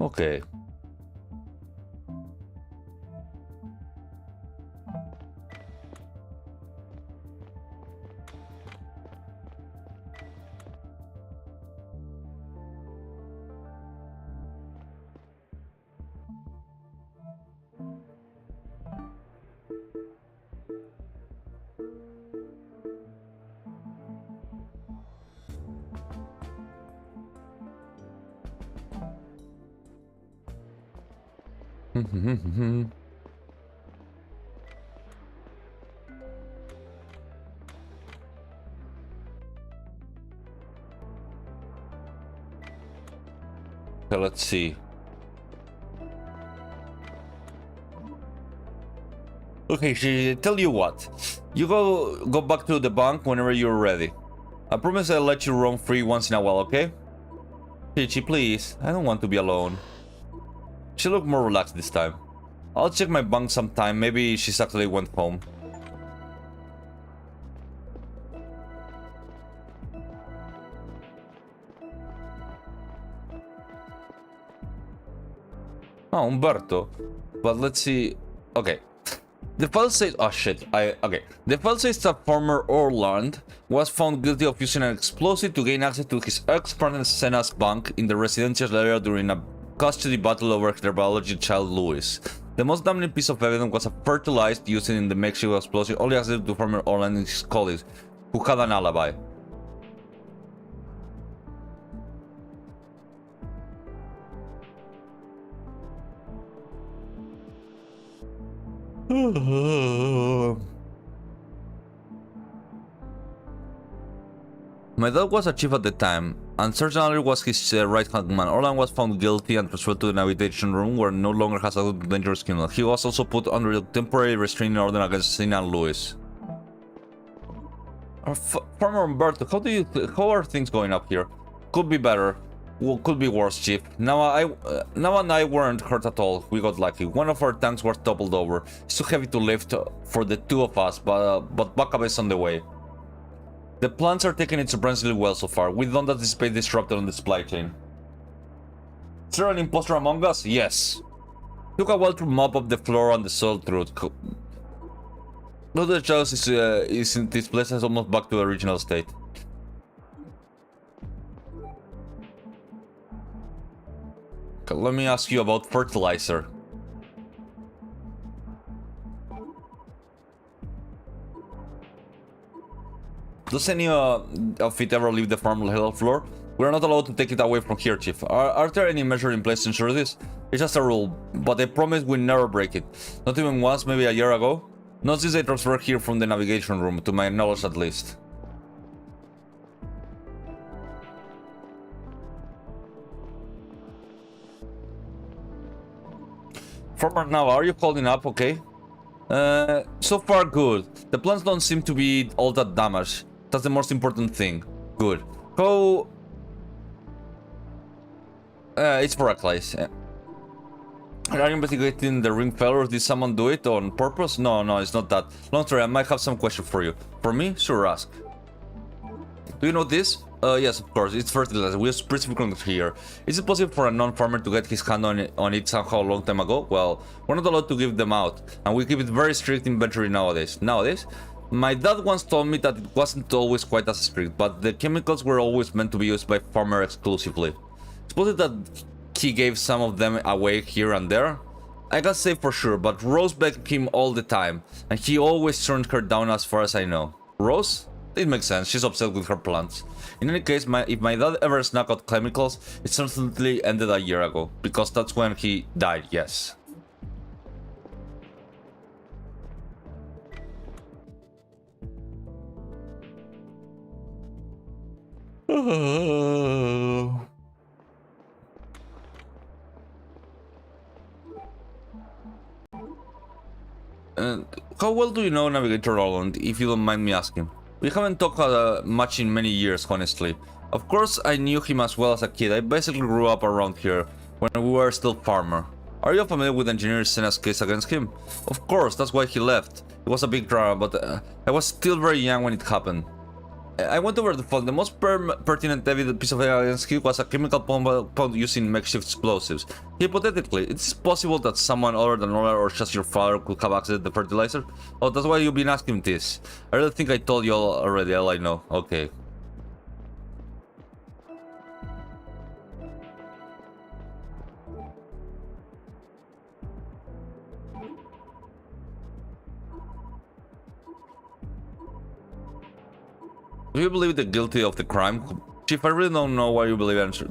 Okay. Okay, let's see. Okay, she tell you what. You go back to the bank whenever you're ready. I promise I'll let you roam free once in a while, okay? Peachy, please. I don't want to be alone. She looked more relaxed this time. I'll check my bank sometime. Maybe she's actually went home. Oh, Umberto. But let's see. Okay. The file says... Oh, shit. Okay. The file says that former Orland was found guilty of using an explosive to gain access to his ex-partner Senna's bank in the residential area during a custody battle over their biological child, Louis. The most damning piece of evidence was a fertilized used in the makeshift explosive only access to former Orland and his colleagues, who had an alibi. My dad was a chief at the time, and Sergeant Aller was his right-hand man. Orland was found guilty and transferred to the navigation room, where no longer has a dangerous criminal. He was also put under a temporary restraining order against Sina and Louis. Farmer Umberto, how are things going up here? Could be better. Well, could be worse, Chief. Now and I weren't hurt at all. We got lucky. One of our tanks was toppled over. It's too heavy to lift for the two of us, but backup is on the way. The plants are taking it surprisingly well so far. We don't anticipate disruption on the supply chain. Is there an imposter among us? Yes. Took a while to mop up the floor and the soil through. No, the house is in this place is almost back to the original state. Okay, let me ask you about fertilizer. Does any of it ever leave the farm floor? We're not allowed to take it away from here, Chief. Are there any measures in place to ensure this? It's just a rule, but I promise we never break it. Not even once, maybe a year ago? Not since I transferred here from the navigation room, to my knowledge at least. Farmer, now, are you holding up, okay? So far good. The plants don't seem to be all that damaged. That's the most important thing. Good. How... it's for a class. Are you investigating the ring failure? Did someone do it on purpose? No, it's not that. Long story, I might have some question for you. For me? Sure, ask. Do you know this? Yes, of course. It's fertilizer. We have specific contact here. Is it possible for a non-farmer to get his hand on it somehow a long time ago? Well, we're not allowed to give them out, and we keep it very strict inventory nowadays. My dad once told me that it wasn't always quite as strict, but the chemicals were always meant to be used by farmer exclusively. Suppose that he gave some of them away here and there? I can't say for sure, but Rose begged him all the time, and he always turned her down as far as I know. Rose? It makes sense, she's obsessed with her plants. In any case, if my dad ever snuck out chemicals, it certainly ended a year ago, because that's when he died, yes. How well do you know Navigator Roland, if you don't mind me asking? We haven't talked much in many years, honestly. Of course, I knew him as well as a kid. I basically grew up around here, when we were still farmer. Are you familiar with Engineer Senna's case against him? Of course, that's why he left. It was a big drama, but I was still very young when it happened. I went over the phone. The most pertinent piece of evidence here was a chemical compound using makeshift explosives. Hypothetically, it's possible that someone other than Ola or just your father could have accessed the fertilizer. Oh, that's why you've been asking this. I really think I told you all already, all I know. Okay. Do you believe the guilty of the crime? Chief, I really don't know why you believe answer.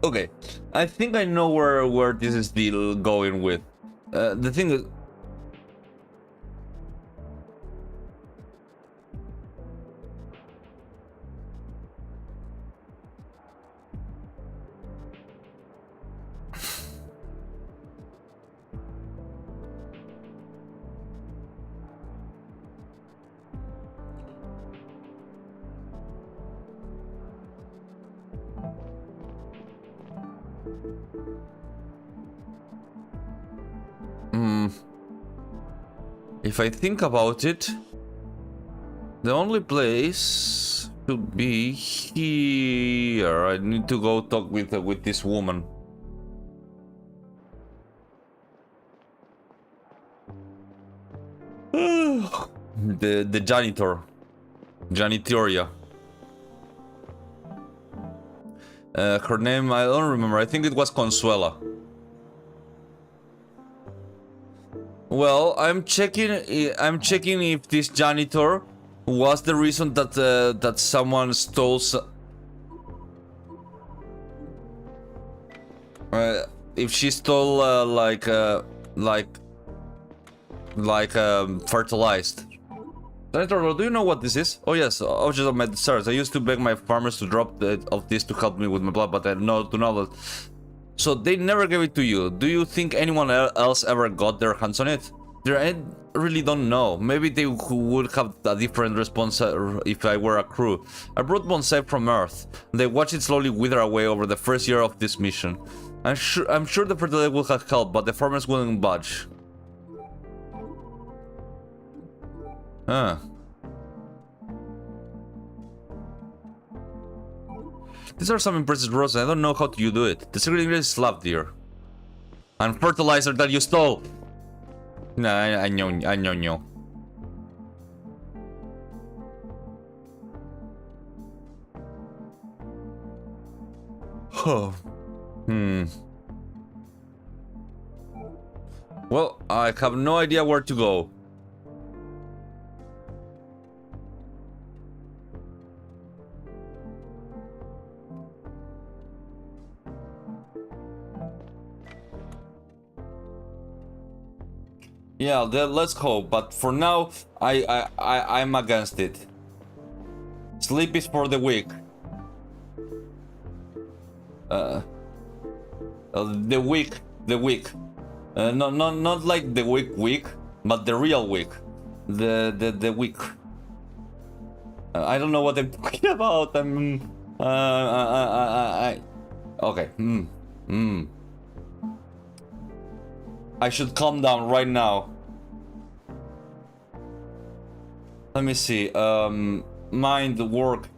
Okay, I think I know where this is still going with. The thing is, if I think about it, the only place to be here. I need to go talk with this woman. the janitoria. Her name, I don't remember. I think it was Consuela. Well, I'm checking if this janitor was the reason that that someone stole. If she stole fertilized. Janitor, do you know what this is? Oh yes, I was just on my stairs. I used to beg my farmers to drop of this to help me with my blood, but I know to know that. So they never gave it to you. Do you think anyone else ever got their hands on it? I really don't know. Maybe they would have a different response if I were a crew. I brought bonsai from Earth. They watch it slowly wither away over the first year of this mission. I'm sure the fertilizer would have helped, but the farmers wouldn't budge. Huh. These are some impressive roses. I don't know how you do it. The secret ingredient is love, dear. And fertilizer that you stole. No, I know. Oh. Well, I have no idea where to go. Yeah, let's hope. But for now, I'm against it. Sleep is for the weak. The weak. Not like the weak, but the real weak. The weak. I don't know what I'm talking about. Okay. I should calm down right now. Let me see. Mind work.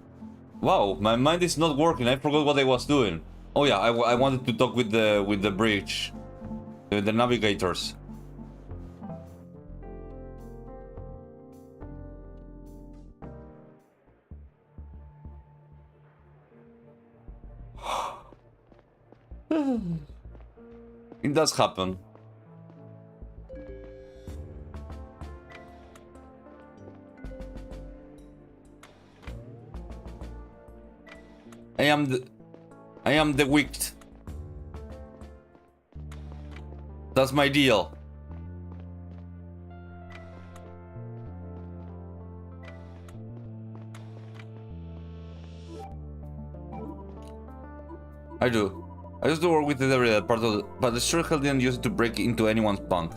Wow, my mind is not working. I forgot what I was doing. Oh yeah, I wanted to talk with the bridge, the navigators. It does happen. I am the weak. That's my deal. I do. I used to work with it every day, but the sure hell didn't use it to break into anyone's bunk.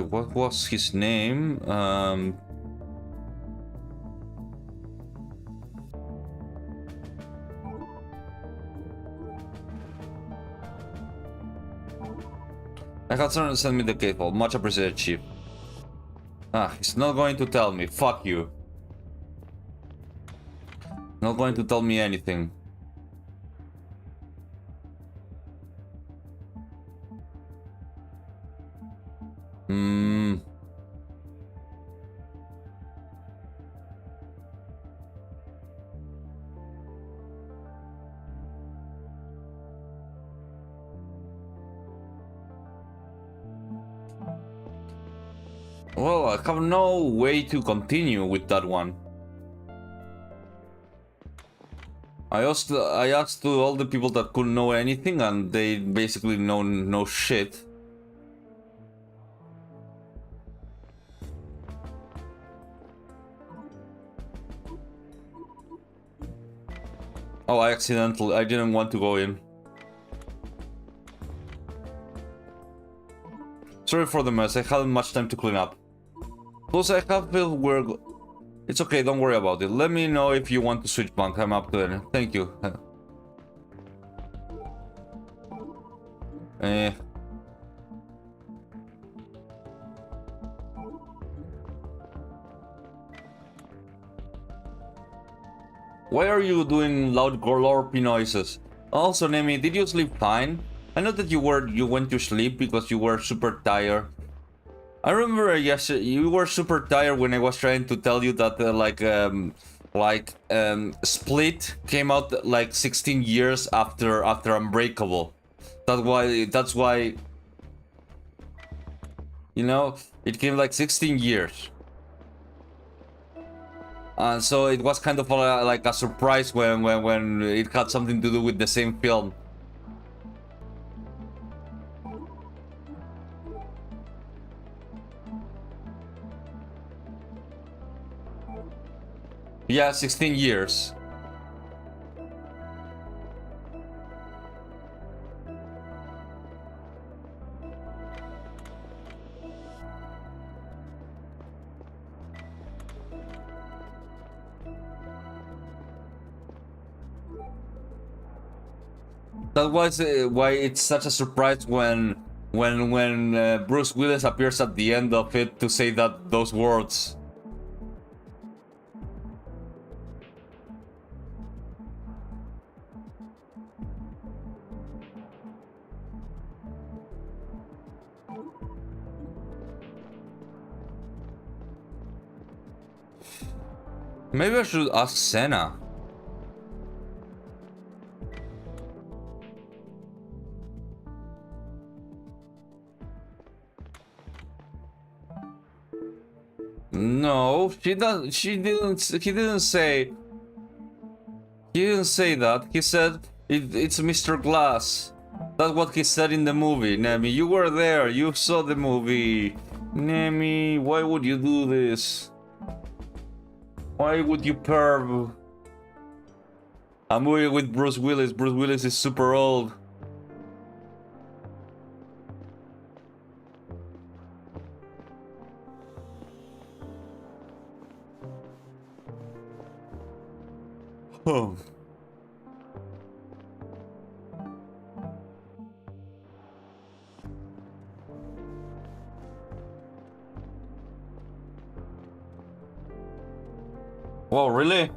What was his name? I had someone send me the cable. Much appreciated, Chief. Ah, he's not going to tell me. Fuck you. Not going to tell me anything. Well, I have no way to continue with that one. I asked to all the people that couldn't know anything, and they basically know no shit. Oh, I didn't want to go in. Sorry for the mess, I hadn't much time to clean up. Plus, I have felt we're... It's okay, don't worry about it. Let me know if you want to switch bunk, I'm up to it. Thank you. Why are you doing loud glorpy noises? Also, Nemi, did you sleep fine? I know that you went to sleep because you were super tired. I remember yesterday you were super tired when I was trying to tell you that Split came out like 16 years after Unbreakable. That's why you know, it came like 16 years. And so it was kind of like a surprise when it had something to do with the same film. Yeah, 16 years. That was why it's such a surprise when Bruce Willis appears at the end of it to say those words. Maybe I should ask Senna. No, she doesn't. She didn't. He didn't say. He didn't say that. He said it's Mr. Glass. That's what he said in the movie. Nemi, you were there. You saw the movie. Nemi, why would you do this? Why would you perv a movie with Bruce Willis? Bruce Willis is super old. Oh. Whoa, really?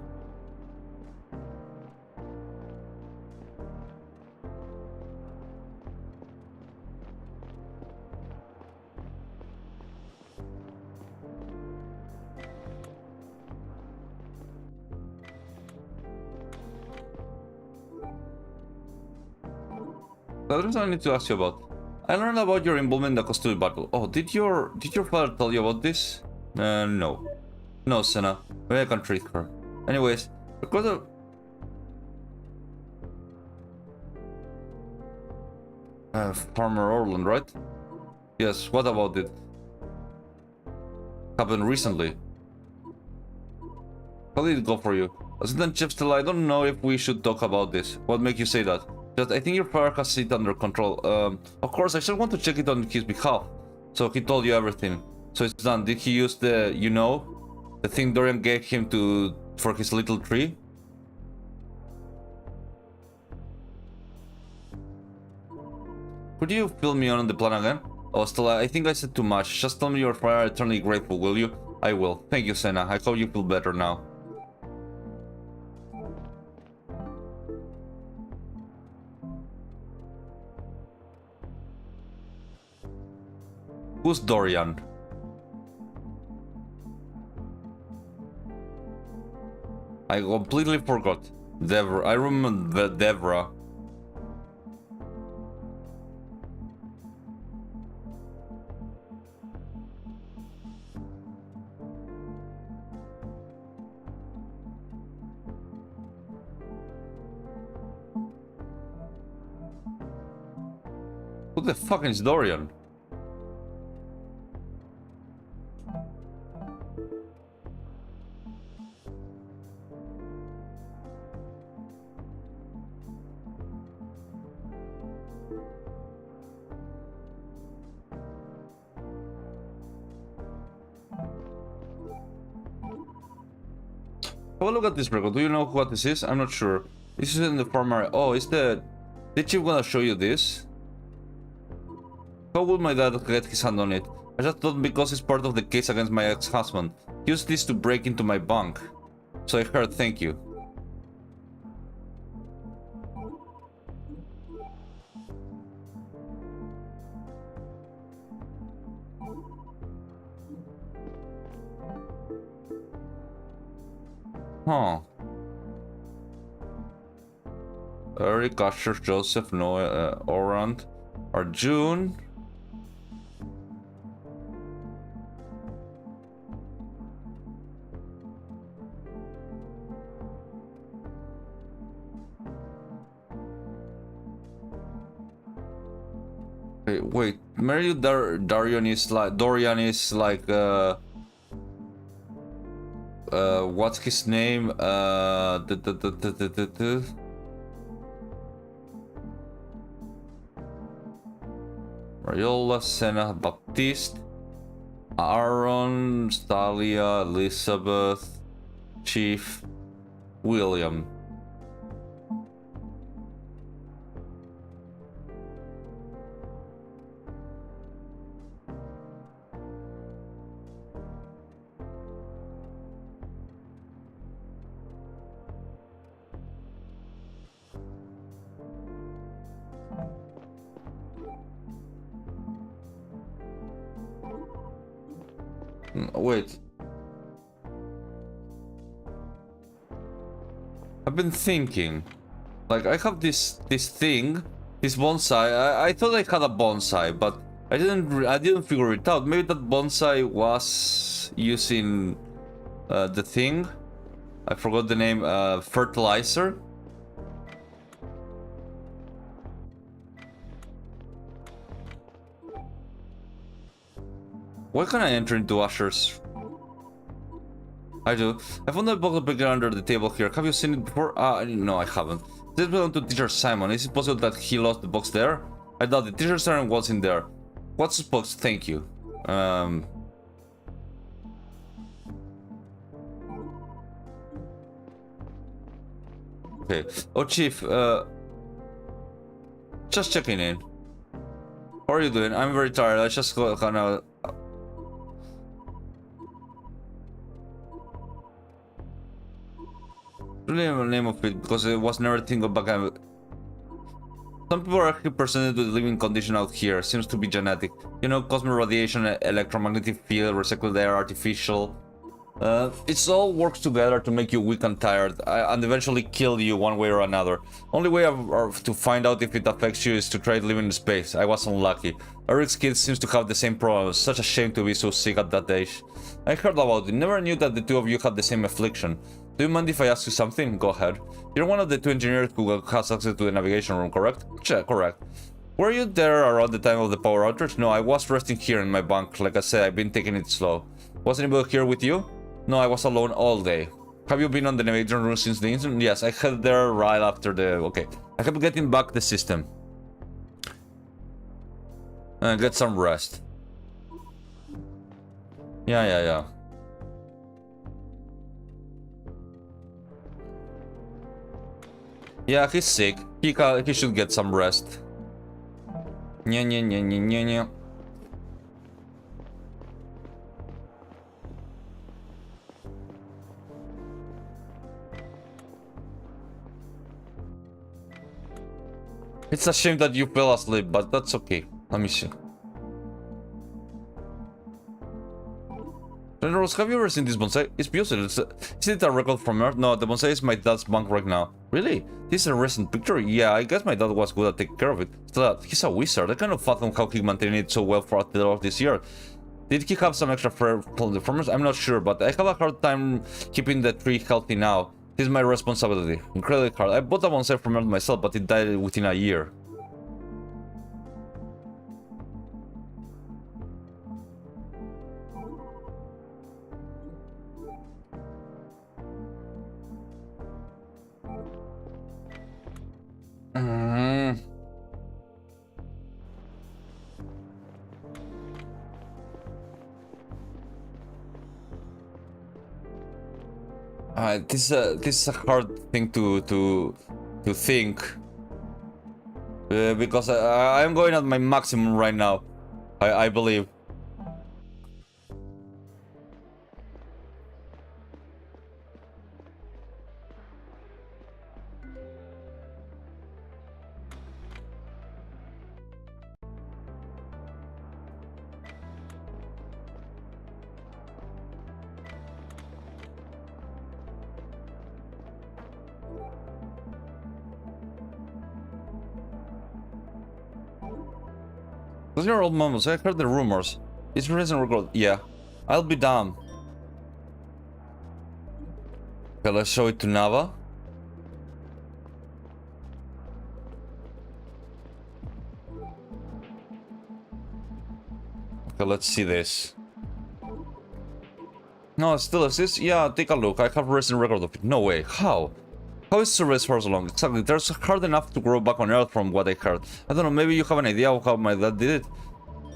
There's something I need to ask you about. I learned about your involvement in the custody battle. Oh, did your father tell you about this? No. No, Senna. Maybe I can treat her. Anyways, because of... Farmer Orland, right? Yes, what about it? Happened recently. How did it go for you? Assistant Chip still, I don't know if we should talk about this. What makes you say that? Just, I think your father has it under control. Of course, I just want to check it on his behalf. So he told you everything. So it's done. Did he use the, you know, the thing Dorian gave him for his little tree? Could you fill me on the plan again? Oh, Stella, I think I said too much. Just tell me you're forever eternally grateful, will you? I will. Thank you, Senna. I hope you feel better now. Who's Dorian? I completely forgot. Devra. I remember Devra. Who the fuck is Dorian? Have a look at this record. Do you know what this is? I'm not sure. This is in the farmer. Oh, is the... Did Chief gonna show you this? How would my dad get his hand on it? I just thought because it's part of the case against my ex-husband. He used this to break into my bank. So I heard thank you. Huh. Eric, Asher, Joseph, Noah, Orand, Arjun. Wait, Mary Dorian is like what's his name? Mariola, Senna, Baptiste, Aaron, Stalia, Elizabeth, Chief, William. Wait. I've been thinking. Like, I have this thing, this bonsai. I thought I had a bonsai, but I didn't figure it out. Maybe that bonsai was using the thing. I forgot the name. Fertilizer. Why can't I enter into Asher's? I do. I found a box of bigger under the table here. Have you seen it before? No, I haven't. This belonged to Teacher Simon. Is it possible that he lost the box there? I doubt it. Teacher Simon was in there. What's this box? Thank you. Okay. Oh, Chief. Just checking in. How are you doing? I'm very tired. I just kinda... Really the name of it, because it was never think back. Some people are actually presented with living condition out here. Seems to be genetic. You know, cosmic radiation, electromagnetic field, recycled air, artificial. It's all works together to make you weak and tired, and eventually kill you one way or another. Only way to find out if it affects you is to try to live in space. I was unlucky. Eric's kid seems to have the same problem. Such a shame to be so sick at that age. I heard about it. Never knew that the two of you had the same affliction. Do you mind if I ask you something? Go ahead. You're one of the two engineers who has access to the navigation room, correct? Check, correct. Were you there around the time of the power outage? No, I was resting here in my bunk. Like I said, I've been taking it slow. Was anybody here with you? No, I was alone all day. Have you been on the navigation room since the incident? Yes, I headed there right after the... Okay. I kept getting back the system. Get some rest. Yeah. Yeah, he's sick. He should get some rest. Yeah. It's a shame that you fell asleep, but that's okay. Let me see. Generals, have you ever seen this bonsai? It's beautiful. Is it a record from Earth? No, the bonsai is my dad's bunk right now. Really? This is a recent picture? Yeah, I guess my dad was good at taking care of it. Still, he's a wizard. I cannot fathom how he maintained it so well throughout the of this year. Did he have some extra performance? I'm not sure, but I have a hard time keeping the tree healthy now. This is my responsibility. Incredibly hard. I bought a bonsai from Earth myself, but it died within a year. This is a hard thing to think because I'm going at my maximum right now. I believe. Those are old moments. I heard the rumors. It's recent record. Yeah, I'll be damned. Okay, let's show it to Nava. Okay, let's see this. No, still exists? Yeah, take a look. I have a recent record of it. No way. How? How is survived for so long? Exactly. There's hard enough to grow back on Earth from what I heard. I don't know, maybe you have an idea of how my dad did it?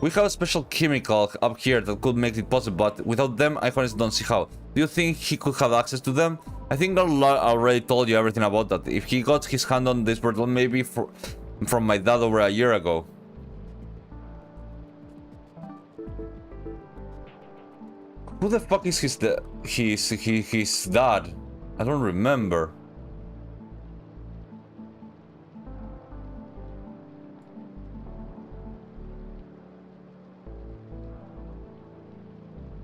We have a special chemical up here that could make it possible, but without them, I honestly don't see how. Do you think he could have access to them? I think I already told you everything about that. If he got his hand on this bottle, maybe from my dad over a year ago. Who the fuck is his dad? I don't remember.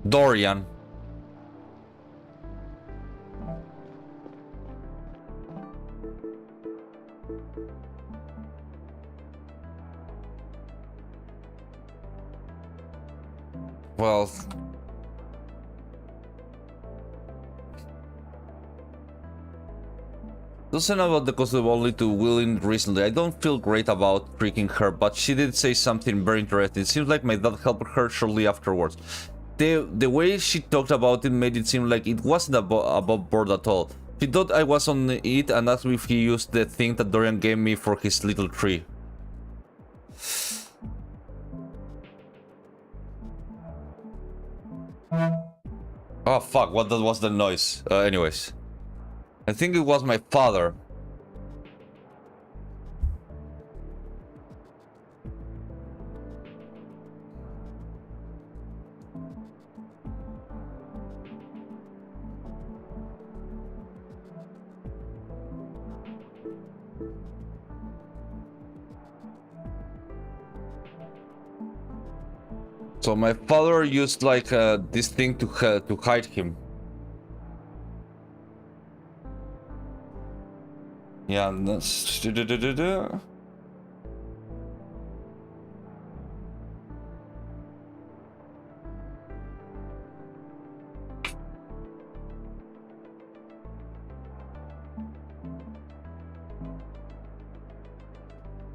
Dorian. Well, doesn't know about the cost of only to Willing recently. I don't feel great about tricking her, but she did say something very interesting. It seems like my dad helped her shortly afterwards. The way she talked about it made it seem like it wasn't above board at all. She thought I was on it and asked me if he used the thing that Dorian gave me for his little tree. Oh fuck, what that was the noise? Anyways. I think it was my father. So my father used like this thing to hide him. Yeah, that's...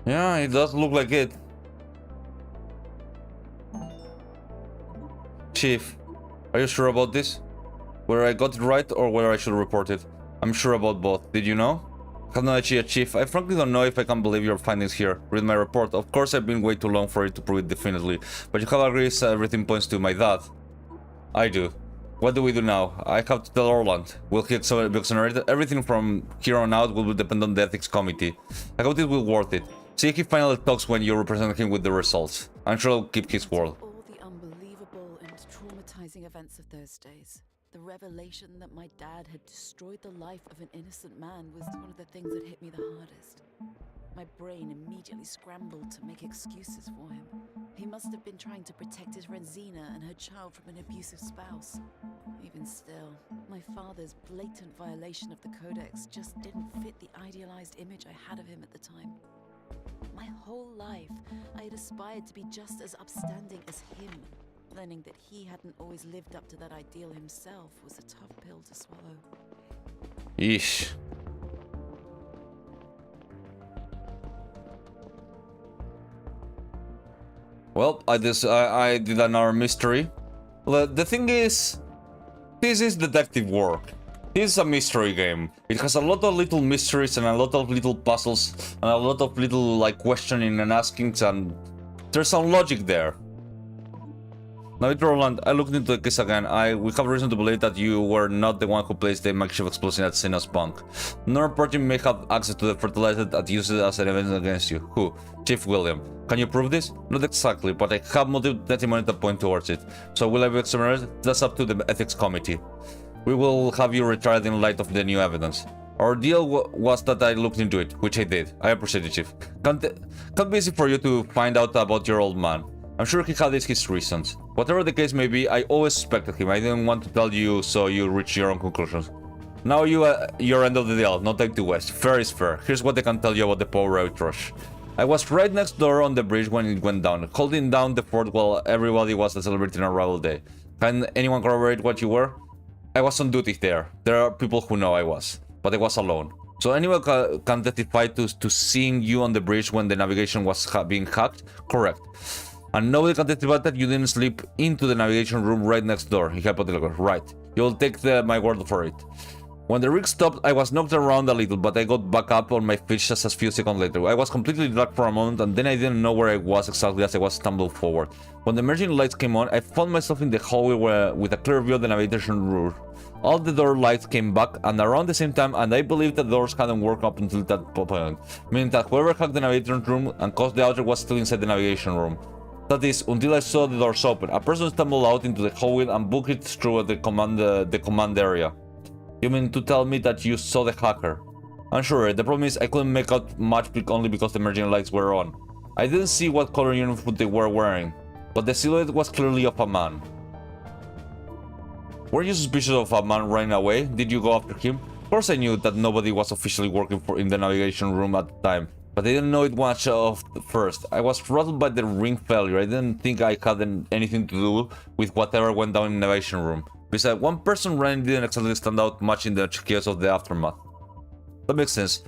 Yeah, it does look like it. Chief, are you sure about this? Whether I got it right or whether I should report it? I'm sure about both. Did you know? I have no idea, Chief. I frankly don't know if I can believe your findings here. Read my report. Of course, I've been way too long for it to prove it definitely. But you have agreed everything points to my dad. I do. What do we do now? I have to tell Orland. Will he be exonerated? Everything from here on out will depend on the ethics committee. I hope it will be worth it. See if he finally talks when you represent him with the results. I'm sure he'll keep his word. All the unbelievable and traumatizing events of those days. The revelation that my dad had destroyed the life of an innocent man was one of the things that hit me the hardest. My brain immediately scrambled to make excuses for him. He must have been trying to protect his friend Xena and her child from an abusive spouse. Even still, my father's blatant violation of the Codex just didn't fit the idealized image I had of him at the time. My whole life, I had aspired to be just as upstanding as him. Learning that he hadn't always lived up to that ideal himself was a tough pill to swallow. Yeesh. Well, I did another mystery. The thing is, this is detective work. This is a mystery game. It has a lot of little mysteries and a lot of little puzzles and a lot of little like questioning and askings, and there's some logic there. Now, Roland, I looked into the case again. We have reason to believe that you were not the one who placed the makeshift explosion at Xena's bunk. Another party may have access to the fertilizer that used it as an evidence against you. Who? Chief William. Can you prove this? Not exactly, but I have multiple testimony that point towards it. So will I be exonerated? That's up to the ethics committee. We will have you retried in light of the new evidence. Our deal was that I looked into it, which I did. I appreciate it, Chief. Can't be easy for you to find out about your old man. I'm sure he had his reasons. Whatever the case may be, I always suspected him. I didn't want to tell you so you reach your own conclusions. Now your end of the deal, no time to waste. Fair is fair. Here's what I can tell you about the power outrage. I was right next door on the bridge when it went down, holding down the fort while everybody was celebrating a rival day. Can anyone corroborate what you were? I was on duty there. There are people who know I was, but I was alone. So anyone can testify to seeing you on the bridge when the navigation was being hacked? Correct. And nobody can testify that you didn't slip into the navigation room right next door. He hypothetical. Right. You'll take my word for it. When the rig stopped, I was knocked around a little, but I got back up on my feet just a few seconds later. I was completely dragged for a moment, and then I didn't know where I was exactly as I was stumbling forward. When the emerging lights came on, I found myself in the hallway with a clear view of the navigation room. All the door lights came back, and around the same time, and I believe the doors hadn't worked up until that point, meaning that whoever hacked the navigation room and caused the outage was still inside the navigation room. That is, until I saw the doors open. A person stumbled out into the hallway and booked it through the command area. You mean to tell me that you saw the hacker? I'm sure, the problem is I couldn't make out much only because the emerging lights were on. I didn't see what color uniform they were wearing, but the silhouette was clearly of a man. Were you suspicious of a man running away? Did you go after him? Of course I knew that nobody was officially working in the navigation room at the time, but I didn't know it much of first. I was rattled by the ring failure. I didn't think I had anything to do with whatever went down in the navigation room. Besides, one person running didn't exactly stand out much in the chaos of the aftermath. That makes sense.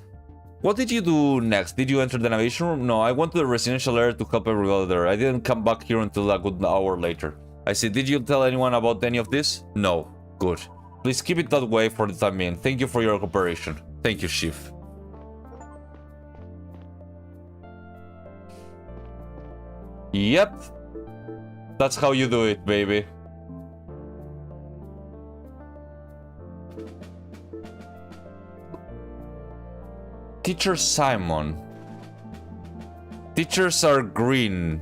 What did you do next? Did you enter the navigation room? No, I went to the residential area to help everybody there. I didn't come back here until a good hour later. I see. Did you tell anyone about any of this? No. Good. Please keep it that way for the time being. Thank you for your cooperation. Thank you, Chief. Yep. That's how you do it, baby. Teacher Simon. Teachers are green.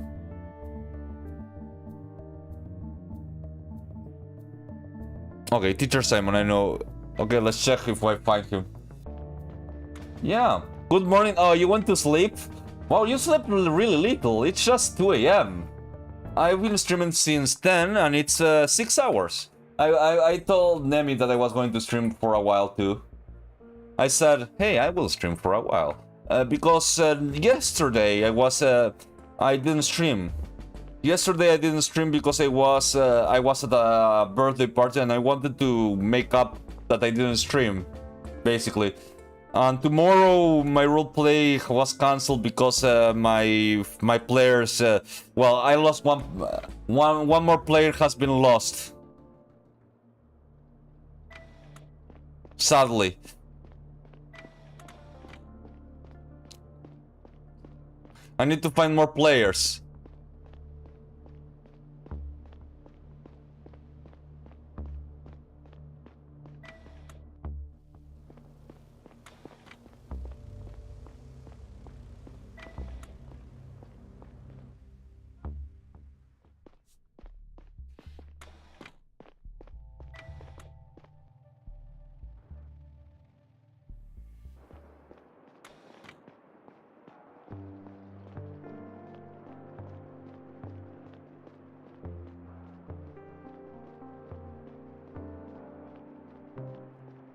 Okay, Teacher Simon, I know. Okay, let's check if I find him. Yeah. Good morning. Oh, you went to sleep? Wow, you slept really little. It's just 2 AM. I've been streaming since 10 and it's 6 hours. I told Nemi that I was going to stream for a while too. I said, hey, I will stream for a while. Because yesterday I didn't stream. Yesterday I didn't stream because I was at a birthday party and I wanted to make up that I didn't stream, basically. And tomorrow my roleplay was cancelled because my players, well, I lost one more player has been lost. Sadly. I need to find more players.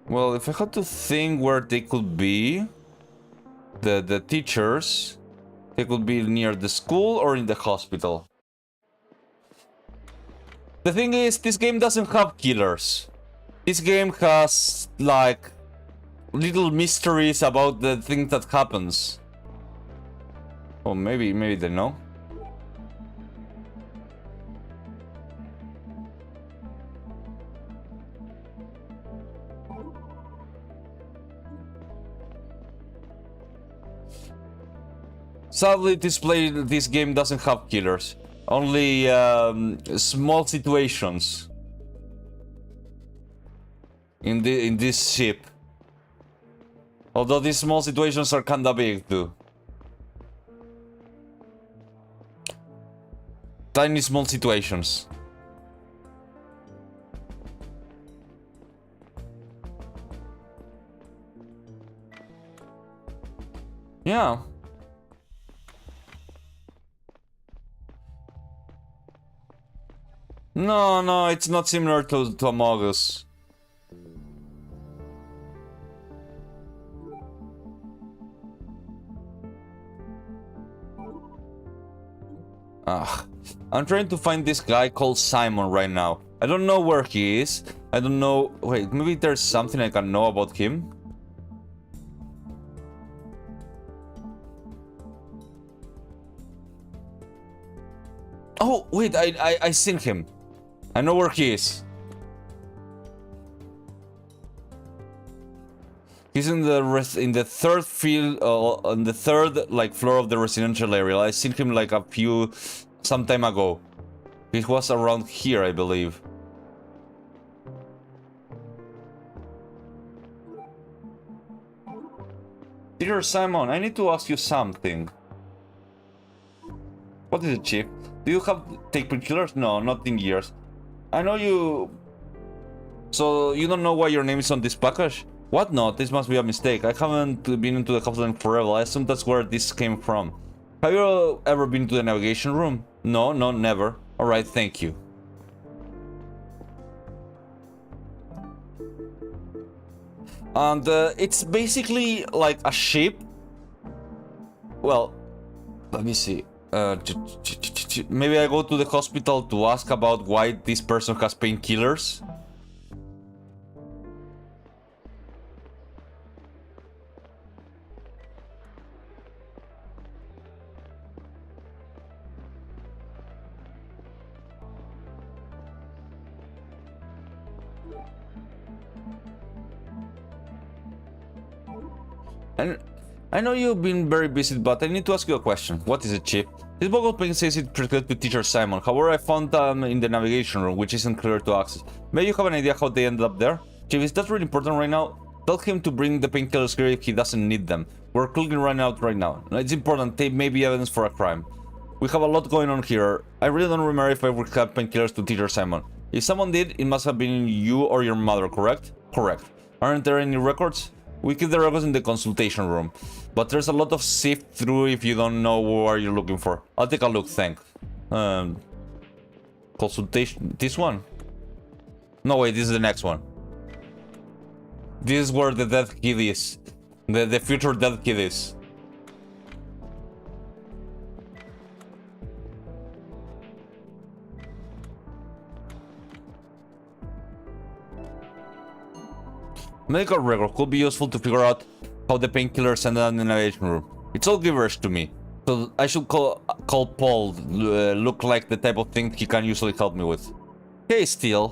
Well, if I had to think where they could be, the teachers, they could be near the school or in the hospital. The thing is, this game doesn't have killers. This game has, like, little mysteries about the thing that happens. Oh, maybe they know. Sadly, this game doesn't have killers. Only small situations in this ship. Although these small situations are kinda big too. Tiny small situations. Yeah. No, it's not similar to Among Us. I'm trying to find this guy called Simon right now. I don't know where he is. I don't know. Wait, maybe there's something I can know about him. Oh, wait, I seen him. I know where he is. He's in the third field, on the third like floor of the residential area. I seen him like some time ago. He was around here, I believe. Dear Simon, I need to ask you something. What is it, Chief? Do you have take painkillers? No, not in years. I know you... So, you don't know why your name is on this package? What? No, this must be a mistake. I haven't been into the hospital in forever. I assume that's where this came from. Have you ever been to the navigation room? No, never. Alright, thank you. And it's basically like a ship. Well, let me see. Maybe I go to the hospital to ask about why this person has painkillers. And I know you've been very busy, but I need to ask you a question. What is it, Chief? This vocal pain says it prescribed to Teacher Simon. However, I found them in the navigation room, which isn't clear to access. Maybe you have an idea how they ended up there? Chief, is that really important right now? Tell him to bring the painkillers here if he doesn't need them. We're clearly running out right now. It's important. They may be evidence for a crime. We have a lot going on here. I really don't remember if I would have painkillers to Teacher Simon. If someone did, it must have been you or your mother, correct? Correct. Aren't there any records? We keep the records in the consultation room, but there's a lot of sift through if you don't know what you're looking for. I'll take a look, thanks. Consultation... This one? No, wait, this is the next one. This is where the dead kid is. The future dead kid is. Medical record could be useful to figure out how the painkillers ended up in the navigation room. It's all gibberish to me. So I should call Paul. Look like the type of thing he can usually help me with. Hey, Steel.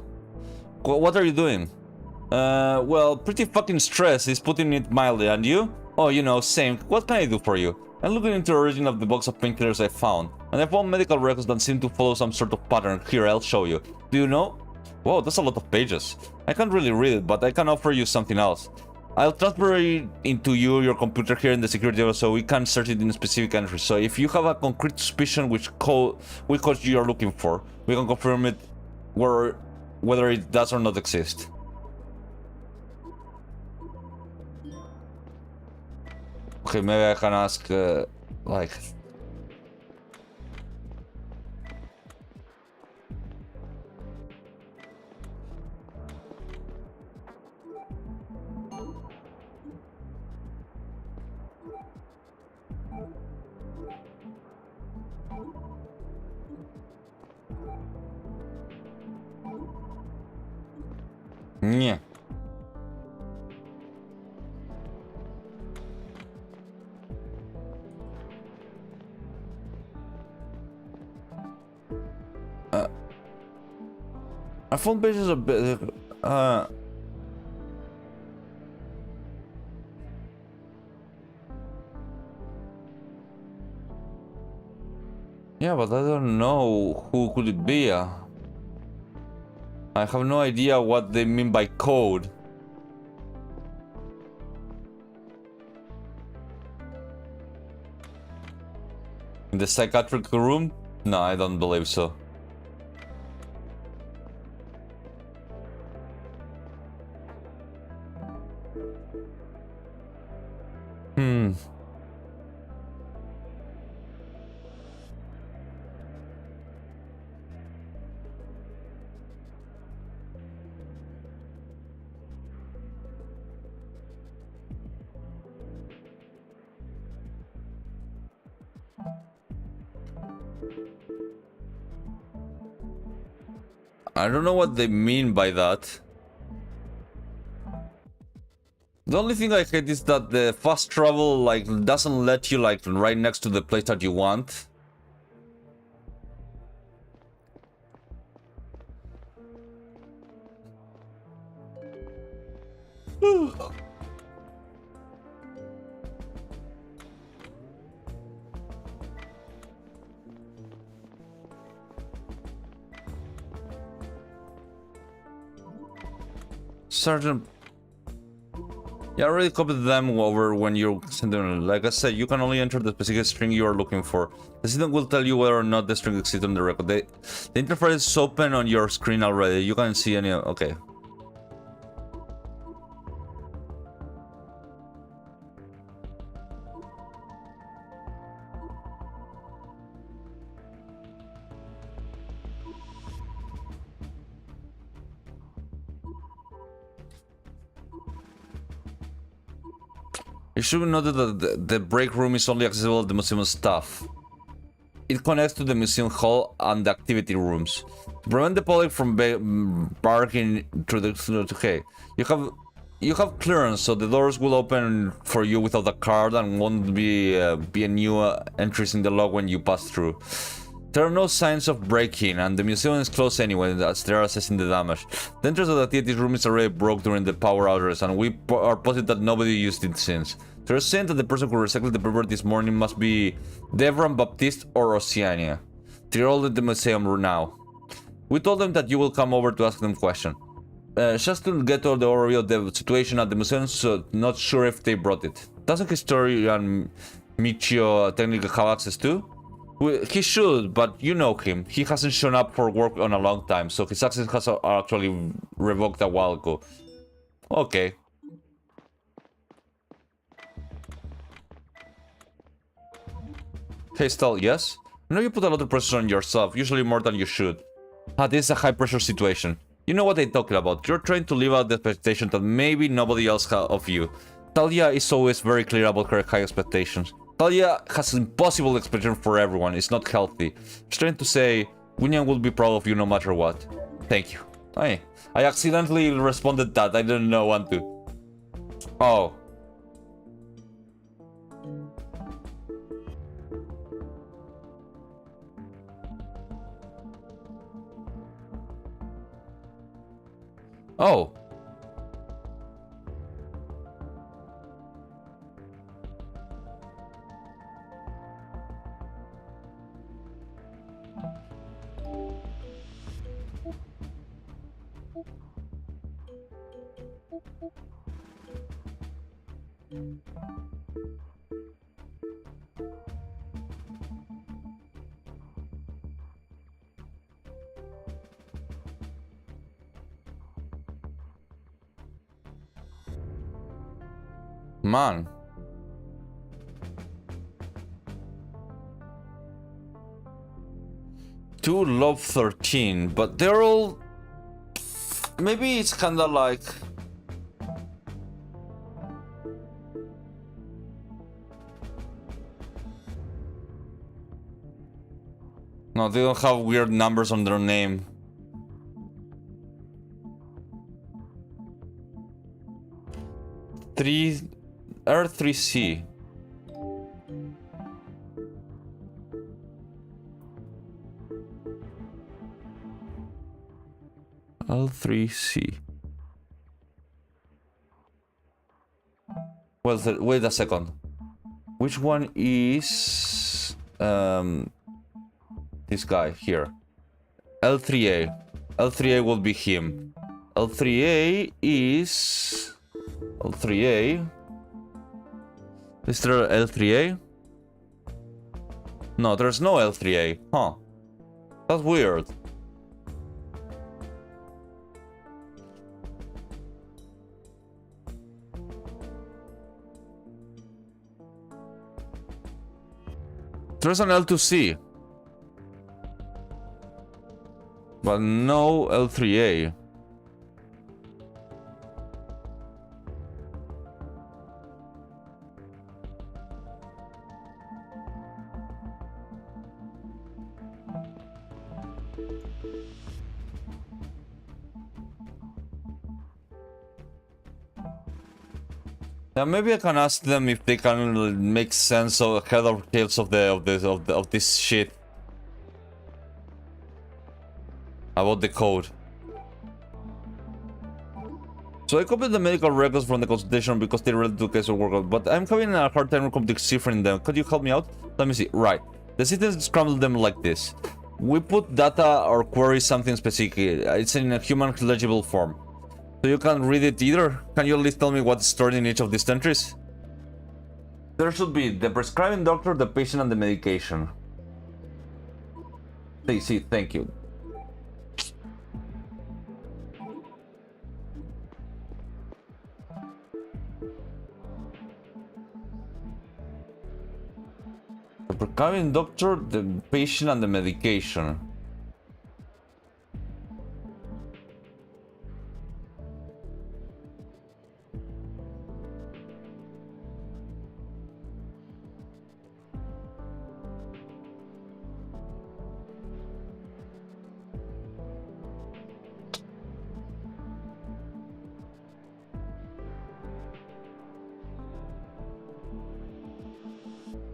What are you doing? Well, pretty fucking stressed is putting it mildly. And you? Oh, you know, same. What can I do for you? I'm looking into the origin of the box of painkillers I found. And I found medical records that seem to follow some sort of pattern. Here, I'll show you. Do you know? Whoa, that's a lot of pages. I can't really read it, but I can offer you something else. I'll transfer it into your computer here in the security area so we can search it in specific entries. So if you have a concrete suspicion which code you are looking for, we can confirm it whether it does or not exist. Okay, maybe I can ask, like... Yeah. My phone page is a bit. Yeah, but I don't know who could it be. I have no idea what they mean by code. In the psychiatric room? No, I don't believe so. I don't know what they mean by that. The only thing I hate is that the fast travel like doesn't let you like right next to the place that you want. Sergeant. Yeah, I already copied them over when you send them. Like I said, you can only enter the specific string you are looking for. The system will tell you whether or not the string exists on the record. The interface is open on your screen already. You can see any. Okay. You should note that the break room is only accessible to the museum staff. It connects to the museum hall and the activity rooms. To prevent the public from barking through the... Okay, you have clearance, so the doors will open for you without a card and won't be a new entries in the log when you pass through. There are no signs of break-in, and the museum is closed anyway, as they are assessing the damage. The entrance of the activities room is already broke during the power outage, and we are positive that nobody used it since. They are saying that the person who recycled the paper this morning must be Devran Baptiste or Oceania. They are all at the museum now. We told them that you will come over to ask them questions. Just to get all the overview of the situation at the museum, so not sure if they brought it. Doesn't historian Michio technically have access to? He should, but you know him. He hasn't shown up for work on a long time, so his access has actually revoked a while ago. Okay. Hey, Stal, yes? I know you put a lot of pressure on yourself, usually more than you should. This is a high-pressure situation. You know what I'm talking about. You're trying to live out the expectation that maybe nobody else has of you. Talia is always very clear about her high expectations. Talia has impossible expectations for everyone. It's not healthy. She's trying to say, William will be proud of you no matter what. Thank you. I accidentally responded that. I didn't know when to. Oh. Oh. Man. Two Love 13, but they're all... Maybe it's kinda like... No, they don't have weird numbers on their name. R3C. L3C. Well, wait a second. Which one is this guy here? L3A. L3A will be him. L3A is L3A. Is there L3A? No, there's no L3A. Huh. That's weird. There's an L2C. But no L3A. Yeah, maybe I can ask them if they can make sense of head or tails of this shit about the code. So I copied the medical records from the consultation because they related to case of workout, but I'm having a hard time deciphering them. Could you help me out? Let me see. Right. The system scrambled them like this. We put data or query something specific. It's in a human legible form. So you can't read it either? Can you at least tell me what's stored in each of these entries? There should be the prescribing doctor, the patient, and the medication. See, thank you. The prescribing doctor, the patient, and the medication.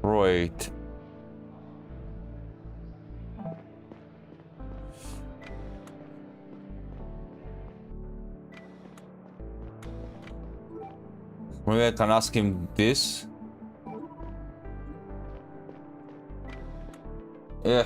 Right. Maybe I can ask him this. Ugh.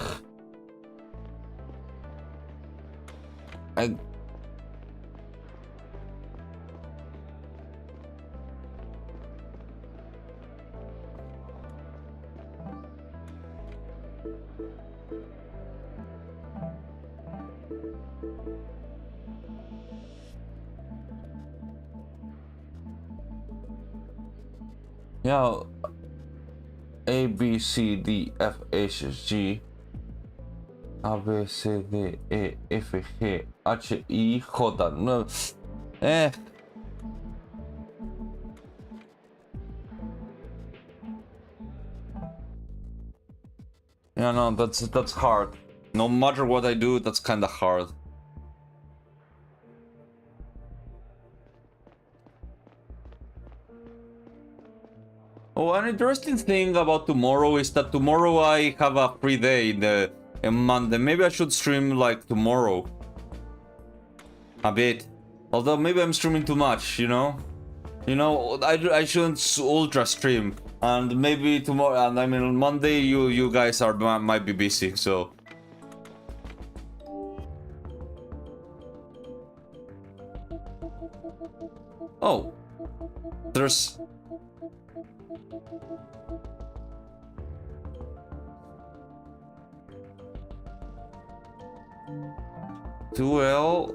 Yeah. A, B, C, D, F, H, G. A, B, C, D, E, F, G, H, I, J. No. Yeah, no, that's hard. No matter what I do, that's kinda hard. Oh, an interesting thing about tomorrow is that tomorrow I have a free day in Monday. Maybe I should stream like tomorrow. A bit. Although maybe I'm streaming too much, you know? You know, I shouldn't ultra stream. And maybe tomorrow, and I mean on Monday you guys might be busy, so. Oh. There's... Well,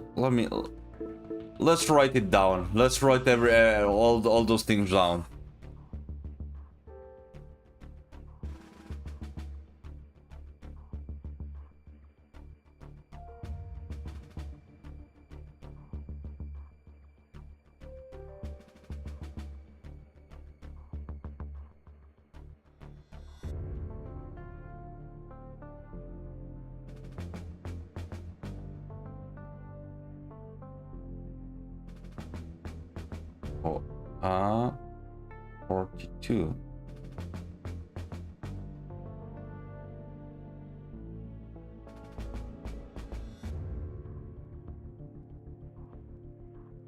let's write it down. Let's write all those things down. Oh, 42.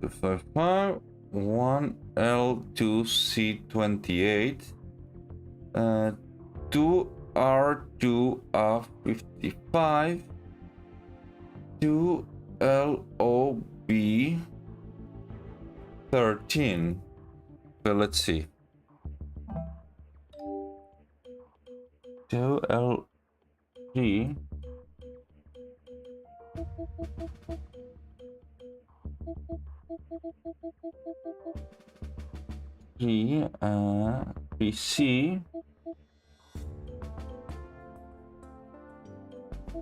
The 55, 1L2C28, 2R2A55, 2LOB13. So let's see. 2LG. BC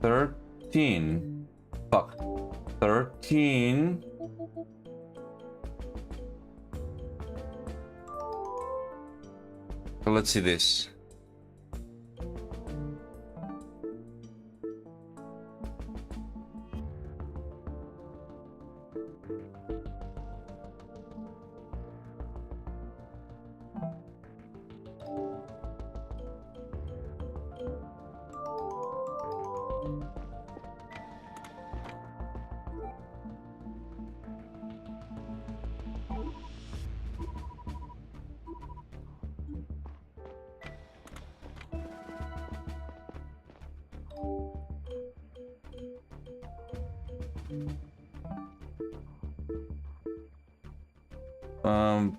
13. Fuck. 13. So let's see this. Um.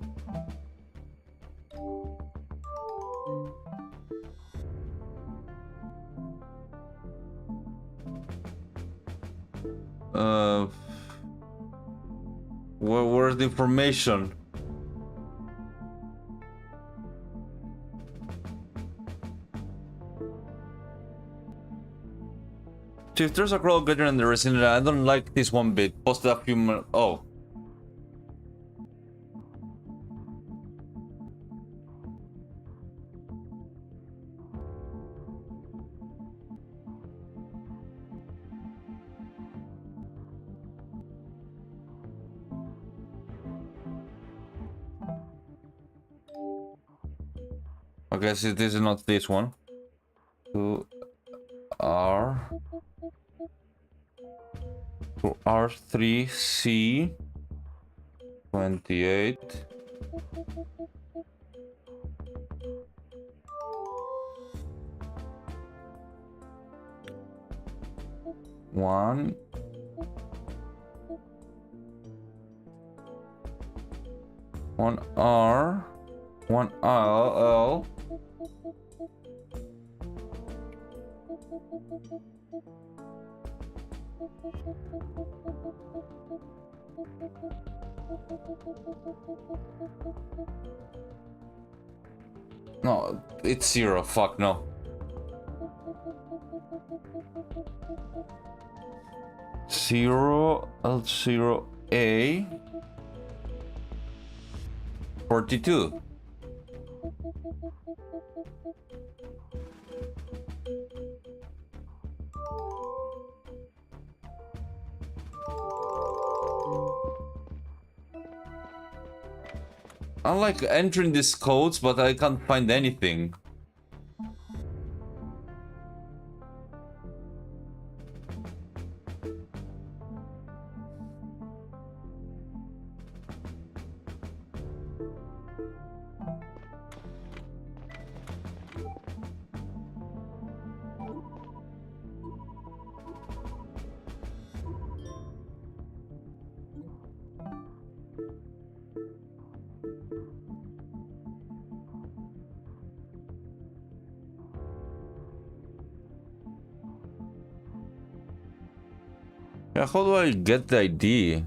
Uh. Where's the information? If there's a crowd gathering in the resident, I don't like this one bit. Posted a few minutes. Oh. Okay, so this is not this one. 2R. 2R3C 28. One. One R. One L. No, it's 0. Fuck no. Zero L0 A 42. I like entering these codes, but I can't find anything. Yeah, how do I get the ID?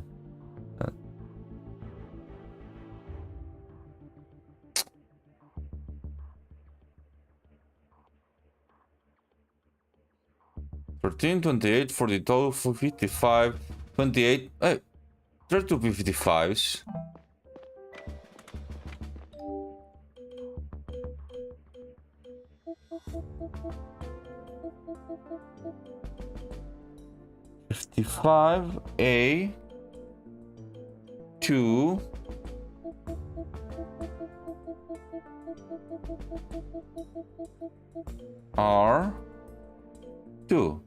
$13, $28, $42, $55, $28. Hey, there's two P55s. $55 A 2 R 2.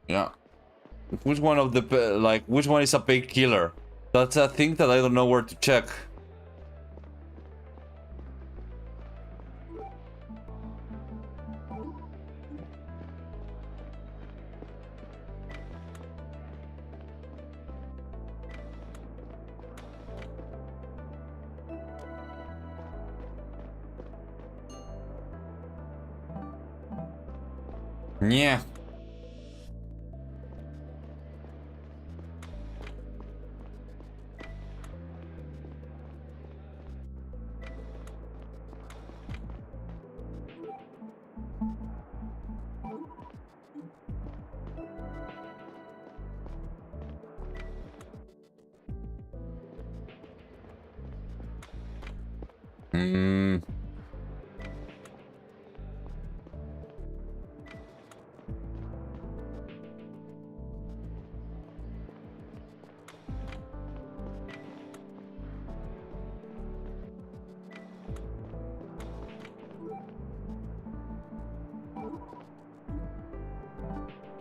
Yeah. Which one of the which one is a paid killer? That's a thing that I don't know where to check. Yeah. Hmm.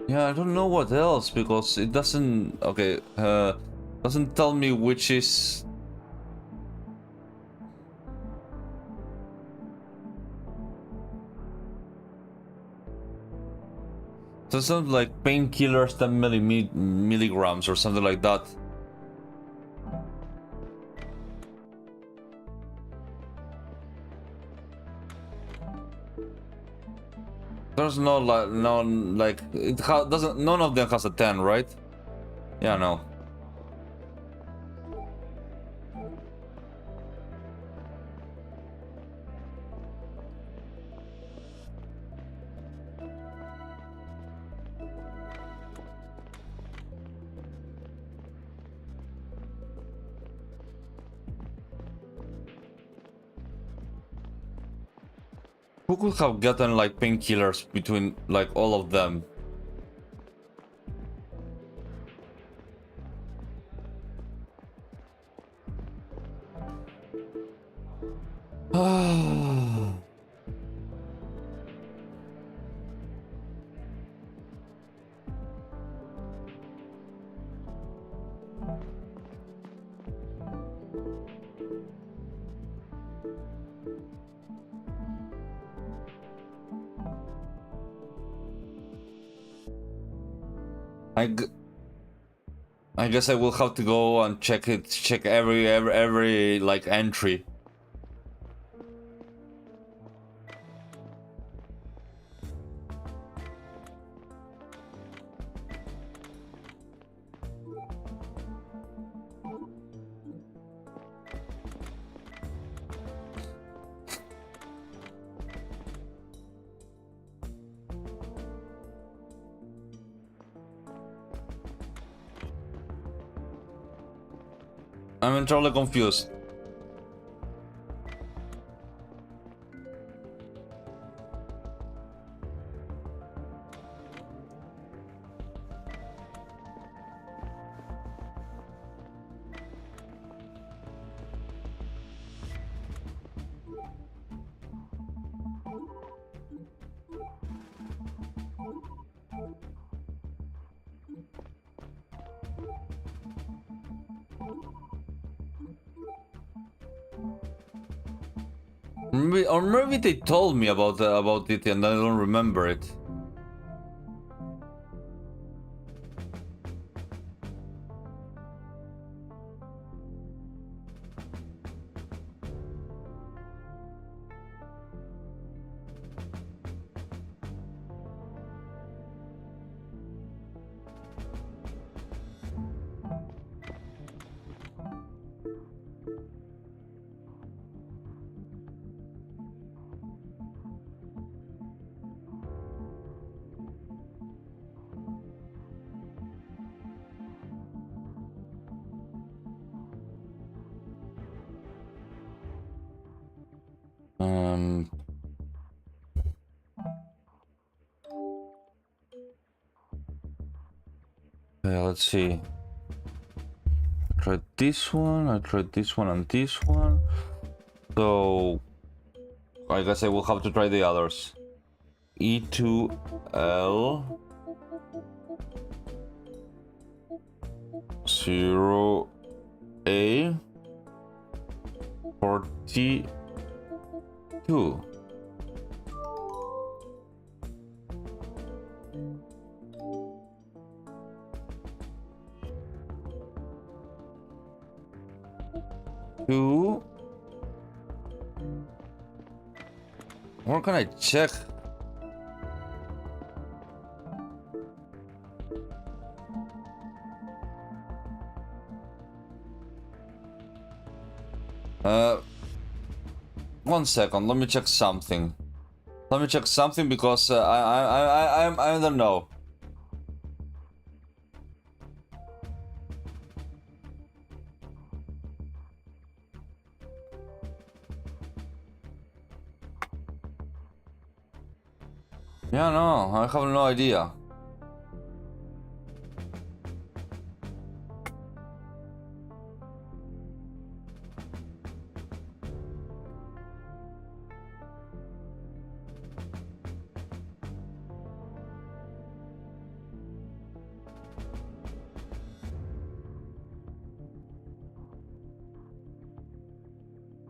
Yeah, I don't know what else because it doesn't. Okay, doesn't tell me which is. Doesn't like painkillers 10 milligrams or something like that. There's no like it doesn't. None of them has a 10, right? Yeah, no. Who could have gotten like painkillers between like all of them? I guess I will have to go and check it, check every like entry. I'm entirely confused. Maybe they told me about it and I don't remember it. Yeah, let's see. I tried this one, I tried this one and this one. So I guess I will have to try the others. E2L 0A 42. Two. Where can I check? One second. Let me check something. Let me check something because I don't know. Yeah, no, I have no idea.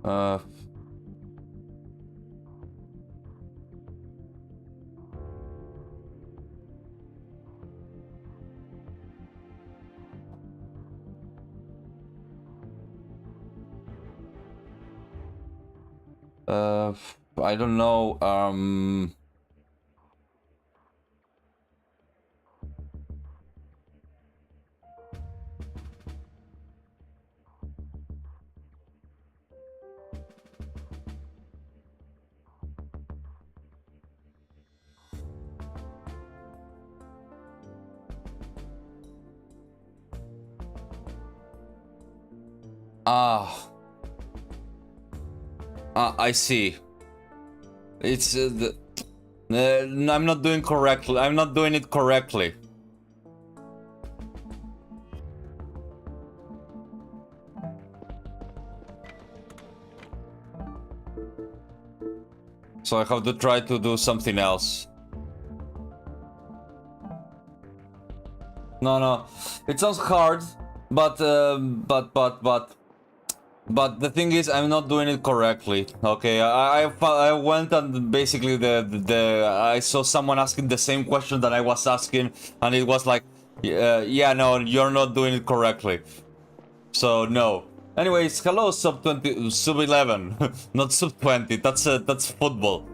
Uh... I don't know. I see. It's I'm not doing correctly. I'm not doing it correctly. So I have to try to do something else. No. It sounds hard, but the thing is, I'm not doing it correctly. Okay, I went and basically I saw someone asking the same question that I was asking, and it was like, yeah, no, you're not doing it correctly. So no. Anyways, hello sub 20, sub 11, not sub 20. That's football.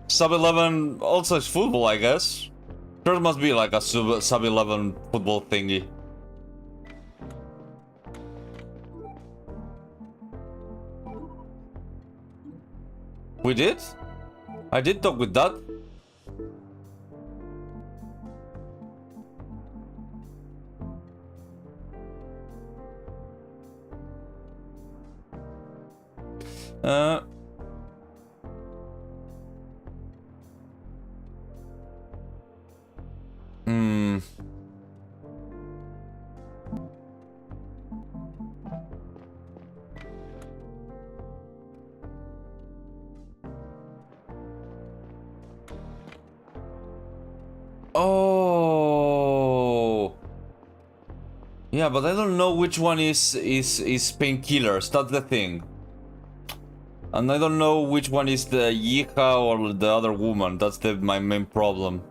Sub 11 also is football, I guess. There must be like a sub 11 football thingy. We did? I did talk with that. Oh. Yeah, but I don't know which one is painkillers. That's the thing. And I don't know which one is the Yika or the other woman. That's my main problem.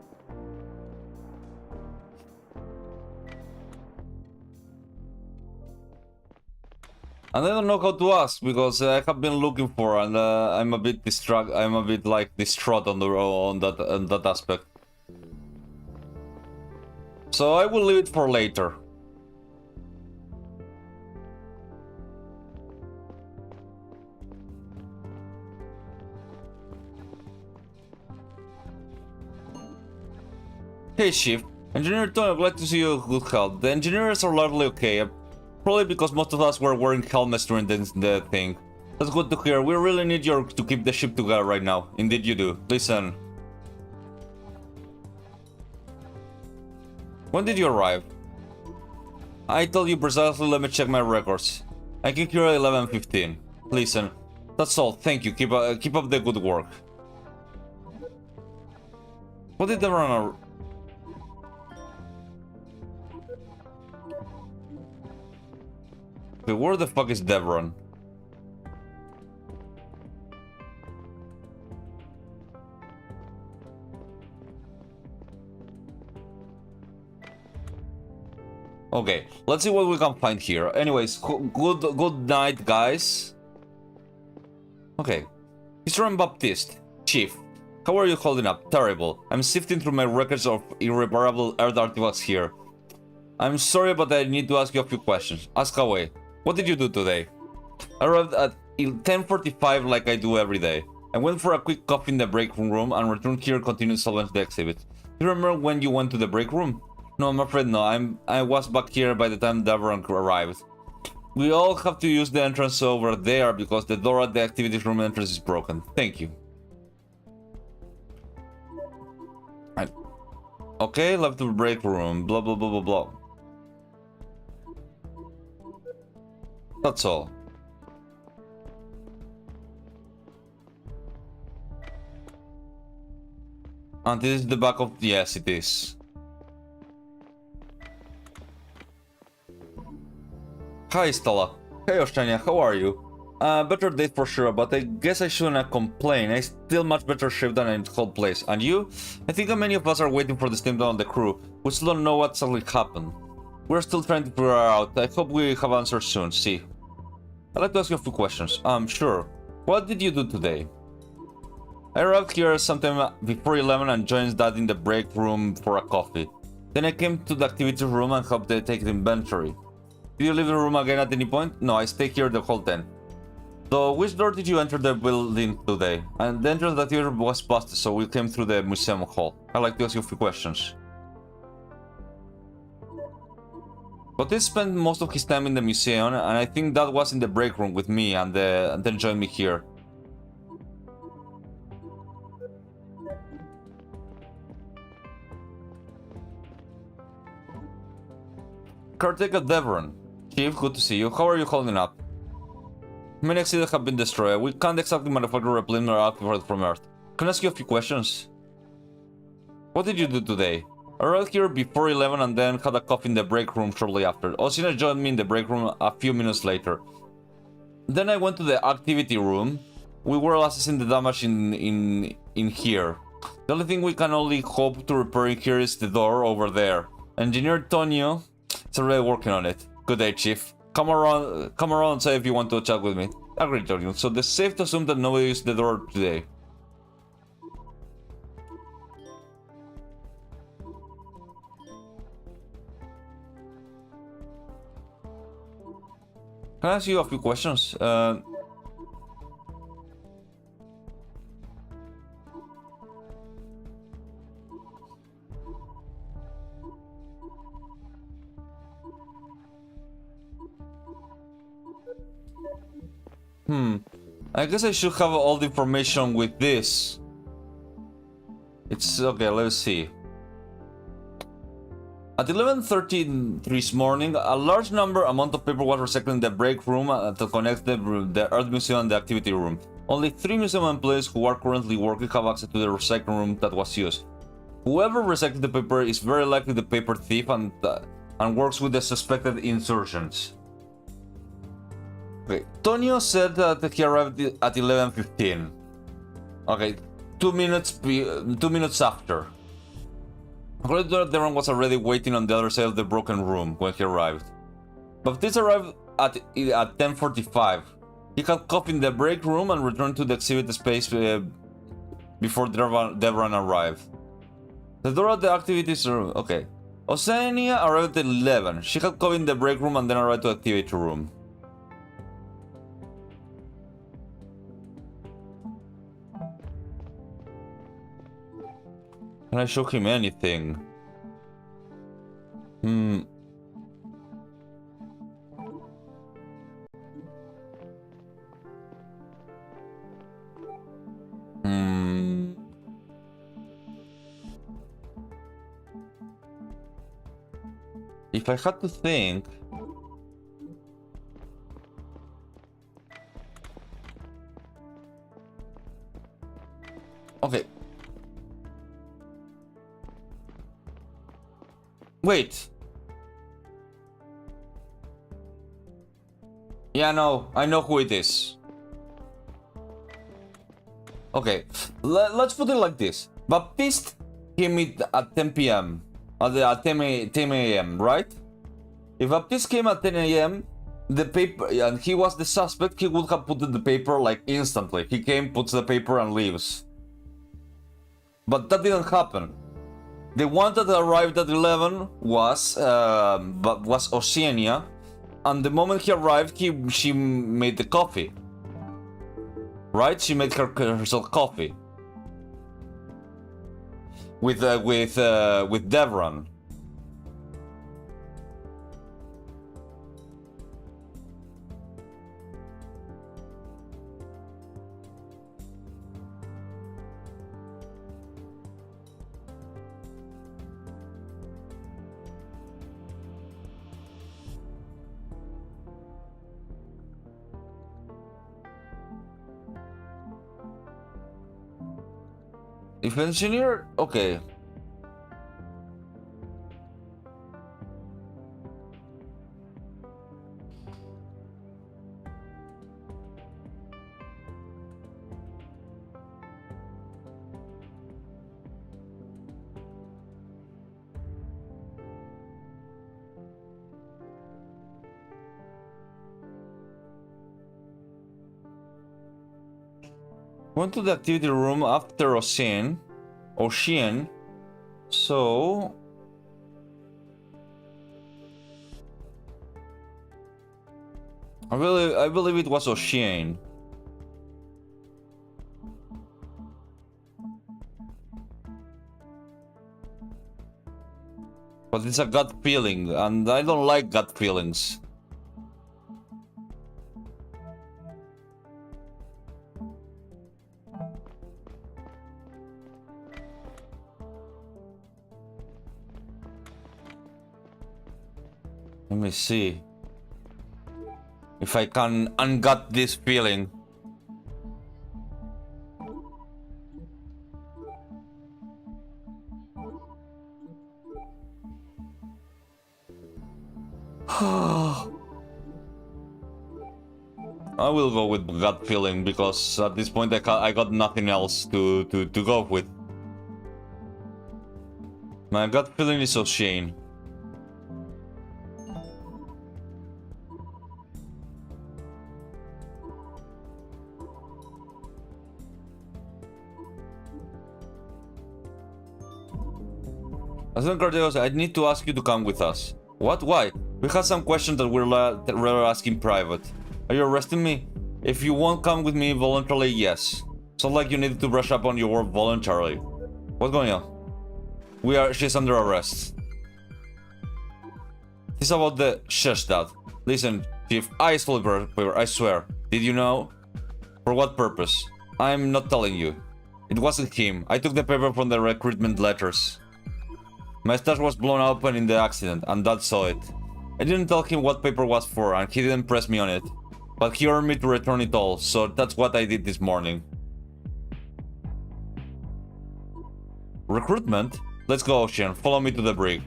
And I don't know how to ask because I have been looking for, and I'm a bit I'm a bit like distraught on that aspect. So I will leave it for later. Hey Chief, Engineer Tony, I'm glad to see you in good health. The engineers are largely okay, probably because most of us were wearing helmets during the thing. That's good to hear. We really need you to keep the ship together right now. Indeed you do. Listen. When did you arrive? I told you precisely, let me check my records. I came here at 11:15. Listen, that's all, thank you, keep up the good work. What did the runner... Okay, where the fuck is Devron? Okay, let's see what we can find here. Anyways, good night, guys. Okay, Mr. Baptiste, Chief. How are you holding up? Terrible. I'm sifting through my records of irreparable Earth artifacts here. I'm sorry, but I need to ask you a few questions. Ask away. What did you do today? I arrived at 10:45 like I do every day. I went for a quick coffee in the break room and returned here and continued salvage the exhibit. Do you remember when you went to the break room? No, I'm afraid no. I was back here by the time Devron arrived. We all have to use the entrance over there because the door at the activities room entrance is broken. Thank you. Right. Okay, left the break room. Blah blah blah blah blah. That's all. And this is the back of... Yes, it is. Hi, Stella. Hey, Oshania, how are you? Better date for sure, but I guess I shouldn't complain. I'm still much better shape than in the whole place. And you? I think many of us are waiting for the steam down on the crew. We still don't know what exactly happened. We're still trying to figure out. I hope we have answers soon. See. I'd like to ask you a few questions. Sure. What did you do today? I arrived here sometime before 11 and joined Dad in the break room for a coffee. Then I came to the activity room and helped them take the inventory. Did you leave the room again at any point? No, I stayed here the whole time. So, which door did you enter the building today? And the entrance that year was busted, so we came through the museum hall. I'd like to ask you a few questions. But he spent most of his time in the museum, and I think that was in the break room with me, and then joined me here. Caretaker Devon. Chief, good to see you. How are you holding up? Many exhibits have been destroyed. We can't exactly manufacture replacement output from Earth. Can I ask you a few questions? What did you do today? I arrived here before 11 and then had a coffee in the break room shortly after. Osina joined me in the break room a few minutes later. Then I went to the activity room. We were assessing the damage in here. The only thing we can only hope to repair in here is the door over there. Engineer Tonio is already working on it. Good day, Chief. Come around and say if you want to chat with me. Agreed, Tonio. So it's safe to assume that nobody used the door today. Can I ask you a few questions? I guess I should have all the information with this. It's okay, let's see. At 11:30 this morning, a large amount of paper was recycled in the break room to connect the Earth Museum and the activity room. Only 3 museum employees who are currently working have access to the recycling room that was used. Whoever recycled the paper is very likely the paper thief and works with the suspected insurgents. Okay, Tonio said that he arrived at 11:15. Okay, 2 minutes after. According to that, Devon was already waiting on the other side of the broken room when he arrived. Baptiste arrived at 10:45. He had coffee in the break room and returned to the exhibit space before Devon arrived. The door at the activities room. Okay. Oceania arrived at 11. She had coffee in the break room and then arrived to the activity room. Can I show him anything? If I had to think... Okay. Wait. Yeah, no, I know who it is. Okay, let's put it like this. Baptiste came at 10 p.m. At 10 a.m., right? If Baptiste came at 10 a.m., the paper, and he was the suspect, he would have put the paper like instantly. He came, puts the paper, and leaves. But that didn't happen. The one that arrived at 11 was Oceania, and the moment he arrived, she made the coffee. Right? She made herself coffee with Devon. If engineer, okay. Went to the activity room after Ocean. So I believe it was Ocean. But it's a gut feeling, and I don't like gut feelings. Let me see if I can ungut this feeling. I will go with gut feeling because at this point I got nothing else to go with. My gut feeling is O'Shane. Assistant Cardios, I need to ask you to come with us. What? Why? We had some questions that we're rather asking private. Are you arresting me? If you won't come with me voluntarily, yes. Sounds like you needed to brush up on your work voluntarily. What's going on? She's under arrest. This is about the shush, Dad. Listen, Chief, I stole the paper, I swear. Did you know? For what purpose? I'm not telling you. It wasn't him. I took the paper from the recruitment letters. My stash was blown open in the accident, and Dad saw it. I didn't tell him what paper was for, and he didn't press me on it. But he ordered me to return it all, so that's what I did this morning. Recruitment? Let's go, Ocean. Follow me to the brig.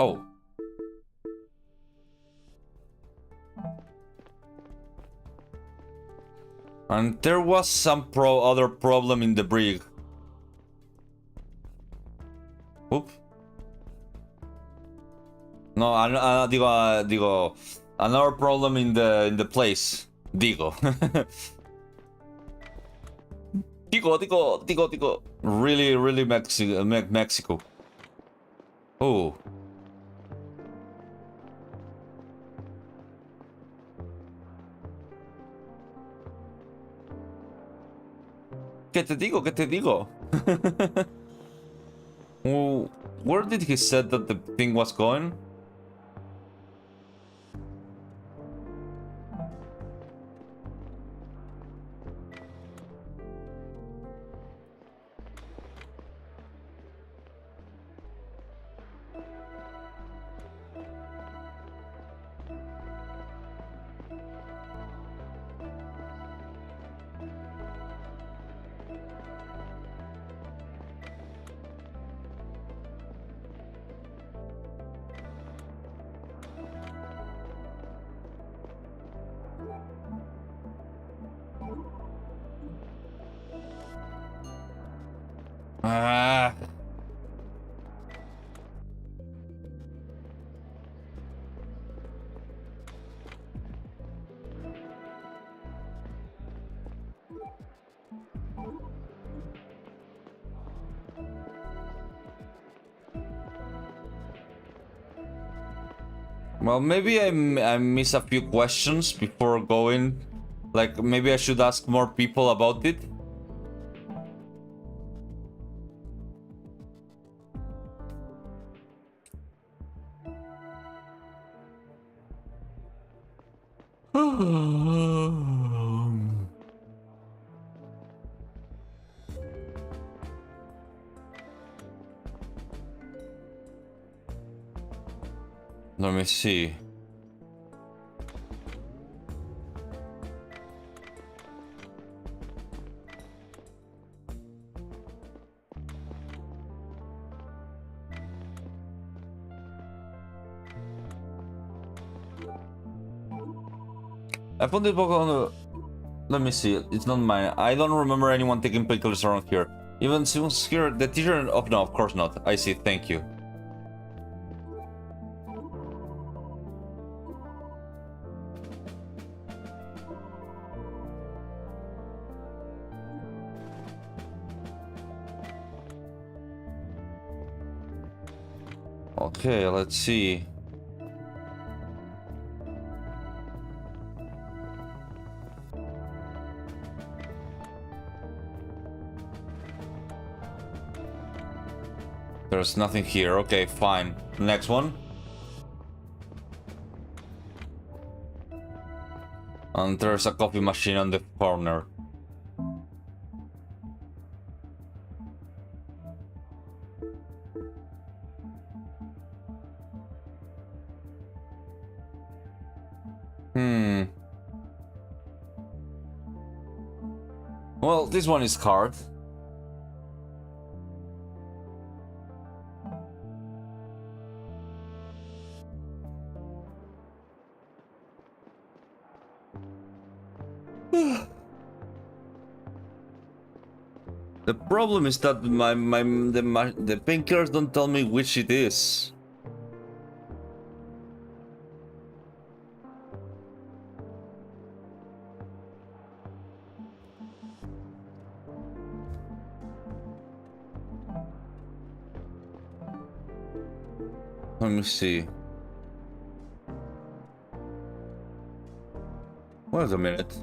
Oh. And there was some other problem in the brig. Oop. No, digo, another problem in the place. Digo. Digo. Really Mexico. Oh. ¿Qué te digo? Where did he said that the thing was going? Ah. Well, maybe I miss a few questions before going. Like, maybe I should ask more people about it. Let me see. I found this book on the... Let me see. It's not mine. I don't remember anyone taking pictures around here. Even Simon's here. The teacher... Oh, no, of course not. I see. Thank you. Okay, let's see. There's nothing here. Okay, fine. Next one. And there's a coffee machine on the corner. Well, this one is hard. The problem is that the painkillers don't tell me which it is. Let me see. Wait a minute.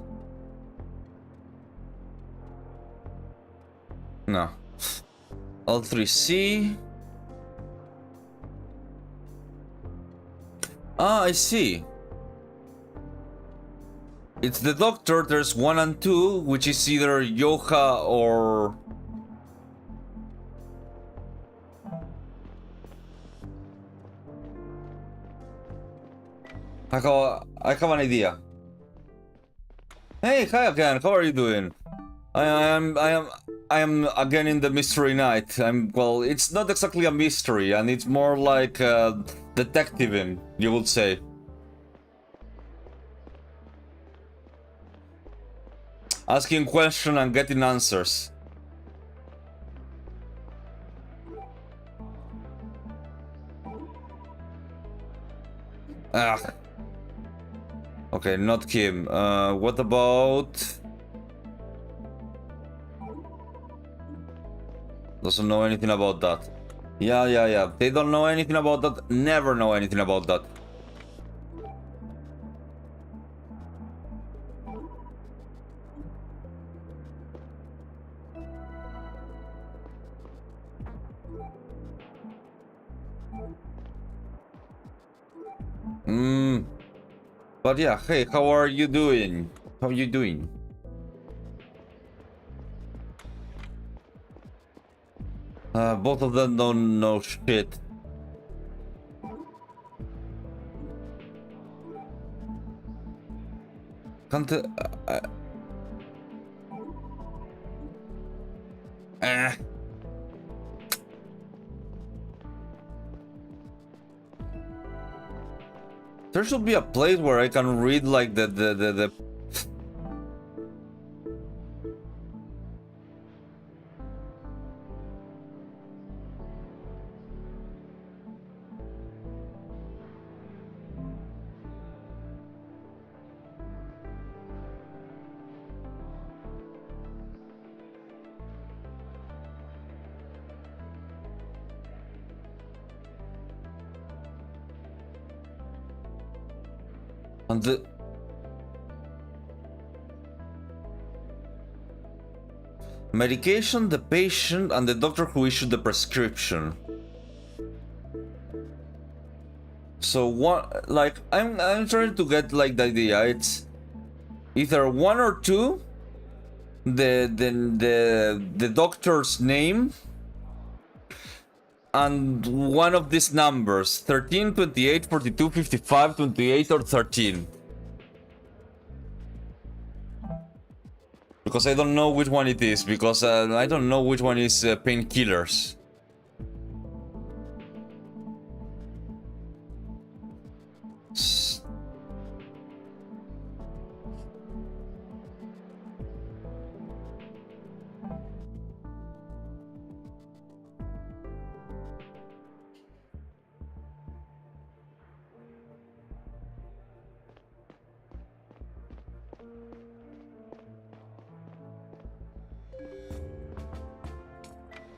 No. L3C. Ah, I see. It's the doctor. There's 1 and 2, which is either Yoha or... I have an idea. Hey, hi again. How are you doing? I am again in the mystery night. Well, it's not exactly a mystery, and it's more like detectiving, you would say. Asking questions and getting answers. Ah. Okay, not Kim. What about... Doesn't know anything about that. Yeah. They don't know anything about that. Never know anything about that. But yeah, hey, how are you doing? How are you doing? Both of them don't know shit. Can't... There should be a place where I can read like the and the medication, the patient, and the doctor who issued the prescription. So what, like, I'm trying to get like the idea. It's either 1 or 2, the doctor's name, and one of these numbers, 13, 28, 42, 55, 28, or 13. Because I don't know which one it is, because I don't know which one is painkillers.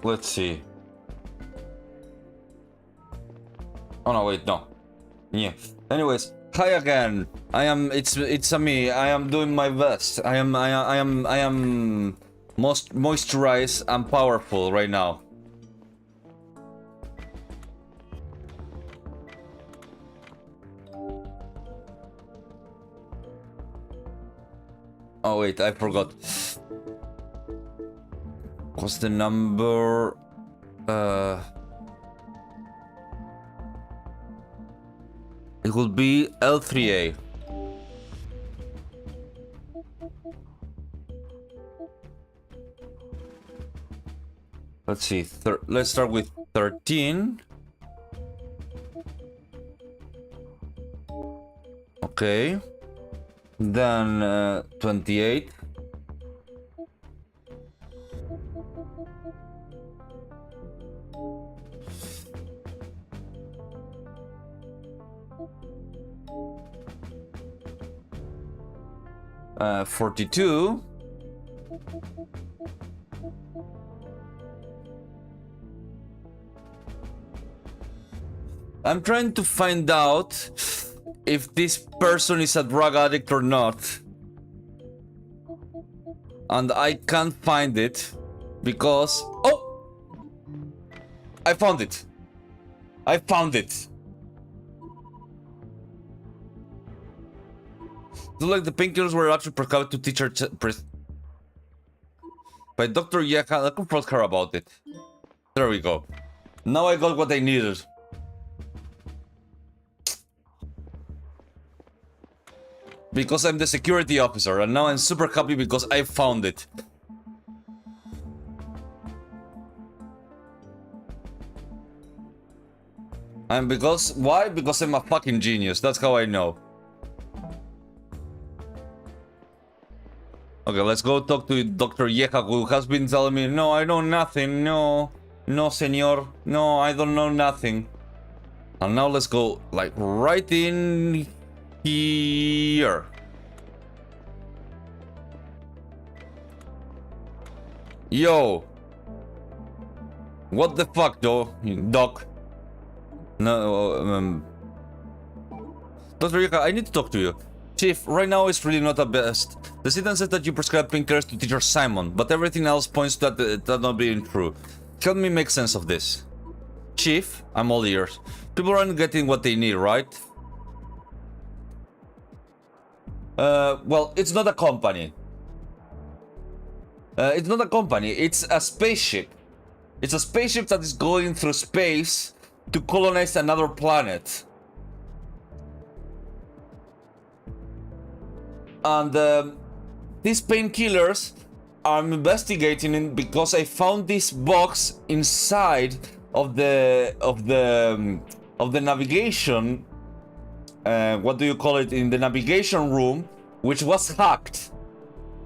Let's see. Oh no, wait, no. Yeah. Anyways, hi again. It's a me. I am doing my best. I am most moisturized and powerful right now. Oh wait, I forgot. What's the number? It will be L3A. Let's see. Let's start with 13. Okay. Then 28. Uh, 42. I'm trying to find out if this person is a drug addict or not. And I can't find it because... Oh! I found it. I found it. It's like the painkillers were actually prescribed to teacher by Dr. Yeka. I confront her about it. There we go. Now I got what I needed. Because I'm the security officer, and now I'm super happy because I found it. And because... Why? Because I'm a fucking genius. That's how I know. Okay, let's go talk to Dr. Yeha, who has been telling me, no, I know nothing, no, senor, no, I don't know nothing. And now let's go, like, right in here. Yo. What the fuck, though, Doc? No, Dr. Yeha, I need to talk to you. Chief, right now it's really not the best. The student says that you prescribed painkillers to teacher Simon, but everything else points to that not being true. Help me make sense of this. Chief, I'm all ears. People aren't getting what they need, right? Well, it's not a company. It's not a company, it's a spaceship. It's a spaceship that is going through space to colonize another planet. And these painkillers I'm investigating it because I found this box inside of the navigation. What do you call it? In the navigation room, which was hacked.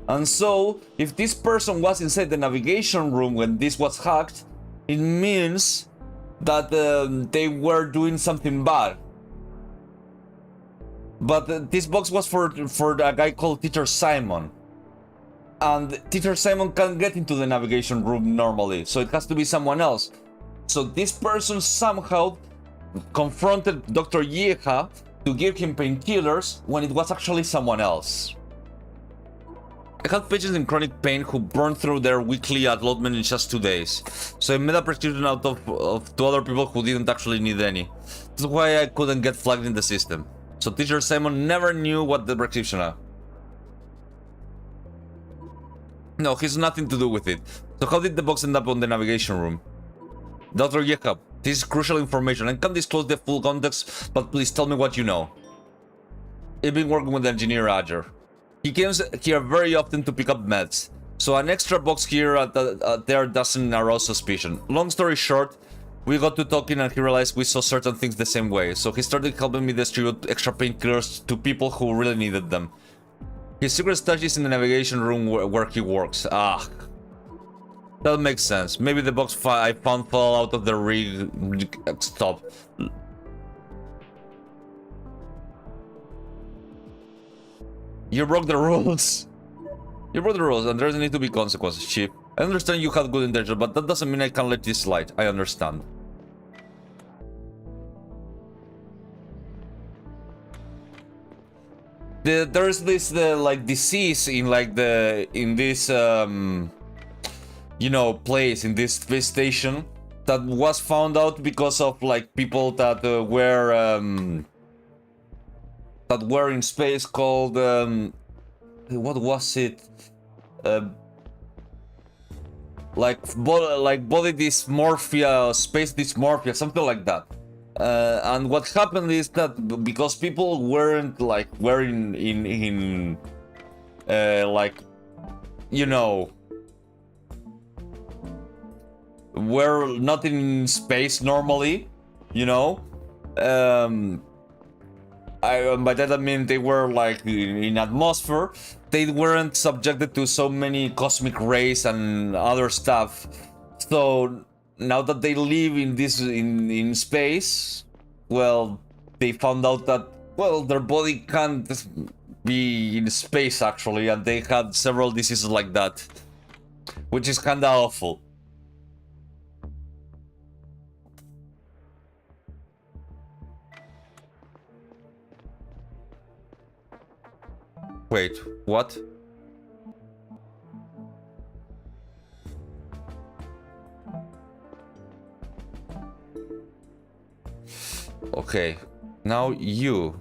And so, if this person was inside the navigation room when this was hacked, it means that they were doing something bad. But this box was for a guy called Teacher Simon. And Teacher Simon can't get into the navigation room normally, so it has to be someone else. So this person somehow confronted Dr. Yeha to give him painkillers when it was actually someone else. I had patients in chronic pain who burned through their weekly allotment in just 2 days. So I made a prescription out of 2 other people who didn't actually need any. That's why I couldn't get flagged in the system. So Teacher Simon never knew what the prescription are. No, he's nothing to do with it. So how did the box end up on the navigation room? Dr. Jacob, this is crucial information. I can't disclose the full context, but please tell me what you know. I've been working with engineer Roger. He comes here very often to pick up meds. So an extra box here there doesn't arouse suspicion. Long story short, we got to talking and he realized we saw certain things the same way. So he started helping me distribute extra painkillers to people who really needed them. His secret stash is in the navigation room where he works. Ah. That makes sense. Maybe the box I found fell out of the rig. Stop. You broke the rules. You broke the rules and there need to be consequences, Chief. I understand you had good intentions, but that doesn't mean I can let this slide. I understand. there's this like disease in like in this you know, place in this space station that was found out because of like people that were in space called what was it? Like body dysmorphia, space dysmorphia, something like that. And what happened is that because people weren't like in like, you know, were not in space normally, you know. By that I mean they were like in atmosphere. They weren't subjected to so many cosmic rays and other stuff. So now that they live in this in space, well, they found out that, well, their body can't be in space actually, and they had several diseases like that, which is kinda awful. Wait, what? Okay, now you.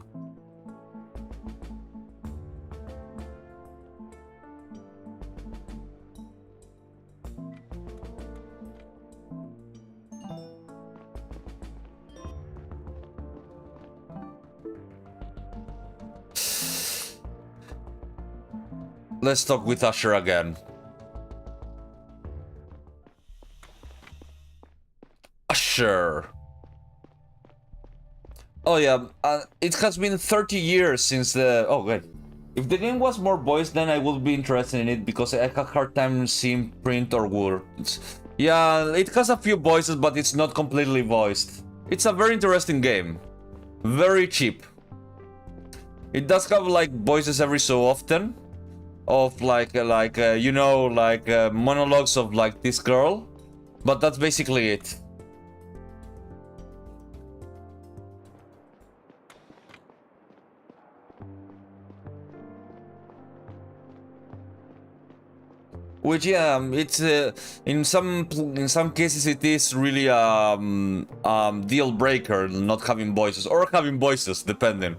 Let's talk with Usher again. Usher. Oh yeah, it has been 30 years since the... Oh wait. If the game was more voiced, then I would be interested in it, because I had a hard time seeing print or words. Yeah, it has a few voices, but it's not completely voiced. It's a very interesting game. Very cheap. It does have like voices every so often. Of like you know, like monologues of like this girl, but that's basically it. Which yeah, it's in some cases it is really deal breaker not having voices, or having voices depending.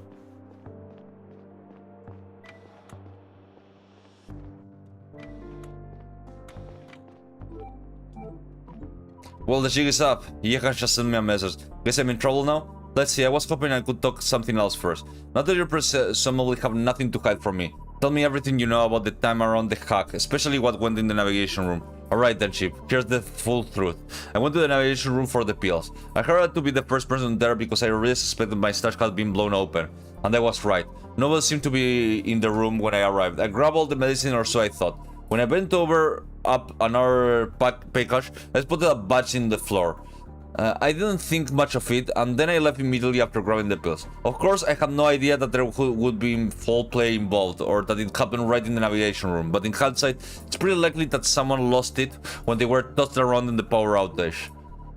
Well, the jig is up. Yekan just sent me a message. Guess I'm in trouble now? Let's see, I was hoping I could talk something else first. Not that you presumably have nothing to hide from me. Tell me everything you know about the time around the hack, especially what went in the navigation room. Alright then, Chip, here's the full truth. I went to the navigation room for the pills. I heard to be the first person there because I really suspected my stash had been blown open. And I was right. Nobody seemed to be in the room when I arrived. I grabbed all the medicine, or so I thought. When I bent over up another package, I spotted a badge in the floor. I didn't think much of it, and then I left immediately after grabbing the pills. Of course, I had no idea that there would be foul play involved, or that it happened right in the navigation room, but in hindsight, it's pretty likely that someone lost it when they were tossed around in the power outage.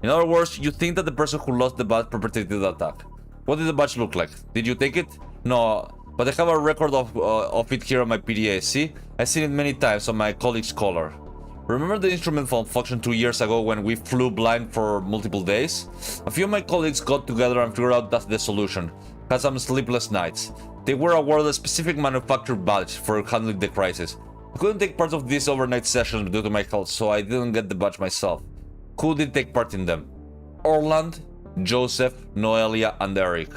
In other words, you think that the person who lost the badge perpetrated the attack. What did the badge look like? Did you take it? No, but I have a record of it here on my PDA, see? I've seen it many times on my colleague's collar. Remember the instrument malfunction 2 years ago when we flew blind for multiple days? A few of my colleagues got together and figured out that's the solution. Had some sleepless nights. They were awarded a specific manufactured badge for handling the crisis. I couldn't take part of these overnight sessions due to my health, so I didn't get the badge myself. Who did take part in them? Orland, Joseph, Noelia, and Eric.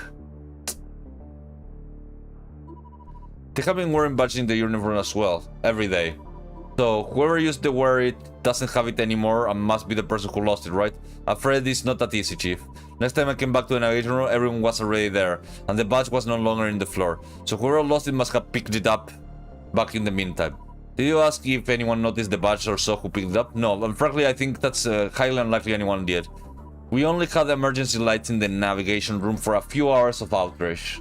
They have been wearing badges in the uniform as well, every day. So whoever used to wear it doesn't have it anymore and must be the person who lost it, right? Afraid it's not that easy, Chief. Next time I came back to the navigation room, everyone was already there, and the badge was no longer in the floor. So whoever lost it must have picked it up back in the meantime. Did you ask if anyone noticed the badge or saw who picked it up? No, and frankly I think that's highly unlikely anyone did. We only had emergency lights in the navigation room for a few hours of outrage.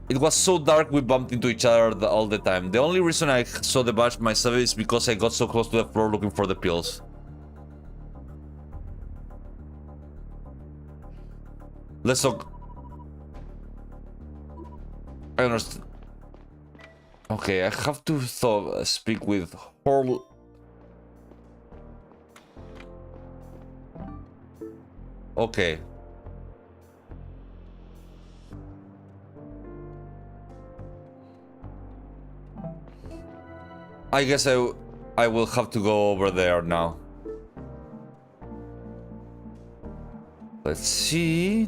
It was so dark we bumped into each other all the time. The only reason I saw the badge myself is because I got so close to the floor looking for the pills. Let's talk. I understand. Okay, I have to speak with Horl. Okay. I guess I will have to go over there now. Let's see.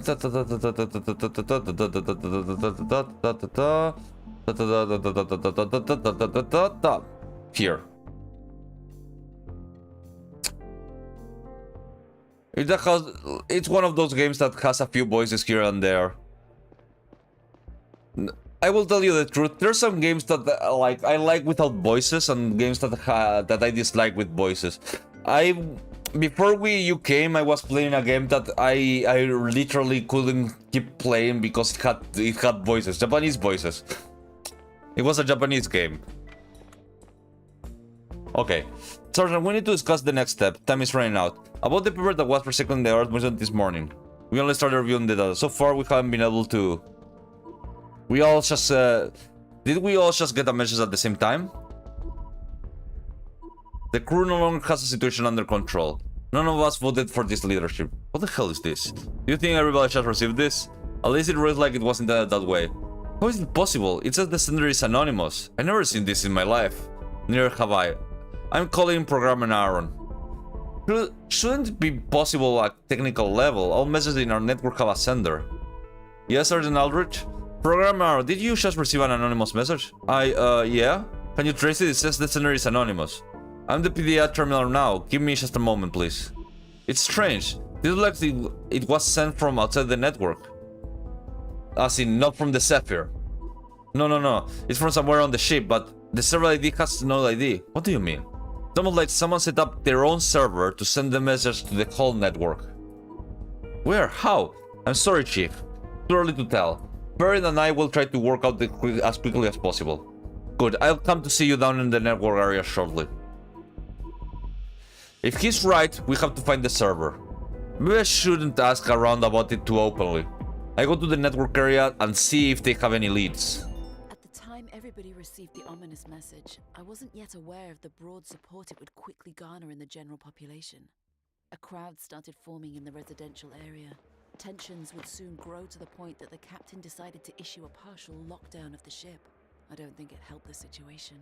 Here. It's one of those games that has a few voices here and there. I will tell you the truth. There's some games that I like without voices, and games that I dislike with voices. Before you came, I was playing a game that I literally couldn't keep playing because it had voices, Japanese voices. It was a Japanese game. Okay, Sergeant, we need to discuss the next step. Time is running out. About the paper that was recycling the Earth mission this morning. We only started reviewing the data. So far, we haven't been able to. We all just did we all just get a message at the same time? The crew no longer has the situation under control. None of us voted for this leadership. What the hell is this? Do you think everybody just received this? At least it reads like it was intended that way. How is it possible? It says the sender is anonymous. I've never seen this in my life. Neither have I. I'm calling Programmer Aaron. Shouldn't it be possible at technical level? All messages in our network have a sender. Yes, Sergeant Aldrich? Programmer, did you just receive an anonymous message? Yeah? Can you trace it? It says the sender is anonymous. I'm the PDA terminal now. Give me just a moment, please. It's strange. This looks like it was sent from outside the network. As in, not from the Zephyr. No. It's from somewhere on the ship, but the server ID has no ID. What do you mean? It's almost like someone set up their own server to send the message to the whole network. Where? How? I'm sorry, Chief. Too early to tell. Perrin and I will try to work out as quickly as possible. Good, I'll come to see you down in the network area shortly. If he's right, we have to find the server. Maybe I shouldn't ask around about it too openly. I go to the network area and see if they have any leads. At the time everybody received the ominous message, I wasn't yet aware of the broad support it would quickly garner in the general population. A crowd started forming in the residential area. Tensions would soon grow to the point that the captain decided to issue a partial lockdown of the ship. I don't think it helped the situation.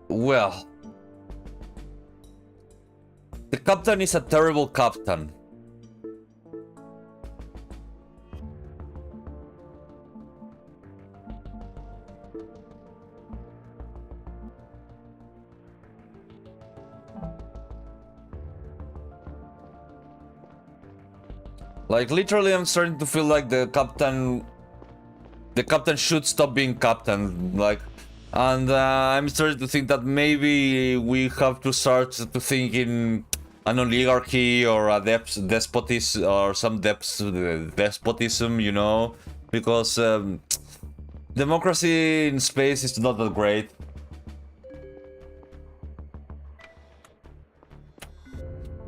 Well, the captain is a terrible captain. Like, literally, I'm starting to feel like the captain should stop being captain. Like, and I'm starting to think that maybe we have to start to think in an oligarchy or a despotism or some despotism, you know, because democracy in space is not that great.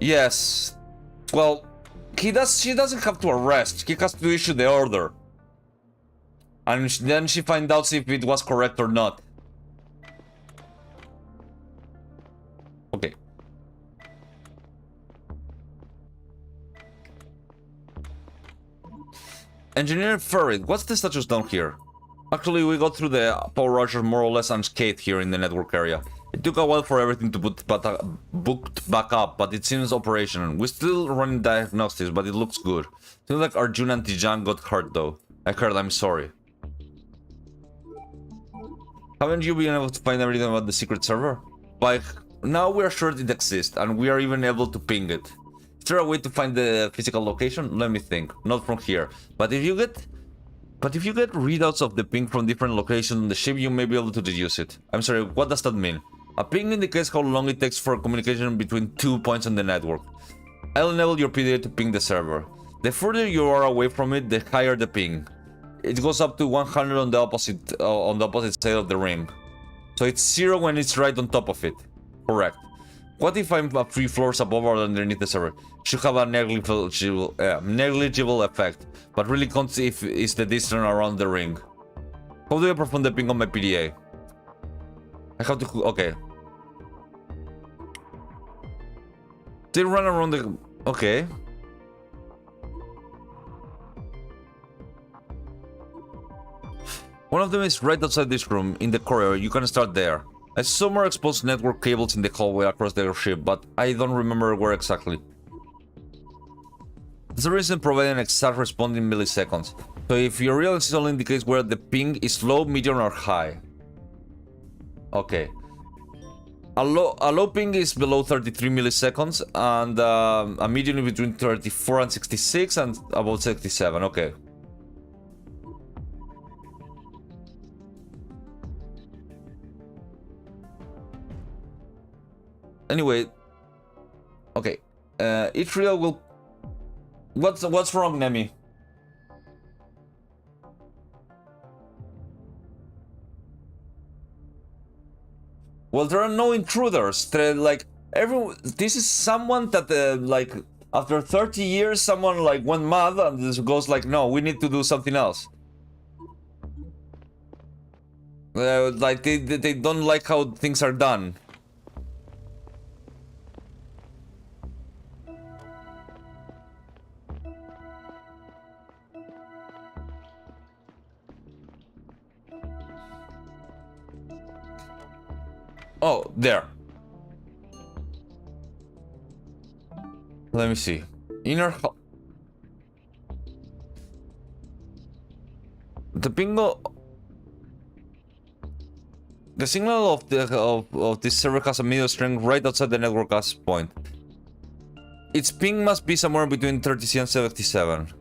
Yes, well. She doesn't have to arrest, he has to issue the order. And then she finds out if it was correct or not. Okay. Engineer Ferret, what's the status down here? Actually, we got through the Power Rogers more or less unscathed here in the network area. It took a while for everything to booked back up, but it seems operational. We're still running diagnostics, but it looks good. Seems like Arjun and Tijan got hurt though. I heard, I'm sorry. Haven't you been able to find everything about the secret server? Like, now we are sure it exists, and we are even able to ping it. Is there a way to find the physical location? Let me think. Not from here. But if you get readouts of the ping from different locations on the ship, you may be able to deduce it. I'm sorry, what does that mean? A ping indicates how long it takes for communication between 2 points on the network. I'll enable your PDA to ping the server. The further you are away from it, the higher the ping. It goes up to 100 on the opposite side of the ring. So it's 0 when it's right on top of it. Correct. What if I'm a few floors above or underneath the server? Should have a negligible effect, but really counts if is the distance around the ring. How do I perform the ping on my PDA? I have to... okay. They run around the... okay. One of them is right outside this room, in the corridor. You can start there. I saw more exposed network cables in the hallway across the ship, but I don't remember where exactly. The reason providing an exact response in milliseconds. So if your real only indicates where the ping is low, medium, or high. Okay. A low ping is below 33 milliseconds, and a medium is between 34 and 66, and about 67. Okay. Anyway, okay. Each real will. What's wrong, Nemi? Well, there are no intruders. Like this is someone that like after 30 years, someone like went mad and just goes like, no, we need to do something else. Like they don't like how things are done. Oh, there. Let me see. The bingo. The signal of this server has a medium strength right outside the network access point. Its ping must be somewhere between 36 and 77.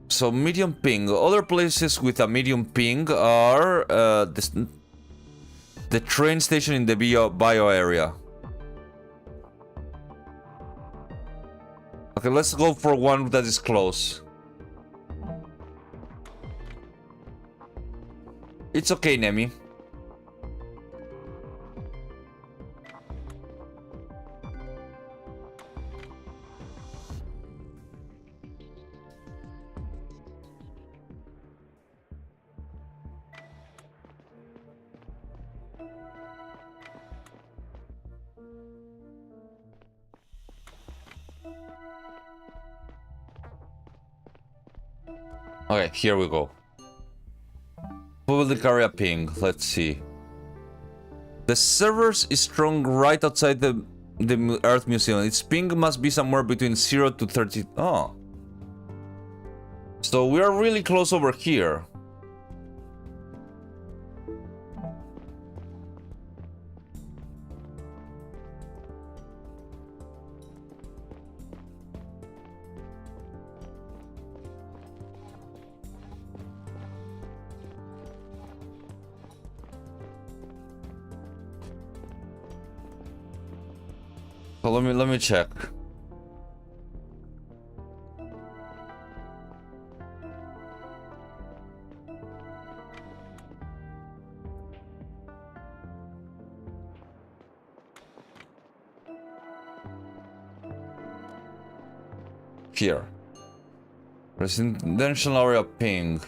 So medium ping. Other places with a medium ping are the train station in the bio area. Okay, let's go for one that is close. It's okay, Nemi. Okay, here we go. Public area ping. Let's see. The servers is strong right outside the Earth Museum. Its ping must be somewhere between 0 to 30. Oh. So we are really close over here. So let me check. Here. Residential area ping.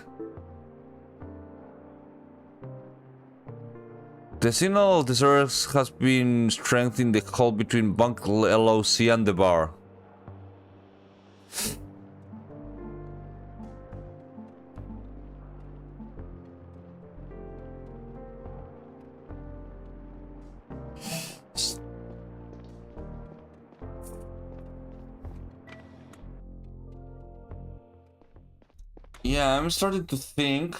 The signal of the servers has been strengthened in the hall between Bunk LOC and the bar. Yeah, I'm starting to think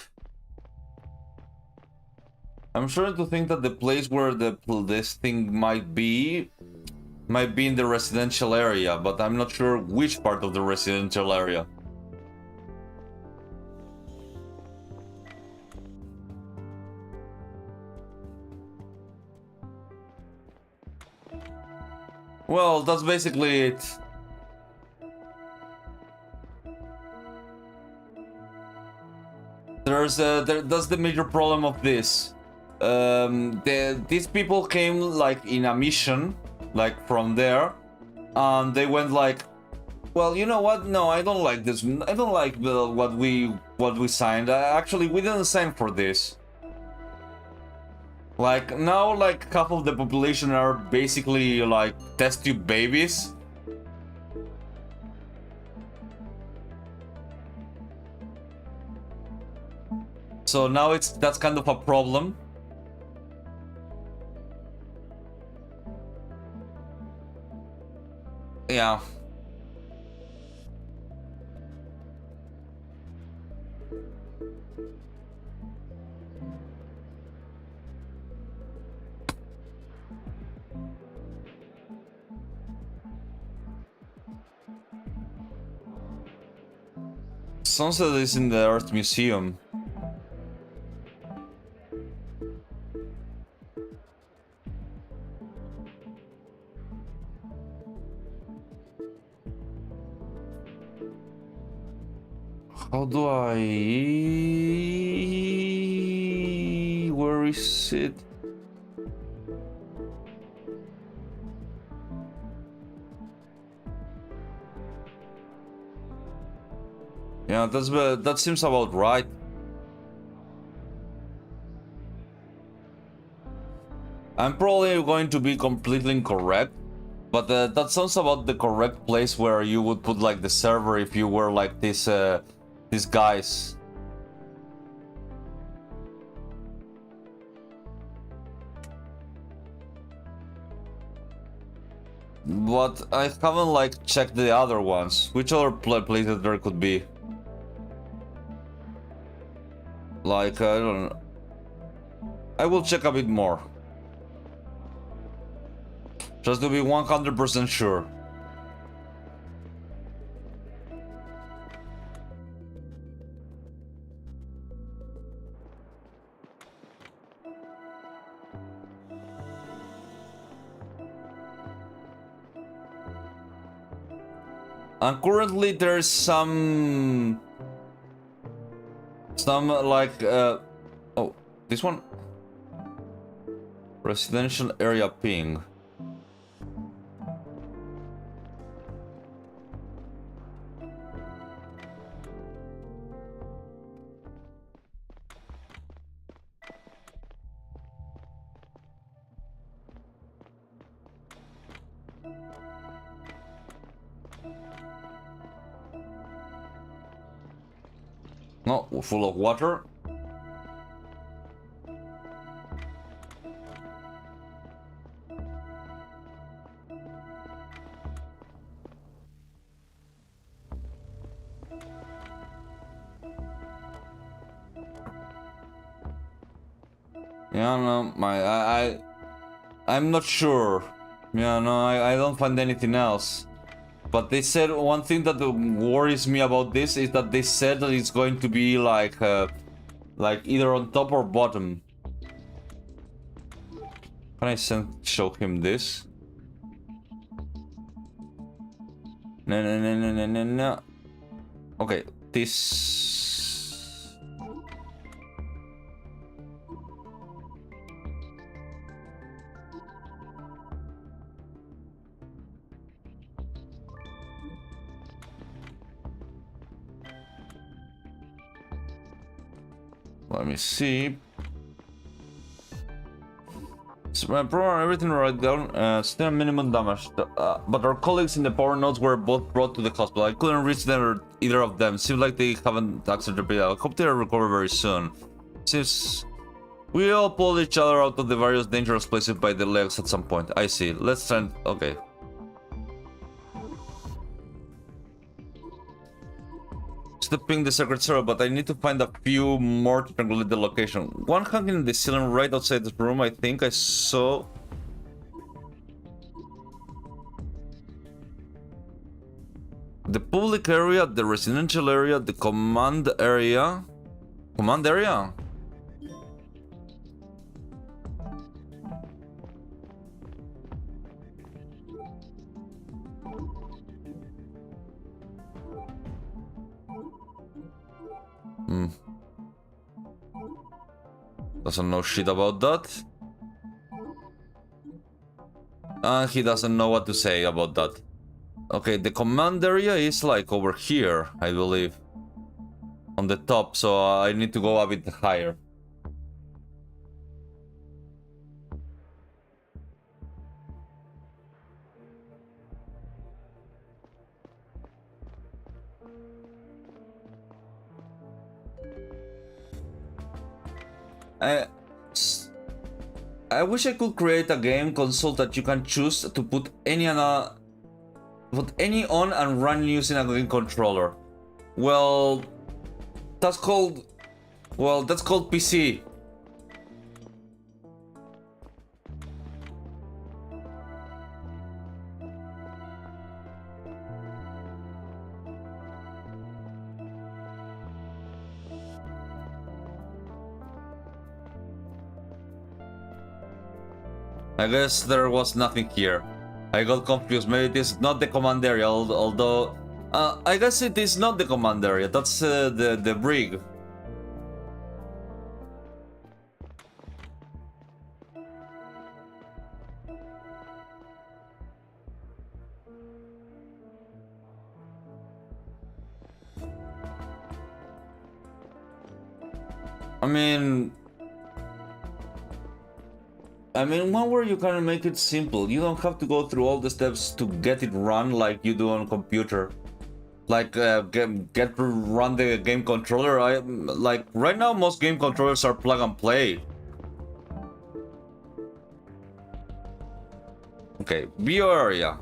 that the place where this thing might be in the residential area, but I'm not sure which part of the residential area. Well, that's basically it. that's the major problem of this. These people came like in a mission, like from there, and they went like, well, you know what? No, I don't like this. I don't like what we signed. Actually, we didn't sign for this. Like now, like half of the population are basically like test tube babies. So now that's kind of a problem. Yeah. Sunset is in the Art Museum. How do I... Where is it? Yeah, that seems about right. I'm probably going to be completely incorrect, but that sounds about the correct place where you would put like the server if you were like these guys. But I haven't like checked the other ones. Which other places there could be? Like, I don't know. I will check a bit more. Just to be 100% sure. And currently there's some like oh, this one, residential area ping. No, full of water. Yeah, no, I'm not sure. Yeah, no, I don't find anything else. But they said one thing that worries me about this is that they said that it's going to be like either on top or bottom. Can I show him this? No. Okay, this. Let me see. So, program everything right down. Still minimum damage. But our colleagues in the power nodes were both brought to the hospital. I couldn't reach them or either of them. Seems like they haven't accepted the I hope they recover very soon. Since we all pulled each other out of the various dangerous places by the legs at some point. I see. Let's try. Okay. To ping the secret server, but I need to find a few more to calculate the location. One hanging in the ceiling right outside this room, I think I saw. The public area, the residential area, the command area. Command area? Doesn't know shit about that. And he doesn't know what to say about that. Okay, the command area is like over here, I believe. On the top, so I need to go a bit higher. I wish I could create a game console that you can choose to put any on and run using a game controller. Well, that's called PC. I guess there was nothing here. I got confused. Maybe it is not the command area, although... I guess it is not the command area. That's the brig. I mean, one where you can make it simple. You don't have to go through all the steps to get it run like you do on computer. Like run the game controller. Like right now, most game controllers are plug and play. Okay, view area.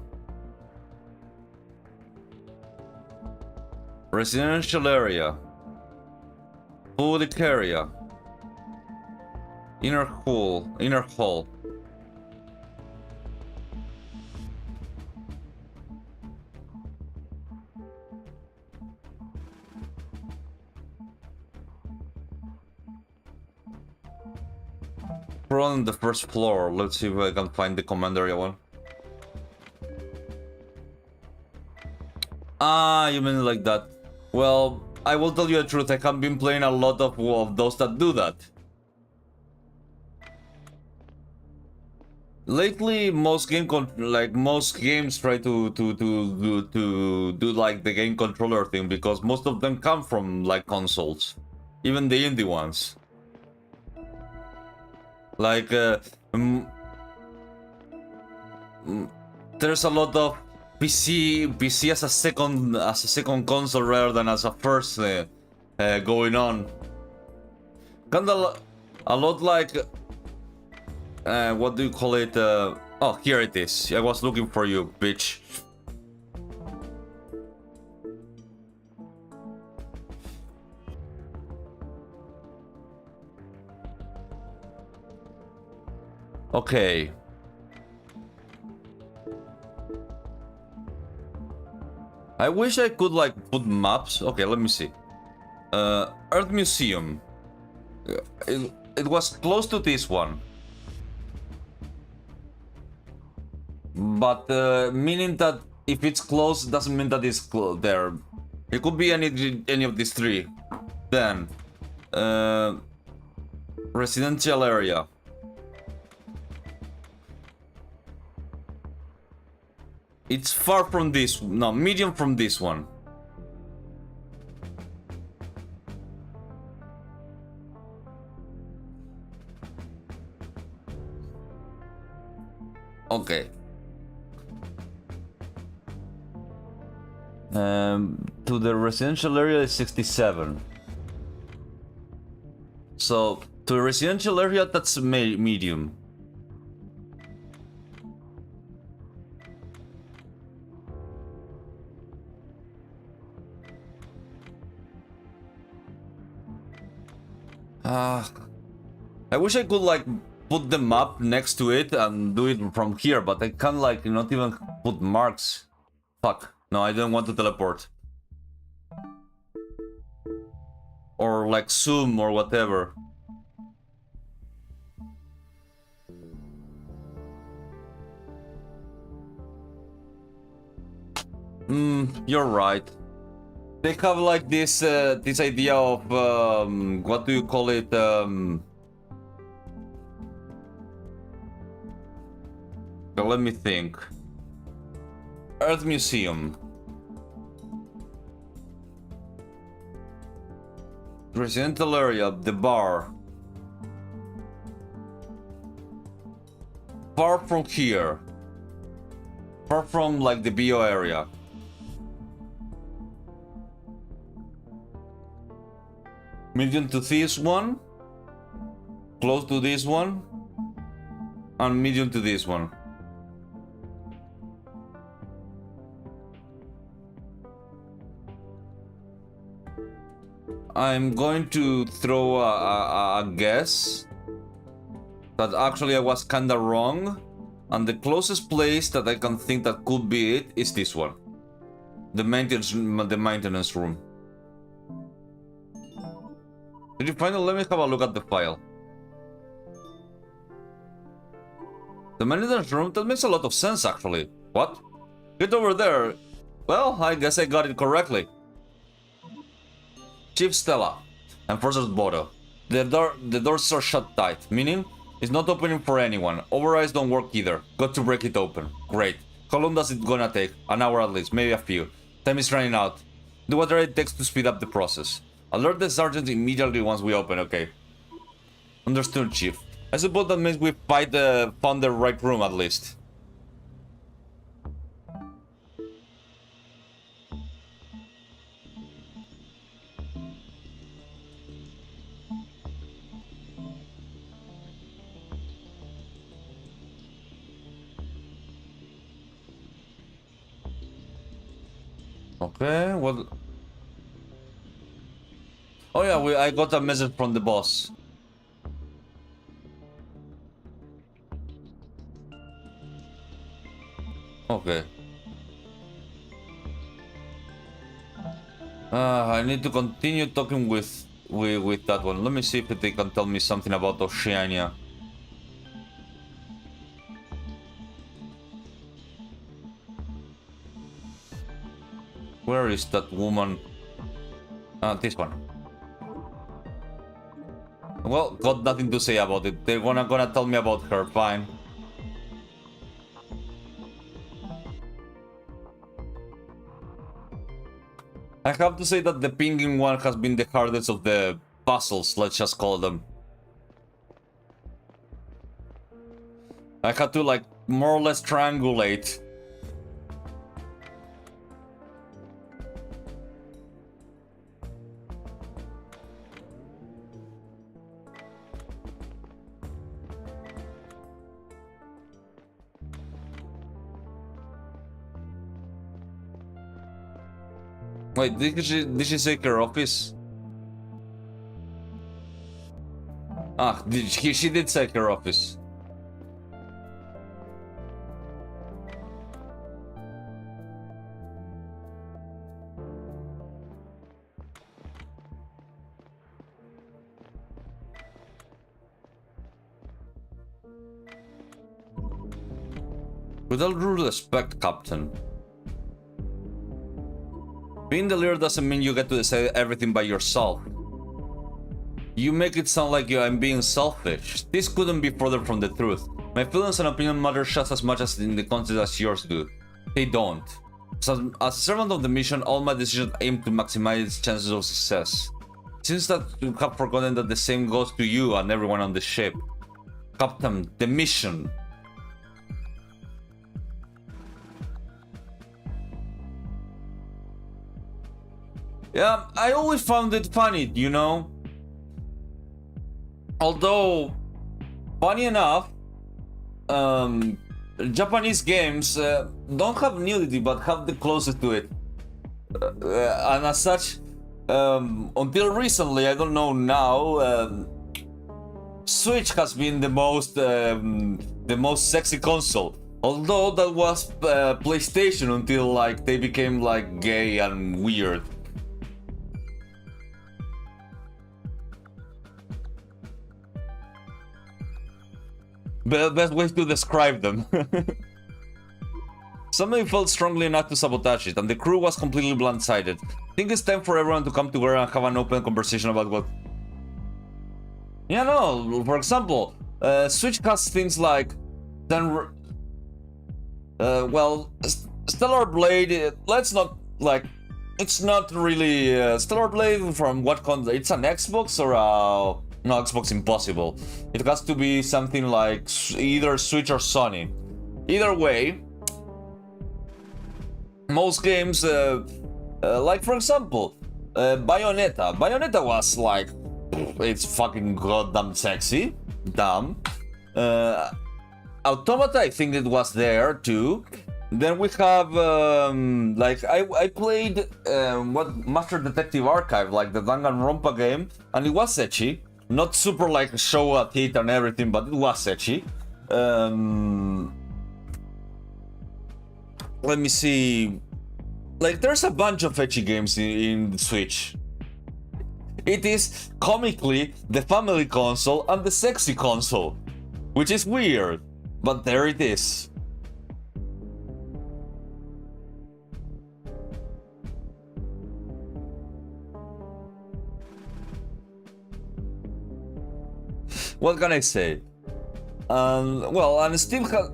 Residential area. Public area. Inner hall. We're on the first floor. Let's see if I can find the command area one. Ah, you mean like that? Well, I will tell you the truth. I have been playing a lot of those that do that. Lately, most games try to do like the game controller thing because most of them come from like consoles, even the indie ones. Like there's a lot of PC as a second console rather than as a first going on. Kinda a lot like. What do you call it? Oh, here it is. I was looking for you, bitch. Okay. I wish I could like put maps. Okay, let me see. Earth Museum. It was close to this one. But meaning that if it's close doesn't mean that it's there. It could be any of these three. Then residential area. It's far from this. No, medium from this one. Okay. To the residential area is 67. So to the residential area, that's medium. I wish I could like put the map next to it and do it from here, but I can't like not even put marks. Fuck. No, I don't want to teleport. Or like zoom or whatever. You're right. They have like this idea of what do you call it? Okay, let me think. Earth Museum. Residential area, the bar. Far from here. Far from like the BO area. Medium to this one. Close to this one. And medium to this one. I'm going to throw a guess that actually I was kinda wrong, and the closest place that I can think that could be it is this one, the maintenance room. Did you find it? Let me have a look at the file. The maintenance room? That makes a lot of sense actually. What? Get over there. Well, I guess I got it correctly. Chief Stella, Enforcer's Bodo. The doors are shut tight, meaning it's not opening for anyone. Overrides don't work either. Got to break it open. Great. How long does it gonna take? An hour at least, maybe a few. Time is running out. Do whatever it takes to speed up the process. Alert the sergeant immediately once we open, okay? Understood, Chief. I suppose that means we found the right room at least. Okay, well... Oh yeah, I got a message from the boss. Okay. I need to continue talking with that one. Let me see if they can tell me something about Oceania. Where is that woman? This one. Well, got nothing to say about it. They're gonna tell me about her. Fine. I have to say that the pinging one has been the hardest of the puzzles, let's just call them. I had to like more or less triangulate. Wait, did she say her office? Ah, she did say her office. With all due respect, Captain. Being the leader doesn't mean you get to decide everything by yourself. You make it sound like I'm being selfish. This couldn't be further from the truth. My feelings and opinion matter just as much as in the context as yours do. They don't. So, as a servant of the mission, all my decisions aim to maximize its chances of success. It seems that you have forgotten that the same goes to you and everyone on the ship. Captain, the mission. Yeah, I always found it funny, you know? Although, funny enough, Japanese games don't have nudity, but have the closest to it. And as such, until recently, I don't know now, Switch has been the most sexy console. Although that was PlayStation until like they became like gay and weird. Best way to describe them. Somebody felt strongly enough to sabotage it, and the crew was completely blindsided. I think it's time for everyone to come together and have an open conversation about what... Yeah, no, for example, Switch has things like... Well, Stellar Blade, let's not, like, it's not really Stellar Blade from what console? It's an Xbox or a... No, Xbox impossible. It has to be something like either Switch or Sony. Either way, most games, like for example, Bayonetta. Bayonetta was like, it's fucking goddamn sexy, dumb. Automata, I think it was there too. Then we have like I played what Master Detective Archive, like the Danganronpa game, and it was ecchi. Not super like show at it and everything, but it was ecchi. Let me see. Like there's a bunch of ecchi games in the Switch. It is comically the family console and the sexy console, which is weird, but there it is. What can I say? Well, and Steve has...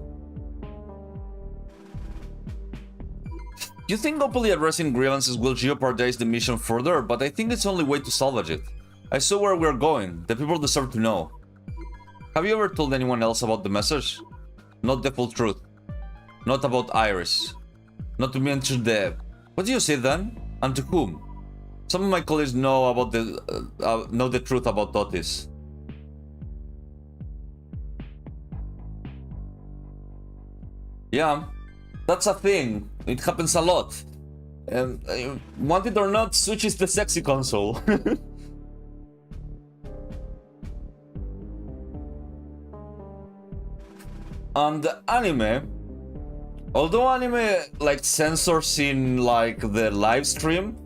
You think openly addressing grievances will jeopardize the mission further, but I think it's the only way to salvage it. I saw where we're going. The people deserve to know. Have you ever told anyone else about the message? Not the full truth. Not about Iris. Not to mention the... What do you say then? And to whom? Some of my colleagues know about the truth about Otis. Yeah, that's a thing. It happens a lot. Want it or not, Switch is the sexy console. And anime, although anime like censors in like the live stream,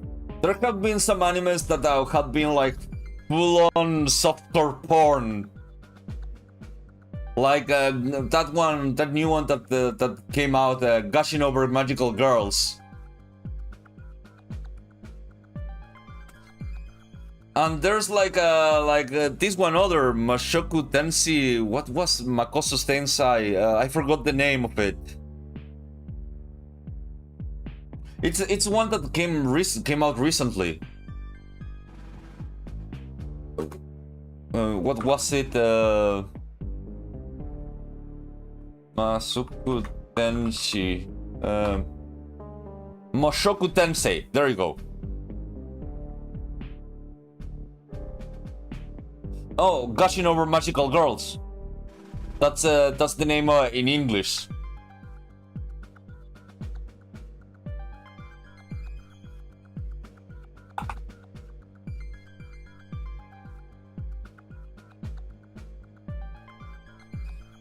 there have been some animes that have been like full-on softcore porn. Like that one, that new one that came out, gushing over magical girls. And there's like this one other Mashoku Tensei. What was Makoso Tensei? I forgot the name of it. It's one that came out recently. What was it? Masuku Tenshi. Moshoku Tensei. There you go. Oh, gushing over magical girls. That's the name in English.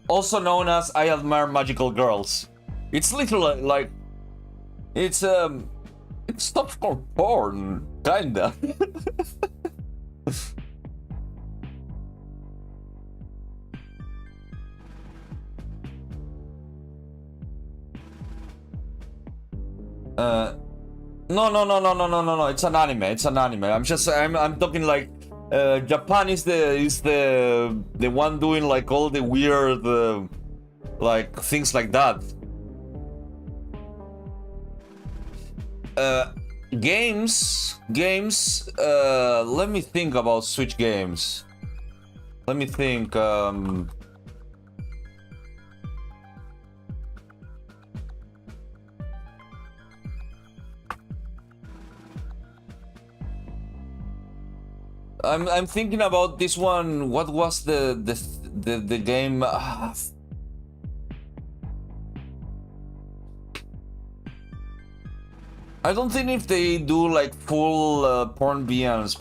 Also known as I Admire Magical Girls. It's literally like it's softcore porn, kinda. No. It's an anime. It's an anime. I'm talking like Japan is the one doing like all the weird like things like that. Games. Let me think about Switch games. Let me think. I'm thinking about this one. What was the game? I don't think if they do like full porn VMs,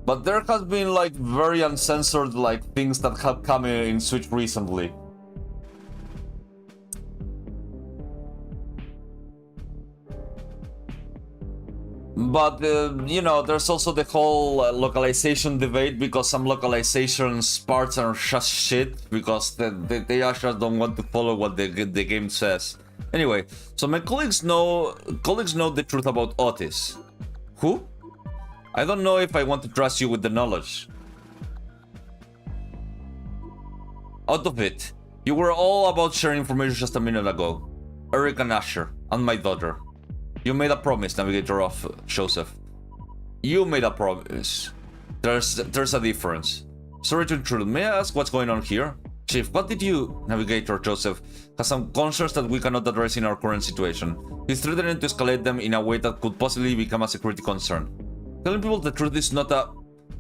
but there has been like very uncensored like things that have come in Switch recently. But you know, there's also the whole localization debate, because some localizations parts are just shit because they just don't want to follow what the game says. Anyway, so my colleagues know the truth about Otis. Who? I don't know if I want to trust you with the knowledge. Out of it. You were all about sharing information just a minute ago. Eric and Asher, and my daughter. You made a promise, Navigator of Joseph. You made a promise. There's a difference. Sorry to intrude. May I ask what's going on here? Chief, what did you, Navigator Joseph, has some concerns that we cannot address in our current situation. He's threatening to escalate them in a way that could possibly become a security concern. Telling people the truth is not a...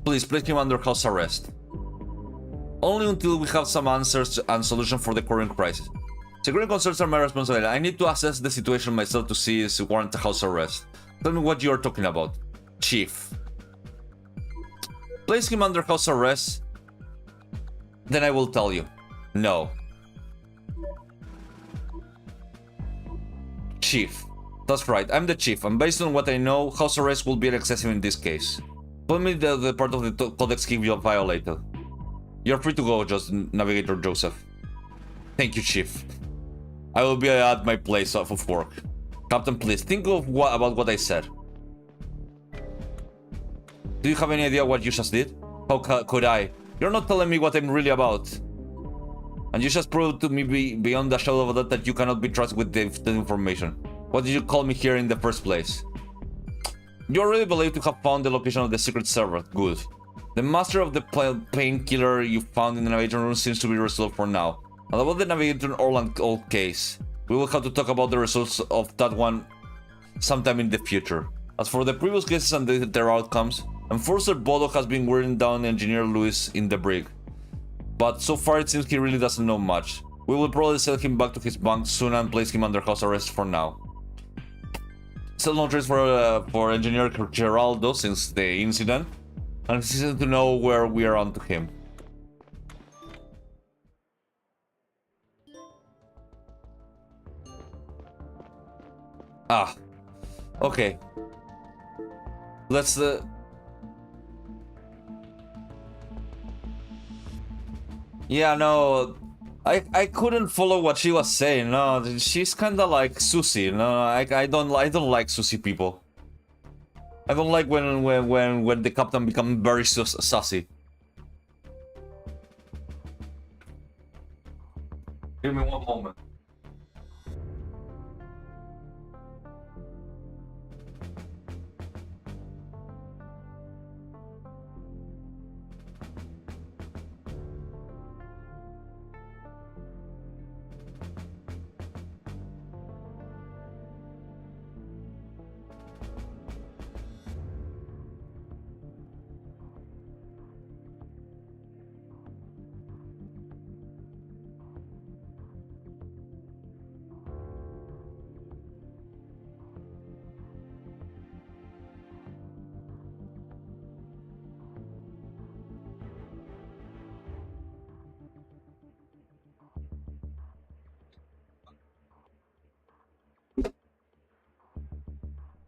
Please place him under house arrest. Only until we have some answers and solution for the current crisis. Security concerns are my responsibility. I need to assess the situation myself to see if it warrants a house arrest. Tell me what you are talking about, Chief. Place him under house arrest, then I will tell you. No. Chief. That's right, I'm the chief, and based on what I know, house arrest will be excessive in this case. Tell me the part of the Codex you have violated. You're free to go, just Navigator Joseph. Thank you, Chief. I will be at my place of work. Captain, please, think of about what I said. Do you have any idea what you just did? How could I? You're not telling me what I'm really about. And you just proved to me beyond the shadow of a doubt that you cannot be trusted with the information. Why did you call me here in the first place? You already believe to have found the location of the secret server. Good. The master of the painkiller you found in the navigator room seems to be resolved for now. And about the navigator old case, we will have to talk about the results of that one sometime in the future. As for the previous cases and their outcomes, Enforcer Bodo has been wearing down Engineer Lewis in the brig. But so far it seems he really doesn't know much. We will probably send him back to his bunk soon and place him under house arrest for now. Still no trace for Engineer Geraldo since the incident, and he seems to know where we are on to him. Ah, okay. Let's yeah, no, I couldn't follow what she was saying. No, she's kind of like Susie. No, I don't like Susie people. I don't like when the captain becomes very sassy. Give me one moment.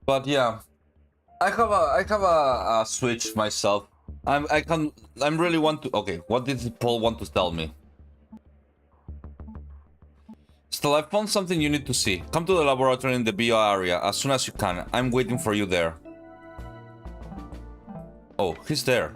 But yeah, I have a switch myself. I'm really want to. Okay, what did Paul want to tell me? Still, I found something you need to see. Come to the laboratory in the bio area as soon as you can. I'm waiting for you there. Oh, he's there.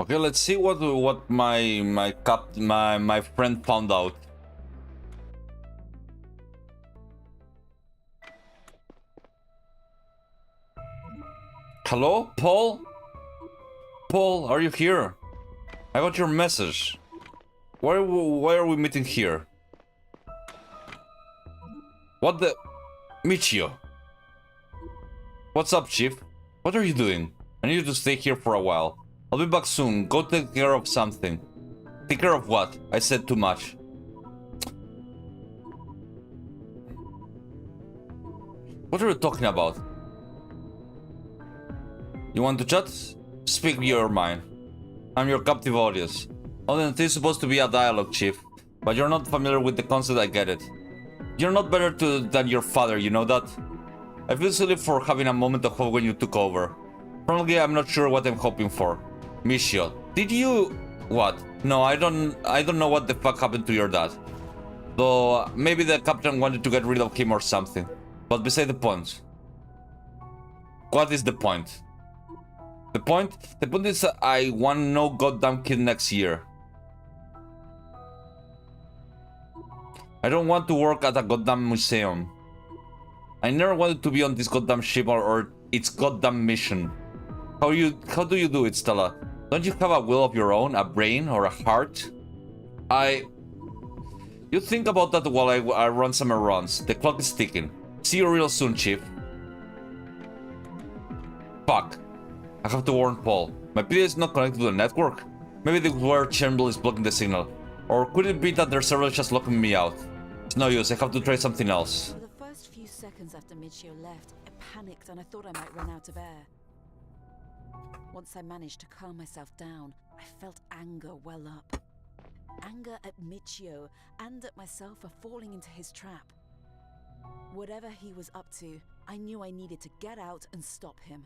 Okay, let's see what my friend found out. Hello, Paul? Paul, are you here? I got your message. Why are we meeting here? What the... Michio. What's up, Chief? What are you doing? I need you to stay here for a while. I'll be back soon. Go take care of something. Take care of what? I said too much. What are you talking about? You want to chat? Speak your mind. I'm your captive audience. Audience is supposed to be a dialogue, Chief. But you're not familiar with the concept, I get it. You're not better than your father, you know that? I feel silly for having a moment of hope when you took over. Frankly, I'm not sure what I'm hoping for. Michio, did you... What? No, I don't know what the fuck happened to your dad. Though, maybe the captain wanted to get rid of him or something. But beside the point. What is the point? The point is I want no goddamn kid next year. I don't want to work at a goddamn museum. I never wanted to be on this goddamn ship or its goddamn mission. How do you do it, Stella? Don't you have a will of your own, a brain, or a heart? You think about that while I run some errands. The clock is ticking. See you real soon, Chief. Fuck. I have to warn Paul. My PDA is not connected to the network. Maybe the wire chamber is blocking the signal. Or could it be that their server is just locking me out? It's no use, I have to try something else. For the first few seconds after Michio left, I panicked and I thought I might run out of air. Once I managed to calm myself down, I felt anger well up. Anger at Michio and at myself for falling into his trap. Whatever he was up to, I knew I needed to get out and stop him.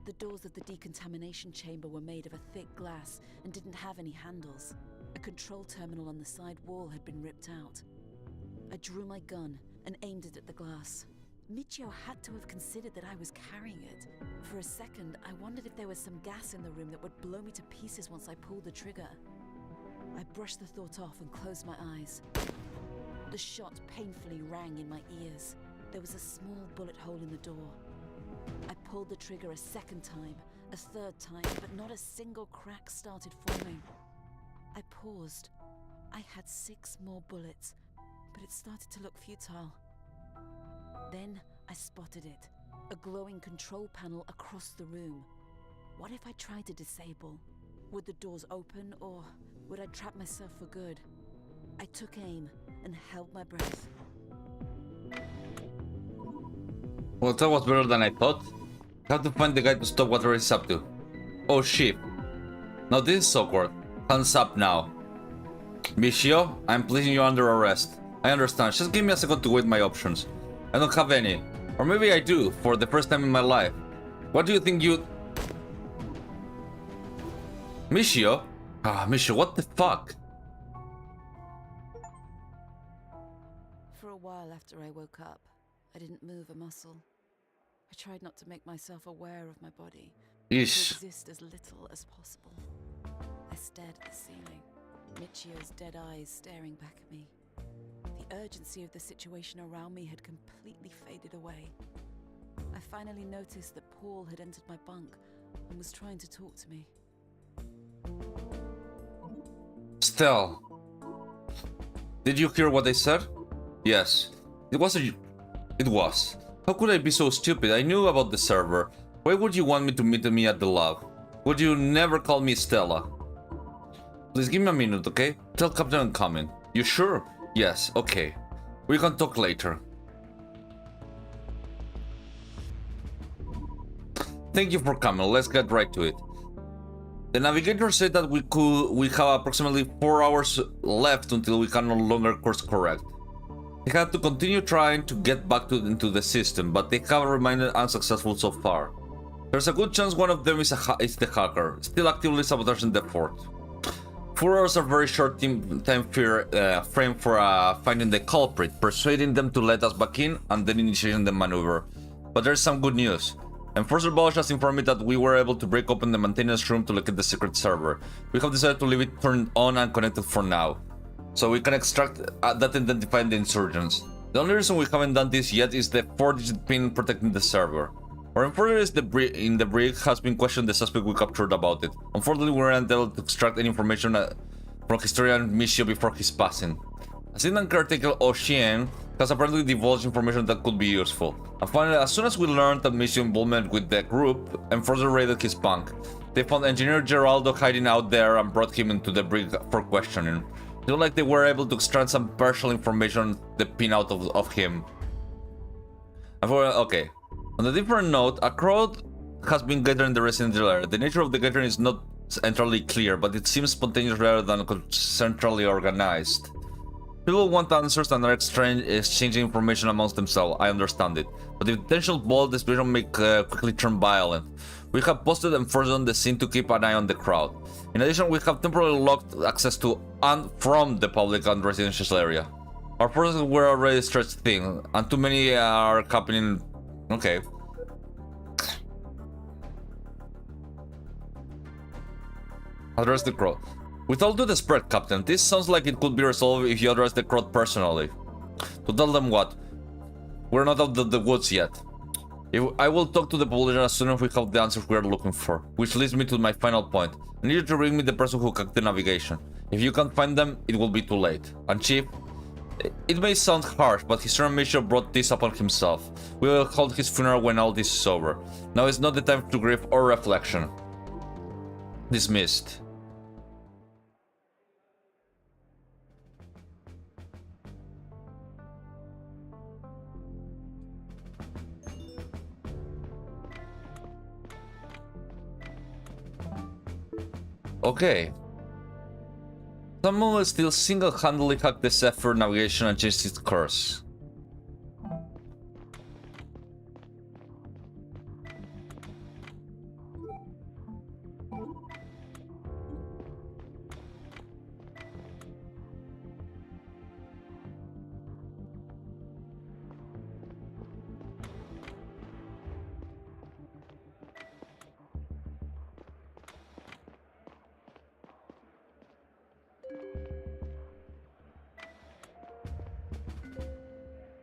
The doors of the decontamination chamber were made of a thick glass and didn't have any handles. A control terminal on the side wall had been ripped out. I drew my gun and aimed it at the glass. Michio had to have considered that I was carrying it. For a second, I wondered if there was some gas in the room that would blow me to pieces once I pulled the trigger. I brushed the thought off and closed my eyes. The shot painfully rang in my ears. There was a small bullet hole in the door. I pulled the trigger a second time, a third time, but not a single crack started forming. I paused. I had 6 more bullets, but it started to look futile. Then I spotted it, a glowing control panel across the room. What if I tried to disable? Would the doors open, or would I trap myself for good? I took aim and held my breath. Well, that was better than I thought. I have to find the guy to stop whatever he's up to. Oh shit. Now this is awkward. Hands up now. Michio, I'm placing you under arrest. I understand, just give me a second to weigh my options. I don't have any. Or maybe I do, for the first time in my life. What do you think you... Michio? Michio, what the fuck? For a while after I woke up, I didn't move a muscle. I tried not to make myself aware of my body, to exist as little as possible. I stared at the ceiling, Michio's dead eyes staring back at me. The urgency of the situation around me had completely faded away. I finally noticed that Paul had entered my bunk and was trying to talk to me. Stell, did you hear what I said? Yes, it was. How could I be so stupid? I knew about the server. Why would you want me to meet me at the lab? Would you never call me Stella? Please give me a minute, okay? Tell Captain I'm coming. You sure? Yes, okay. We can talk later. Thank you for coming. Let's get right to it. The navigator said that we have approximately 4 hours left until we can no longer course correct. They had to continue trying to get back into the system, but they have remained unsuccessful so far. There's a good chance one of them is the hacker, still actively sabotaging the fort. 4 hours are very short time frame for finding the culprit, persuading them to let us back in, and then initiating the maneuver. But there's some good news. Enforcer Bosch has informed me that we were able to break open the maintenance room to locate the secret server. We have decided to leave it turned on and connected for now, so we can extract that identifying the insurgents. The only reason we haven't done this yet is the 4-digit pin protecting the server. Our enforcer in the brig has been questioning the suspect we captured about it. Unfortunately, we were unable to extract any information from historian Michio before his passing. Assistant caretaker Oshien has apparently divulged information that could be useful. And finally, as soon as we learned that Michio's involvement with the group, enforcer raided his bunk. They found Engineer Geraldo hiding out there and brought him into the brig for questioning. It looked like they were able to extract some partial information, the pin out of him. Okay. On a different note, a crowd has been gathering in the residential area. The nature of the gathering is not entirely clear, but it seems spontaneous rather than centrally organized. People want answers and are exchanging information amongst themselves. I understand it. But if potential bold disposition may quickly turn violent. We have posted enforcement on the scene to keep an eye on the crowd. In addition, we have temporarily locked access to and from the public and residential area. Our forces were already stretched thin, and too many are happening. Okay. Address the crowd. With all due respect, Captain, this sounds like it could be resolved if you address the crowd personally. To tell them what? We're not out of the woods yet. I will talk to the population as soon as we have the answers we are looking for. Which leads me to my final point. I need you to bring me the person who hacked the navigation. If you can't find them, it will be too late. And Chief, it may sound harsh, but His Servant Major brought this upon himself. We will hold his funeral when all this is over. Now is not the time to grief or reflection. Dismissed. Okay. Someone will still single-handedly hack the Zephyr navigation and change its course.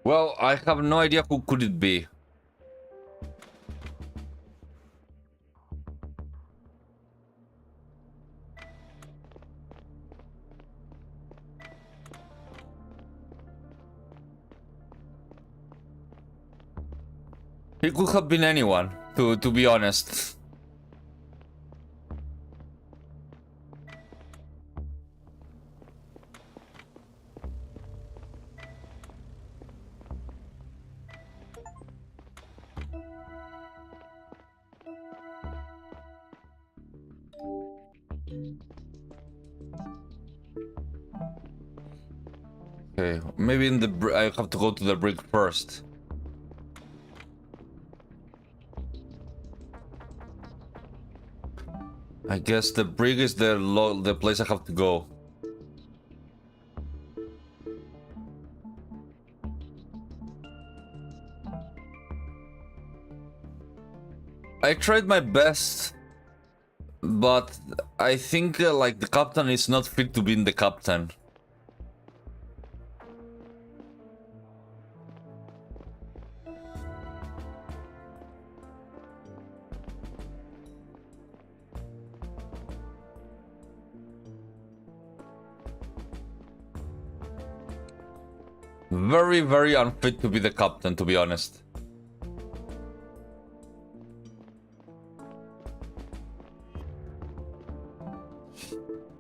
Well, I have no idea who could it be. It could have been anyone, to be honest. Okay, maybe in the I have to go to the brig first. I guess the brig is the place I have to go. I tried my best, but I think like the captain is not fit to be the captain. Very, very unfit to be the captain, to be honest.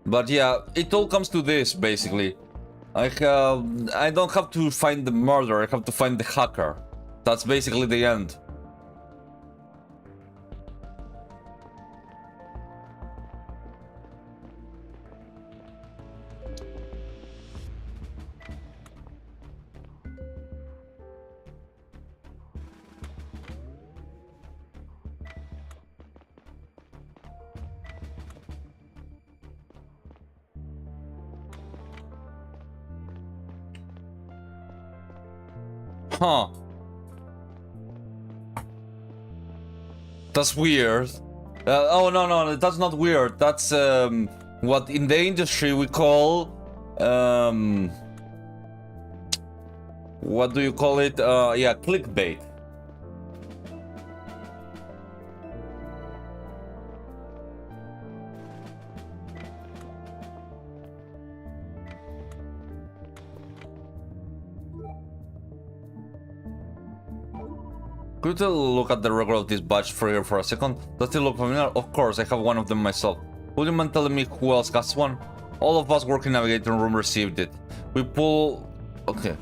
But yeah, it all comes to this, basically. I don't have to find the murderer, I have to find the hacker. That's basically the end. Huh. That's weird. Oh no, that's not weird. That's what in the industry we call what do you call it? Yeah, clickbait. Could you look at the record of this badge for a second? Does it look familiar? Of course, I have one of them myself. Would you mind telling me who else has one? All of us working Navigator room received it. We pull... Okay.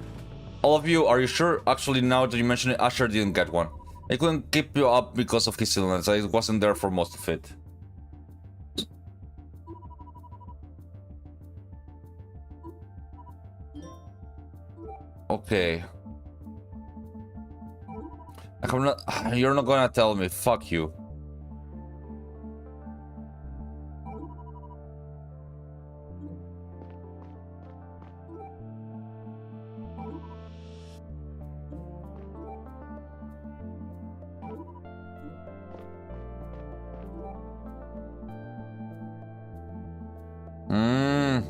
All of you, are you sure? Actually, now that you mention it, Asher didn't get one. I couldn't keep you up because of his illness. I wasn't there for most of it. Okay. I'm not. You're not gonna tell me. Fuck you. Hmm.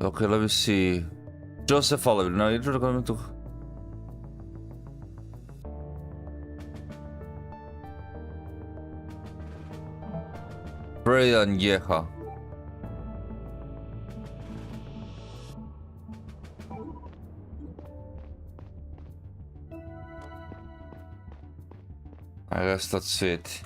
Okay, let me see. Joseph Oliver. No, you're going to. Brian Yeha. I guess that's it.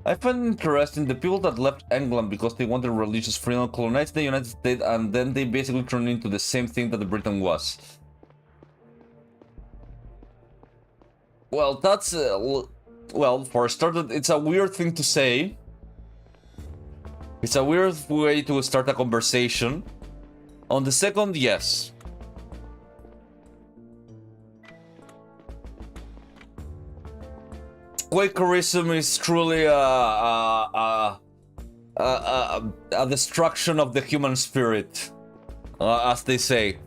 I find it interesting the people that left England because they wanted religious freedom colonized the United States, and then they basically turned into the same thing that the Britain was. Well, that's well, for started, it's a weird thing to say. It's a weird way to start a conversation. On the second, yes. Quakerism is truly a destruction of the human spirit, as they say.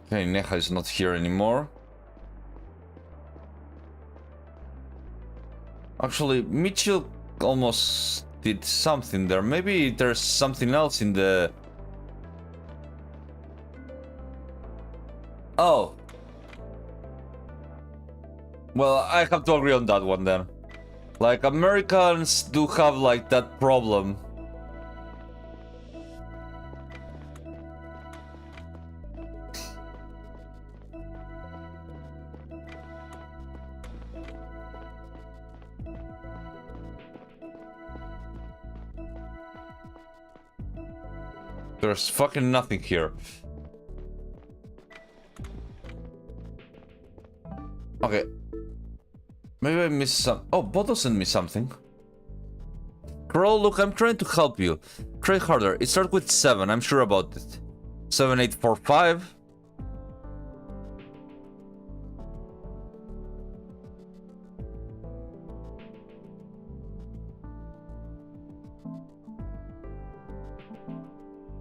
Okay, Neha is not here anymore. Actually, Mitchell almost did something there. Maybe there's something else in the... Oh. Well, I have to agree on that one then. Like, Americans do have, like, that problem. There's fucking nothing here. Okay. Maybe I missed some... Oh, Bodo sent me something. Crow, look, I'm trying to help you. Try harder. It starts with 7, I'm sure about it. 7845.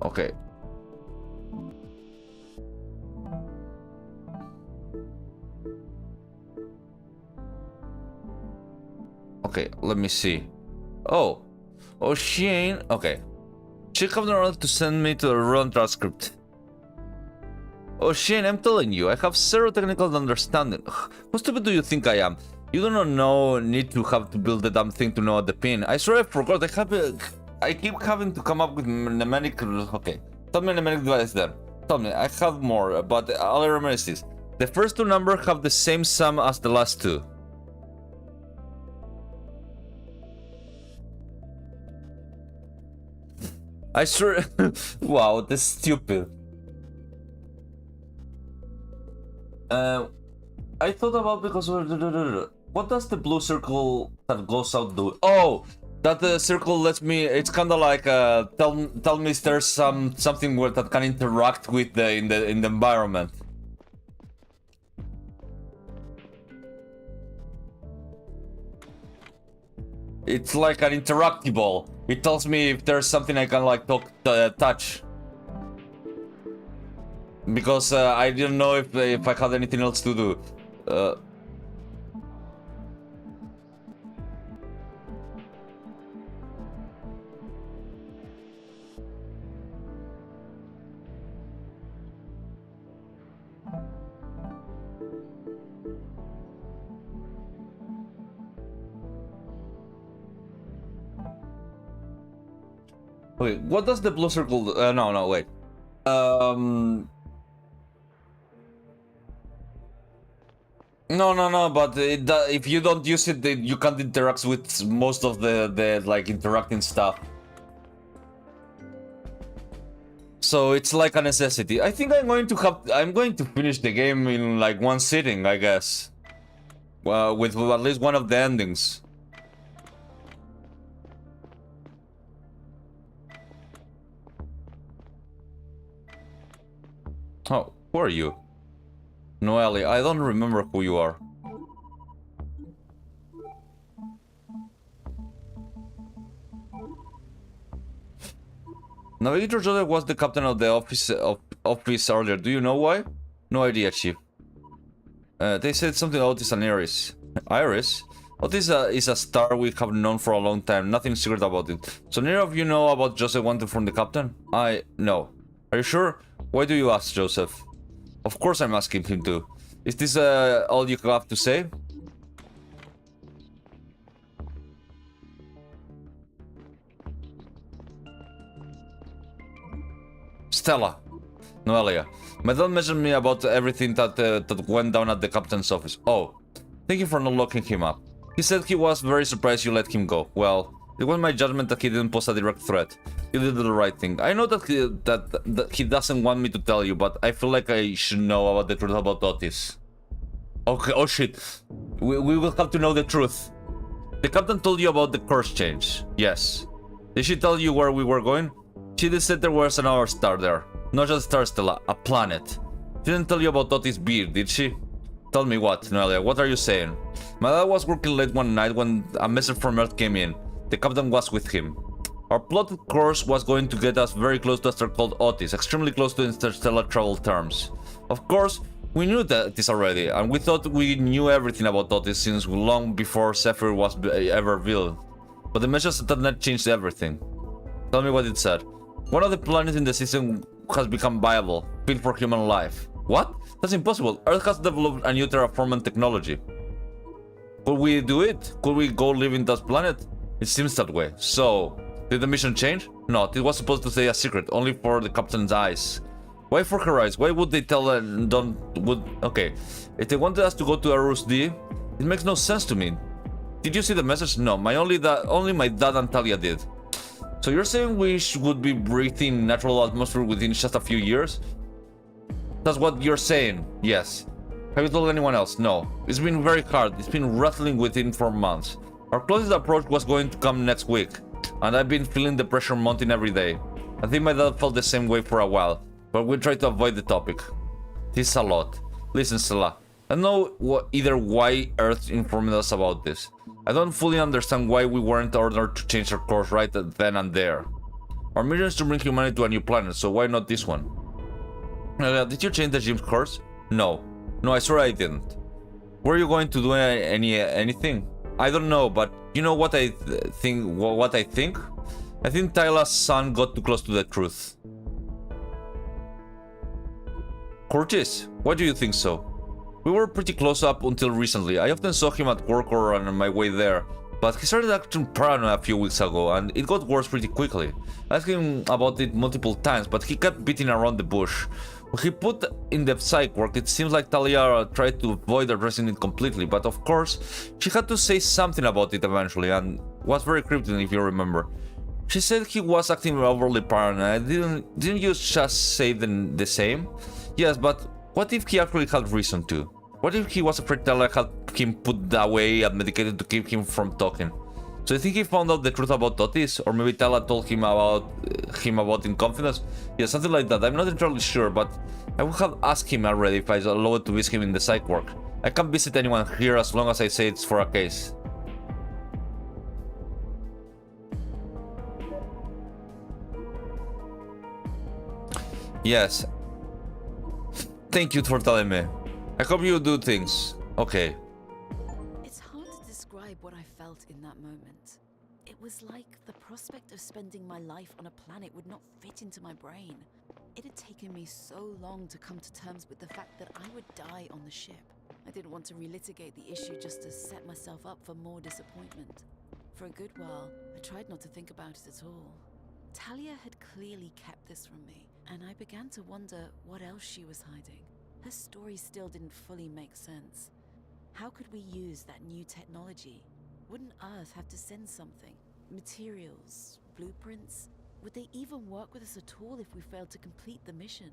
Okay. Okay, let me see. Oh. Oh, Shane. Okay. She comes around to send me to a run transcript. Oh, Shane, I'm telling you, I have zero technical understanding. Ugh, how stupid do you think I am? You do not know need to have to build the damn thing to know the pin. I swear I forgot. I keep having to come up with mnemonic. Okay, tell me mnemonic device then. Tell me, I have more, but all I remember is this. The first 2 numbers have the same sum as the last 2. I swear. Wow, that's stupid. I thought about because what does the blue circle that goes out do? Oh, that circle lets me. It's kind of like tell me if there's something where that can interact with the in the environment. It's like an interactable. It tells me if there's something I can like touch. Because I didn't know if I had anything else to do. Okay, what does the blue circle do? No, wait. No, but if you don't use it, you can't interact with most of the like interacting stuff. So it's like a necessity. I think I'm going to finish the game in like one sitting, I guess. Well, with at least one of the endings. Oh, who are you? Noelle, I don't remember who you are. Navigator Joseph was the captain of the office earlier. Do you know why? No idea, Chief. They said something about Otis and Iris. Iris? Otis is a star we have known for a long time. Nothing secret about it. So neither of you know about Joseph wanted from the captain? No. Are you sure? Why do you ask, Joseph? Of course I'm asking him to. Is this all you have to say? Stella. Noelia. My dad mentioned me about everything that went down at the captain's office. Oh, thank you for not locking him up. He said he was very surprised you let him go. Well, it was my judgment that he didn't pose a direct threat. You did the right thing. I know that he doesn't want me to tell you, but I feel like I should know about the truth about Otis. Okay, oh shit. We will have to know the truth. The captain told you about the course change. Yes. Did she tell you where we were going? She did say there was another star there. Not just a star, Stella, a planet. She didn't tell you about Otis' beard, did she? Tell me what, Noelia, what are you saying? My dad was working late one night when a message from Earth came in. The captain was with him. Our plotted course was going to get us very close to a star called Otis, extremely close to interstellar travel terms. Of course, we knew this already, and we thought we knew everything about Otis since long before Zephyr was ever revealed. But the message that night changed everything. Tell me what it said. One of the planets in the system has become viable, fit for human life. What? That's impossible. Earth has developed a new terraforming technology. Could we do it? Could we go live in that planet? It seems that way. So, did the mission change? No, it was supposed to stay a secret, only for the captain's eyes. Why for her eyes? Why would they tell her okay. If they wanted us to go to Arus D, it makes no sense to me. Did you see the message? No, only my dad and Talia did. So you're saying we would be breathing natural atmosphere within just a few years? That's what you're saying, yes. Have you told anyone else? No. It's been very hard. It's been rattling within for months. Our closest approach was going to come next week, and I've been feeling the pressure mounting every day. I think my dad felt the same way for a while, but we tried to avoid the topic. This is a lot. Listen, Stella, I don't know either why Earth informed us about this. I don't fully understand why we weren't ordered to change our course right then and there. Our mission is to bring humanity to a new planet, so why not this one? Did you change the gym's course? No. No, I swear I didn't. Were you going to do anything? I don't know, but you know what I think? What I think? I think Tyla's son got too close to the truth. Curtis, why do you think so? We were pretty close up until recently. I often saw him at work or on my way there, but he started acting paranoid a few weeks ago, and it got worse pretty quickly. I asked him about it multiple times, but he kept beating around the bush. When he put in the psych work, it seems like Talia tried to avoid addressing it completely, but of course, she had to say something about it eventually, and was very cryptic if you remember. She said he was acting overly paranoid. Didn't you just say the same? Yes, but what if he actually had reason to? What if he was afraid Talia had him put away and medicated to keep him from talking? So you think he found out the truth about Otis? Or maybe Talia told him about in confidence? Yeah, something like that. I'm not entirely sure, but I would have asked him already if I was allowed to visit him in the psych ward. I can't visit anyone here as long as I say it's for a case. Yes. Thank you for telling me. I hope you do things. Okay. It's hard to describe what I felt in that moment. It was like the prospect of spending my life on a planet would not fit into my brain. It had taken me so long to come to terms with the fact that I would die on the ship. I didn't want to relitigate the issue just to set myself up for more disappointment. For a good while, I tried not to think about it at all. Talia had clearly kept this from me, and I began to wonder what else she was hiding. Her story still didn't fully make sense. how could we use that new technology? Wouldn't Earth have to send something? Materials, blueprints? Would they even work with us at all if we failed to complete the mission?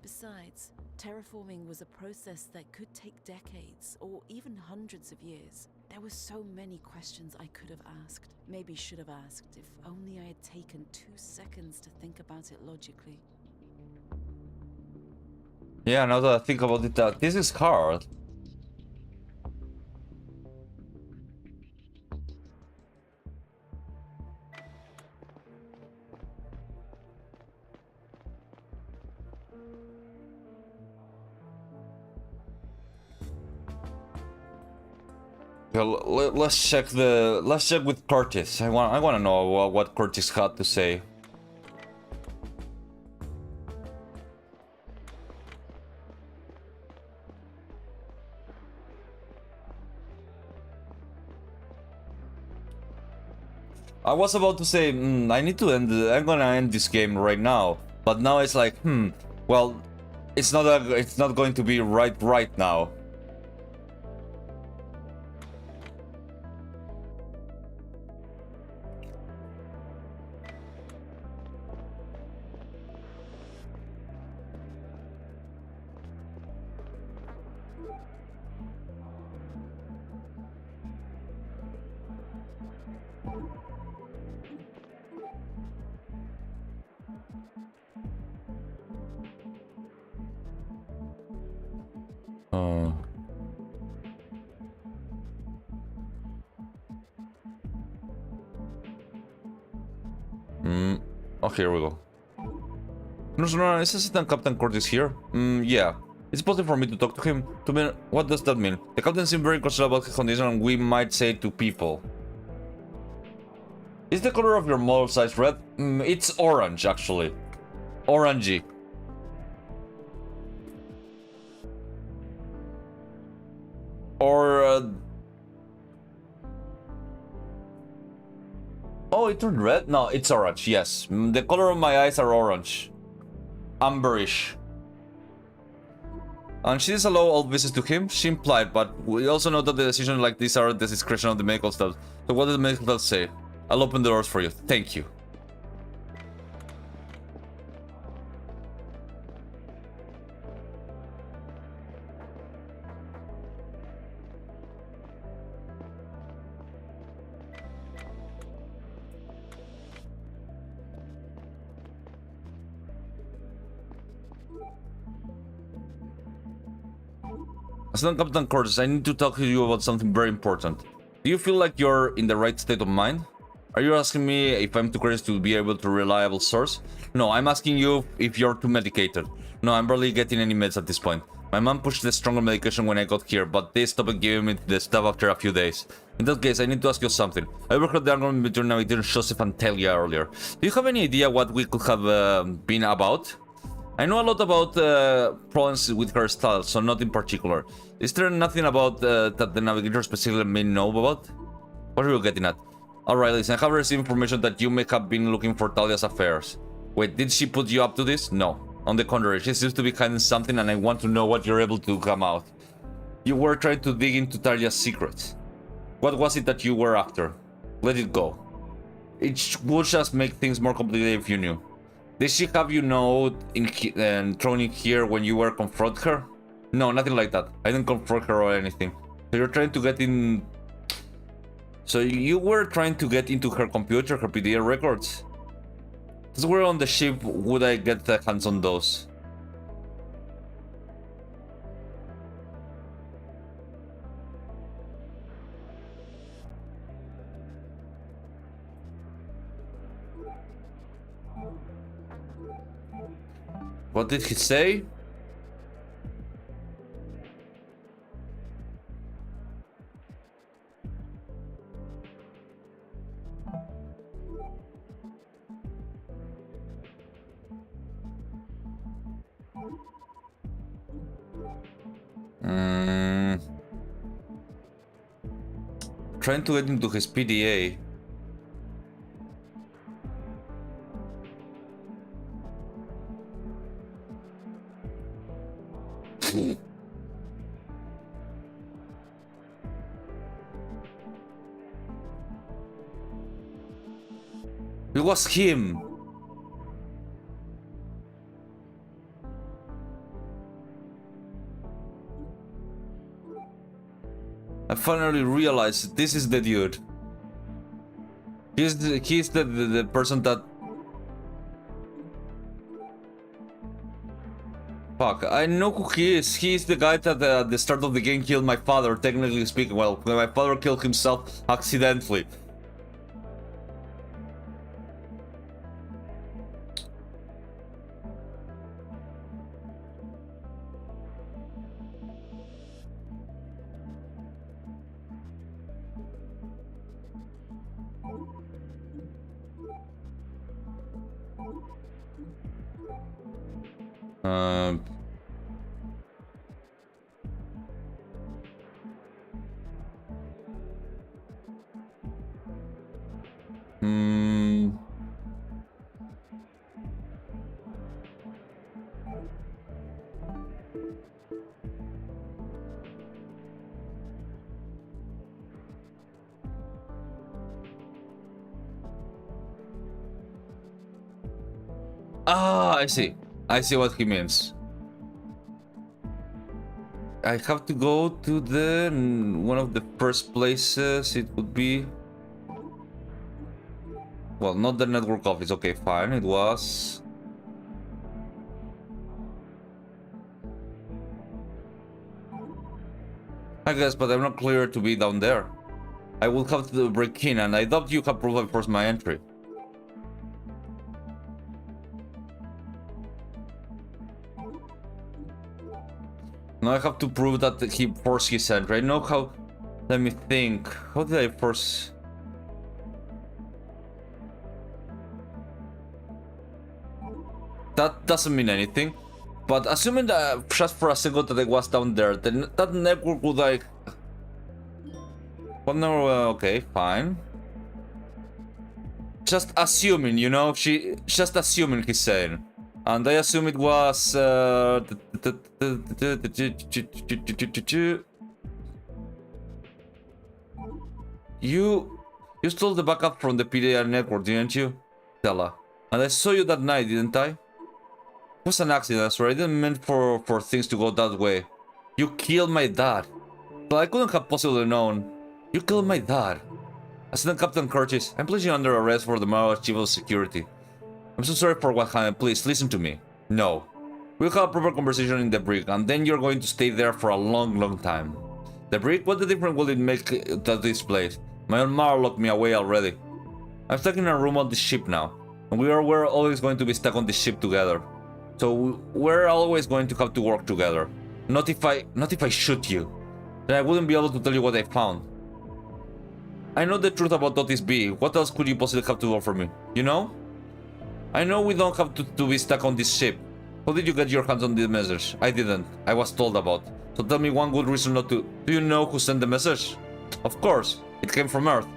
Besides, terraforming was a process that could take decades or even hundreds of years. There were so many questions I could have asked, maybe should have asked, if only I had taken 2 seconds to think about it logically. Yeah, now that I think about it, this is hard. Let's check with Curtis. I want to know what Curtis had to say. I was about to say, I need to end. I'm gonna end this game right now, but now it's like, well, it's not going to be right now. Oh, here we go. No, is Assistant Captain Curtis here? Yeah. It's possible for me to talk to him. To me, what does that mean? The captain seemed very concerned about his condition, and we might say to people. Is the color of your model size red? It's orange, actually. Orangey. Or... Oh, it turned red? No, it's orange, yes. The color of my eyes are orange. Amberish. And she does allow all visits to him? She implied, but we also know that the decisions like these are at the discretion of the medical staff. So what does the medical staff say? I'll open the doors for you. Thank you. Assistant Captain Curtis, I need to talk to you about something very important. Do you feel like you're in the right state of mind? Are you asking me if I'm too crazy to be able to reliable source? No, I'm asking you if you're too medicated. No, I'm barely getting any meds at this point. My mom pushed the stronger medication when I got here, but they stopped giving me the stuff after a few days. In that case, I need to ask you something. I overheard the argument between Navigator Joseph and Talia earlier. Do you have any idea what we could have been about? I know a lot about problems with her style, so not in particular. Is there nothing about that the Navigator specifically may know about? What are you getting at? Alright, listen, I have received information that you may have been looking for Talia's affairs. Wait, did she put you up to this? No. On the contrary, she seems to be hiding something, and I want to know what you're able to come out. You were trying to dig into Talia's secrets. What was it that you were after? Let it go. It would just make things more complicated if you knew. Did she have you know and thrown in here when you were confront her? No, nothing like that. I didn't confront her or anything. So you're trying to get in... So you were trying to get into her computer, her PDA records? Since we're on the ship, would I get the hands on those? What did he say? Trying to get into his PDA. It was him. I finally realized this is the dude. He's the person that... Fuck, I know who he is. He's the guy that at the start of the game killed my father, technically speaking. Well, my father killed himself accidentally. Ah, I see. I see what he means. I have to go to the one of the first places. It would be, well, not the network office. Okay, fine. It was. I guess, but I'm not clear to be down there. I will have to break in, and I doubt you have proof I forced my entry. Now I have to prove that he forced his entry. I know how... Let me think. How did I force... That doesn't mean anything. But assuming that just for a second that I was down there, then that network would like... Well, no, okay, fine. Just assuming, you know? Just assuming, he's saying. And I assume it was you stole the backup from the PDR network, didn't you? Stella. And I saw you that night, didn't I? It was an accident, so I didn't mean for things to go that way. You killed my dad. But I couldn't have possibly known. You killed my dad. Assistant Captain Curtis, I'm placing you under arrest for the Marauders Chief of Security. I'm so sorry for what happened. Please listen to me. No. We'll have a proper conversation in the brig, and then you're going to stay there for a long, long time. The brig? What the difference will it make to this place? My own mother locked me away already. I'm stuck in a room on the ship now, and we're always going to be stuck on the ship together. So we're always going to have to work together. Not if I shoot you. Then I wouldn't be able to tell you what I found. I know the truth about Otis B. What else could you possibly have to offer me? You know? I know we don't have to be stuck on this ship. How did you get your hands on the message? I didn't. I was told about. So tell me one good reason not to. Do you know who sent the message? Of course. It came from Earth.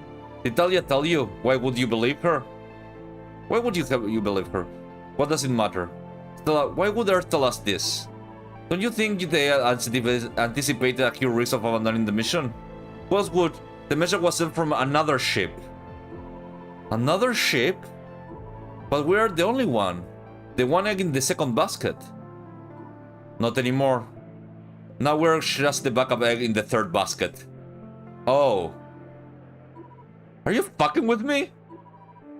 Did Talia tell you? Why would you believe her? Why would you believe her? What does it matter? Stella, why would Earth tell us this? Don't you think they anticipated a huge risk of abandoning the mission? Was good. The message was sent from another ship. Another ship? But we're the only one. The one egg in the second basket. Not anymore. Now we're just the backup egg in the third basket. Oh. Are you fucking with me?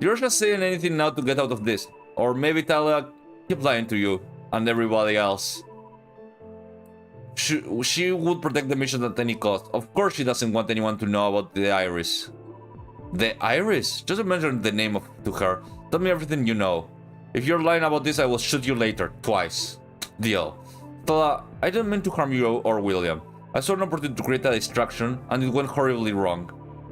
You're just saying anything now to get out of this. Or maybe Talia keep lying to you and everybody else. She would protect the mission at any cost. Of course she doesn't want anyone to know about the iris. The iris? Just mention the name to her. Tell me everything you know. If you're lying about this, I will shoot you later. Twice. Deal. Stella, I didn't mean to harm you or William. I saw an opportunity to create a distraction, and it went horribly wrong.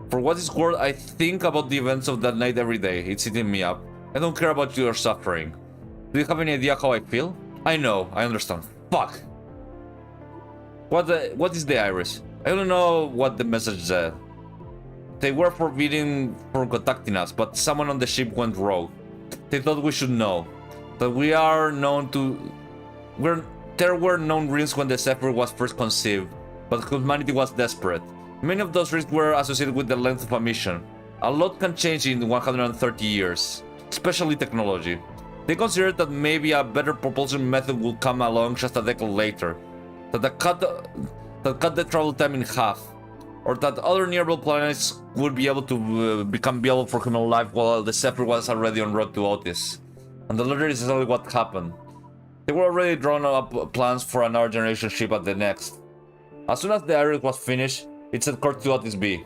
For what it's worth, I think about the events of that night every day. It's eating me up. I don't care about your suffering. Do you have any idea how I feel? I know. I understand. Fuck. What is the iris? I don't know what the message said. They were forbidden from contacting us, but someone on the ship went rogue. They thought we should know. That we are known to... There were known risks when the Zephyr was first conceived, but humanity was desperate. Many of those risks were associated with the length of a mission. A lot can change in 130 years. especially technology. They considered that maybe a better propulsion method would come along just a decade later, that cut the travel time in half, or that other nearby planets would be able to become viable for human life while the Zephyr was already en route to Otis. And the latter is exactly what happened. They were already drawn up plans for another generation ship at the next. As soon as the Iris was finished, it set course to Otis B.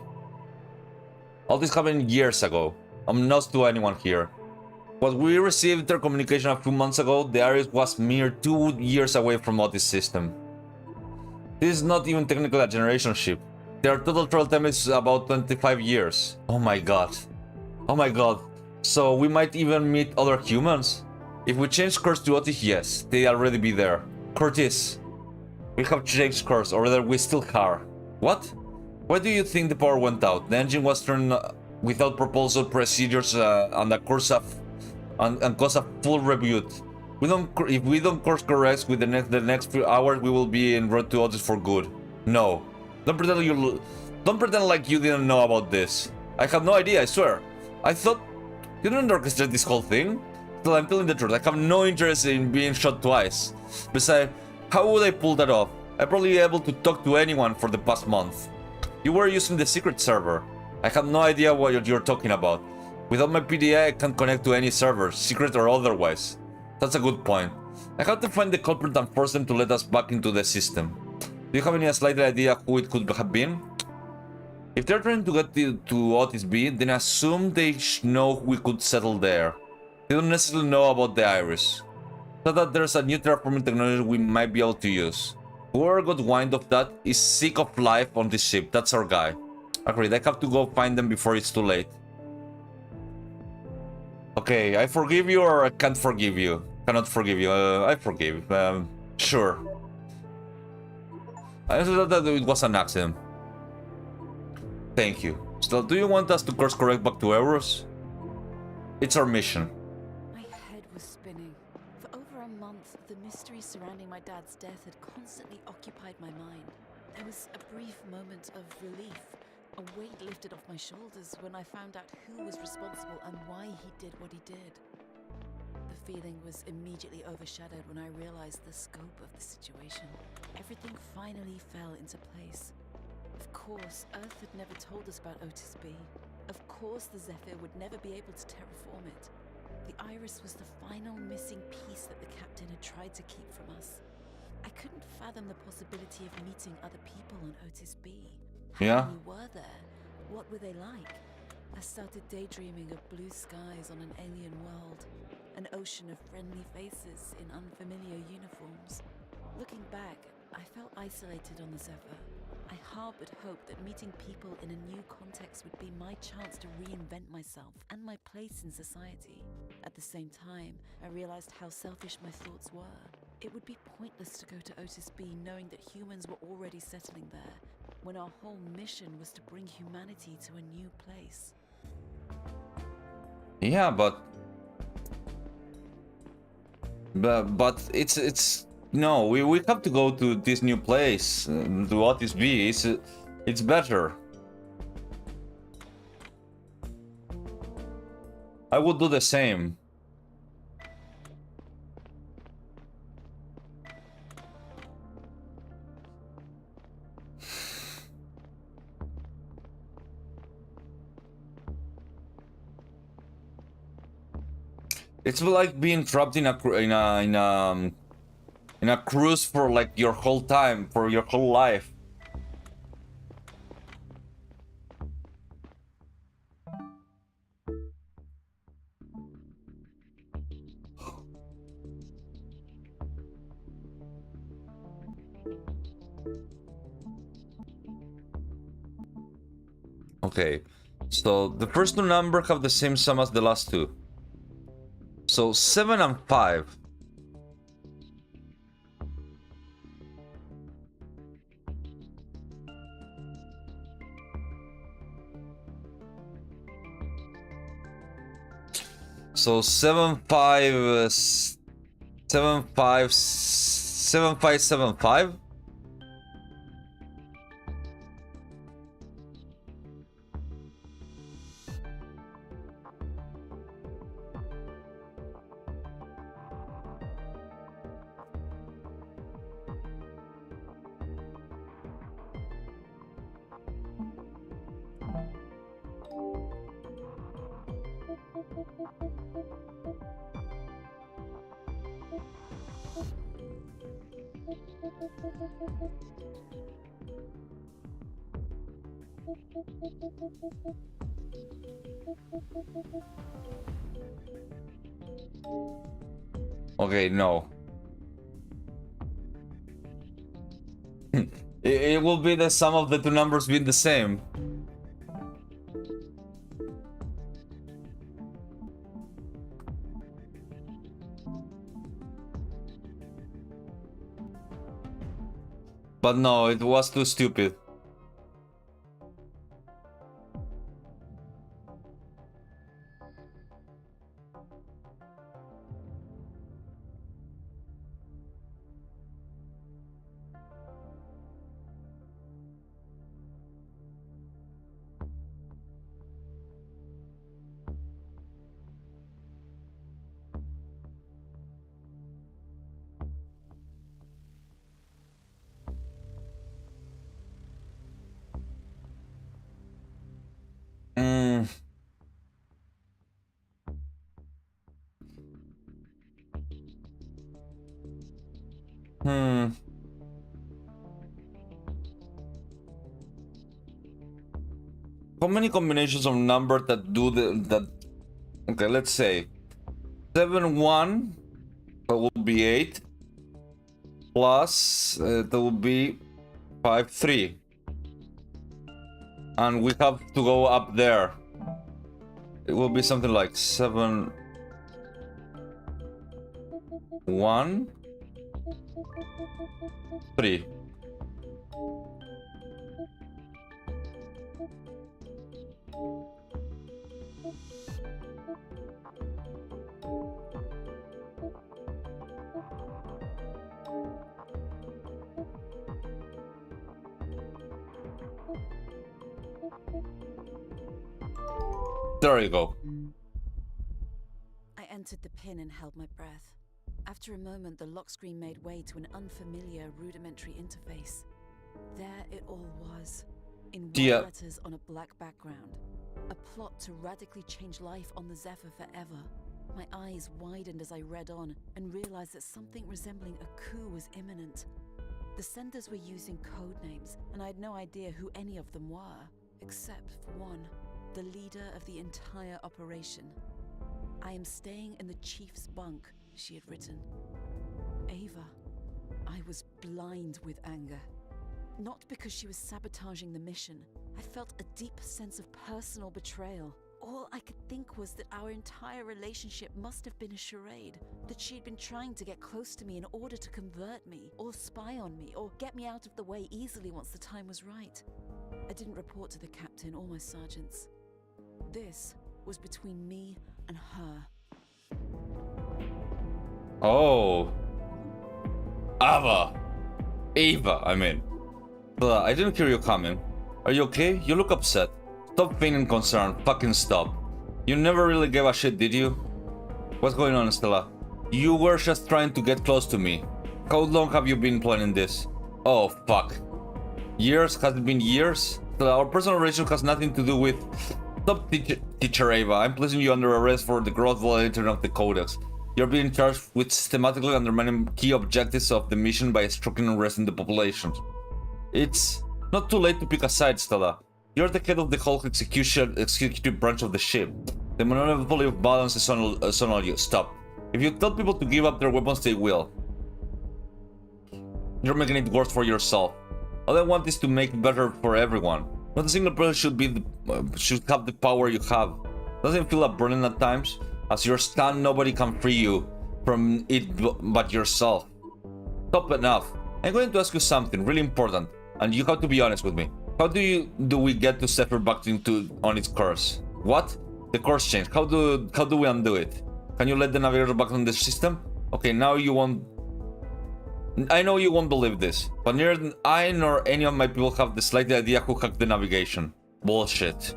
All this happened years ago, unknowns to anyone here. When we received their communication a few months ago, the Iris was mere 2 years away from Otis' system. This is not even technically a generation ship. Their total travel time is about 25 years. Oh my god. Oh my god. So we might even meet other humans? If we change course to Otis, yes, they already be there. Curtis, we have changed course, or rather we still are. What? Why do you think the power went out? The engine was turned without proposal procedures and cause a full reboot. If we don't course correct with the next few hours, we will be en route to Otis for good. No. Don't pretend like you didn't know about this. I have no idea, I swear. I thought you didn't orchestrate this whole thing. Still, I'm telling the truth, I have no interest in being shot twice. Besides, how would I pull that off? I'm probably able to talk to anyone for the past month. You were using the secret server. I have no idea what you're talking about. Without my PDA, I can't connect to any server, secret or otherwise. That's a good point. I have to find the culprit and force them to let us back into the system. Do you have any slight idea who it could have been? If they're trying to get to Otis B, then assume they know we could settle there. They don't necessarily know about the Iris. So that there's a new terraforming technology we might be able to use. Whoever got wind of that is sick of life on this ship. That's our guy. Agreed, I have to go find them before it's too late. Okay, I forgive you or I can't forgive you. Cannot forgive you. I forgive. Sure. I thought that it was an accident. Thank you. Still, do you want us to course correct back to Eros? It's our mission. My head was spinning. For over a month, the mystery surrounding my dad's death had constantly occupied my mind. There was a brief moment of relief, a weight lifted off my shoulders when I found out who was responsible and why he did what he did. The feeling was immediately overshadowed when I realized the scope of the situation. Everything finally fell into place. Of course, Earth had never told us about Otis B. Of course, the Zephyr would never be able to terraform it. The Iris was the final missing piece that the captain had tried to keep from us. I couldn't fathom the possibility of meeting other people on Otis B. How many were there? What were they like? I started daydreaming of blue skies on an alien world, an ocean of friendly faces in unfamiliar uniforms. Looking back, I felt isolated on the Zephyr. I harbored hope that meeting people in a new context would be my chance to reinvent myself and my place in society. At the same time, I realized how selfish my thoughts were. It would be pointless to go to Otis B knowing that humans were already settling there, when our whole mission was to bring humanity to a new place. Yeah, but it's no, we have to go to this new place, to Otis B. It's better. I would do the same. It's like being trapped in a cruise for like your whole time, for your whole life. Okay, so the first two numbers have the same sum as the last two. So 7 and 5. So 7 5 7 5 7 5 7 5. Okay, no. It will be the sum of the two numbers being the same. But no, it was too stupid. Mm. Hmm. How many combinations of numbers that do that? Okay, let's say 7 1. That will be 8. Plus that will be 5 3. And we have to go up there. It will be something like 7 1 3. There you go. I entered the pin and held my breath. After a moment, the lock screen made way to an unfamiliar, rudimentary interface. There it all was, in white letters on a black background. A plot to radically change life on the Zephyr forever. My eyes widened as I read on and realized that something resembling a coup was imminent. The senders were using code names, and I had no idea who any of them were, except for one, the leader of the entire operation. I am staying in the chief's bunk, she had written. Ava. I was blind with anger. Not because she was sabotaging the mission. I felt a deep sense of personal betrayal. All I could think was that our entire relationship must have been a charade, that she had been trying to get close to me in order to convert me, or spy on me, or get me out of the way easily once the time was right. I didn't report to the captain or my sergeants. This was between me and her. Oh. Ava, I mean. I didn't hear you coming. Are you okay? You look upset. Stop feigning concern. Fucking stop. You never really gave a shit, did you? What's going on, Stella? You were just trying to get close to me. How long have you been planning this? Oh, fuck. Years? Has it been years? Stella, our personal relation has nothing to do with... Stop, Teacher Ava. I'm placing you under arrest for the gross violation of the Codex. You're being charged with systematically undermining key objectives of the mission by striking and arresting the population. It's not too late to pick a side, Stella. You're the head of the whole executive branch of the ship. The monopoly of balance is on you. Stop. If you tell people to give up their weapons, they will. You're making it worse for yourself. All I want is to make it better for everyone. Not a single person should have the power you have. Doesn't it feel a burden at times? As you're stunned, nobody can free you from it but yourself. Stop enough. I'm going to ask you something really important, and you have to be honest with me. How do we get to Zephyr back on its course? What? The course change. How do we undo it? Can you let the navigator back on the system? Okay, now you won't. I know you won't believe this, but neither I nor any of my people have the slightest idea who hacked the navigation. Bullshit.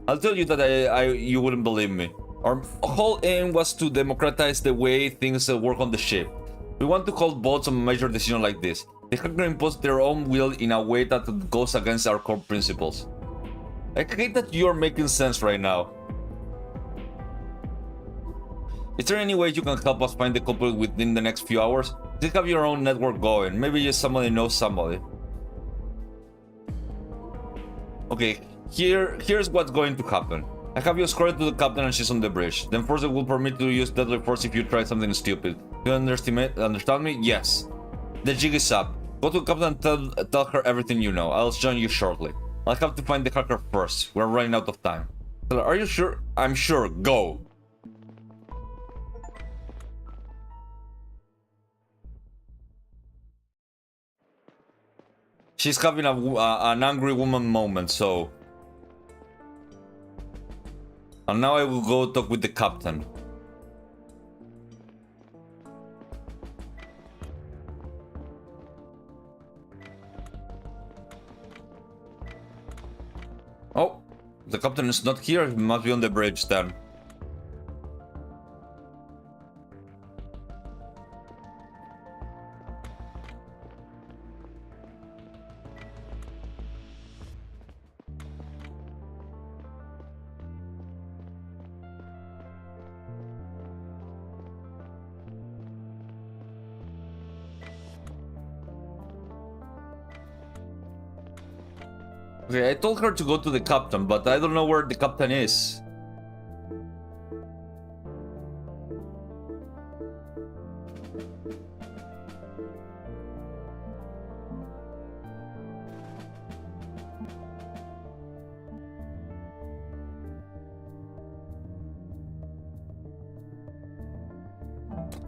I'll tell you that you wouldn't believe me. Our whole aim was to democratize the way things work on the ship. We want to hold votes on a major decision like this. The hacker imposed their own will in a way that goes against our core principles. I hate that you're making sense right now. Is there any way you can help us find the culprit within the next few hours? Just have your own network going. Maybe just somebody knows somebody. Okay, here's what's going to happen. I have you escorted to the captain and she's on the bridge. Then first it will permit you to use deadly force if you try something stupid. Do you understand me? Yes. The jig is up. Go to the captain and tell her everything you know. I'll join you shortly. I'll have to find the hacker first. We're running out of time. Tell her, are you sure? I'm sure. Go. She's having an angry woman moment, so... And now I will go talk with the captain. Oh, the captain is not here. He must be on the bridge then. Okay, I told her to go to the captain, but I don't know where the captain is.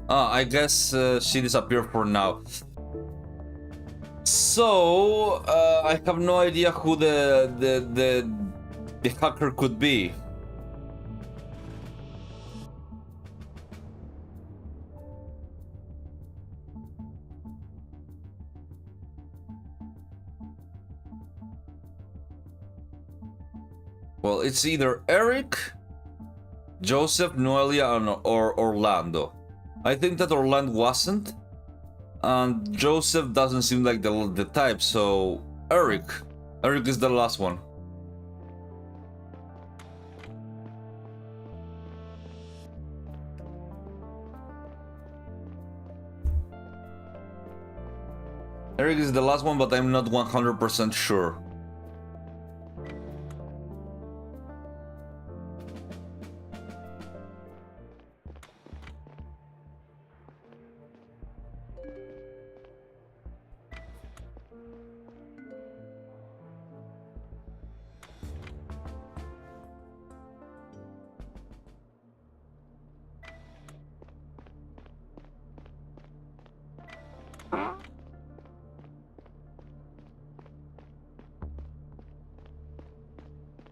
I guess she disappeared for now. So I have no idea who the hacker could be. Well, it's either Eric, Joseph, Noelia, or Orlando. I think that Orlando wasn't. And Joseph doesn't seem like the type, so Eric is the last one. Eric is the last one, but I'm not 100% sure.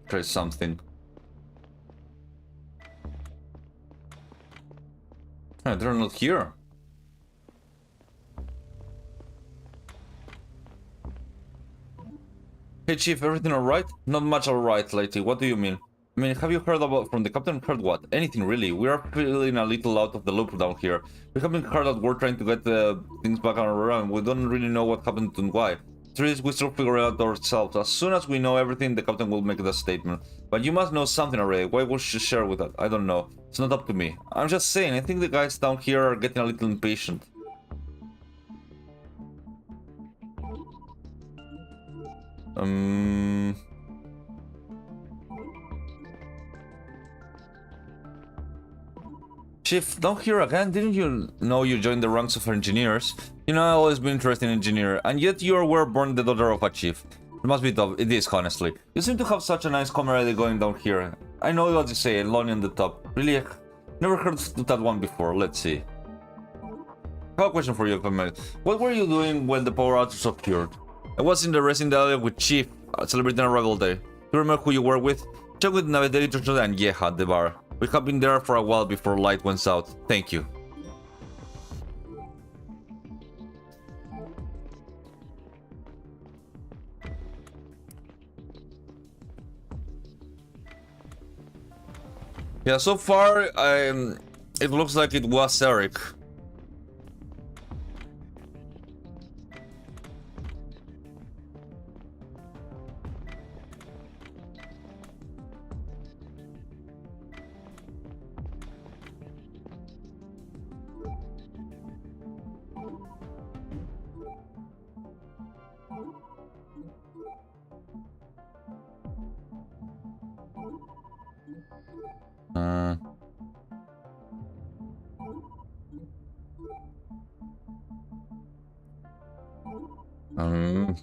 Try something. Oh, they're not here. Hey Chief, everything alright? Not much alright lately, what do you mean? I mean, have you heard from the captain? Heard what? Anything really? We are feeling a little out of the loop down here. We haven't heard that we're trying to get things back on around. We don't really know what happened and why. We still figure it out ourselves. As soon as we know everything, the captain will make the statement. But you must know something already. Why would she share with us? I don't know. It's not up to me. I'm just saying, I think the guys down here are getting a little impatient. Chief, down here again? Didn't you know you joined the ranks of engineers? You know, I've always been interested in engineer, and yet you were born the daughter of a chief. It must be tough. It is, honestly. You seem to have such a nice camaraderie going down here. I know what you say, lonely on the top. Really, never heard of that one before. Let's see. I have a question for you, Kamel. What were you doing when the power outage occurred? I was in the racing area with Chief, celebrating a rival day. Do you remember who you were with? Check with Navigator and Yeha at the bar. We have been there for a while before light went out. Thank you. Yeah, so far, it looks like it was Eric.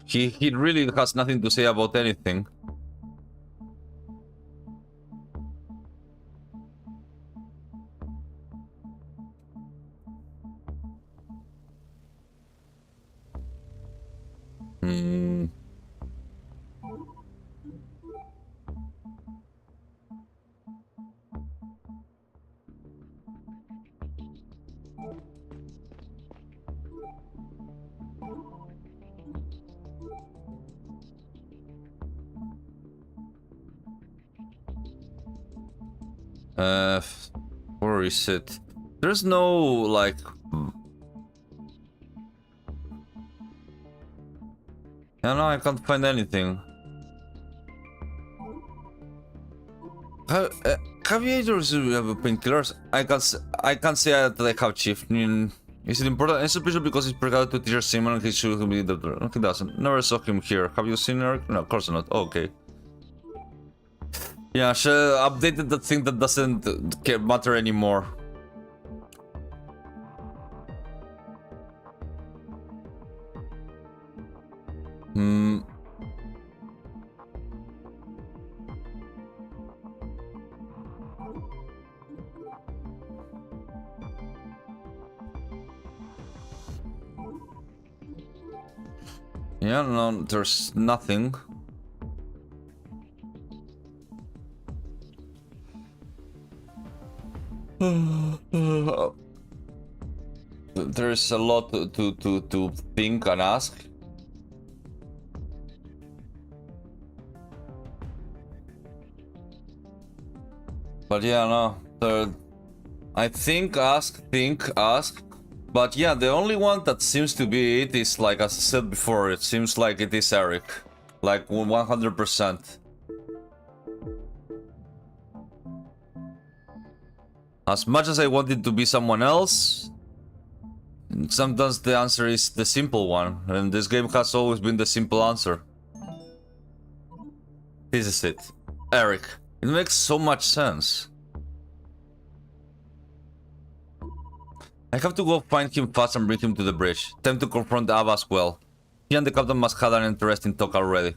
He really has nothing to say about anything. Where is it? There's no, like... Yeah, no, I can't find anything. Aviators have painkillers. I can't say that I have, Chief. Is it important? It's special because he's prepared to teach Simon and he should be the doctor. He doesn't. Never saw him here. Have you seen Eric? No, of course not. Oh, okay. Yeah, she updated the thing that doesn't matter anymore. Yeah, no, there's nothing. There's a lot to think and ask. But yeah, no, I think, ask. But yeah, the only one that seems to be it is, like, as I said before, it seems like it is Eric. Like, 100%. As much as I want it to be someone else, sometimes the answer is the simple one. And this game has always been the simple answer. This is it. Eric. It makes so much sense. I have to go find him fast and bring him to the bridge. Time to confront Ava as well. He and the captain must have an interesting talk already.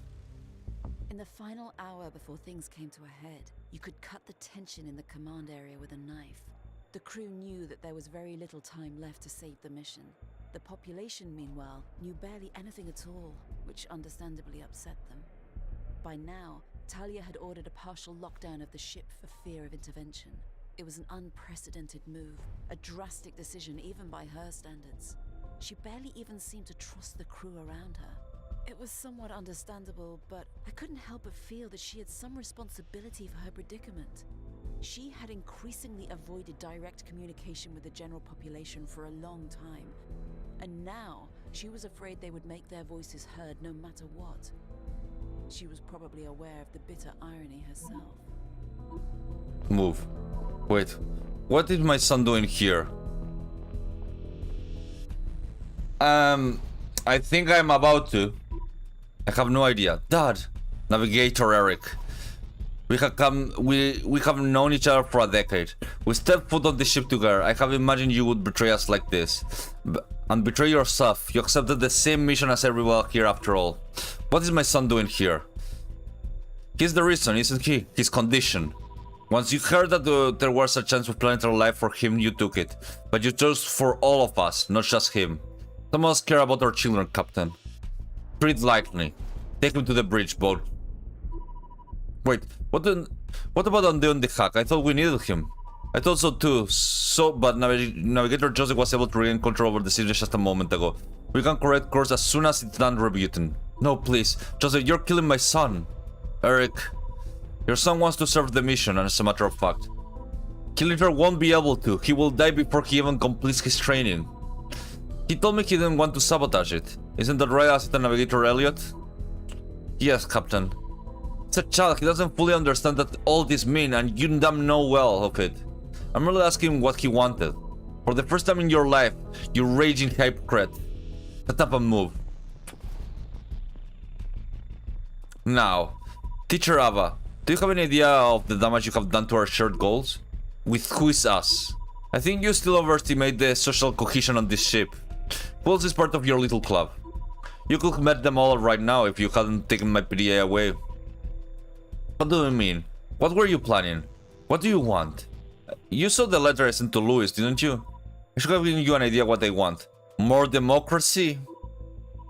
In the final hour before things came to a head, you could cut the tension in the command area with a knife. The crew knew that there was very little time left to save the mission. The population, meanwhile, knew barely anything at all, which understandably upset them. By now, Talia had ordered a partial lockdown of the ship for fear of intervention. It was an unprecedented move, a drastic decision even by her standards. She barely even seemed to trust the crew around her. It was somewhat understandable, but I couldn't help but feel that she had some responsibility for her predicament. She had increasingly avoided direct communication with the general population for a long time, and now she was afraid they would make their voices heard no matter what. She was probably aware of the bitter irony herself. Move. Wait, what is my son doing here? I think I'm about to. I have no idea. Dad, Navigator Eric. We have known each other for a decade. We stepped foot on the ship together. I have imagined you would betray us like this. And betray yourself. You accepted the same mission as everyone here after all. What is my son doing here? He's the reason, isn't he? His condition. Once you heard that there was a chance of planetary life for him, you took it. But you chose for all of us, not just him. Some of us care about our children, Captain. Treat lightly. Take him to the bridge boat. Wait, what about undoing the hack? I thought we needed him. I thought so too. But Navigator Joseph was able to regain control over the situation just a moment ago. We can correct course as soon as it's done rebooting. No, please. Joseph, you're killing my son. Eric. Your son wants to serve the mission, and as a matter of fact, he later won't be able to. He will die before he even completes his training. He told me he didn't want to sabotage it. Isn't that right, Assistant Navigator Elliot? Yes, Captain. It's a child. He doesn't fully understand that all this means, and you damn know well of it. I'm really asking what he wanted. For the first time in your life, you raging hypocrite. Set up and move. Now, Teacher Ava. Do you have any idea of the damage you have done to our shared goals? With who is us? I think you still overestimate the social cohesion on this ship. Who else is part of your little club? You could have met them all right now if you hadn't taken my PDA away. What do you mean? What were you planning? What do you want? You saw the letter I sent to Louis, didn't you? I should have given you an idea what I want. More democracy?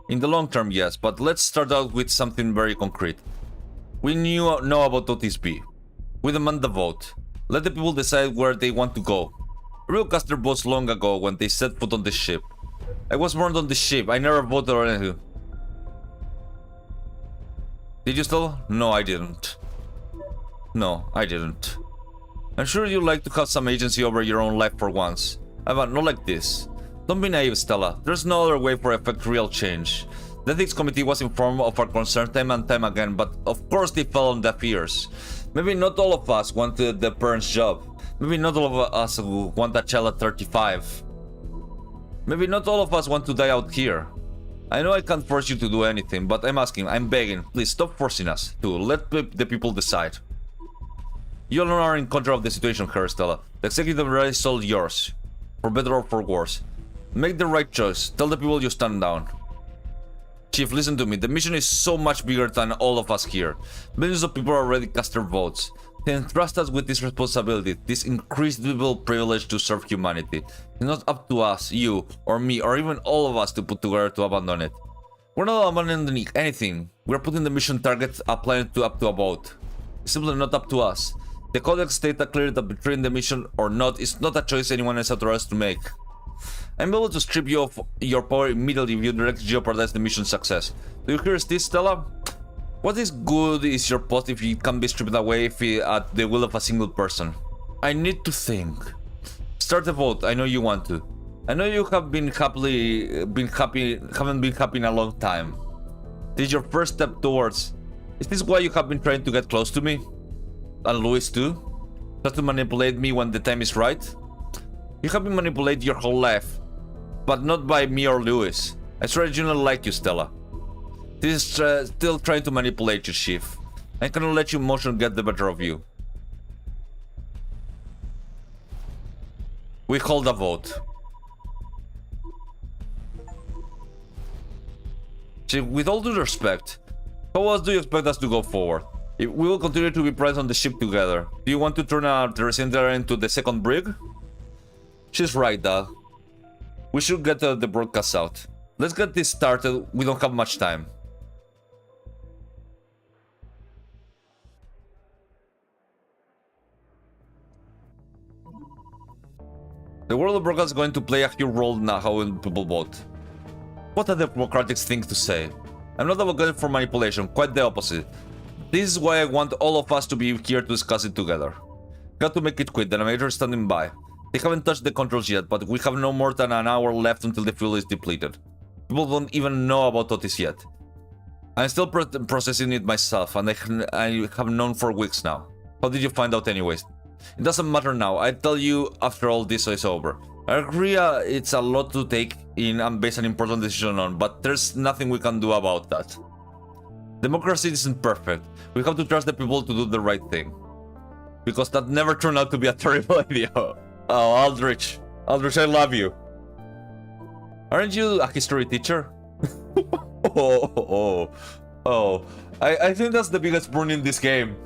In the long term, yes, but let's start out with something very concrete. We know about Otis B. We demand the vote. Let the people decide where they want to go. Real cast their votes long ago when they set foot on the ship. I was born on the ship, I never voted or anything. Did you still? No, I didn't. No, I didn't. I'm sure you'd like to have some agency over your own life for once. But not like this. Don't be naive, Stella. There's no other way for effect real change. The ethics committee was informed of our concern time and time again, but of course they fell on deaf ears. Maybe not all of us wanted the parents' job. Maybe not all of us want a child at 35. Maybe not all of us want to die out here. I know I can't force you to do anything, but I'm asking, I'm begging, please stop forcing us to. Let the people decide. You alone are in control of the situation here, Stella. The executive right is all yours. For better or for worse. Make the right choice. Tell the people you stand down. Chief, listen to me. The mission is so much bigger than all of us here. Millions of people already cast their votes. They entrust us with this responsibility, this incredible privilege to serve humanity. It's not up to us, you, or me, or even all of us to put together to abandon it. We're not abandoning anything. We're putting the mission target applying to up to a vote. It's simply not up to us. The codex states clearly that betraying the mission or not is not a choice anyone is authorized to make. I'm able to strip you of your power immediately if you directly jeopardize the mission's success. Do you hear this, Stella? What is good is your post if it can be stripped away at the will of a single person? I need to think. Start the vote. I know you want to. I know you have haven't been happy in a long time. This is your first step towards. Is this why you have been trying to get close to me? And Louis too? Try to manipulate me when the time is right? You have been manipulated your whole life, but not by me or Louis. I swear I genuinely like you, Stella. This is still trying to manipulate you, Chief. I cannot let your emotion get the better of you. We hold a vote. Chief, with all due respect, how else do you expect us to go forward? If we will continue to be present on the ship together. Do you want to turn the receiver into the second brig? She's right, Dad. We should get the broadcast out. Let's get this started. We don't have much time. The world of broadcast is going to play a huge role in how people vote. What a democratic thing to say. I'm not advocating for manipulation, quite the opposite. This is why I want all of us to be here to discuss it together. Got to make it quick, the navigator is standing by. They haven't touched the controls yet, but we have no more than an hour left until the fuel is depleted. People don't even know about Otis yet. I'm still processing it myself, and I have known for weeks now. How did you find out anyways? It doesn't matter now, I'll tell you after all this is over. I agree it's a lot to take in and base an important decision on, but there's nothing we can do about that. Democracy isn't perfect. We have to trust the people to do the right thing. Because that never turned out to be a terrible idea. Oh, Aldrich. Aldrich, I love you. Aren't you a history teacher? I think that's the biggest burn in this game.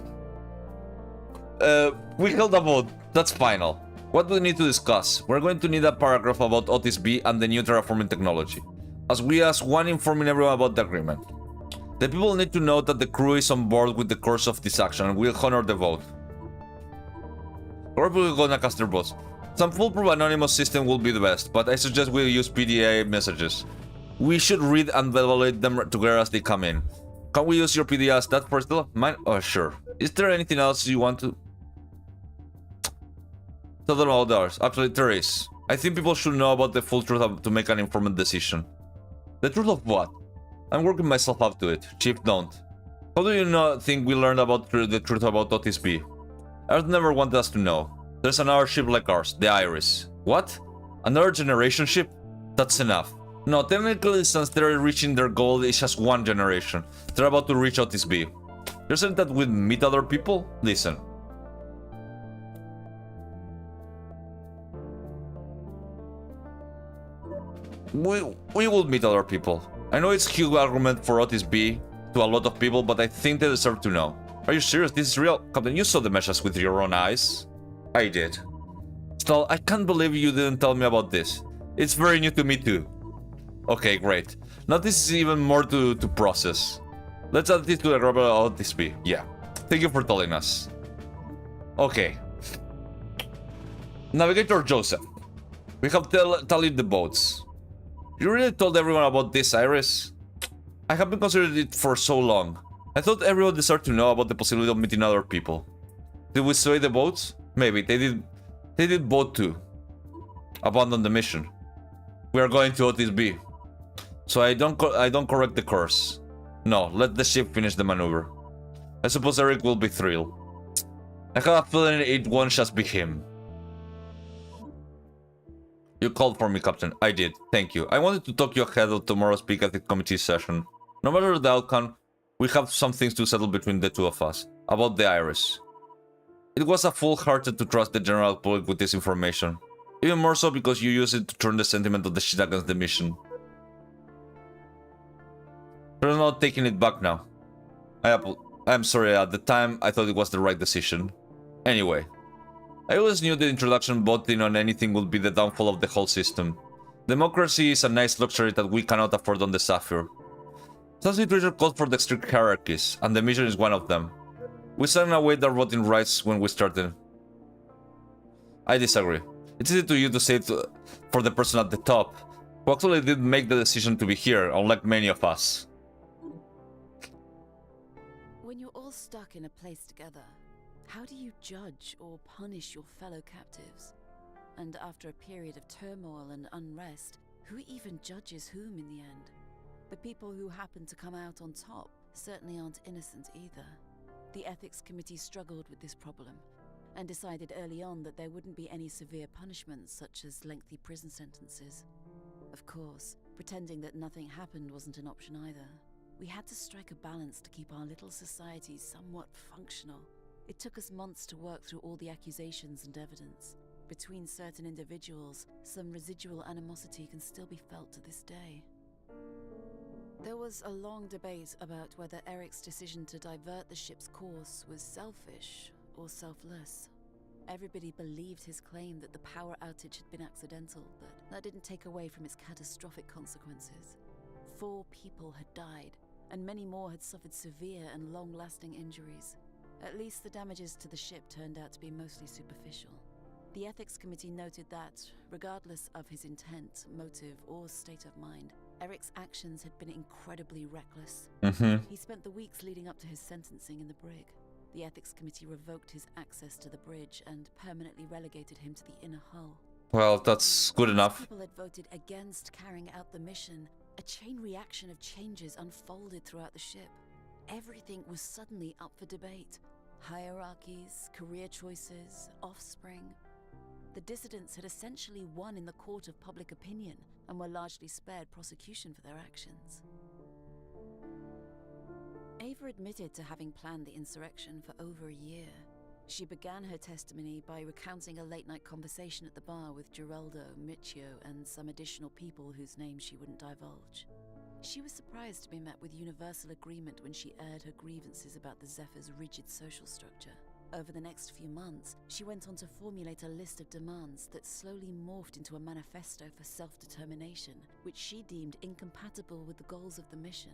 We held a vote. That's final. What do we need to discuss? We're going to need a paragraph about Otis B and the new terraforming technology. As one informing everyone about the agreement. The people need to know that the crew is on board with the course of this action and will honor the vote. Or we're gonna cast their votes. Some foolproof anonymous system will be the best, but I suggest we use PDA messages. We should read and evaluate them together as they come in. Can we use your PDA as that for still? Mine? Oh, sure. Is there anything else you want to... Tell them all others. Actually, there is. I think people should know about the full truth to make an informed decision. The truth of what? I'm working myself up to it. Chief, don't. How do you think we learned about the truth about Otis B? Earth never wanted us to know. There's another ship like ours, the Iris. What? Another generation ship? That's enough. No, technically, since they're reaching their goal, it's just one generation. They're about to reach Otis B. You're saying that we'd meet other people? Listen. We will meet other people. I know it's a huge argument for Otis B to a lot of people, but I think they deserve to know. Are you serious? This is real? Captain, you saw the meshes with your own eyes? I did. Still, I can't believe you didn't tell me about this. It's very new to me too. Okay, great. Now this is even more to process. Let's add this to the rubber of this B. Yeah. Thank you for telling us. Okay. Navigator Joseph. We have tallied the boats. You really told everyone about this, Iris? I have been considering it for so long. I thought everyone deserved to know about the possibility of meeting other people. Did we sway the boats? Maybe. They did both too. Abandon the mission. We are going to Otis B. So I don't correct the course. No, let the ship finish the maneuver. I suppose Eric will be thrilled. I have a feeling it won't just be him. You called for me, Captain. I did. Thank you. I wanted to talk you ahead of tomorrow's Peak Ethics Committee session. No matter the outcome, we have some things to settle between the two of us. About the Iris. It was a foolhardy to trust the general public with this information. Even more so because you used it to turn the sentiment of the shit against the mission. We're not taking it back now. I'm sorry, at the time I thought it was the right decision. Anyway. I always knew the introduction voting on anything would be the downfall of the whole system. Democracy is a nice luxury that we cannot afford on the Sapphire. Such literature calls for the strict hierarchies, and the mission is one of them. We signed away their voting rights when we started. I disagree. It's easy to you to say it for the person at the top, who actually did make the decision to be here, unlike many of us. When you're all stuck in a place together, how do you judge or punish your fellow captives? And after a period of turmoil and unrest, who even judges whom in the end? The people who happen to come out on top certainly aren't innocent either. The Ethics Committee struggled with this problem, and decided early on that there wouldn't be any severe punishments such as lengthy prison sentences. Of course, pretending that nothing happened wasn't an option either. We had to strike a balance to keep our little society somewhat functional. It took us months to work through all the accusations and evidence. Between certain individuals, some residual animosity can still be felt to this day. There was a long debate about whether Eric's decision to divert the ship's course was selfish or selfless. Everybody believed his claim that the power outage had been accidental, but that didn't take away from its catastrophic consequences. 4 people had died, and many more had suffered severe and long-lasting injuries. At least the damages to the ship turned out to be mostly superficial. The Ethics Committee noted that, regardless of his intent, motive, or state of mind, Eric's actions had been incredibly reckless. He spent the weeks leading up to his sentencing in the brig. The Ethics Committee revoked his access to the bridge and permanently relegated him to the inner hull. Well, that's good enough. People had voted against carrying out the mission. A chain reaction of changes unfolded throughout the ship. Everything was suddenly up for debate. Hierarchies, career choices, offspring. The dissidents had essentially won in the court of public opinion and were largely spared prosecution for their actions. Ava admitted to having planned the insurrection for over a year. She began her testimony by recounting a late-night conversation at the bar with Geraldo, Michio, and some additional people whose names she wouldn't divulge. She was surprised to be met with universal agreement when she aired her grievances about the Zephyr's rigid social structure. Over the next few months, she went on to formulate a list of demands that slowly morphed into a manifesto for self-determination, which she deemed incompatible with the goals of the mission.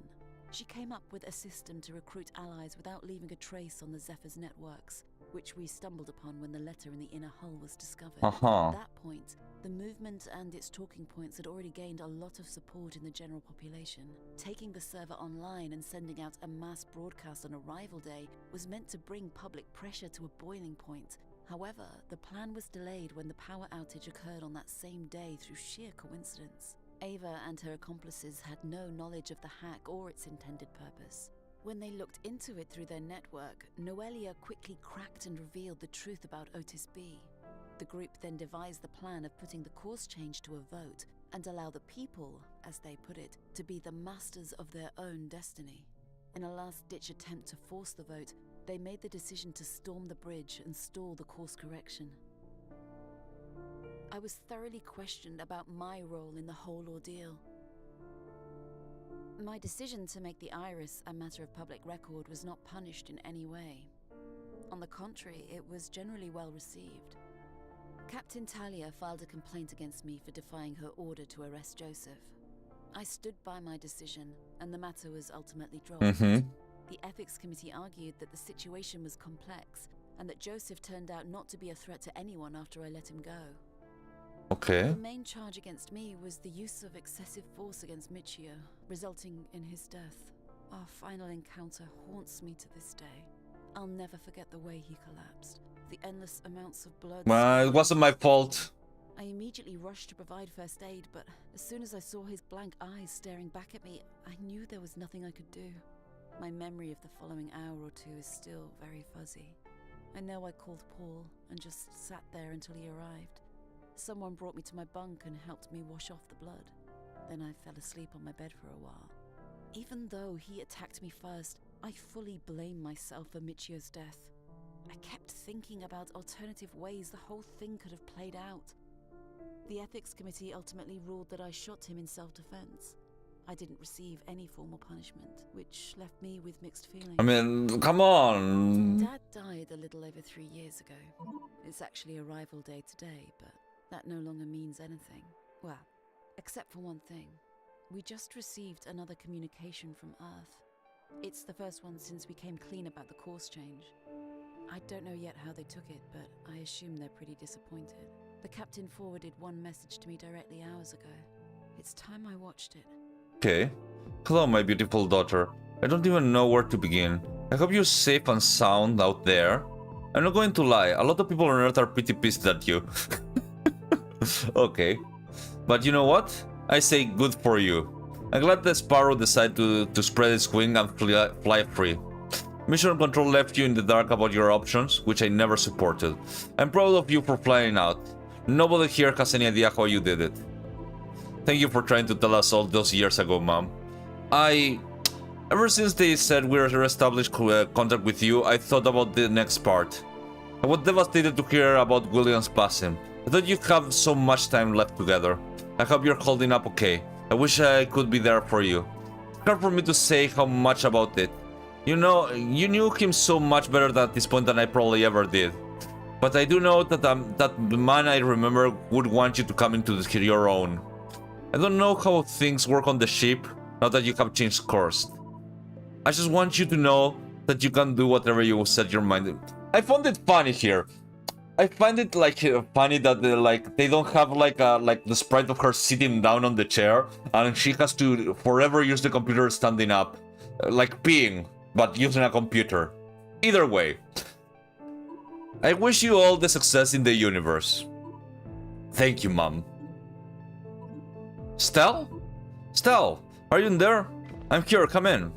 She came up with a system to recruit allies without leaving a trace on the Zephyr's networks, which we stumbled upon when the letter in the inner hull was discovered. At that point, the movement and its talking points had already gained a lot of support in the general population. Taking the server online and sending out a mass broadcast on arrival day was meant to bring public pressure to a boiling point. However, the plan was delayed when the power outage occurred on that same day through sheer coincidence. Ava and her accomplices had no knowledge of the hack or its intended purpose. When they looked into it through their network, Noelia quickly cracked and revealed the truth about Otis B. The group then devised the plan of putting the course change to a vote and allow the people, as they put it, to be the masters of their own destiny. In a last-ditch attempt to force the vote, they made the decision to storm the bridge and stall the course correction. I was thoroughly questioned about my role in the whole ordeal. My decision to make the iris a matter of public record was not punished in any way. On the contrary, it was generally well received. Captain Talia filed a complaint against me for defying her order to arrest Joseph. I stood by my decision, and the matter was ultimately dropped. The ethics committee argued that the situation was complex, and that Joseph turned out not to be a threat to anyone after I let him go. Okay. The main charge against me was the use of excessive force against Michio, resulting in his death. Our final encounter haunts me to this day. I'll never forget the way he collapsed, the endless amounts of blood. Well, it wasn't my fault. I immediately rushed to provide first aid, but as soon as I saw his blank eyes staring back at me, I knew there was nothing I could do. My memory of the following hour or two is still very fuzzy. I know I called Paul and just sat there until he arrived. Someone brought me to my bunk and helped me wash off the blood. Then I fell asleep on my bed for a while. Even though he attacked me first, I fully blame myself for Michio's death. I kept thinking about alternative ways the whole thing could have played out. The ethics committee ultimately ruled that I shot him in self-defense. I didn't receive any formal punishment, which left me with mixed feelings. I mean, come on. Dad died a little over 3 years ago. It's actually arrival day today, but that no longer means anything. Well, except for one thing. We just received another communication from Earth. It's the first one since we came clean about the course change. I don't know yet how they took it, but I assume they're pretty disappointed. The captain forwarded one message to me directly hours ago. It's time I watched it. Okay. Hello, my beautiful daughter. I don't even know where to begin. I hope you're safe and sound out there. I'm not going to lie, a lot of people on Earth are pretty pissed at you. Okay. But you know what? I say good for you. I'm glad the Sparrow decided to spread its wing and fly free. Mission Control left you in the dark about your options, which I never supported. I'm proud of you for flying out. Nobody here has any idea how you did it. Thank you for trying to tell us all those years ago, Mom. Ever since they said we're re-established contact with you, I thought about the next part. I was devastated to hear about William's passing. I thought you have so much time left together. I hope you're holding up okay. I wish I could be there for you. It's hard for me to say how much about it. You know, you knew him so much better at this point than I probably ever did. But I do know that that man I remember would want you to come into your own. I don't know how things work on the ship, now that you have changed course. I just want you to know that you can do whatever you set your mind to. I found it funny here. I find it funny that they don't have the sprite of her sitting down on the chair and she has to forever use the computer standing up, like peeing, but using a computer. Either way, I wish you all the success in the universe. Thank you, Mom. Stell? Stell, are you in there? I'm here, come in.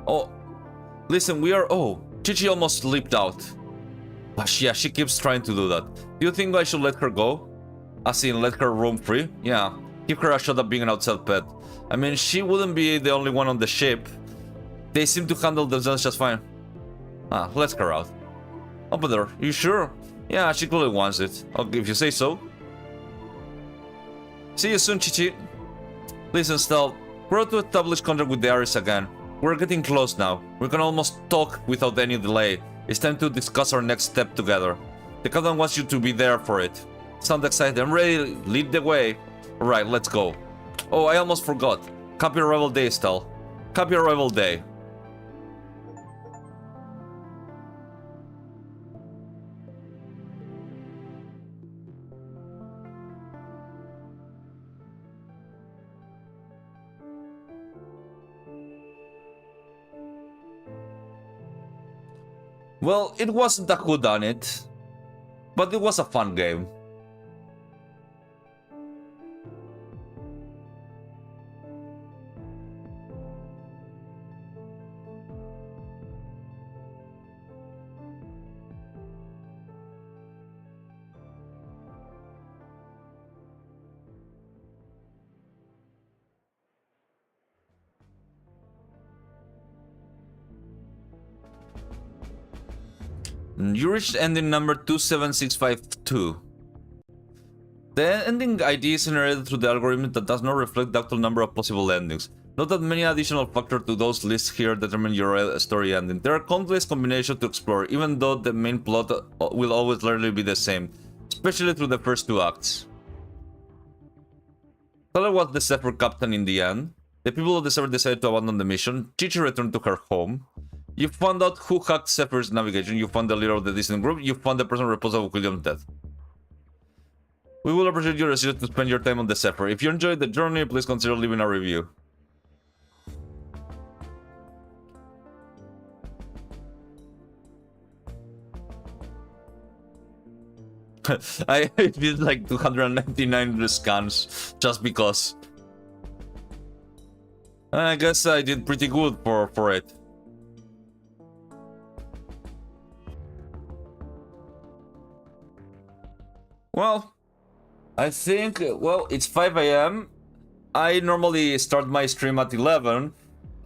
Oh, listen, we are... Oh, Chichi almost leaped out. Yeah, she keeps trying to do that. Do you think I should let her go? As in, let her roam free? Yeah, give her a shot at being an outside pet. I mean, she wouldn't be the only one on the ship. They seem to handle themselves just fine. Let her out. Open there, you sure? Yeah, she clearly wants it. Okay, if you say so. See you soon, Chichi. Listen, Stell, we're to establish contact with the Iris again. We're getting close now. We can almost talk without any delay. It's time to discuss our next step together. The captain wants you to be there for it. Sound excited? I'm ready. Lead the way. Alright, let's go. Oh, I almost forgot. Happy Arrival Day, Stell. Happy Arrival Day. Well, it wasn't a whodunit, but it was a fun game. You reached ending number 27652. 2. The ending ID is generated through the algorithm that does not reflect the actual number of possible endings. Note that many additional factors to those lists here determine your story ending. There are countless combinations to explore, even though the main plot will always largely be the same, especially through the first 2 acts. Tyler was the Zephyr captain in the end. The people of the Zephyr decided to abandon the mission. Chichi returned to her home. You found out who hacked Zephyr's navigation. You found the leader of the dissident group. You found the person responsible for William's death. We will appreciate your decision to spend your time on the Zephyr. If you enjoyed the journey, please consider leaving a review. I did like 299 scans just because. I guess I did pretty good for it. Well, I think, well, it's 5 AM. I normally start my stream at 11,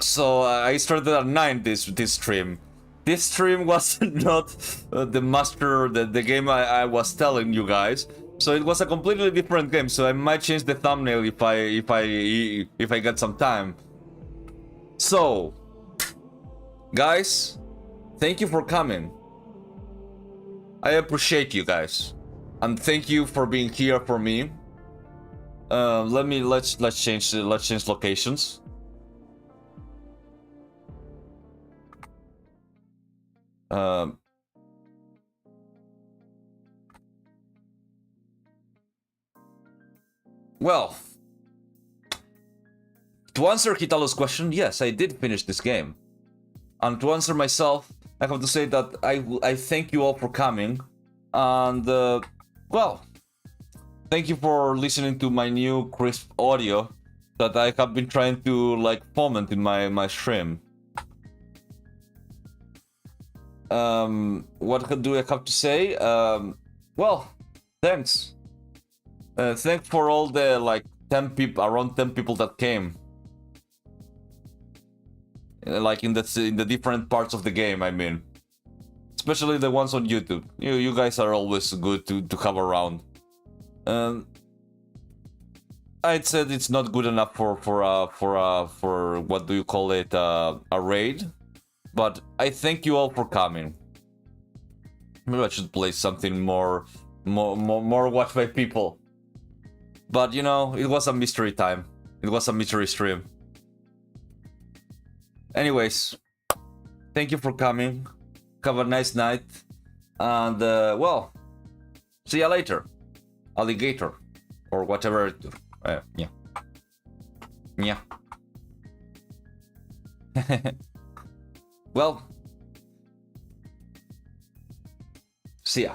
so I started at 9 this stream. This stream was not the game I was telling you guys, so it was a completely different game. So I might change the thumbnail if I get some time. So, guys, thank you for coming. I appreciate you guys, and thank you for being here for me. Let's change locations. Well, to answer Hitalo's question, yes, I did finish this game. And to answer myself, I have to say that I thank you all for coming. And, well, thank you for listening to my new crisp audio that I have been trying to, like, foment in my stream. What do I have to say? Well, thanks. Thanks for all the, like, 10 people, around 10 people that came. Like in the different parts of the game, I mean. Especially the ones on YouTube. You guys are always good to have around. I'd said it's not good enough for what do you call it, a raid. But I thank you all for coming. Maybe I should play something more watched by people. But you know, it was a mystery time. It was a mystery stream. Anyways, thank you for coming. Have a nice night. And, well, see ya later. Alligator. Or whatever. Yeah. Yeah. Well, see ya.